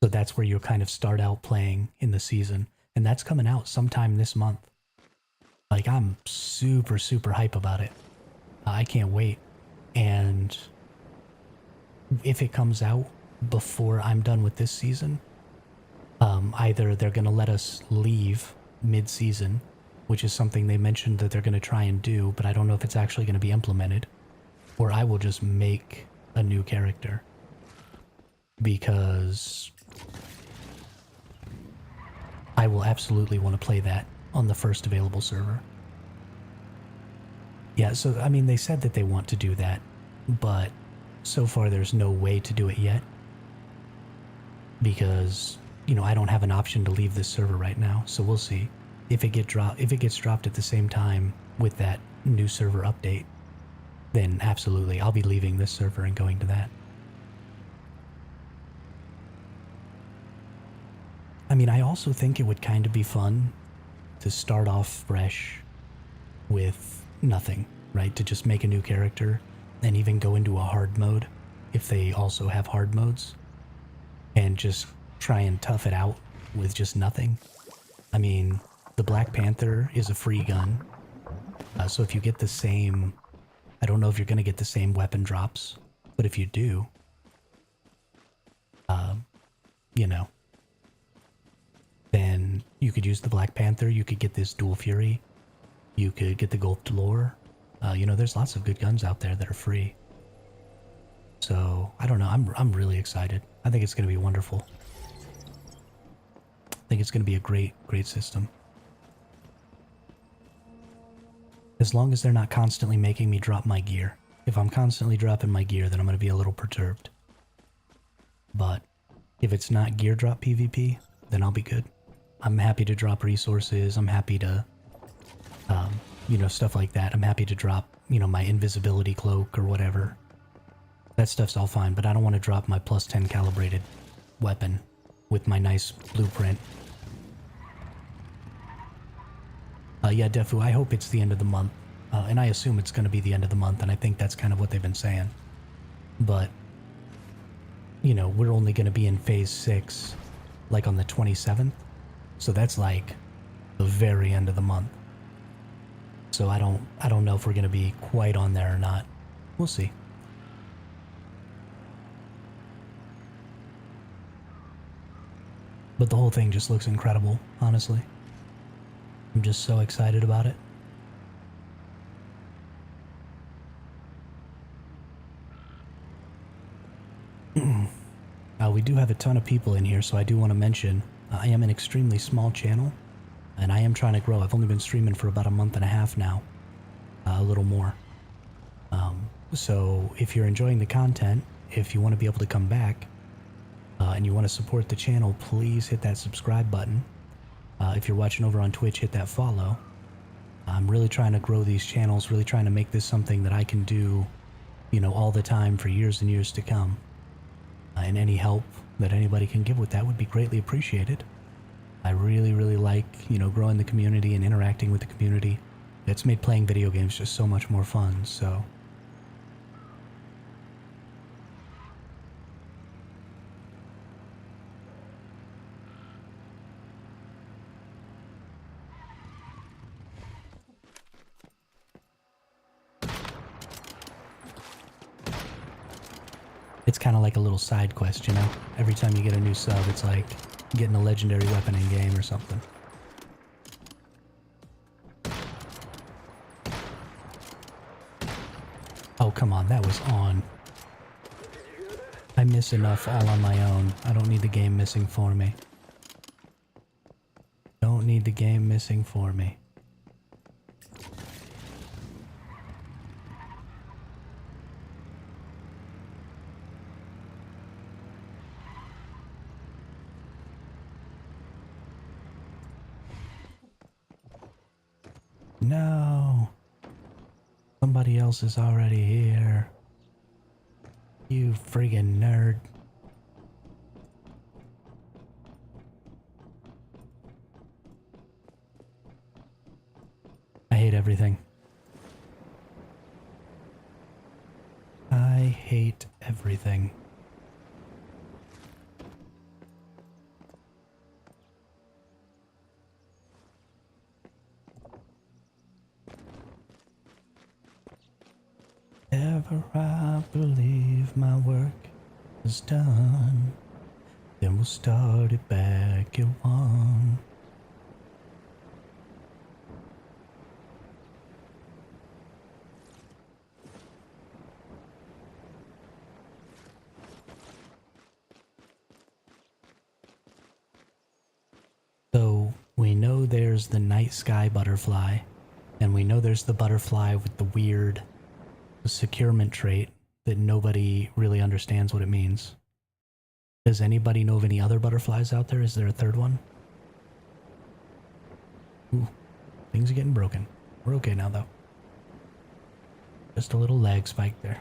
Speaker 1: So that's where you'll kind of start out playing in the season, and that's coming out sometime this month. Like, I'm super, super hype about it. I can't wait. And if it comes out before I'm done with this season, either they're going to let us leave mid-season, which is something they mentioned that they're going to try and do, but I don't know if it's actually going to be implemented, or I will just make a new character. Because I will absolutely want to play that on the first available server. Yeah, so, I mean, they said that they want to do that, but so far there's no way to do it yet. Because, you know, I don't have an option to leave this server right now, so we'll see. If it gets dropped at the same time with that new server update, then absolutely, I'll be leaving this server and going to that. I mean, I also think it would kind of be fun to start off fresh with nothing, right? To just make a new character and even go into a hard mode if they also have hard modes and just try and tough it out with just nothing. I mean, the Black Panther is a free gun, so if you get the same, I don't know if you're going to get the same weapon drops, but if you do, you know, then you could use the Black Panther, you could get this Dual Fury, you could get the Gulf Lore. You know, there's lots of good guns out there that are free. So, I don't know, I'm really excited. I think it's going to be wonderful. I think it's going to be a great, great system. As long as they're not constantly making me drop my gear. If I'm constantly dropping my gear, then I'm going to be a little perturbed. But if it's not gear drop PvP, then I'll be good. I'm happy to drop resources. I'm happy to, you know, stuff like that. I'm happy to drop, you know, my invisibility cloak or whatever. That stuff's all fine, but I don't want to drop my plus 10 calibrated weapon with my nice blueprint. Yeah, Defu, I hope it's the end of the month. And I assume it's going to be the end of the month, and I think that's kind of what they've been saying. But, you know, we're only going to be in Phase 6, like on the 27th. So that's like the very end of the month. So I don't know if we're going to be quite on there or not. We'll see. But the whole thing just looks incredible, honestly. I'm just so excited about it. We do have a ton of people in here, so I do want to mention I am an extremely small channel, and I am trying to grow. I've only been streaming for about a month and a half now, a little more. So if you're enjoying the content, if you want to be able to come back, and you want to support the channel, please hit that subscribe button. If you're watching over on Twitch, hit that follow. I'm really trying to grow these channels, really trying to make this something that I can do, you know, all the time for years and years to come. And any help that anybody can give with that would be greatly appreciated. I really, really like, you know, growing the community and interacting with the community. It's made playing video games just so much more fun, so... It's kind of like a little side quest, you know? Every time you get a new sub, it's like getting a legendary weapon in game or something. Oh, come on, that was on. I miss enough all on my own. I don't need the game missing for me. Don't need the game missing for me. No. Somebody else is already here. You friggin' nerd. I hate everything. I hate everything. Ever I believe my work is done, then we'll start it back at one. So we know there's the night sky butterfly, and we know there's the butterfly with the weird securement trait that nobody really understands what it means. Does anybody know of any other butterflies out there? Is there a third one? Ooh, things are getting broken. We're okay now, though. Just a little lag spike there.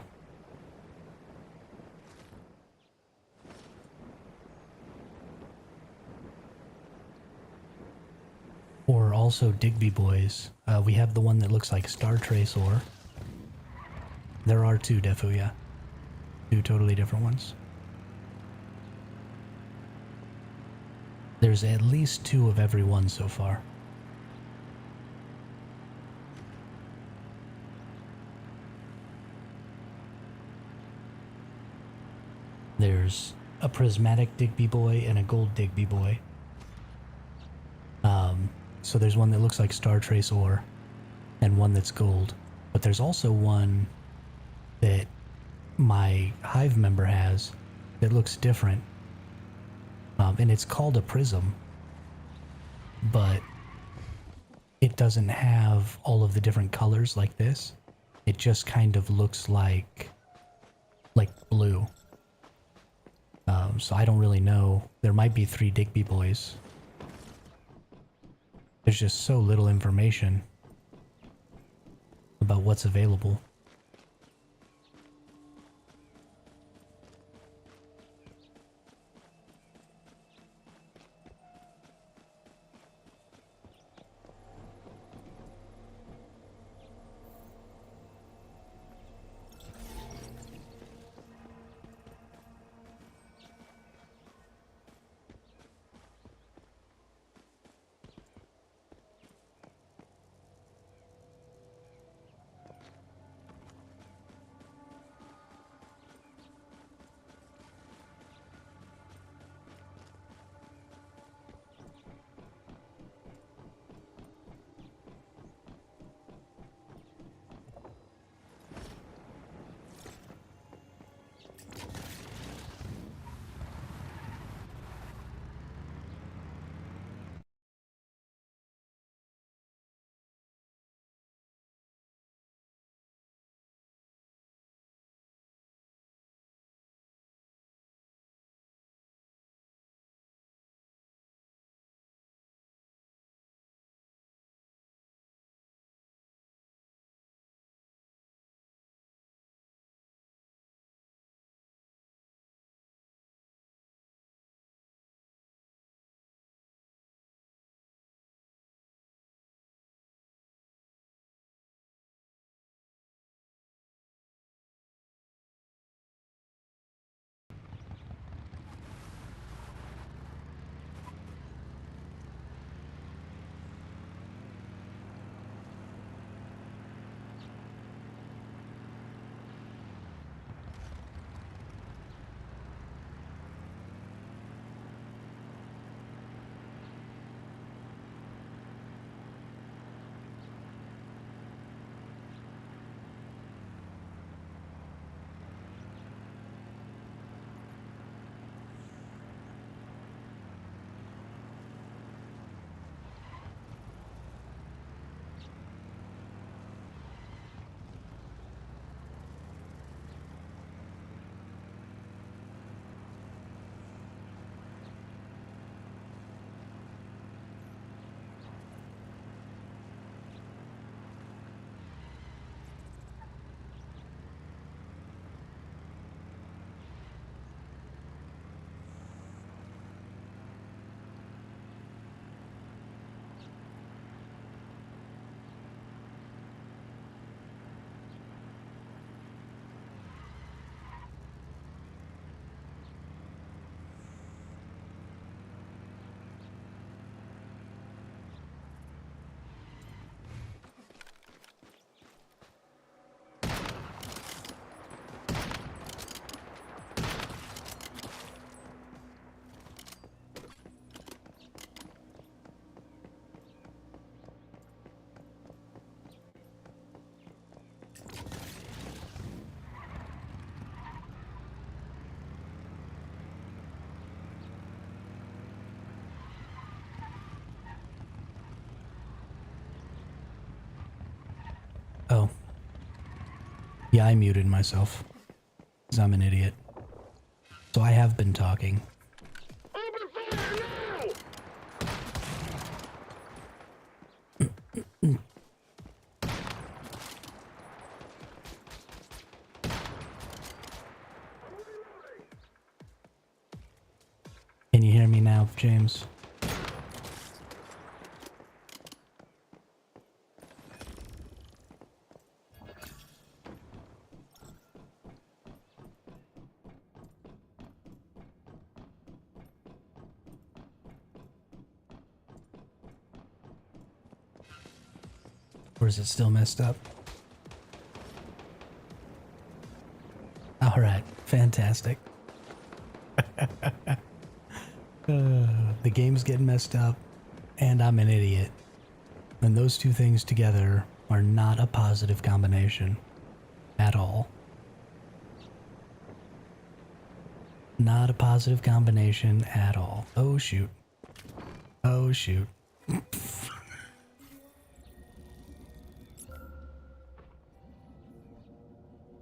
Speaker 1: Or also Digby boys. We have the one that looks like Star Trace ore. There are two, Defu, yeah. Two totally different ones. There's at least two of every one so far. There's a prismatic Digby boy and a gold Digby boy. So there's one that looks like Star Trace ore and one that's gold. But there's also one that my Hive member has that looks different. And it's called a prism. But it doesn't have all of the different colors like this. It just kind of looks like blue. So I don't really know. There might be 3 Digby boys. There's just so little information about what's available. Yeah, I muted myself. Because I'm an idiot. So I have been talking.
Speaker 3: Open fire now!
Speaker 1: Can you hear me now, James? Or is it still messed up? Alright, fantastic. The game's getting messed up, and I'm an idiot. And those two things together are not a positive combination. At all. Not a positive combination at all. Oh shoot. Oh shoot.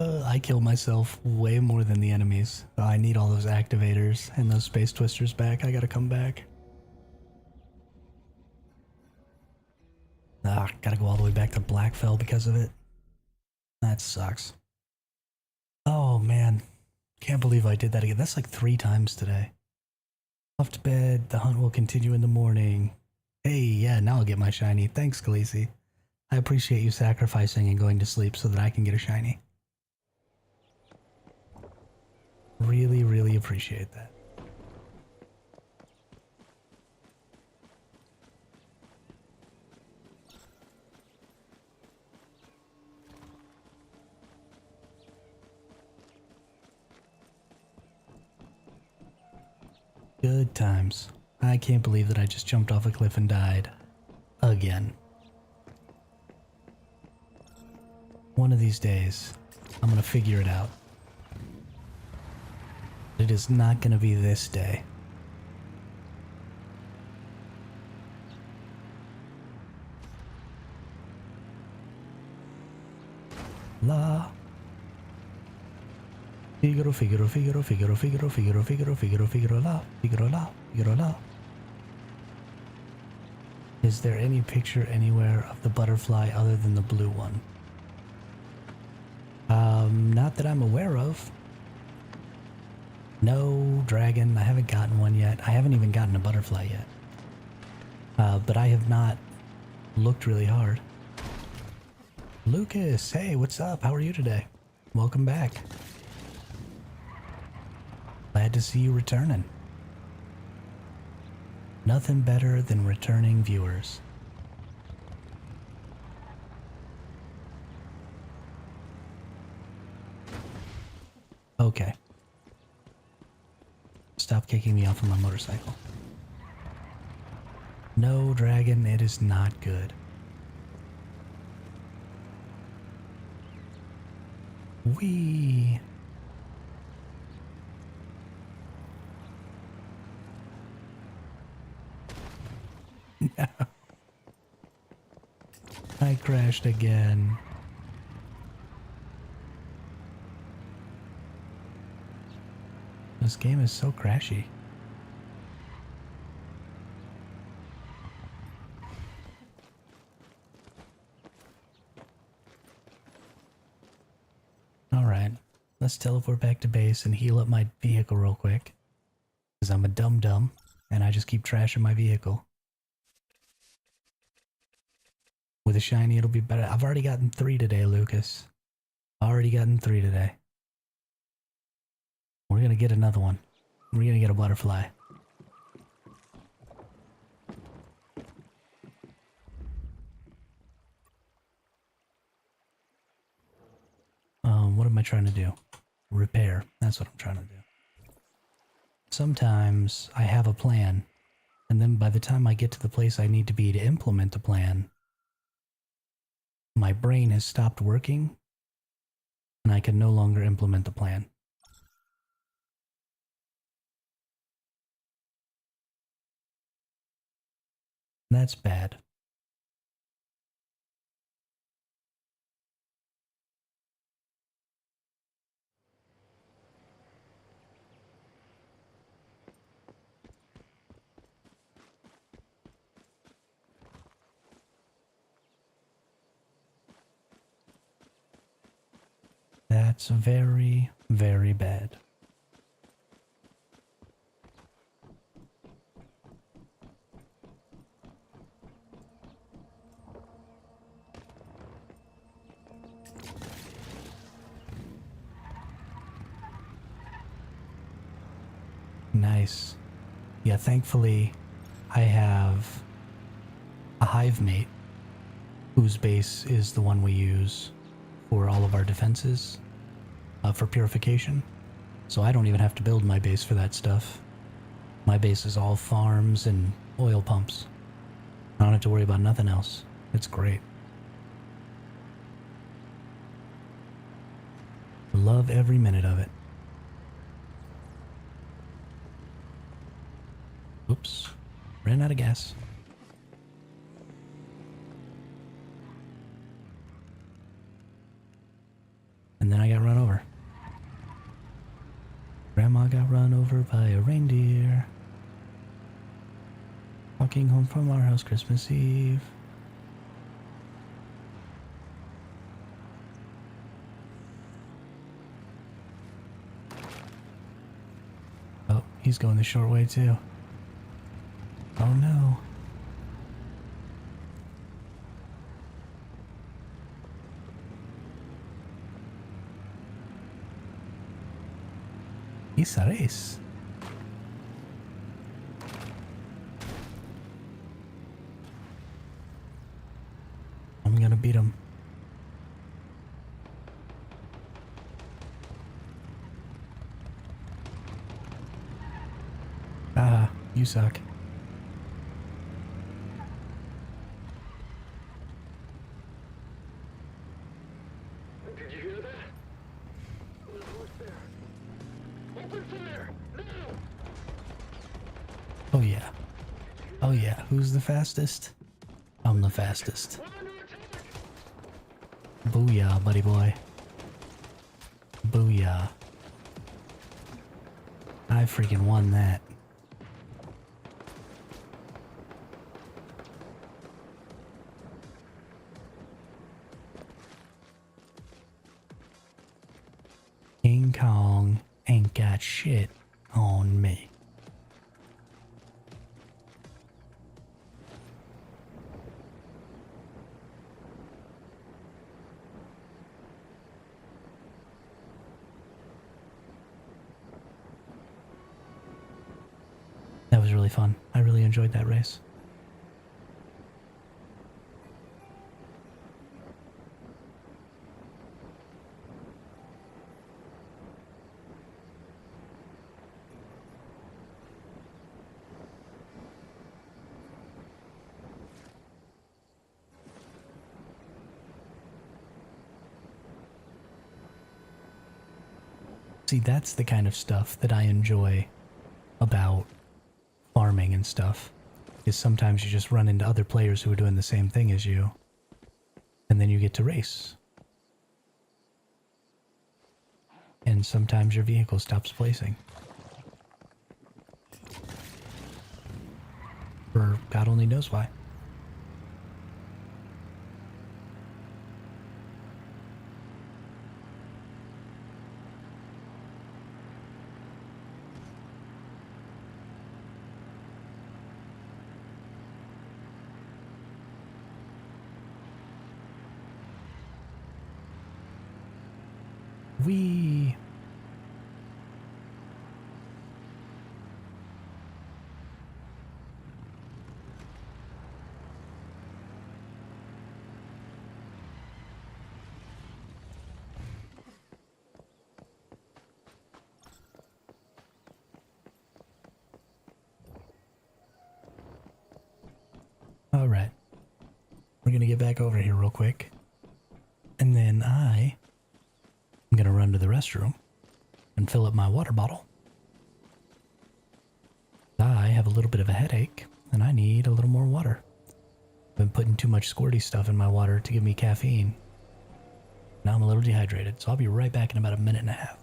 Speaker 1: I kill myself way more than the enemies. So I need all those activators and those space twisters back. I gotta come back. Gotta go all the way back to Blackfell because of it. That sucks. Oh man. Can't believe I did that again. That's like 3 times today. Off to bed. The hunt will continue in the morning. Hey, yeah, now I'll get my shiny. Thanks, Khaleesi. I appreciate you sacrificing and going to sleep so that I can get a shiny. Really, really appreciate that. Good times. I can't believe that I just jumped off a cliff and died. Again. One of these days, I'm gonna figure it out. It is not gonna be this day. La. Figaro, Figaro, Figaro, Figaro, Figaro, Figaro, Figaro, Figaro, Figaro, la, Figaro, la, Figaro, la. Is there any picture anywhere of the butterfly other than the blue one? Not that I'm aware of. No dragon. I haven't gotten one yet. I haven't even gotten a butterfly yet. But I have not looked really hard. Lucas, hey, what's up? How are you today? Welcome back. Glad to see you returning. Nothing better than returning viewers. Okay. Stop kicking me off of my motorcycle. No, dragon, it is not good. Whee! No. I crashed again. This game is so crashy. Alright, let's teleport back to base and heal up my vehicle real quick. Because I'm a dum-dum, and I just keep trashing my vehicle. With a shiny, it'll be better. I've already gotten 3 today, Lucas. Already gotten 3 today. We're gonna get another one. We're gonna get a butterfly. What am I trying to do? Repair. That's what I'm trying to do. Sometimes I have a plan, and then by the time I get to the place I need to be to implement the plan, my brain has stopped working, and I can no longer implement the plan. That's bad. That's very, very bad. Nice. Yeah, thankfully, I have a hive mate whose base is the one we use for all of our defenses for purification. So I don't even have to build my base for that stuff. My base is all farms and oil pumps. I don't have to worry about nothing else. It's great. Love every minute of it. Oops. Ran out of gas. And then I got run over. Grandma got run over by a reindeer. Walking home from our house Christmas Eve. Oh, he's going the short way too. Oh no. It's a race. I'm gonna beat him. Ah, you suck.
Speaker 3: Did you hear that? There's a horse there. Open fire! Now!
Speaker 1: Oh yeah. Oh yeah. Who's the fastest? I'm the fastest.
Speaker 3: We're under attack!
Speaker 1: Booyah, buddy boy. Booyah. I freaking won that. King Kong ain't got shit on me. That was really fun. I really enjoyed that race. See, that's the kind of stuff that I enjoy about farming and stuff, is sometimes you just run into other players who are doing the same thing as you, and then you get to race. And sometimes your vehicle stops placing. For God only knows why. Wee. All right. We're going to get back over here real quick. And then I'm going to run to the restroom and fill up my water bottle. I have a little bit of a headache and I need a little more water. I've been putting too much squirty stuff in my water to give me caffeine. Now I'm a little dehydrated, so I'll be right back in about a minute and a half.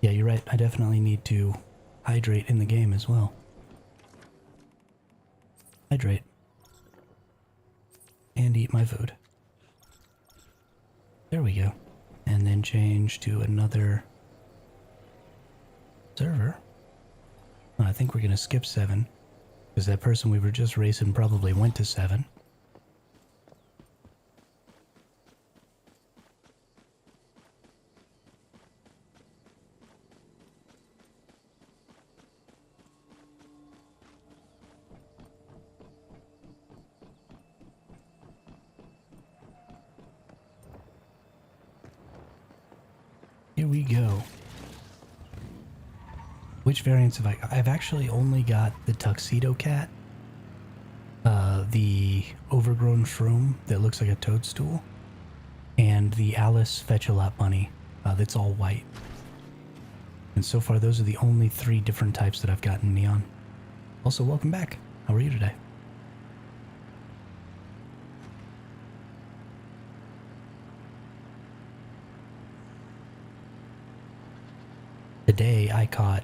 Speaker 1: Yeah, you're right. I definitely need to hydrate in the game as well. Hydrate. And eat my food. There we go. And then change to another server. Oh, I think we're going to skip 7. Because that person we were just racing probably went to 7. Here we go. Which variants have I got? I've actually only got the Tuxedo Cat, the Overgrown Shroom that looks like a toadstool, and the Alice Fetch-a-Lot Bunny that's all white. And so far those are the only 3 different types that I've gotten Neon. Also, welcome back. How are you today? Today I caught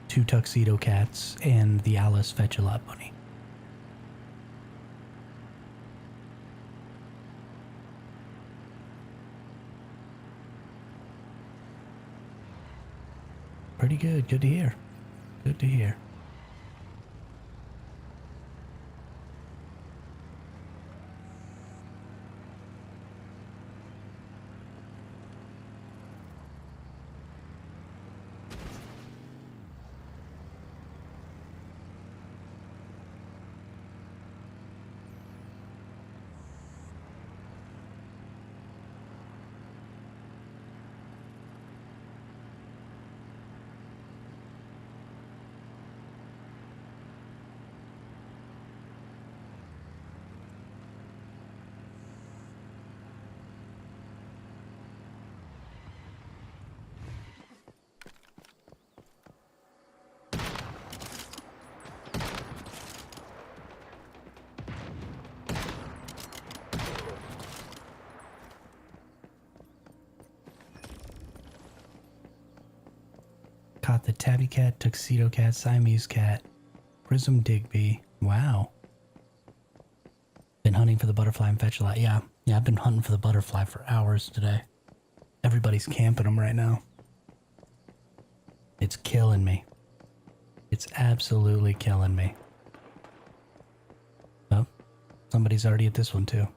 Speaker 1: 2 Tuxedo Cats and the Alice Fetch-a-Lot Bunny. Pretty good. Good to hear. Good to hear. Caught the Tabby Cat, Tuxedo Cat, Siamese Cat, Prism Digby. Wow. Been hunting for the butterfly and Fetch-a-Lot. Yeah, I've been hunting for the butterfly for hours today. Everybody's camping them right now. It's killing me. It's absolutely killing me. Oh, somebody's already at this one too.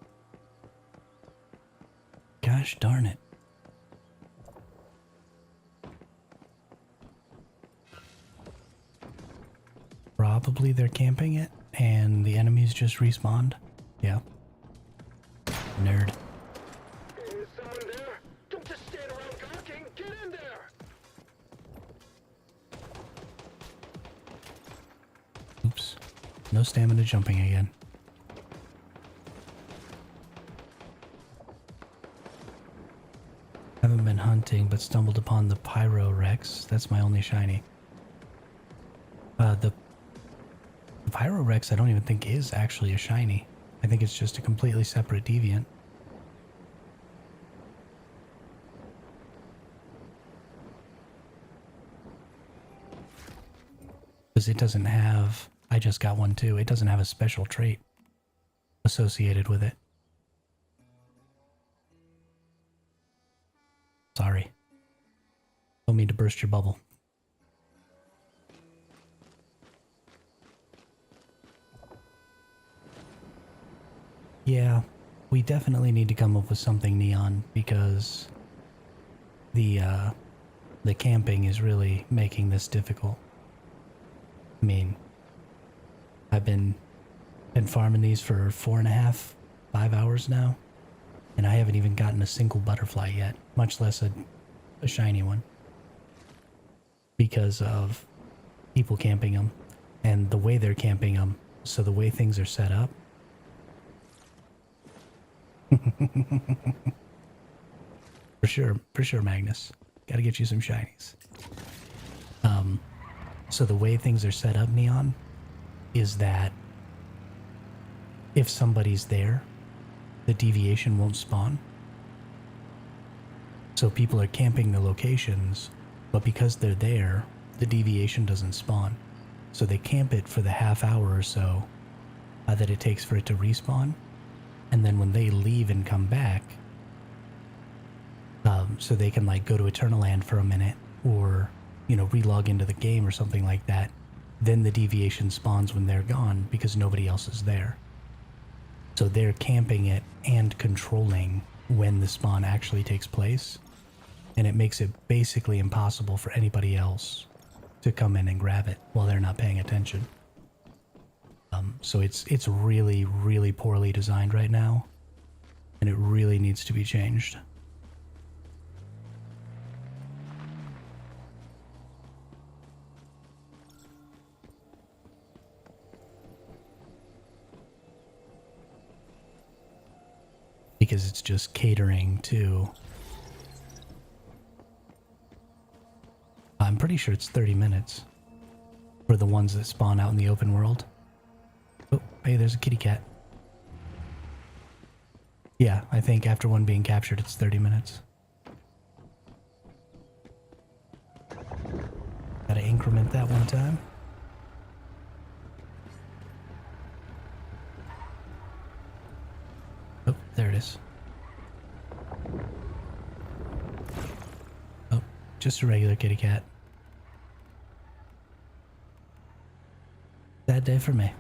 Speaker 1: Gosh darn it. Probably they're camping it and the enemies just respawned. Yeah. Nerd.
Speaker 3: Is someone there? Don't just stand around gawking. Get in there.
Speaker 1: Oops. No stamina jumping again. Haven't been hunting, but stumbled upon the Pyro Rex. That's my only shiny. The Pyro Rex I don't even think is actually a shiny. I think it's just a completely separate deviant. Because it doesn't have... I just got one too. It doesn't have a special trait associated with it. Sorry. Don't mean to burst your bubble. Yeah, we definitely need to come up with something Neon because the camping is really making this difficult. I mean, I've been farming these for 4.5, 5 hours now, and I haven't even gotten a single butterfly yet, much less a shiny one, because of people camping them and the way they're camping them. So the way things are set up. For sure, Magnus. Gotta get you some shinies. So the way things are set up, Neon, is that if somebody's there, the deviation won't spawn. So people are camping the locations But because they're there, the deviation doesn't spawn. So they camp it for the half hour or so that it takes for it to respawn. And then when they leave and come back, so they can like go to Eternal Land for a minute or, you know, relog into the game or something like that, then the deviation spawns when they're gone because nobody else is there. So they're camping it and controlling when the spawn actually takes place. And it makes it basically impossible for anybody else to come in and grab it while they're not paying attention. So it's really, really poorly designed right now, and it really needs to be changed. Because it's just catering to... I'm pretty sure it's 30 minutes for the ones that spawn out in the open world. Oh, hey, there's a kitty cat. Yeah, I think after one being captured, it's 30 minutes. Gotta increment that one time. Oh, there it is. Oh, just a regular kitty cat. Sad day for me.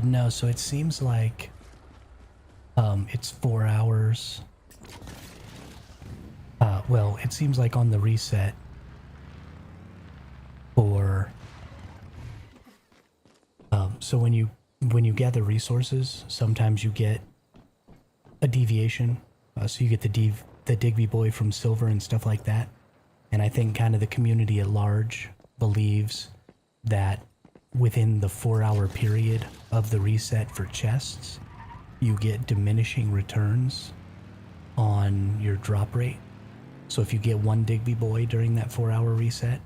Speaker 1: No, so it seems like it's 4 hours. Well, it seems like on the reset for so when you gather resources, sometimes you get a deviation. So you get the Digby boy from Silver and stuff like that. And I think kind of the community at large believes that within the 4-hour period of the reset for chests, you get diminishing returns on your drop rate. So if you get one Digby boy during that 4-hour reset,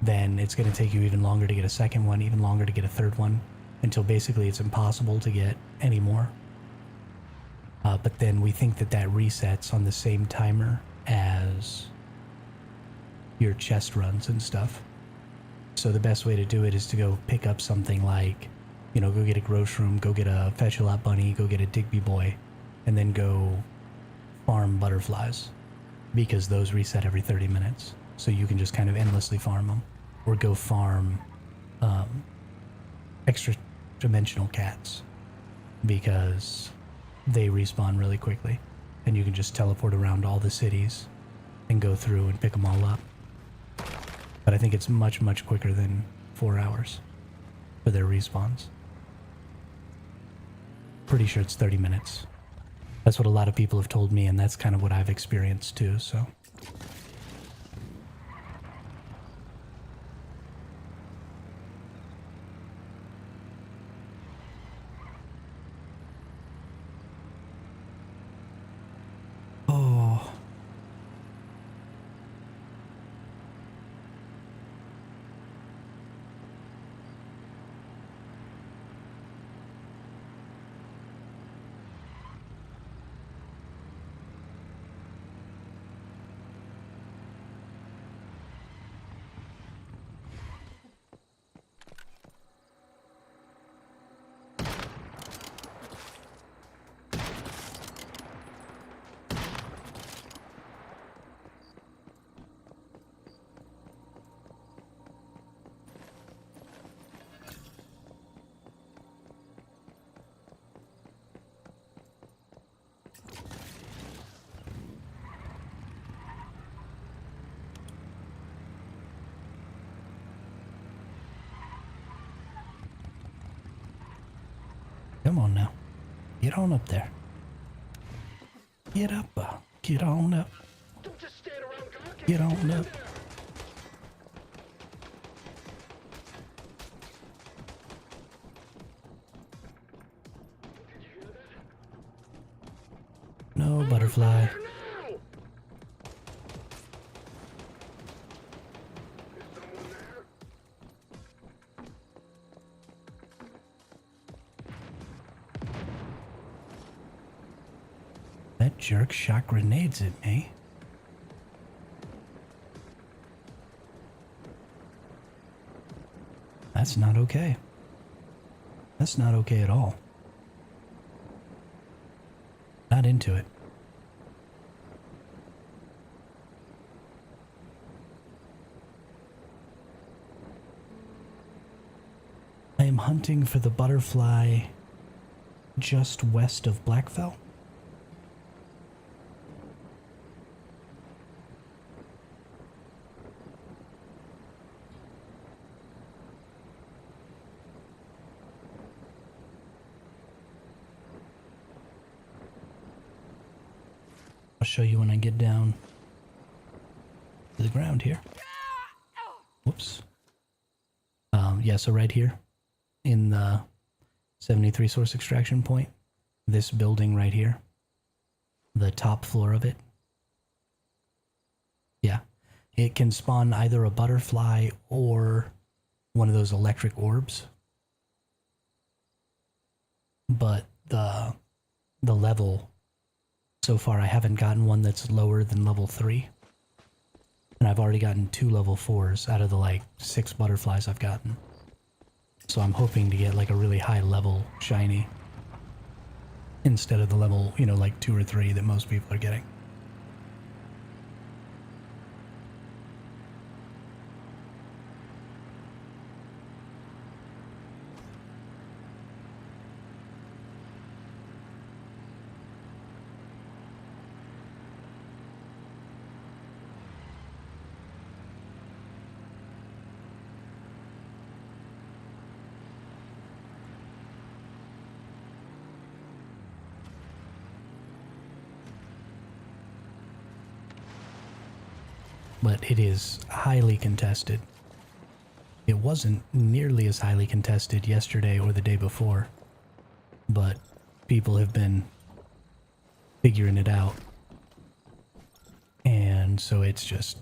Speaker 1: then it's going to take you even longer to get a second one, even longer to get a third one, until basically it's impossible to get any more. But then we think that that resets on the same timer as your chest runs and stuff. So the best way to do it is to go pick up something like, you know, go get a grocery room, go get a Fetch-a-Lot bunny, go get a Digby boy, and then go farm butterflies, because those reset every 30 minutes. So you can just kind of endlessly farm them, or go farm extra dimensional cats, because they respawn really quickly, and you can just teleport around all the cities and go through and pick them all up. But I think it's much, much quicker than 4 hours for their respawns. Pretty sure it's 30 minutes. That's what a lot of people have told me, and that's kind of what I've experienced too, so. Oh. Come on now. Get on up there. Get up. Get on up.
Speaker 3: Don't just stand around gawking.
Speaker 1: Get on up.
Speaker 3: Did you hear that?
Speaker 1: No, butterfly.
Speaker 3: There now! Is someone there?
Speaker 1: That jerk shot grenades at me. That's not okay. That's not okay at all. Not into it. I am hunting for the butterfly just west of Blackfell. I'll show you when I get down to the ground here. Whoops. Yeah, so right here in the 73 source extraction point, this building right here, the top floor of it. Yeah, it can spawn either a butterfly or one of those electric orbs. But the level, so far I haven't gotten one that's lower than level 3. And I've already gotten 2 level 4s out of the like 6 butterflies I've gotten. So I'm hoping to get like a really high level shiny instead of the level, you know, like 2 or 3 that most people are getting. But it is highly contested. It wasn't nearly as highly contested yesterday or the day before, but people have been figuring it out. And so it's just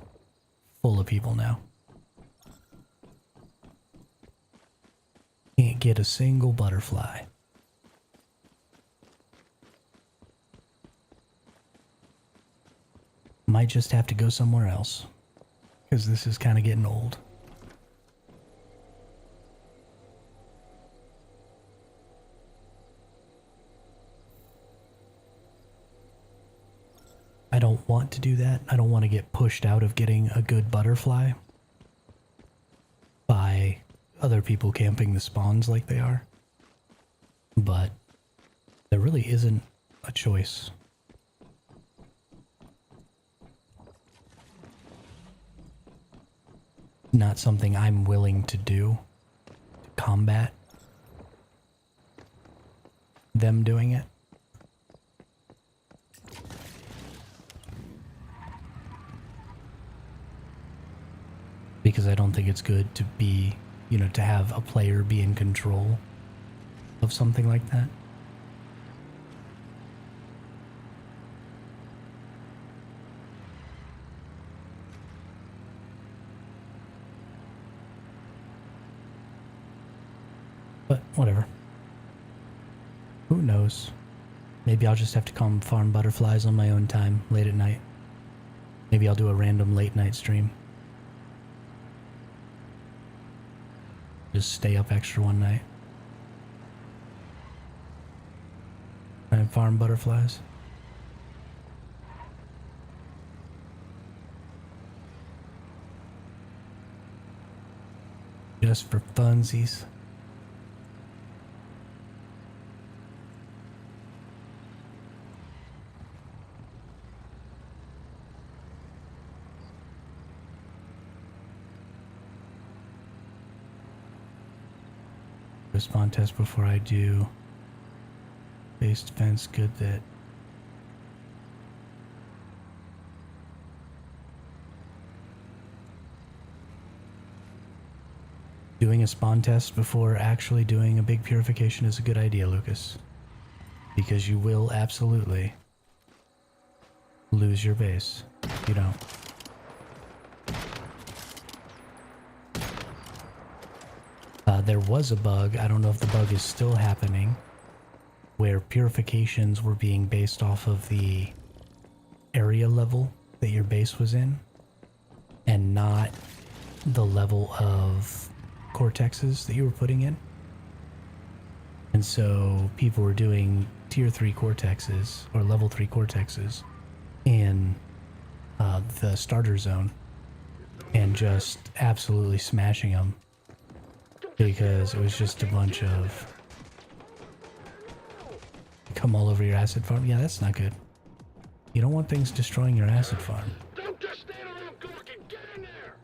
Speaker 1: full of people now. Can't get a single butterfly. Might just have to go somewhere else, because this is kind of getting old. I don't want to do that. I don't want to get pushed out of getting a good butterfly by other people camping the spawns like they are. But there really isn't a choice. Not something I'm willing to do to combat them doing it. Because I don't think it's good to be, you know, to have a player be in control of something like that. But whatever. Who knows? Maybe I'll just have to come farm butterflies on my own time late at night. Maybe I'll do a random late night stream. Just stay up extra one night and farm butterflies. Just for funsies. Spawn test before I do base defense. Good that doing a spawn test before actually doing a big purification is a good idea, Lucas, because you will absolutely lose your base, you know. There was a bug, I don't know if the bug is still happening, where purifications were being based off of the area level that your base was in, and not the level of cortexes that you were putting in. And so people were doing tier 3 cortexes or level 3 cortexes in the starter zone and just absolutely smashing them because it was just a bunch of come all over your acid farm. Yeah, that's not good. You don't want things destroying your acid farm.
Speaker 3: Don't just stand around gawking. Get in there.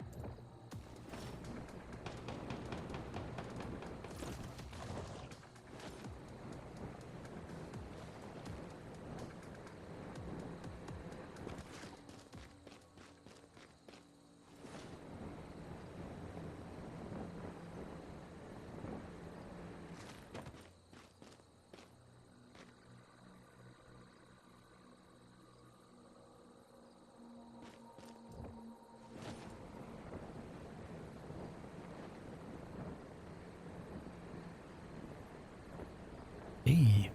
Speaker 1: Hey.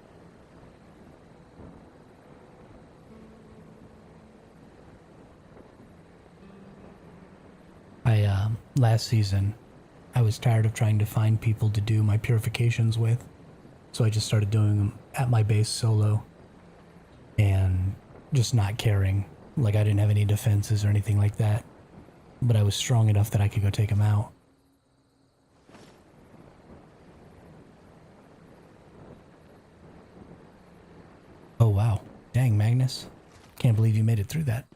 Speaker 1: Last season, I was tired of trying to find people to do my purifications with, so I just started doing them at my base solo, and just not caring. Like, I didn't have any defenses or anything like that, but I was strong enough that I could go take them out. Oh wow. Dang, Magnus. Can't believe you made it through that.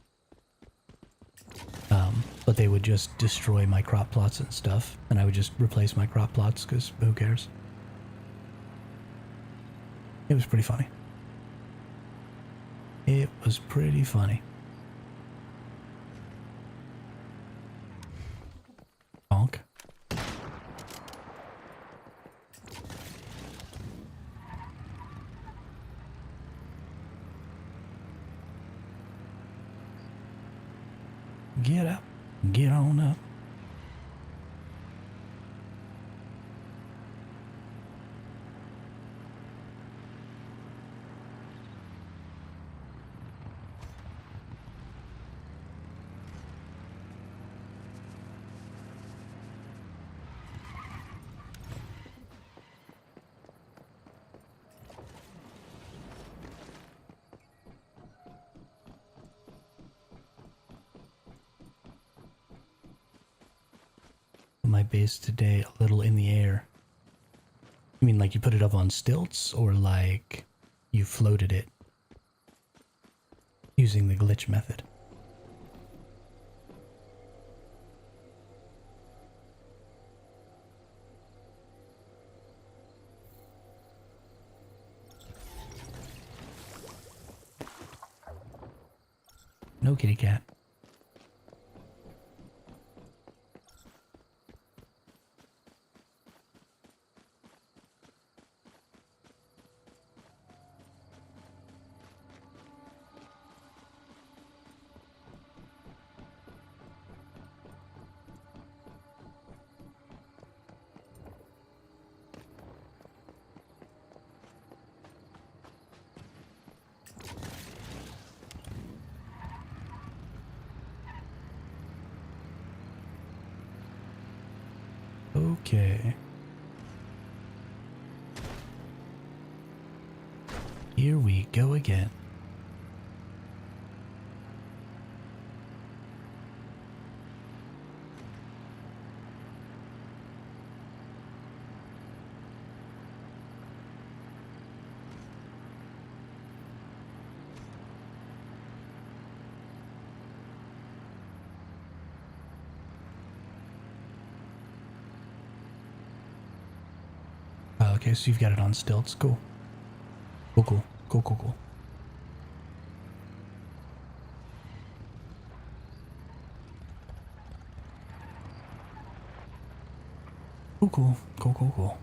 Speaker 1: But they would just destroy my crop plots and stuff, and I would just replace my crop plots, because who cares? It was pretty funny. It was pretty funny. Bonk. Get up. Get on up. My base today a little in the air. You mean like you put it up on stilts, or like you floated it using the glitch method? No, kitty cat. Okay. Here we go again. Okay, so you've got it on stilts. Cool. Cool, cool. Cool, cool, cool. Cool, cool. Cool, cool, cool.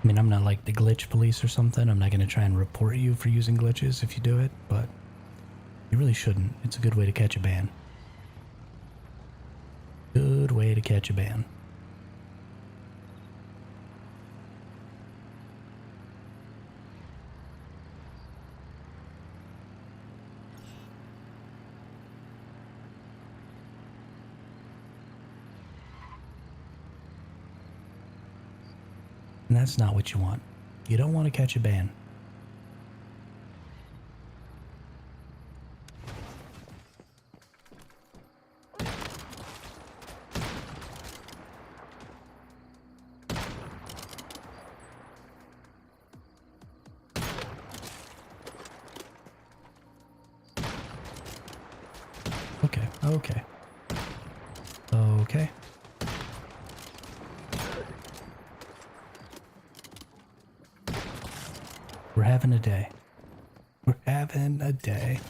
Speaker 1: I mean, I'm not like the glitch police or something. I'm not going to try and report you for using glitches if you do it, but you really shouldn't. It's a good way to catch a ban. Good way to catch a ban. And that's not what you want. You don't want to catch a ban. Okay, okay. Okay. We're having a day. We're having a day.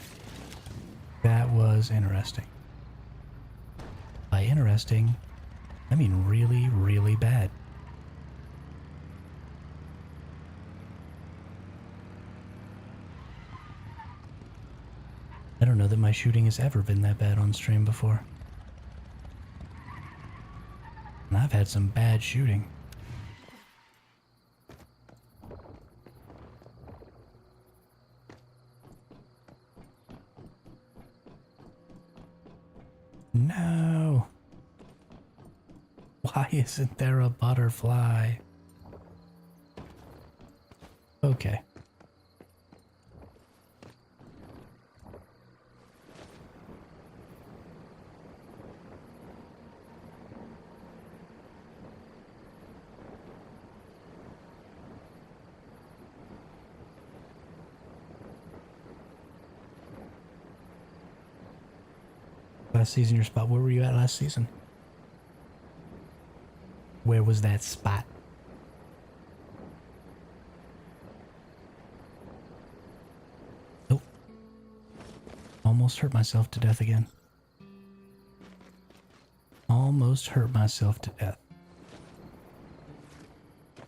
Speaker 1: That was interesting. By interesting, I mean really, really bad. I don't know that my shooting has ever been that bad on stream before. And I've had some bad shooting. No! Why isn't there a butterfly? Okay. Last season, your spot. Where were you at last season? Where was that spot? Oh. Almost hurt myself to death again. Almost hurt myself to death.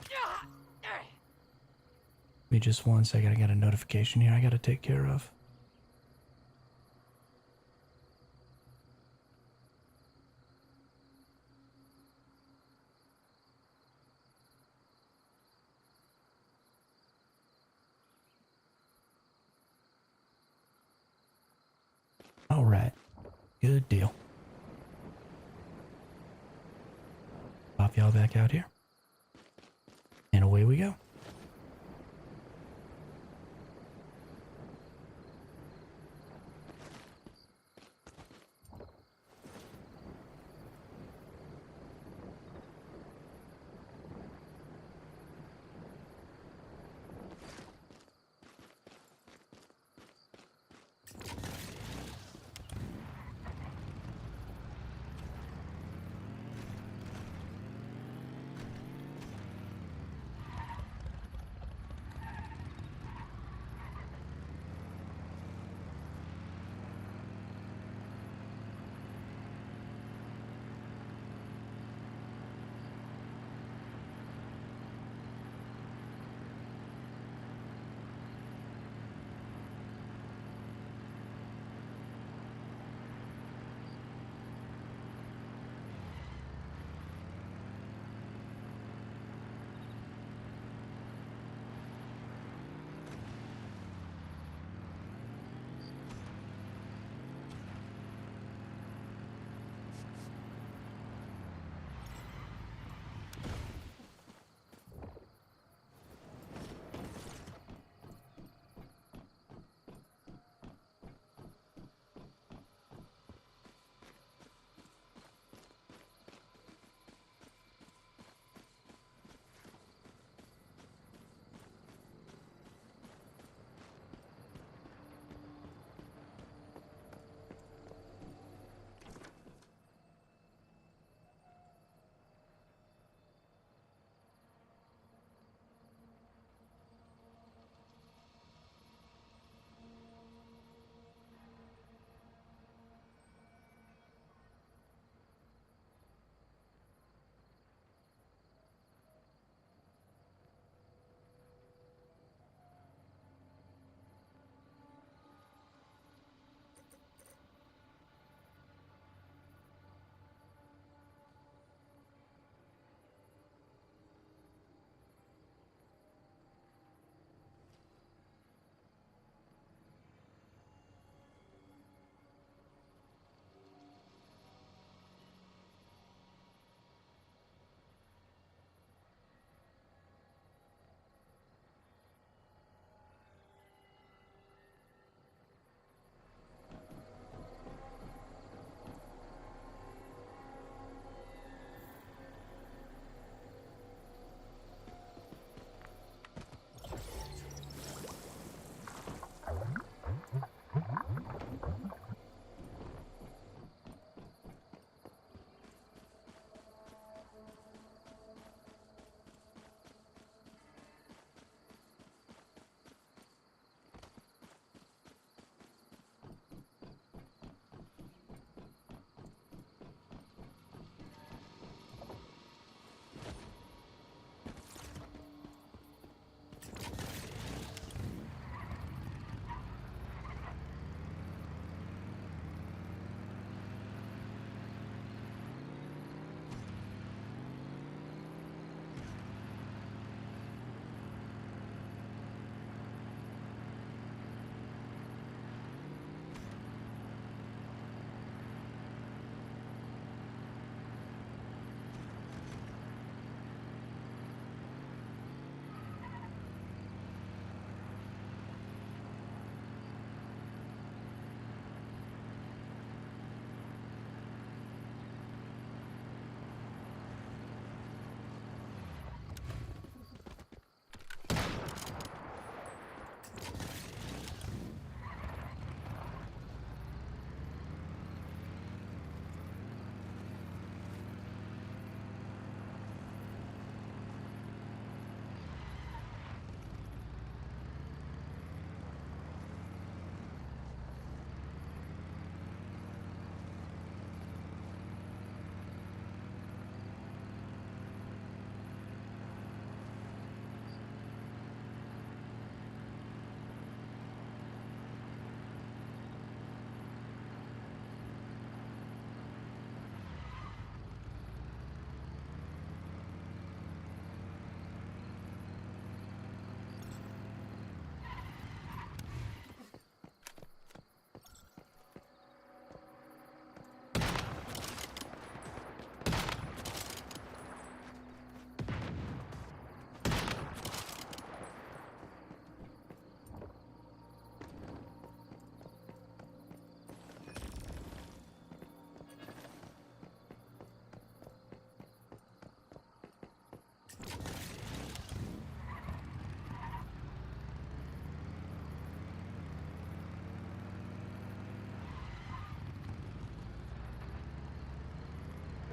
Speaker 1: Give me just 1 second. I got a notification here I gotta take care of. All right. Good deal. Pop y'all back out here. And away we go.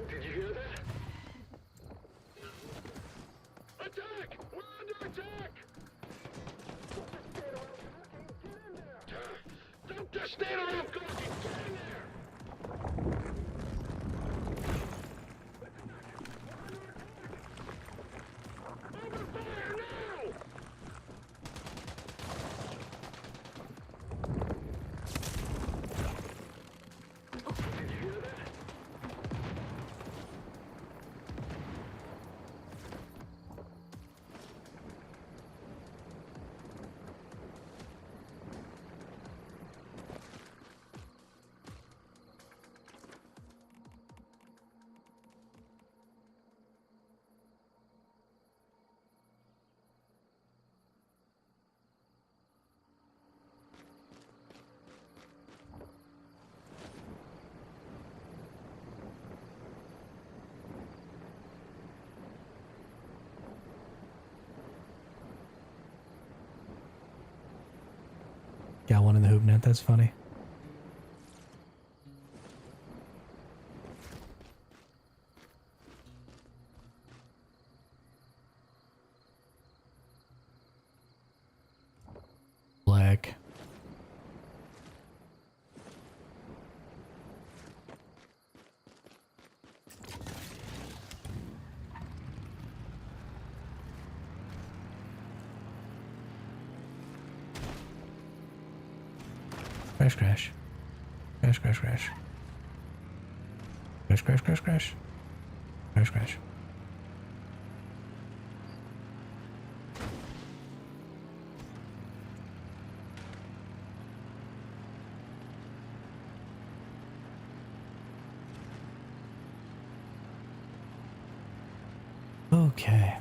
Speaker 3: Did you hear that? Attack! We're under attack! Don't just stand around gawking! Get in there! Open fire now! Did you hear that?
Speaker 1: Got one in the hoop net, that's funny. Black. Crash, crash. Crash, crash, crash. Crash, crash, crash, crash. Crash, crash. Okay.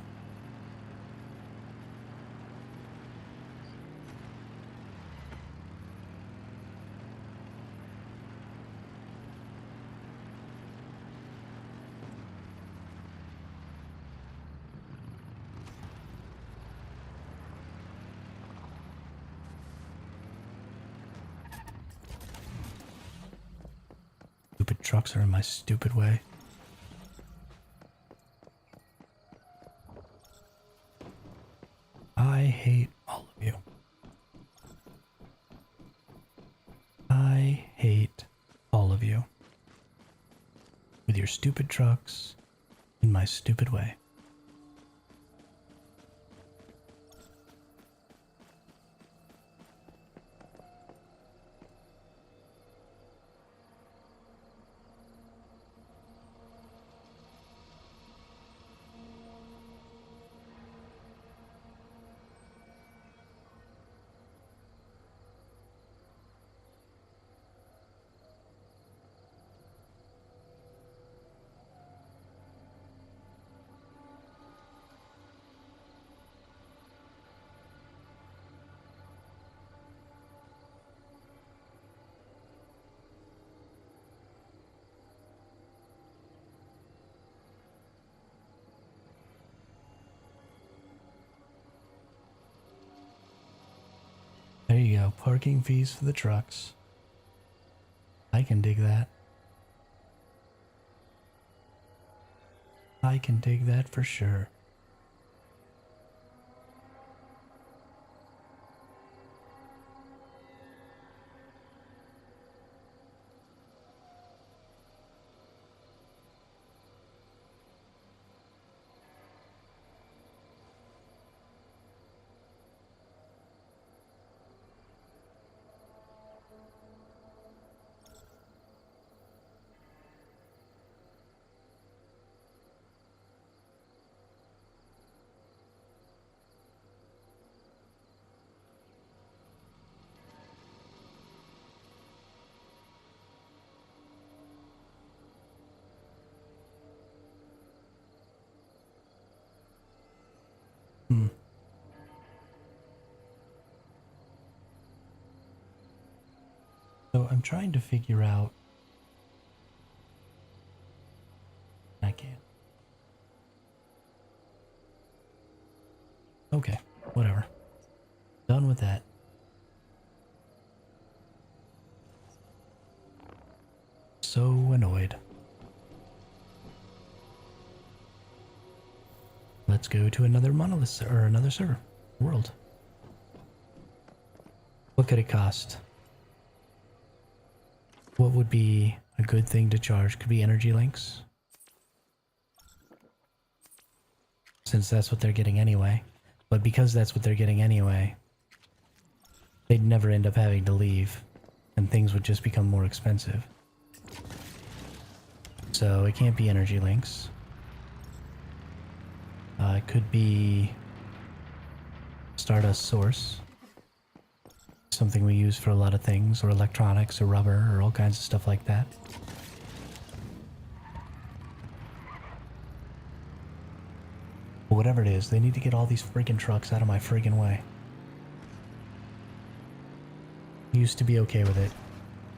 Speaker 1: Stupid trucks are in my stupid way. I hate all of you. I hate all of you. With your stupid trucks in my stupid way. There you go, parking fees for the trucks. I can dig that. I can dig that for sure. So I'm trying to figure out. I can't. Okay, whatever. Done with that. So annoyed. let's go to another monolith or another server world. What could it cost? What would be a good thing to charge? Could be energy links. Since that's what they're getting anyway. But because that's what they're getting anyway, they'd never end up having to leave. And things would just become more expensive. So it can't be energy links. It could be Stardust Source. Something we use for a lot of things, or electronics, or rubber, or all kinds of stuff like that. But whatever it is, they need to get all these friggin' trucks out of my friggin' way. Used to be okay with it,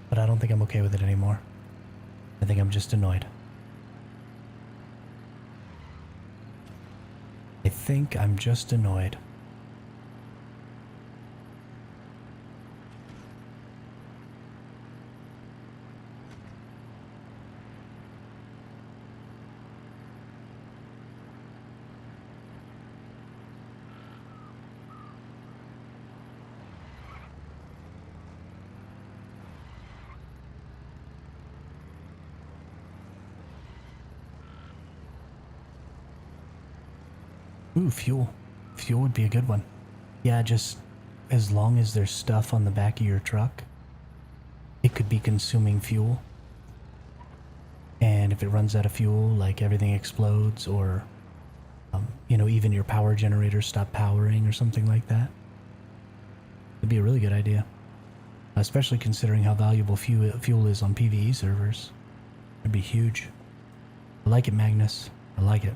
Speaker 1: but I don't think I'm okay with it anymore. I think I'm just annoyed. I think I'm just annoyed. Ooh, fuel. Fuel would be a good one. Yeah, just as long as there's stuff on the back of your truck, it could be consuming fuel. And if it runs out of fuel, like everything explodes, or, you know, even your power generators stop powering or something like that. It'd be a really good idea. Especially considering how valuable fuel is on PvE servers. It'd be huge. I like it, Magnus. I like it.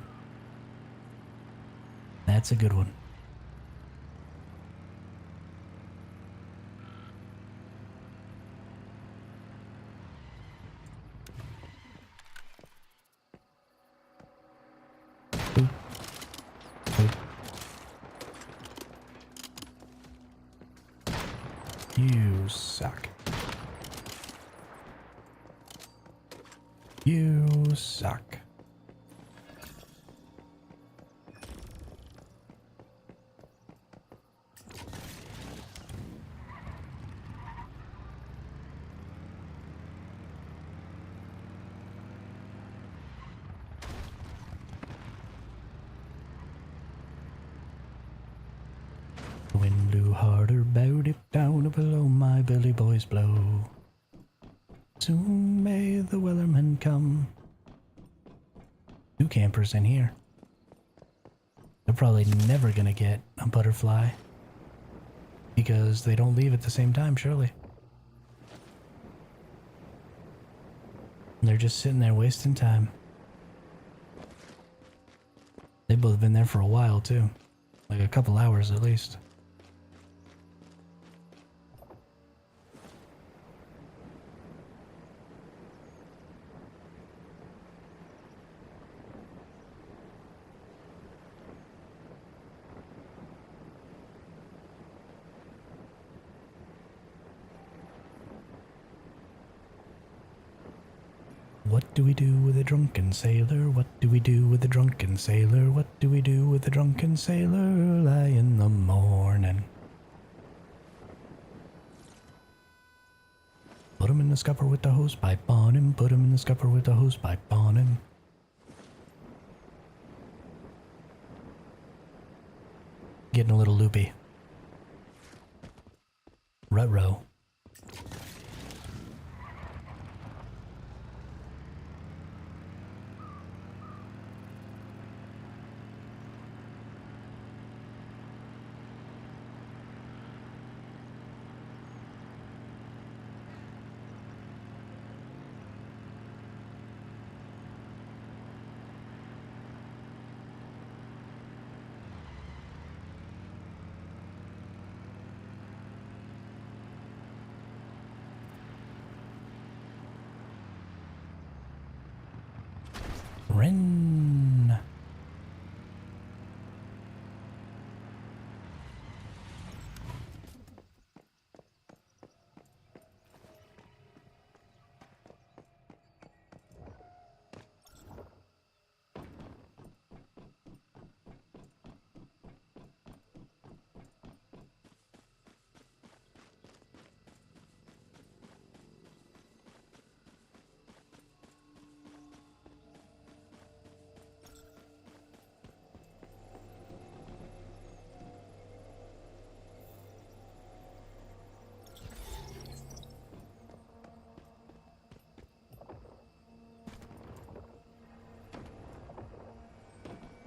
Speaker 1: That's a good one. Boop. Boop. You suck. You suck. The wind blew harder, bowed it down below, my belly boys blow. Soon may the wellerman come. 2 campers in here. They're probably never gonna get a butterfly. Because they don't leave at the same time, surely. They're just sitting there wasting time. They've both been there for a while, too. Like a couple hours at least. What do we do with a drunken sailor? What do we do with a drunken sailor? What do we do with a drunken sailor early in the morning? Put him in the scupper with the hose pipe on him. Put him in the scupper with the hose pipe on him. Getting a little loopy. Ruh-roh. Ren.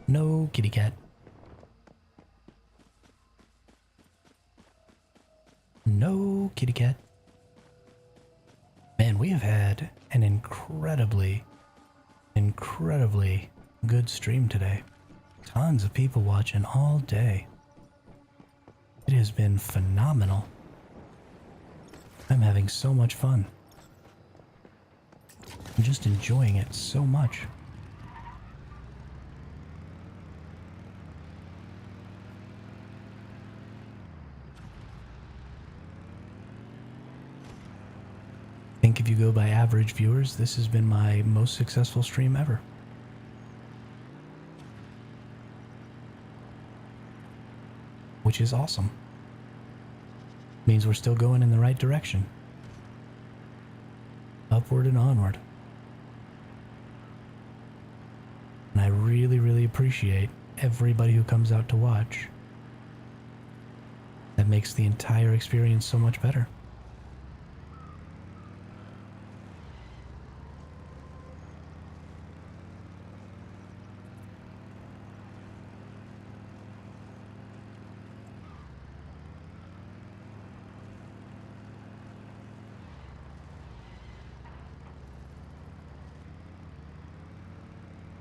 Speaker 1: No, kitty cat. No, kitty cat. Man, we have had an incredibly good stream today. Tons of people watching all day. It has been phenomenal. I'm having so much fun. I'm just enjoying it so much. I think if you go by average viewers, this has been my most successful stream ever. Which is awesome. Means we're still going in the right direction. Upward and onward. And I really appreciate everybody who comes out to watch. That makes the entire experience so much better.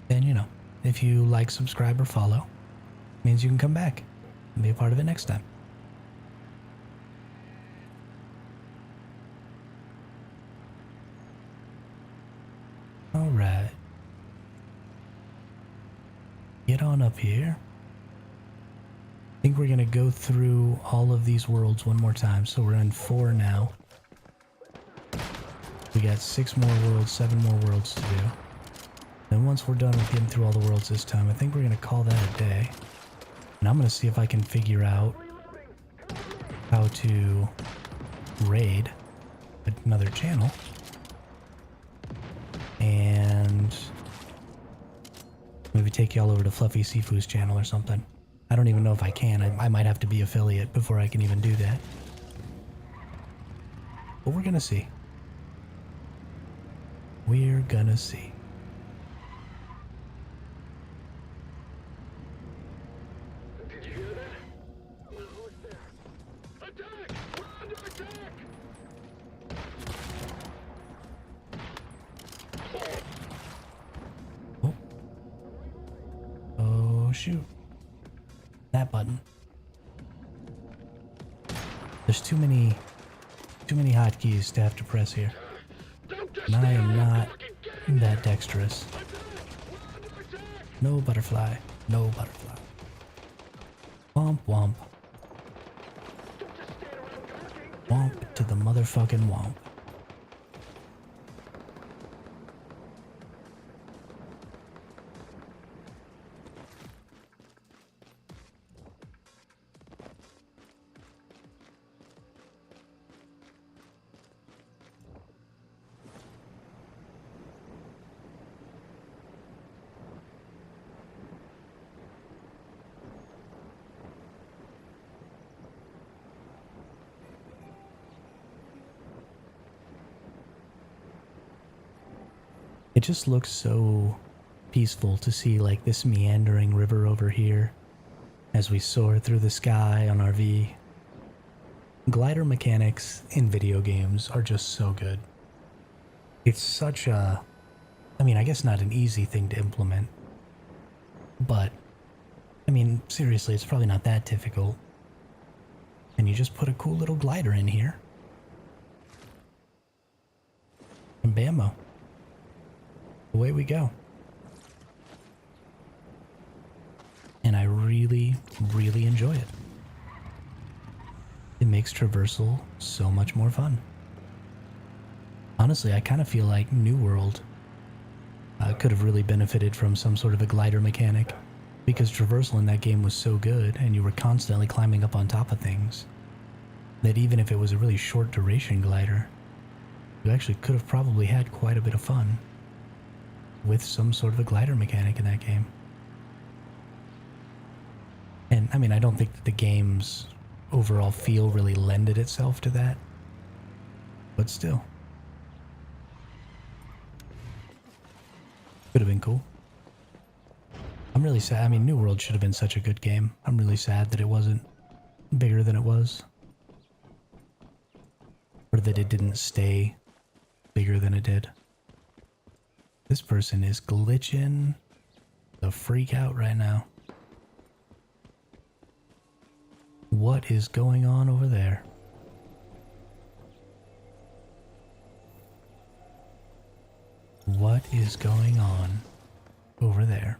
Speaker 1: And you know, if you like, subscribe, or follow, means you can come back and be a part of it next time. Alright. Get on up here. I think we're gonna go through all of these worlds one more time. So we're in 4 now. We got 6 more worlds, 7 more worlds to do. Then once we're done with getting through all the worlds this time, I think we're going to call that a day. And I'm going to see if I can figure out how to raid another channel. And maybe take y'all over to Fluffy Seafood's channel or something. I don't even know if I can. I might have to be affiliate before I can even do that. But we're going to see. We're going to see. Shoot. That button. There's too many hotkeys to have to press here. And I am not that dexterous. No butterfly. No butterfly. Womp womp. Womp to the motherfucking womp. It just looks so peaceful to see like this meandering river over here as we soar through the sky on our V. Glider mechanics in video games are just so good. It's such a, I mean, I guess not an easy thing to implement, but I mean, seriously, it's probably not that difficult. And you just put a cool little glider in here. And bammo. Away we go. And I really enjoy it. It makes traversal so much more fun. Honestly, I kind of feel like New World could have really benefited from some sort of a glider mechanic, because traversal in that game was so good and you were constantly climbing up on top of things that even if it was a really short duration glider, you actually could have probably had quite a bit of fun with some sort of a glider mechanic in that game. And I mean, I don't think that the game's overall feel really lended itself to that, but still. Could have been cool. I'm really sad. I mean, New World should have been such a good game. I'm really sad that it wasn't bigger than it was. Or that it didn't stay bigger than it did. This person is glitching the freak out right now. What is going on over there? What is going on over there?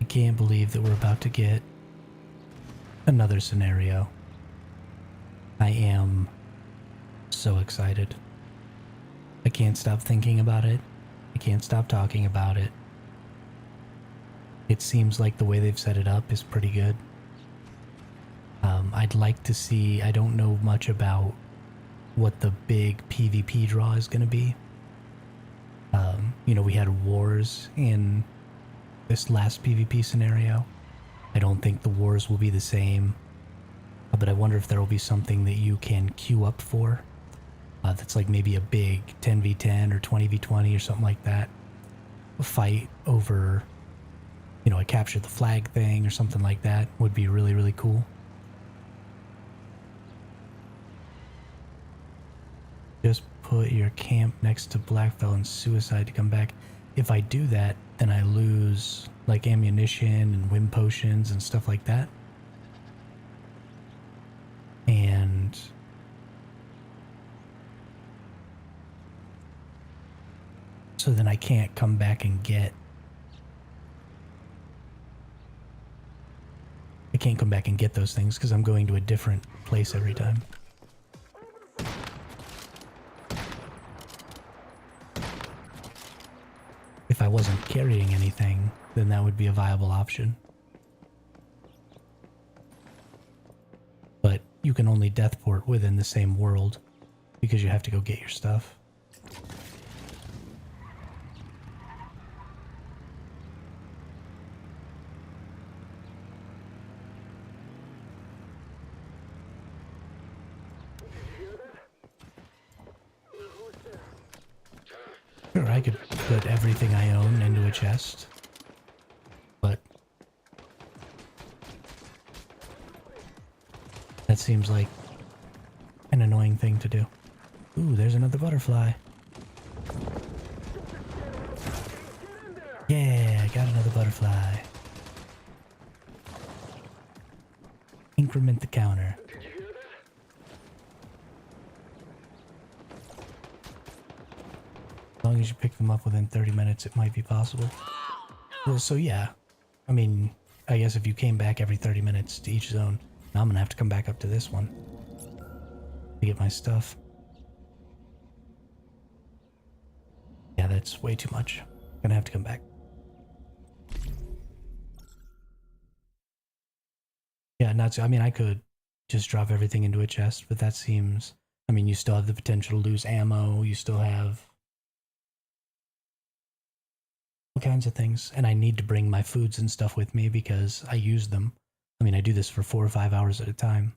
Speaker 1: I can't believe that we're about to get another scenario. I am so excited. I can't stop thinking about it. I can't stop talking about it. It seems like the way they've set it up is pretty good. I'd like to see, I don't know much about what the big PvP draw is going to be. You know, we had wars in this last PvP scenario. I don't think the wars will be the same, but I wonder if there will be something that you can queue up for. That's like maybe a big 10v10 or 20v20 or something like that. A fight over, you know, a capture the flag thing or something like that would be really, really cool. Just put your camp next to Blackfell and Suicide to come back. If I do that, then I lose like ammunition and wind potions and stuff like that. And so then I can't come back and get... I can't come back and get those things because I'm going to a different place every time. If I wasn't carrying anything, then that would be a viable option. But you can only deathport within the same world because you have to go get your stuff. Sure, I could put everything I own into a chest, but that seems like an annoying thing to do. Ooh, there's another butterfly. Yeah, got another butterfly. Increment the counter. As long as you pick them up within 30 minutes, it might be possible. Well, so yeah. I mean, I guess if you came back every 30 minutes to each zone, now I'm gonna have to come back up to this one to get my stuff. Yeah, that's way too much. I'm gonna have to come back. Yeah, not to, I mean, I could just drop everything into a chest, but that seems... I mean, you still have the potential to lose ammo, you still have all kinds of things, and I need to bring my foods and stuff with me because I use them. I mean, I do this for 4 or 5 hours at a time.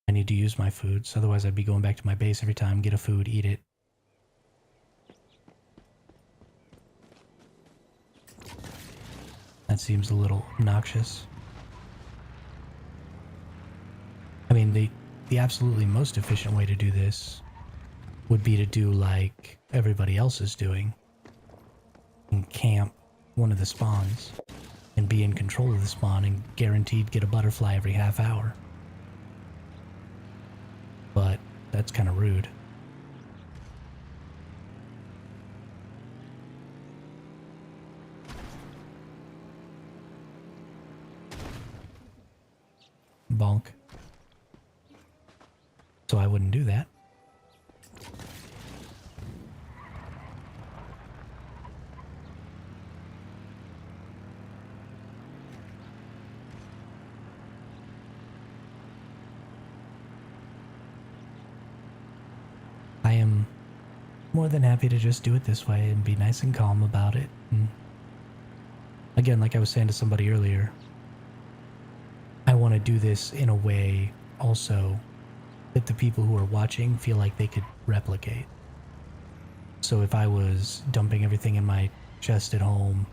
Speaker 1: I need to use my foods, otherwise I'd be going back to my base every time, get a food, eat it. That seems a little obnoxious. I mean, the absolutely most efficient way to do this would be to do like everybody else is doing. And camp one of the spawns and be in control of the spawn and guaranteed get a butterfly every half hour. But that's kind of rude. Bonk. So I wouldn't do that. more than happy to just do it this way and be nice and calm about it. And again, like I was saying to somebody earlier, I want to do this in a way also that the people who are watching feel like they could replicate. So if I was dumping everything in my chest at home,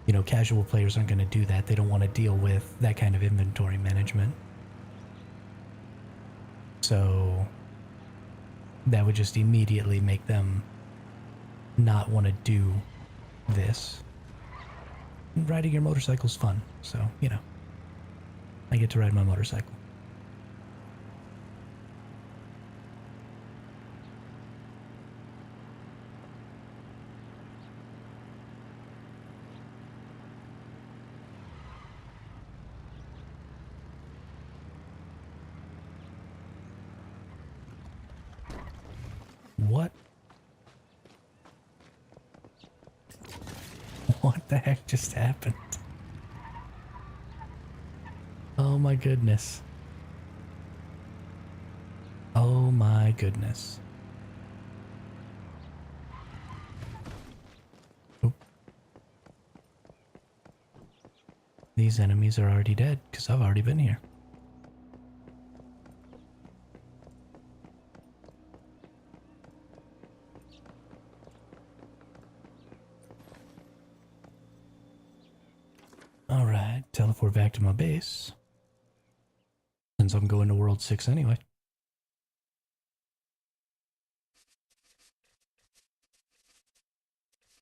Speaker 1: you know, casual players aren't going to do that. They don't want to deal with that kind of inventory management. So that would just immediately make them not want to do this. And riding your motorcycle's fun, so, you know, I get to ride my motorcycle. What? What the heck just happened? Oh my goodness. Oh my goodness. Oop. These enemies are already dead, because I've already been here. Alright, teleport back to my base. Since I'm going to World 6 anyway.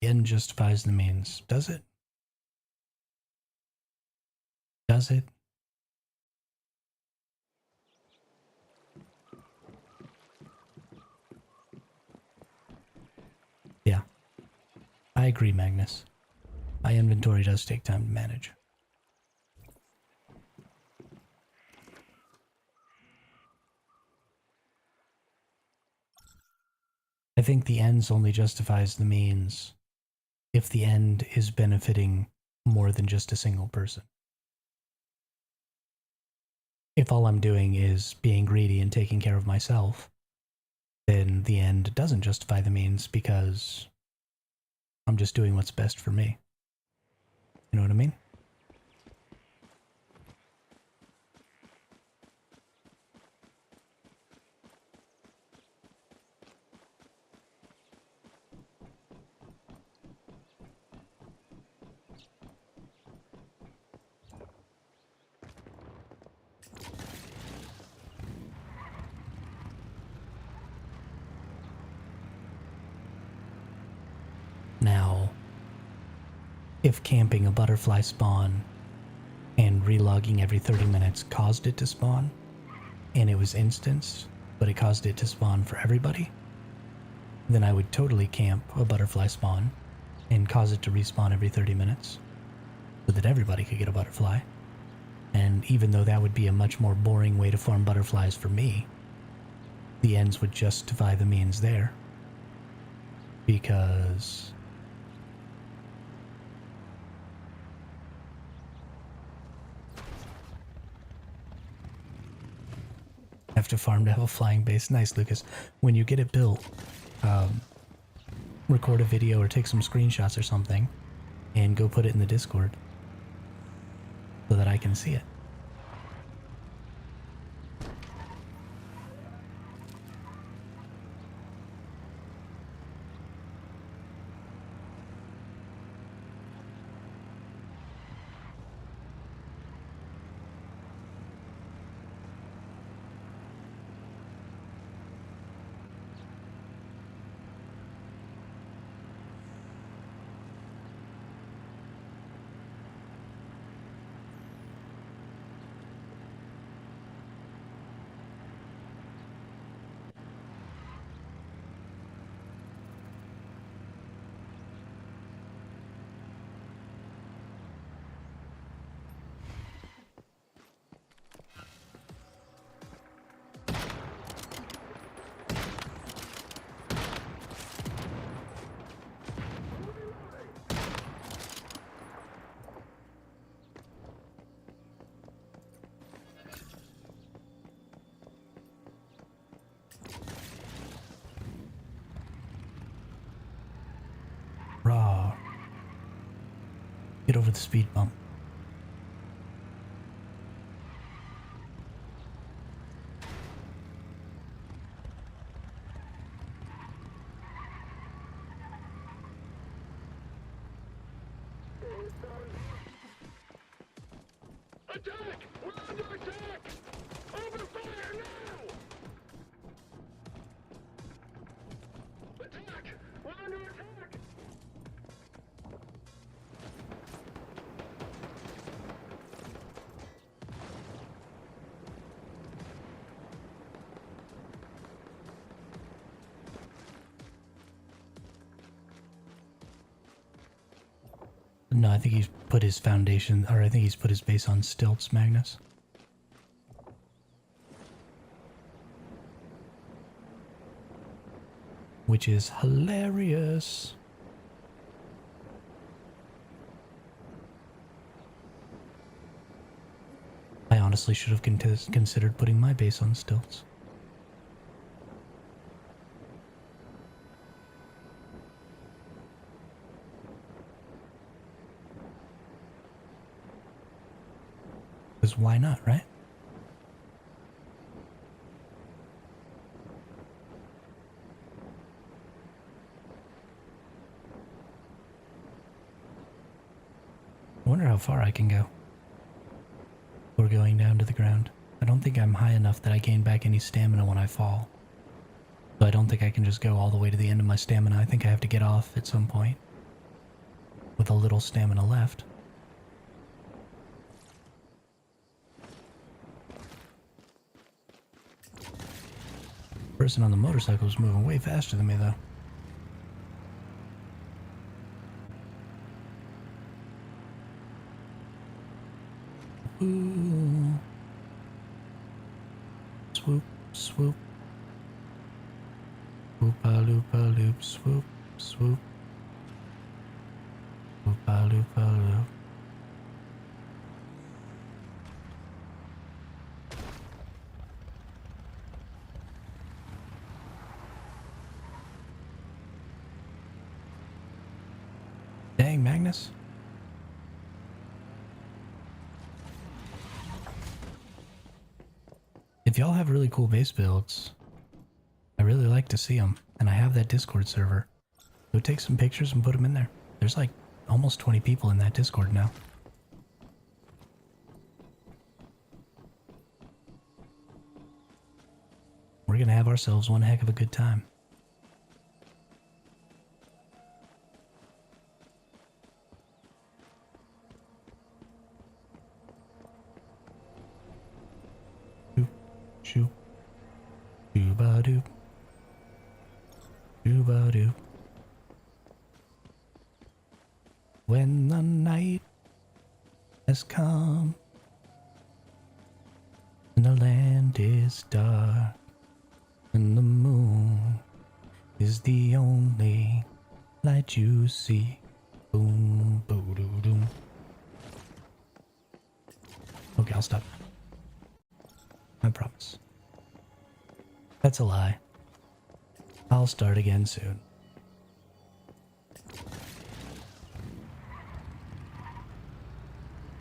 Speaker 1: The end justifies the means. Does it? Does it? Yeah. I agree, Magnus. My inventory does take time to manage. I think the ends only justifies the means if the end is benefiting more than just a single person. If all I'm doing is being greedy and taking care of myself, then the end doesn't justify the means because I'm just doing what's best for me. You know what I mean? Now, if camping a butterfly spawn and relogging every 30 minutes caused it to spawn, and it was instanced, but it caused it to spawn for everybody, then I would totally camp a butterfly spawn and cause it to respawn every 30 minutes so that everybody could get a butterfly. And even though that would be a much more boring way to farm butterflies for me, the ends would justify the means there. Because have to farm to have a flying base. Nice, Lucas. When you get it built, record a video or take some screenshots or something and go put it in the Discord so that I can see it. Get over the speed bump.
Speaker 3: Attack! We're under attack! Open fire now! Attack! We're under attack!
Speaker 1: No, I think he's put his foundation, or I think he's put his base on stilts, Magnus. Which is hilarious. I honestly should have considered putting my base on stilts. Because why not, right? I wonder how far I can go. We're going down to the ground. I don't think I'm high enough that I gain back any stamina when I fall. So I don't think I can just go all the way to the end of my stamina. I think I have to get off at some point with a little stamina left. The person on the motorcycle is moving way faster than me, though. Ooh. Swoop, swoop. Whoop-a-loop-a-loop, swoop, swoop. Whoop-a-loop-a-loop. Dang, Magnus. If y'all have really cool base builds, I really like to see them. And I have that Discord server. Go take some pictures and put them in there. There's like almost 20 people in that Discord now. We're gonna have ourselves one heck of a good time. Shoop, doo-ba-doo, doo-ba-doo. When the night has come and the land is dark and the moon is the only light you see. Boom, boo-doo-doom. Okay, I'll stop. I promise. That's a lie. I'll start again soon.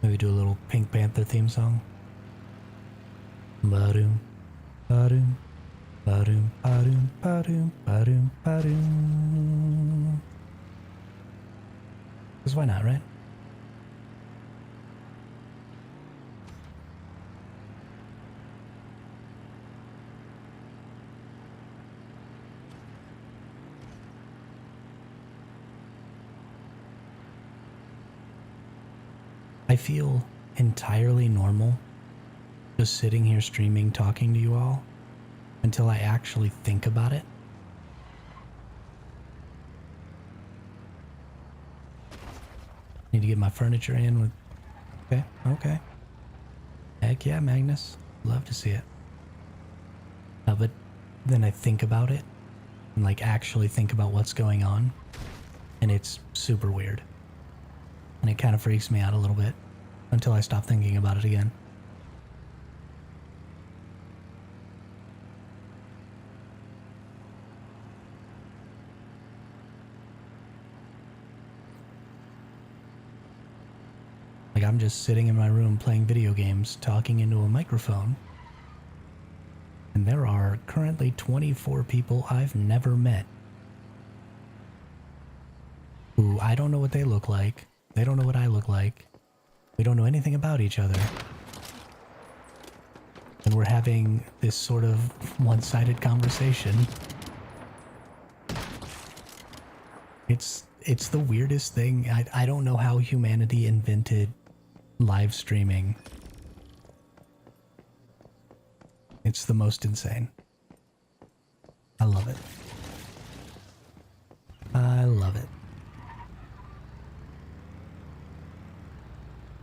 Speaker 1: Maybe do a little Pink Panther theme song. Ba-doom, ba-doom, ba-doom, ba-doom, ba-doom, ba-doom, ba-doom. 'Cause why not, right? I feel entirely normal just sitting here streaming, talking to you all until I actually think about it. Need to get my furniture in with... Okay, okay. Heck yeah, Magnus. Love to see it. But then I think about it and like actually think about what's going on, and it's super weird. And it kind of freaks me out a little bit until I stop thinking about it again. Like, I'm just sitting in my room playing video games, talking into a microphone. And there are currently 24 people I've never met. Who I don't know what they look like. They don't know what I look like. We don't know anything about each other. And we're having this sort of one-sided conversation. It's the weirdest thing. I don't know how humanity invented live streaming. It's the most insane. I love it. I love it.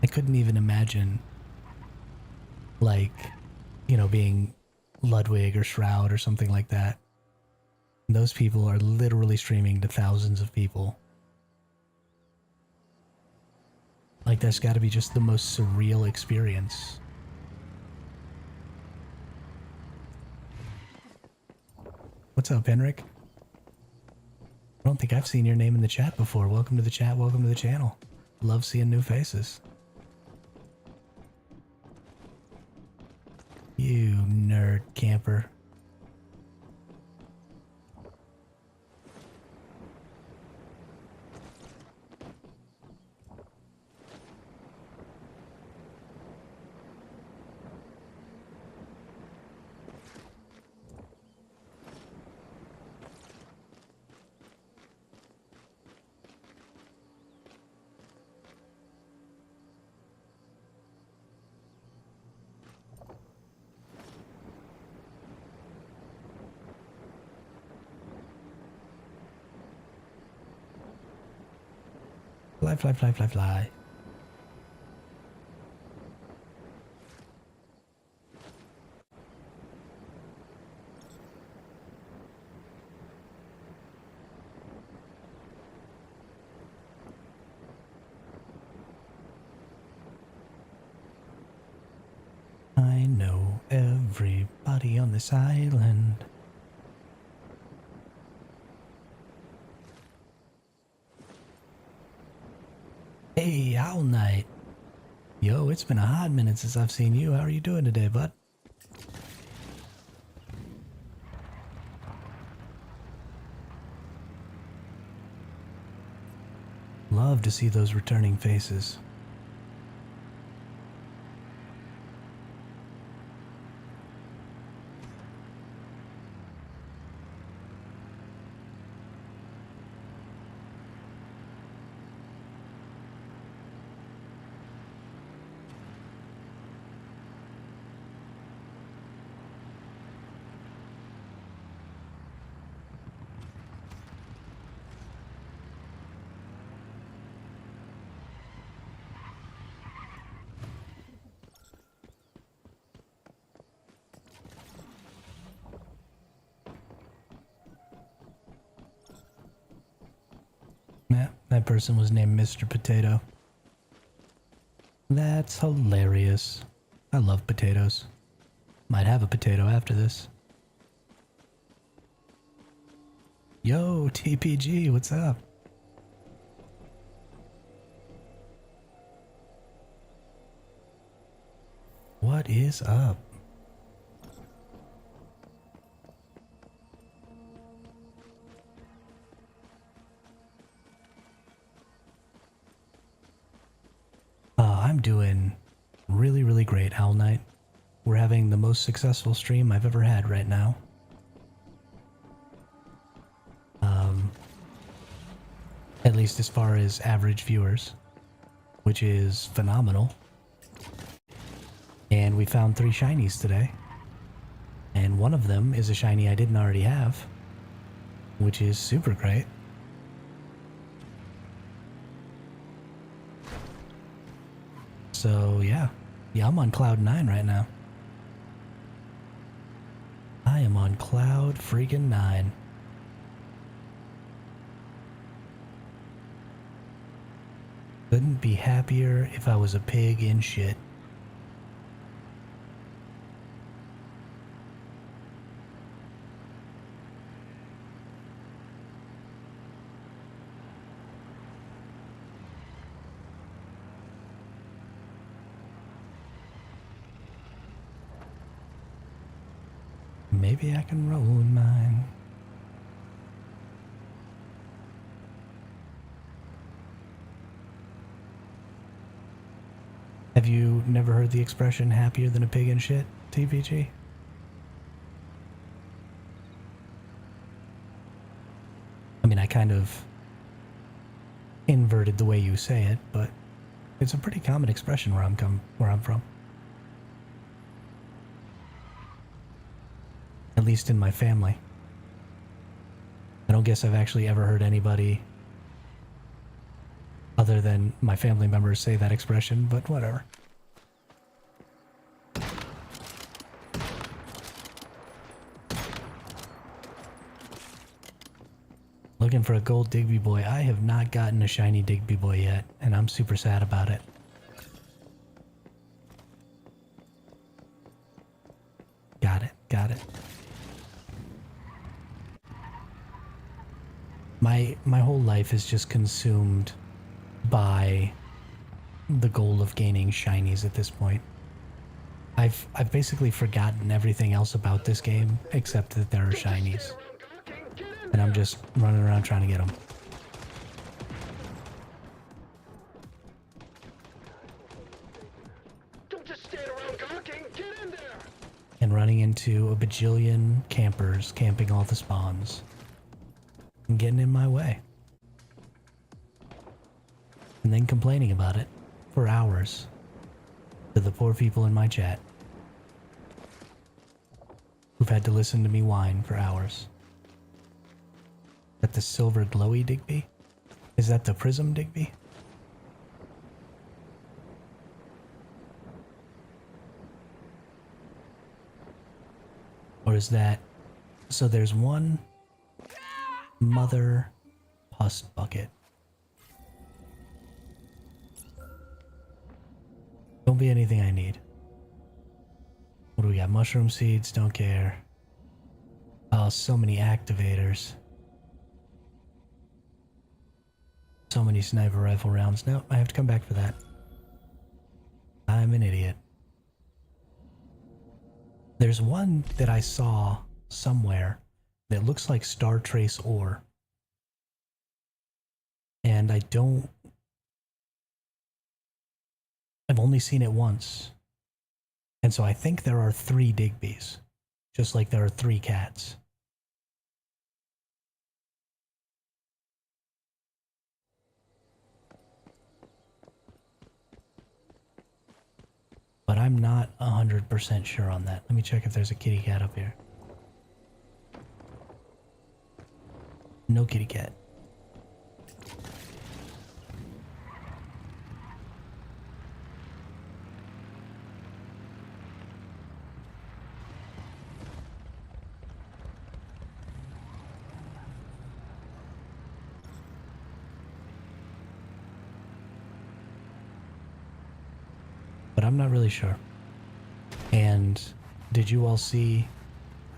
Speaker 1: I couldn't even imagine, like, you know, being Ludwig or Shroud or something like that. Those people are literally streaming to thousands of people. Like, that's got to be just the most surreal experience. What's up, Henrik? I don't think I've seen your name in the chat before. Welcome to the chat, welcome to the channel. Love seeing new faces. You nerd camper. Fly, fly, fly, fly, fly. I know everybody on this island. Hey, Owl Knight. Yo, it's been a hot minute since I've seen you. How are you doing today, bud? Love to see those returning faces. Yeah, that person was named Mr. Potato. That's hilarious. I love potatoes. Might have a potato after this. Yo, TPG, what's up? What is up? I'm doing really, really great, Owl Knight. We're having the most successful stream I've ever had right now. At least as far as average viewers, which is phenomenal. And we found 3 shinies today. And one of them is a shiny I didn't already have, which is super great. So yeah, I'm on cloud 9 right now. I am on cloud freaking 9. Couldn't be happier if I was a pig in shit. Maybe I can roll with mine. Have you never heard the expression happier than a pig in shit, TPG? I mean, I kind of inverted the way you say it, but it's a pretty common expression where I'm from. At least in my family. I don't guess I've actually ever heard anybody other than my family members say that expression, but whatever. Looking for a gold Digby boy. I have not gotten a shiny Digby boy yet, and I'm super sad about it. Got it, got it. My whole life is just consumed by the goal of gaining shinies at this point. I've basically forgotten everything else about this game except that there are shinies. And I'm just running around trying to get them.
Speaker 3: Don't just stand around gawking. Get in there.
Speaker 1: And running into a bajillion campers camping all the spawns. And getting in my way. And then complaining about it for hours to the poor people in my chat who've had to listen to me whine for hours. Is that the silver glowy Digby? Is that the prism Digby? Or is that... So there's one mother pus bucket. Don't be anything I need. What do we got? Mushroom seeds, don't care. Oh, so many activators. So many sniper rifle rounds. No, I have to come back for that. I'm an idiot. There's one that I saw somewhere that looks like Star Trace ore. And I've only seen it once. And so I think there are 3 Digbys. Just like there are 3 cats. But I'm not 100% sure on that. Let me check if there's a kitty cat up here. No kitty cat. But I'm not really sure. And did you all see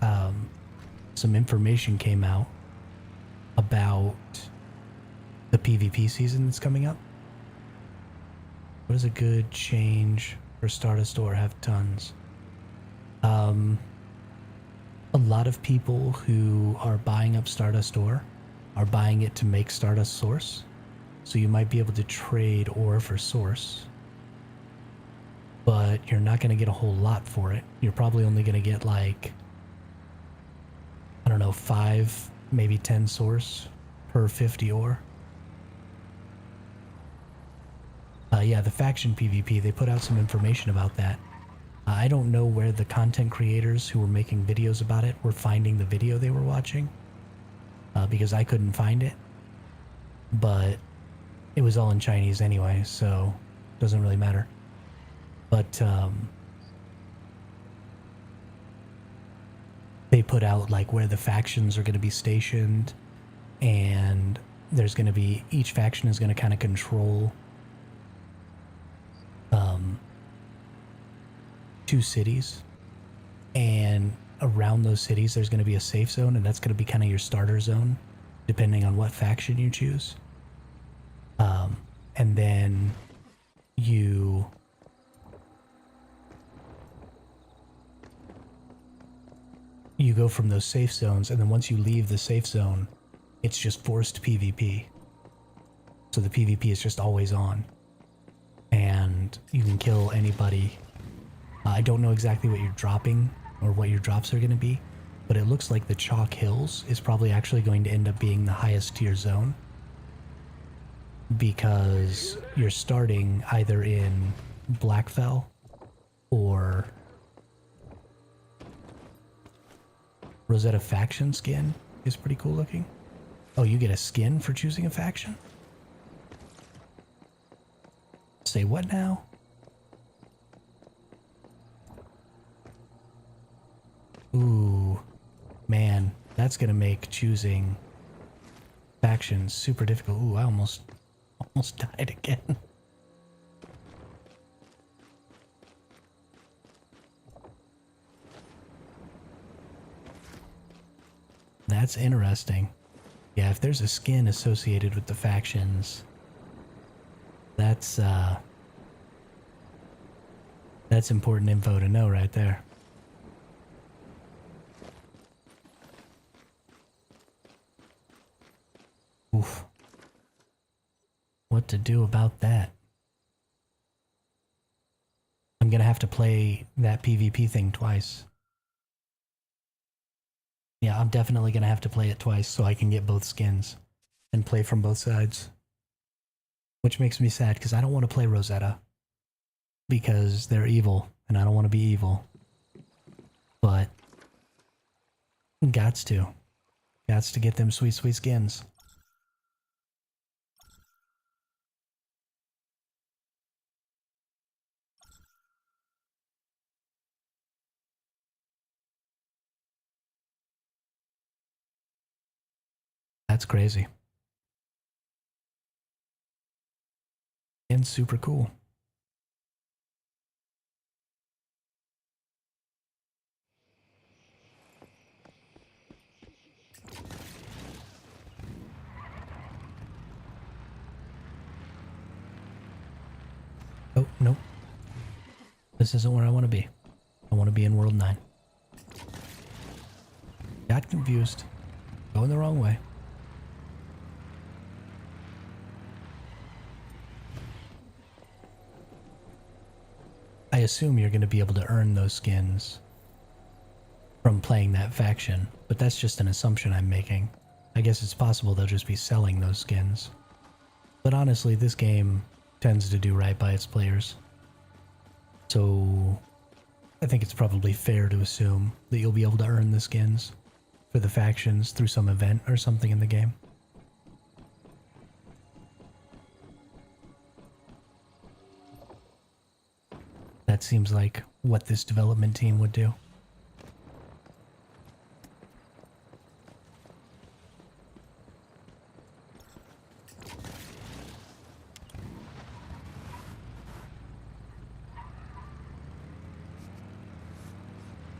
Speaker 1: some information came out about the PvP season that's coming up? What is a good change for Stardust Ore? Have tons. A lot of people who are buying up Stardust Ore are buying it to make Stardust Source. So you might be able to trade ore for Source. But you're not going to get a whole lot for it. You're probably only going to get like, I don't know, 5, maybe 10 source per 50 ore. Yeah, the faction PvP, they put out some information about that. I don't know where the content creators who were making videos about it were finding the video they were watching. Because I couldn't find it. But it was all in Chinese anyway, so it doesn't really matter. But they put out like where the factions are going to be stationed, and there's going to be, each faction is going to kind of control 2 cities, and around those cities there's going to be a safe zone, and that's going to be kind of your starter zone depending on what faction you choose. And then you you go from those safe zones, and then once you leave the safe zone, it's just forced PvP. So the PvP is just always on. And you can kill anybody. I don't know exactly what you're dropping or what your drops are going to be, but it looks like the Chalk Hills is probably actually going to end up being the highest tier zone, because you're starting either in Blackfell or Rosetta faction skin is pretty cool looking. Oh, you get a skin for choosing a faction? Say what now? Ooh, man, that's gonna make choosing factions super difficult. Ooh, I almost died again. That's interesting. Yeah, if there's a skin associated with the factions, that's important info to know right there. Oof. What to do about that? I'm gonna have to play that PvP thing twice. Yeah, I'm definitely gonna have to play it twice so I can get both skins and play from both sides. Which makes me sad because I don't want to play Rosetta because they're evil and I don't want to be evil. But gots to get them sweet skins. That's crazy. And super cool. Oh, nope. This isn't where I want to be. I want to be in World 9. Got confused. Going the wrong way. I assume you're going to be able to earn those skins from playing that faction, but that's just an assumption I'm making. I guess it's possible they'll just be selling those skins. But honestly, this game tends to do right by its players. So I think it's probably fair to assume that you'll be able to earn the skins for the factions through some event or something in the game. That seems like what this development team would do.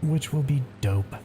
Speaker 1: Which will be dope.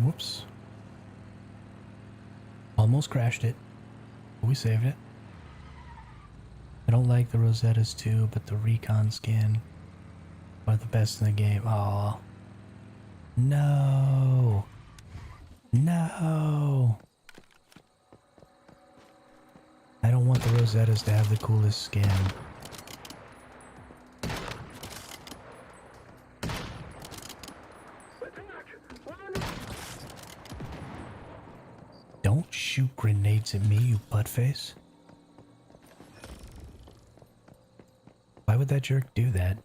Speaker 1: Whoops. Almost crashed it, but we saved it. I don't like the Rosettas too, but the Recon skin are the best in the game. Aw. No. No! I don't want the Rosettas to have the coolest skin. Don't shoot grenades at me, you buttface. Why would that jerk do that?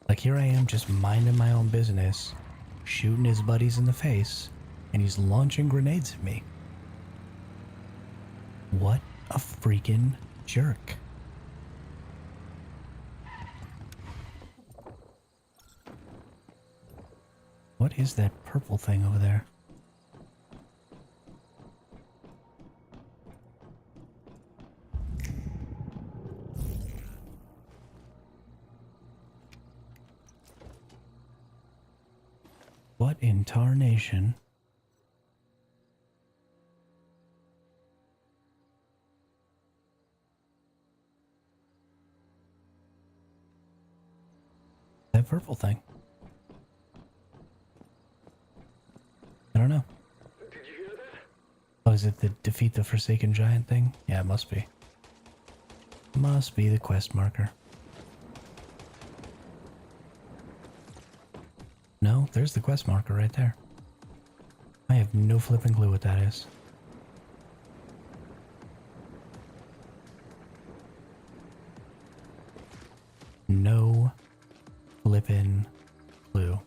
Speaker 1: Like, here I am just minding my own business, shooting his buddies in the face, and he's launching grenades at me. What a freaking jerk. What is that purple thing over there? What in tarnation? That purple thing. I don't know.
Speaker 3: Did you hear that?
Speaker 1: Oh, is it the defeat the Forsaken Giant thing? Yeah, it must be. Must be the quest marker. No, there's the quest marker right there. I have no flipping clue what that is. No flippin' clue.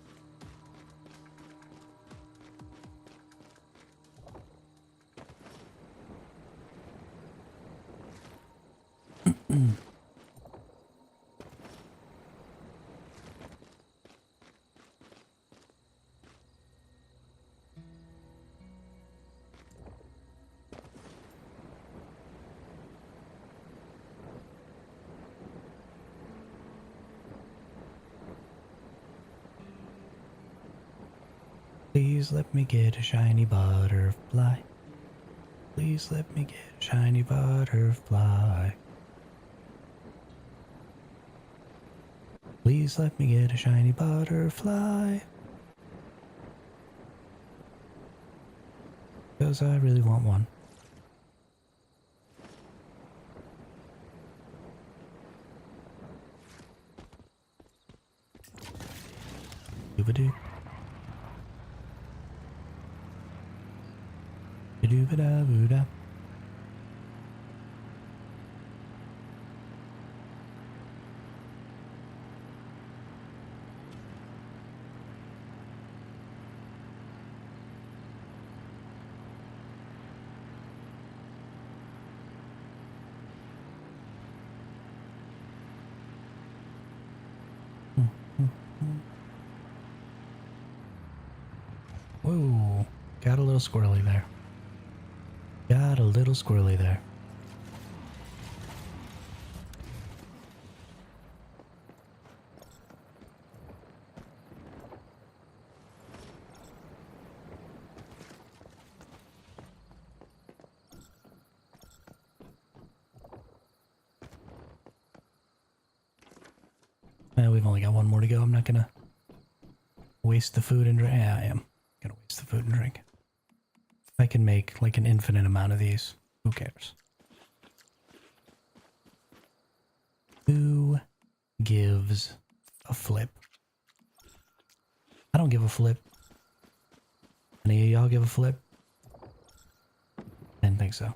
Speaker 1: Please let me get a shiny butterfly. Please let me get a shiny butterfly. Please let me get a shiny butterfly. Because I really want one. Doobadoo. Doobada-booda. Whoa, got a little squirrely there. Got a little squirrely there. We've only got one more to go. I'm not gonna waste the food and drink. Yeah, I am gonna waste the food and drink. I can make like an infinite amount of these. Who cares? Who gives a flip? I don't give a flip. Any of y'all give a flip? Didn't think so.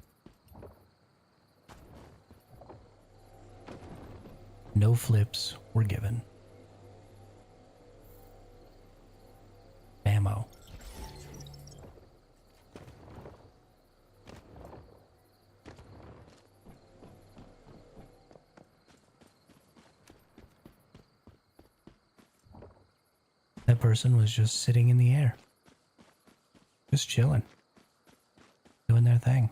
Speaker 1: No flips were given. Ammo. That person was just sitting in the air. Just chilling. Doing their thing.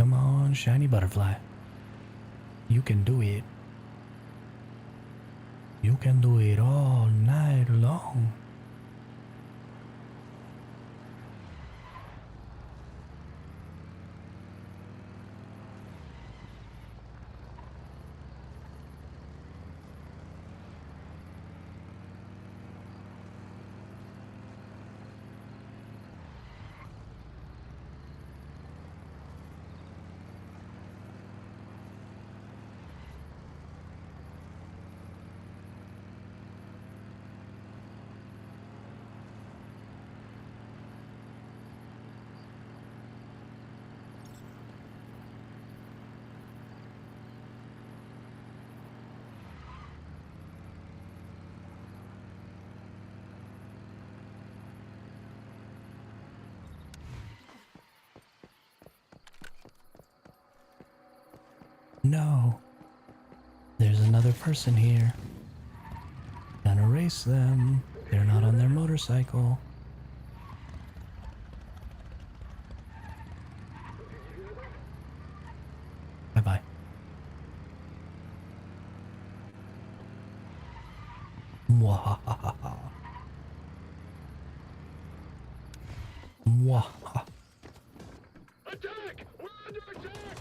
Speaker 1: Come on, shiny butterfly. You can do it. You can do it all night long. No. There's another person here. Gonna race them. They're not on their motorcycle. Bye-bye. Mwahaha. Mwahaha.
Speaker 3: Attack! We're under attack!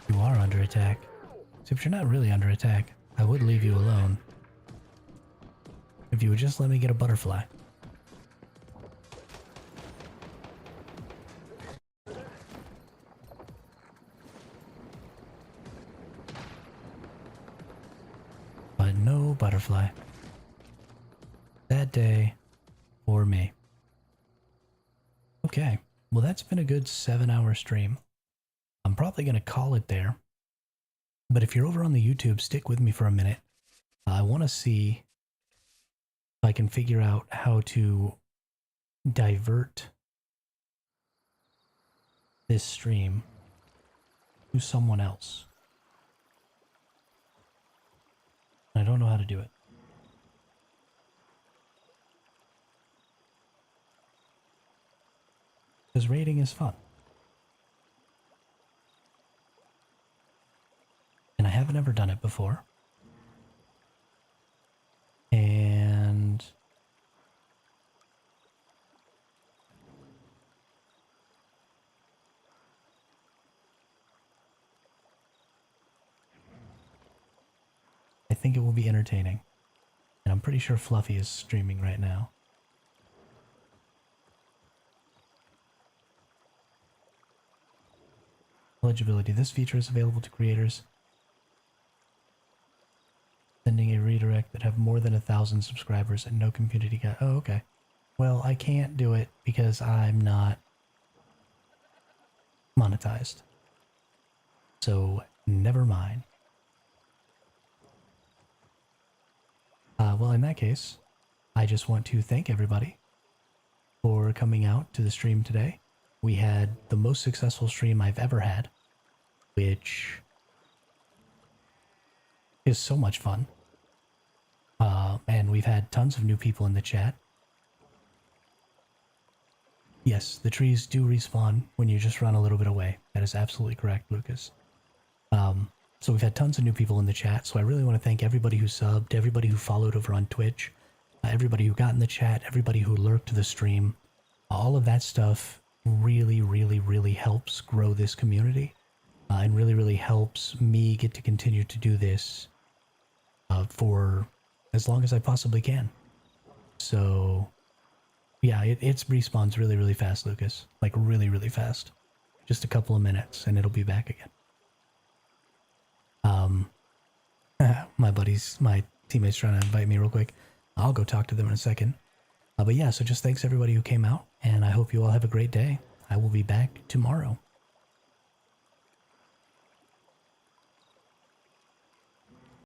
Speaker 1: You are under attack. Except you're not really under attack. I would leave you alone. If you would just let me get a butterfly. But no butterfly. That day for me. Okay, well that's been a good 7-hour stream. I'm probably going to call it there. But if you're over on the YouTube, stick with me for a minute. I want to see if I can figure out how to divert this stream to someone else. I don't know how to do it. Because raiding is fun. And I haven't ever done it before. And I think it will be entertaining. And I'm pretty sure Fluffy is streaming right now. Eligibility. This feature is available to creators sending a redirect that have more than 1,000 subscribers and no community guide. Oh, okay. Well, I can't do it because I'm not monetized. So, never mind. Well, in that case, I just want to thank everybody for coming out to the stream today. We had the most successful stream I've ever had, which is so much fun. And we've had tons of new people in the chat. Yes, the trees do respawn when you just run a little bit away. That is absolutely correct, Lucas. So we've had tons of new people in the chat, so I really want to thank everybody who subbed, everybody who followed over on Twitch, everybody who got in the chat, everybody who lurked the stream. All of that stuff really, really, really helps grow this community, and really, really helps me get to continue to do this for as long as I possibly can. So, yeah, it respawns really, really fast, Lucas. Like, really, really fast. Just a couple of minutes, and it'll be back again. My teammates trying to invite me real quick. I'll go talk to them in a second. But yeah, so just thanks everybody who came out, and I hope you all have a great day. I will be back tomorrow.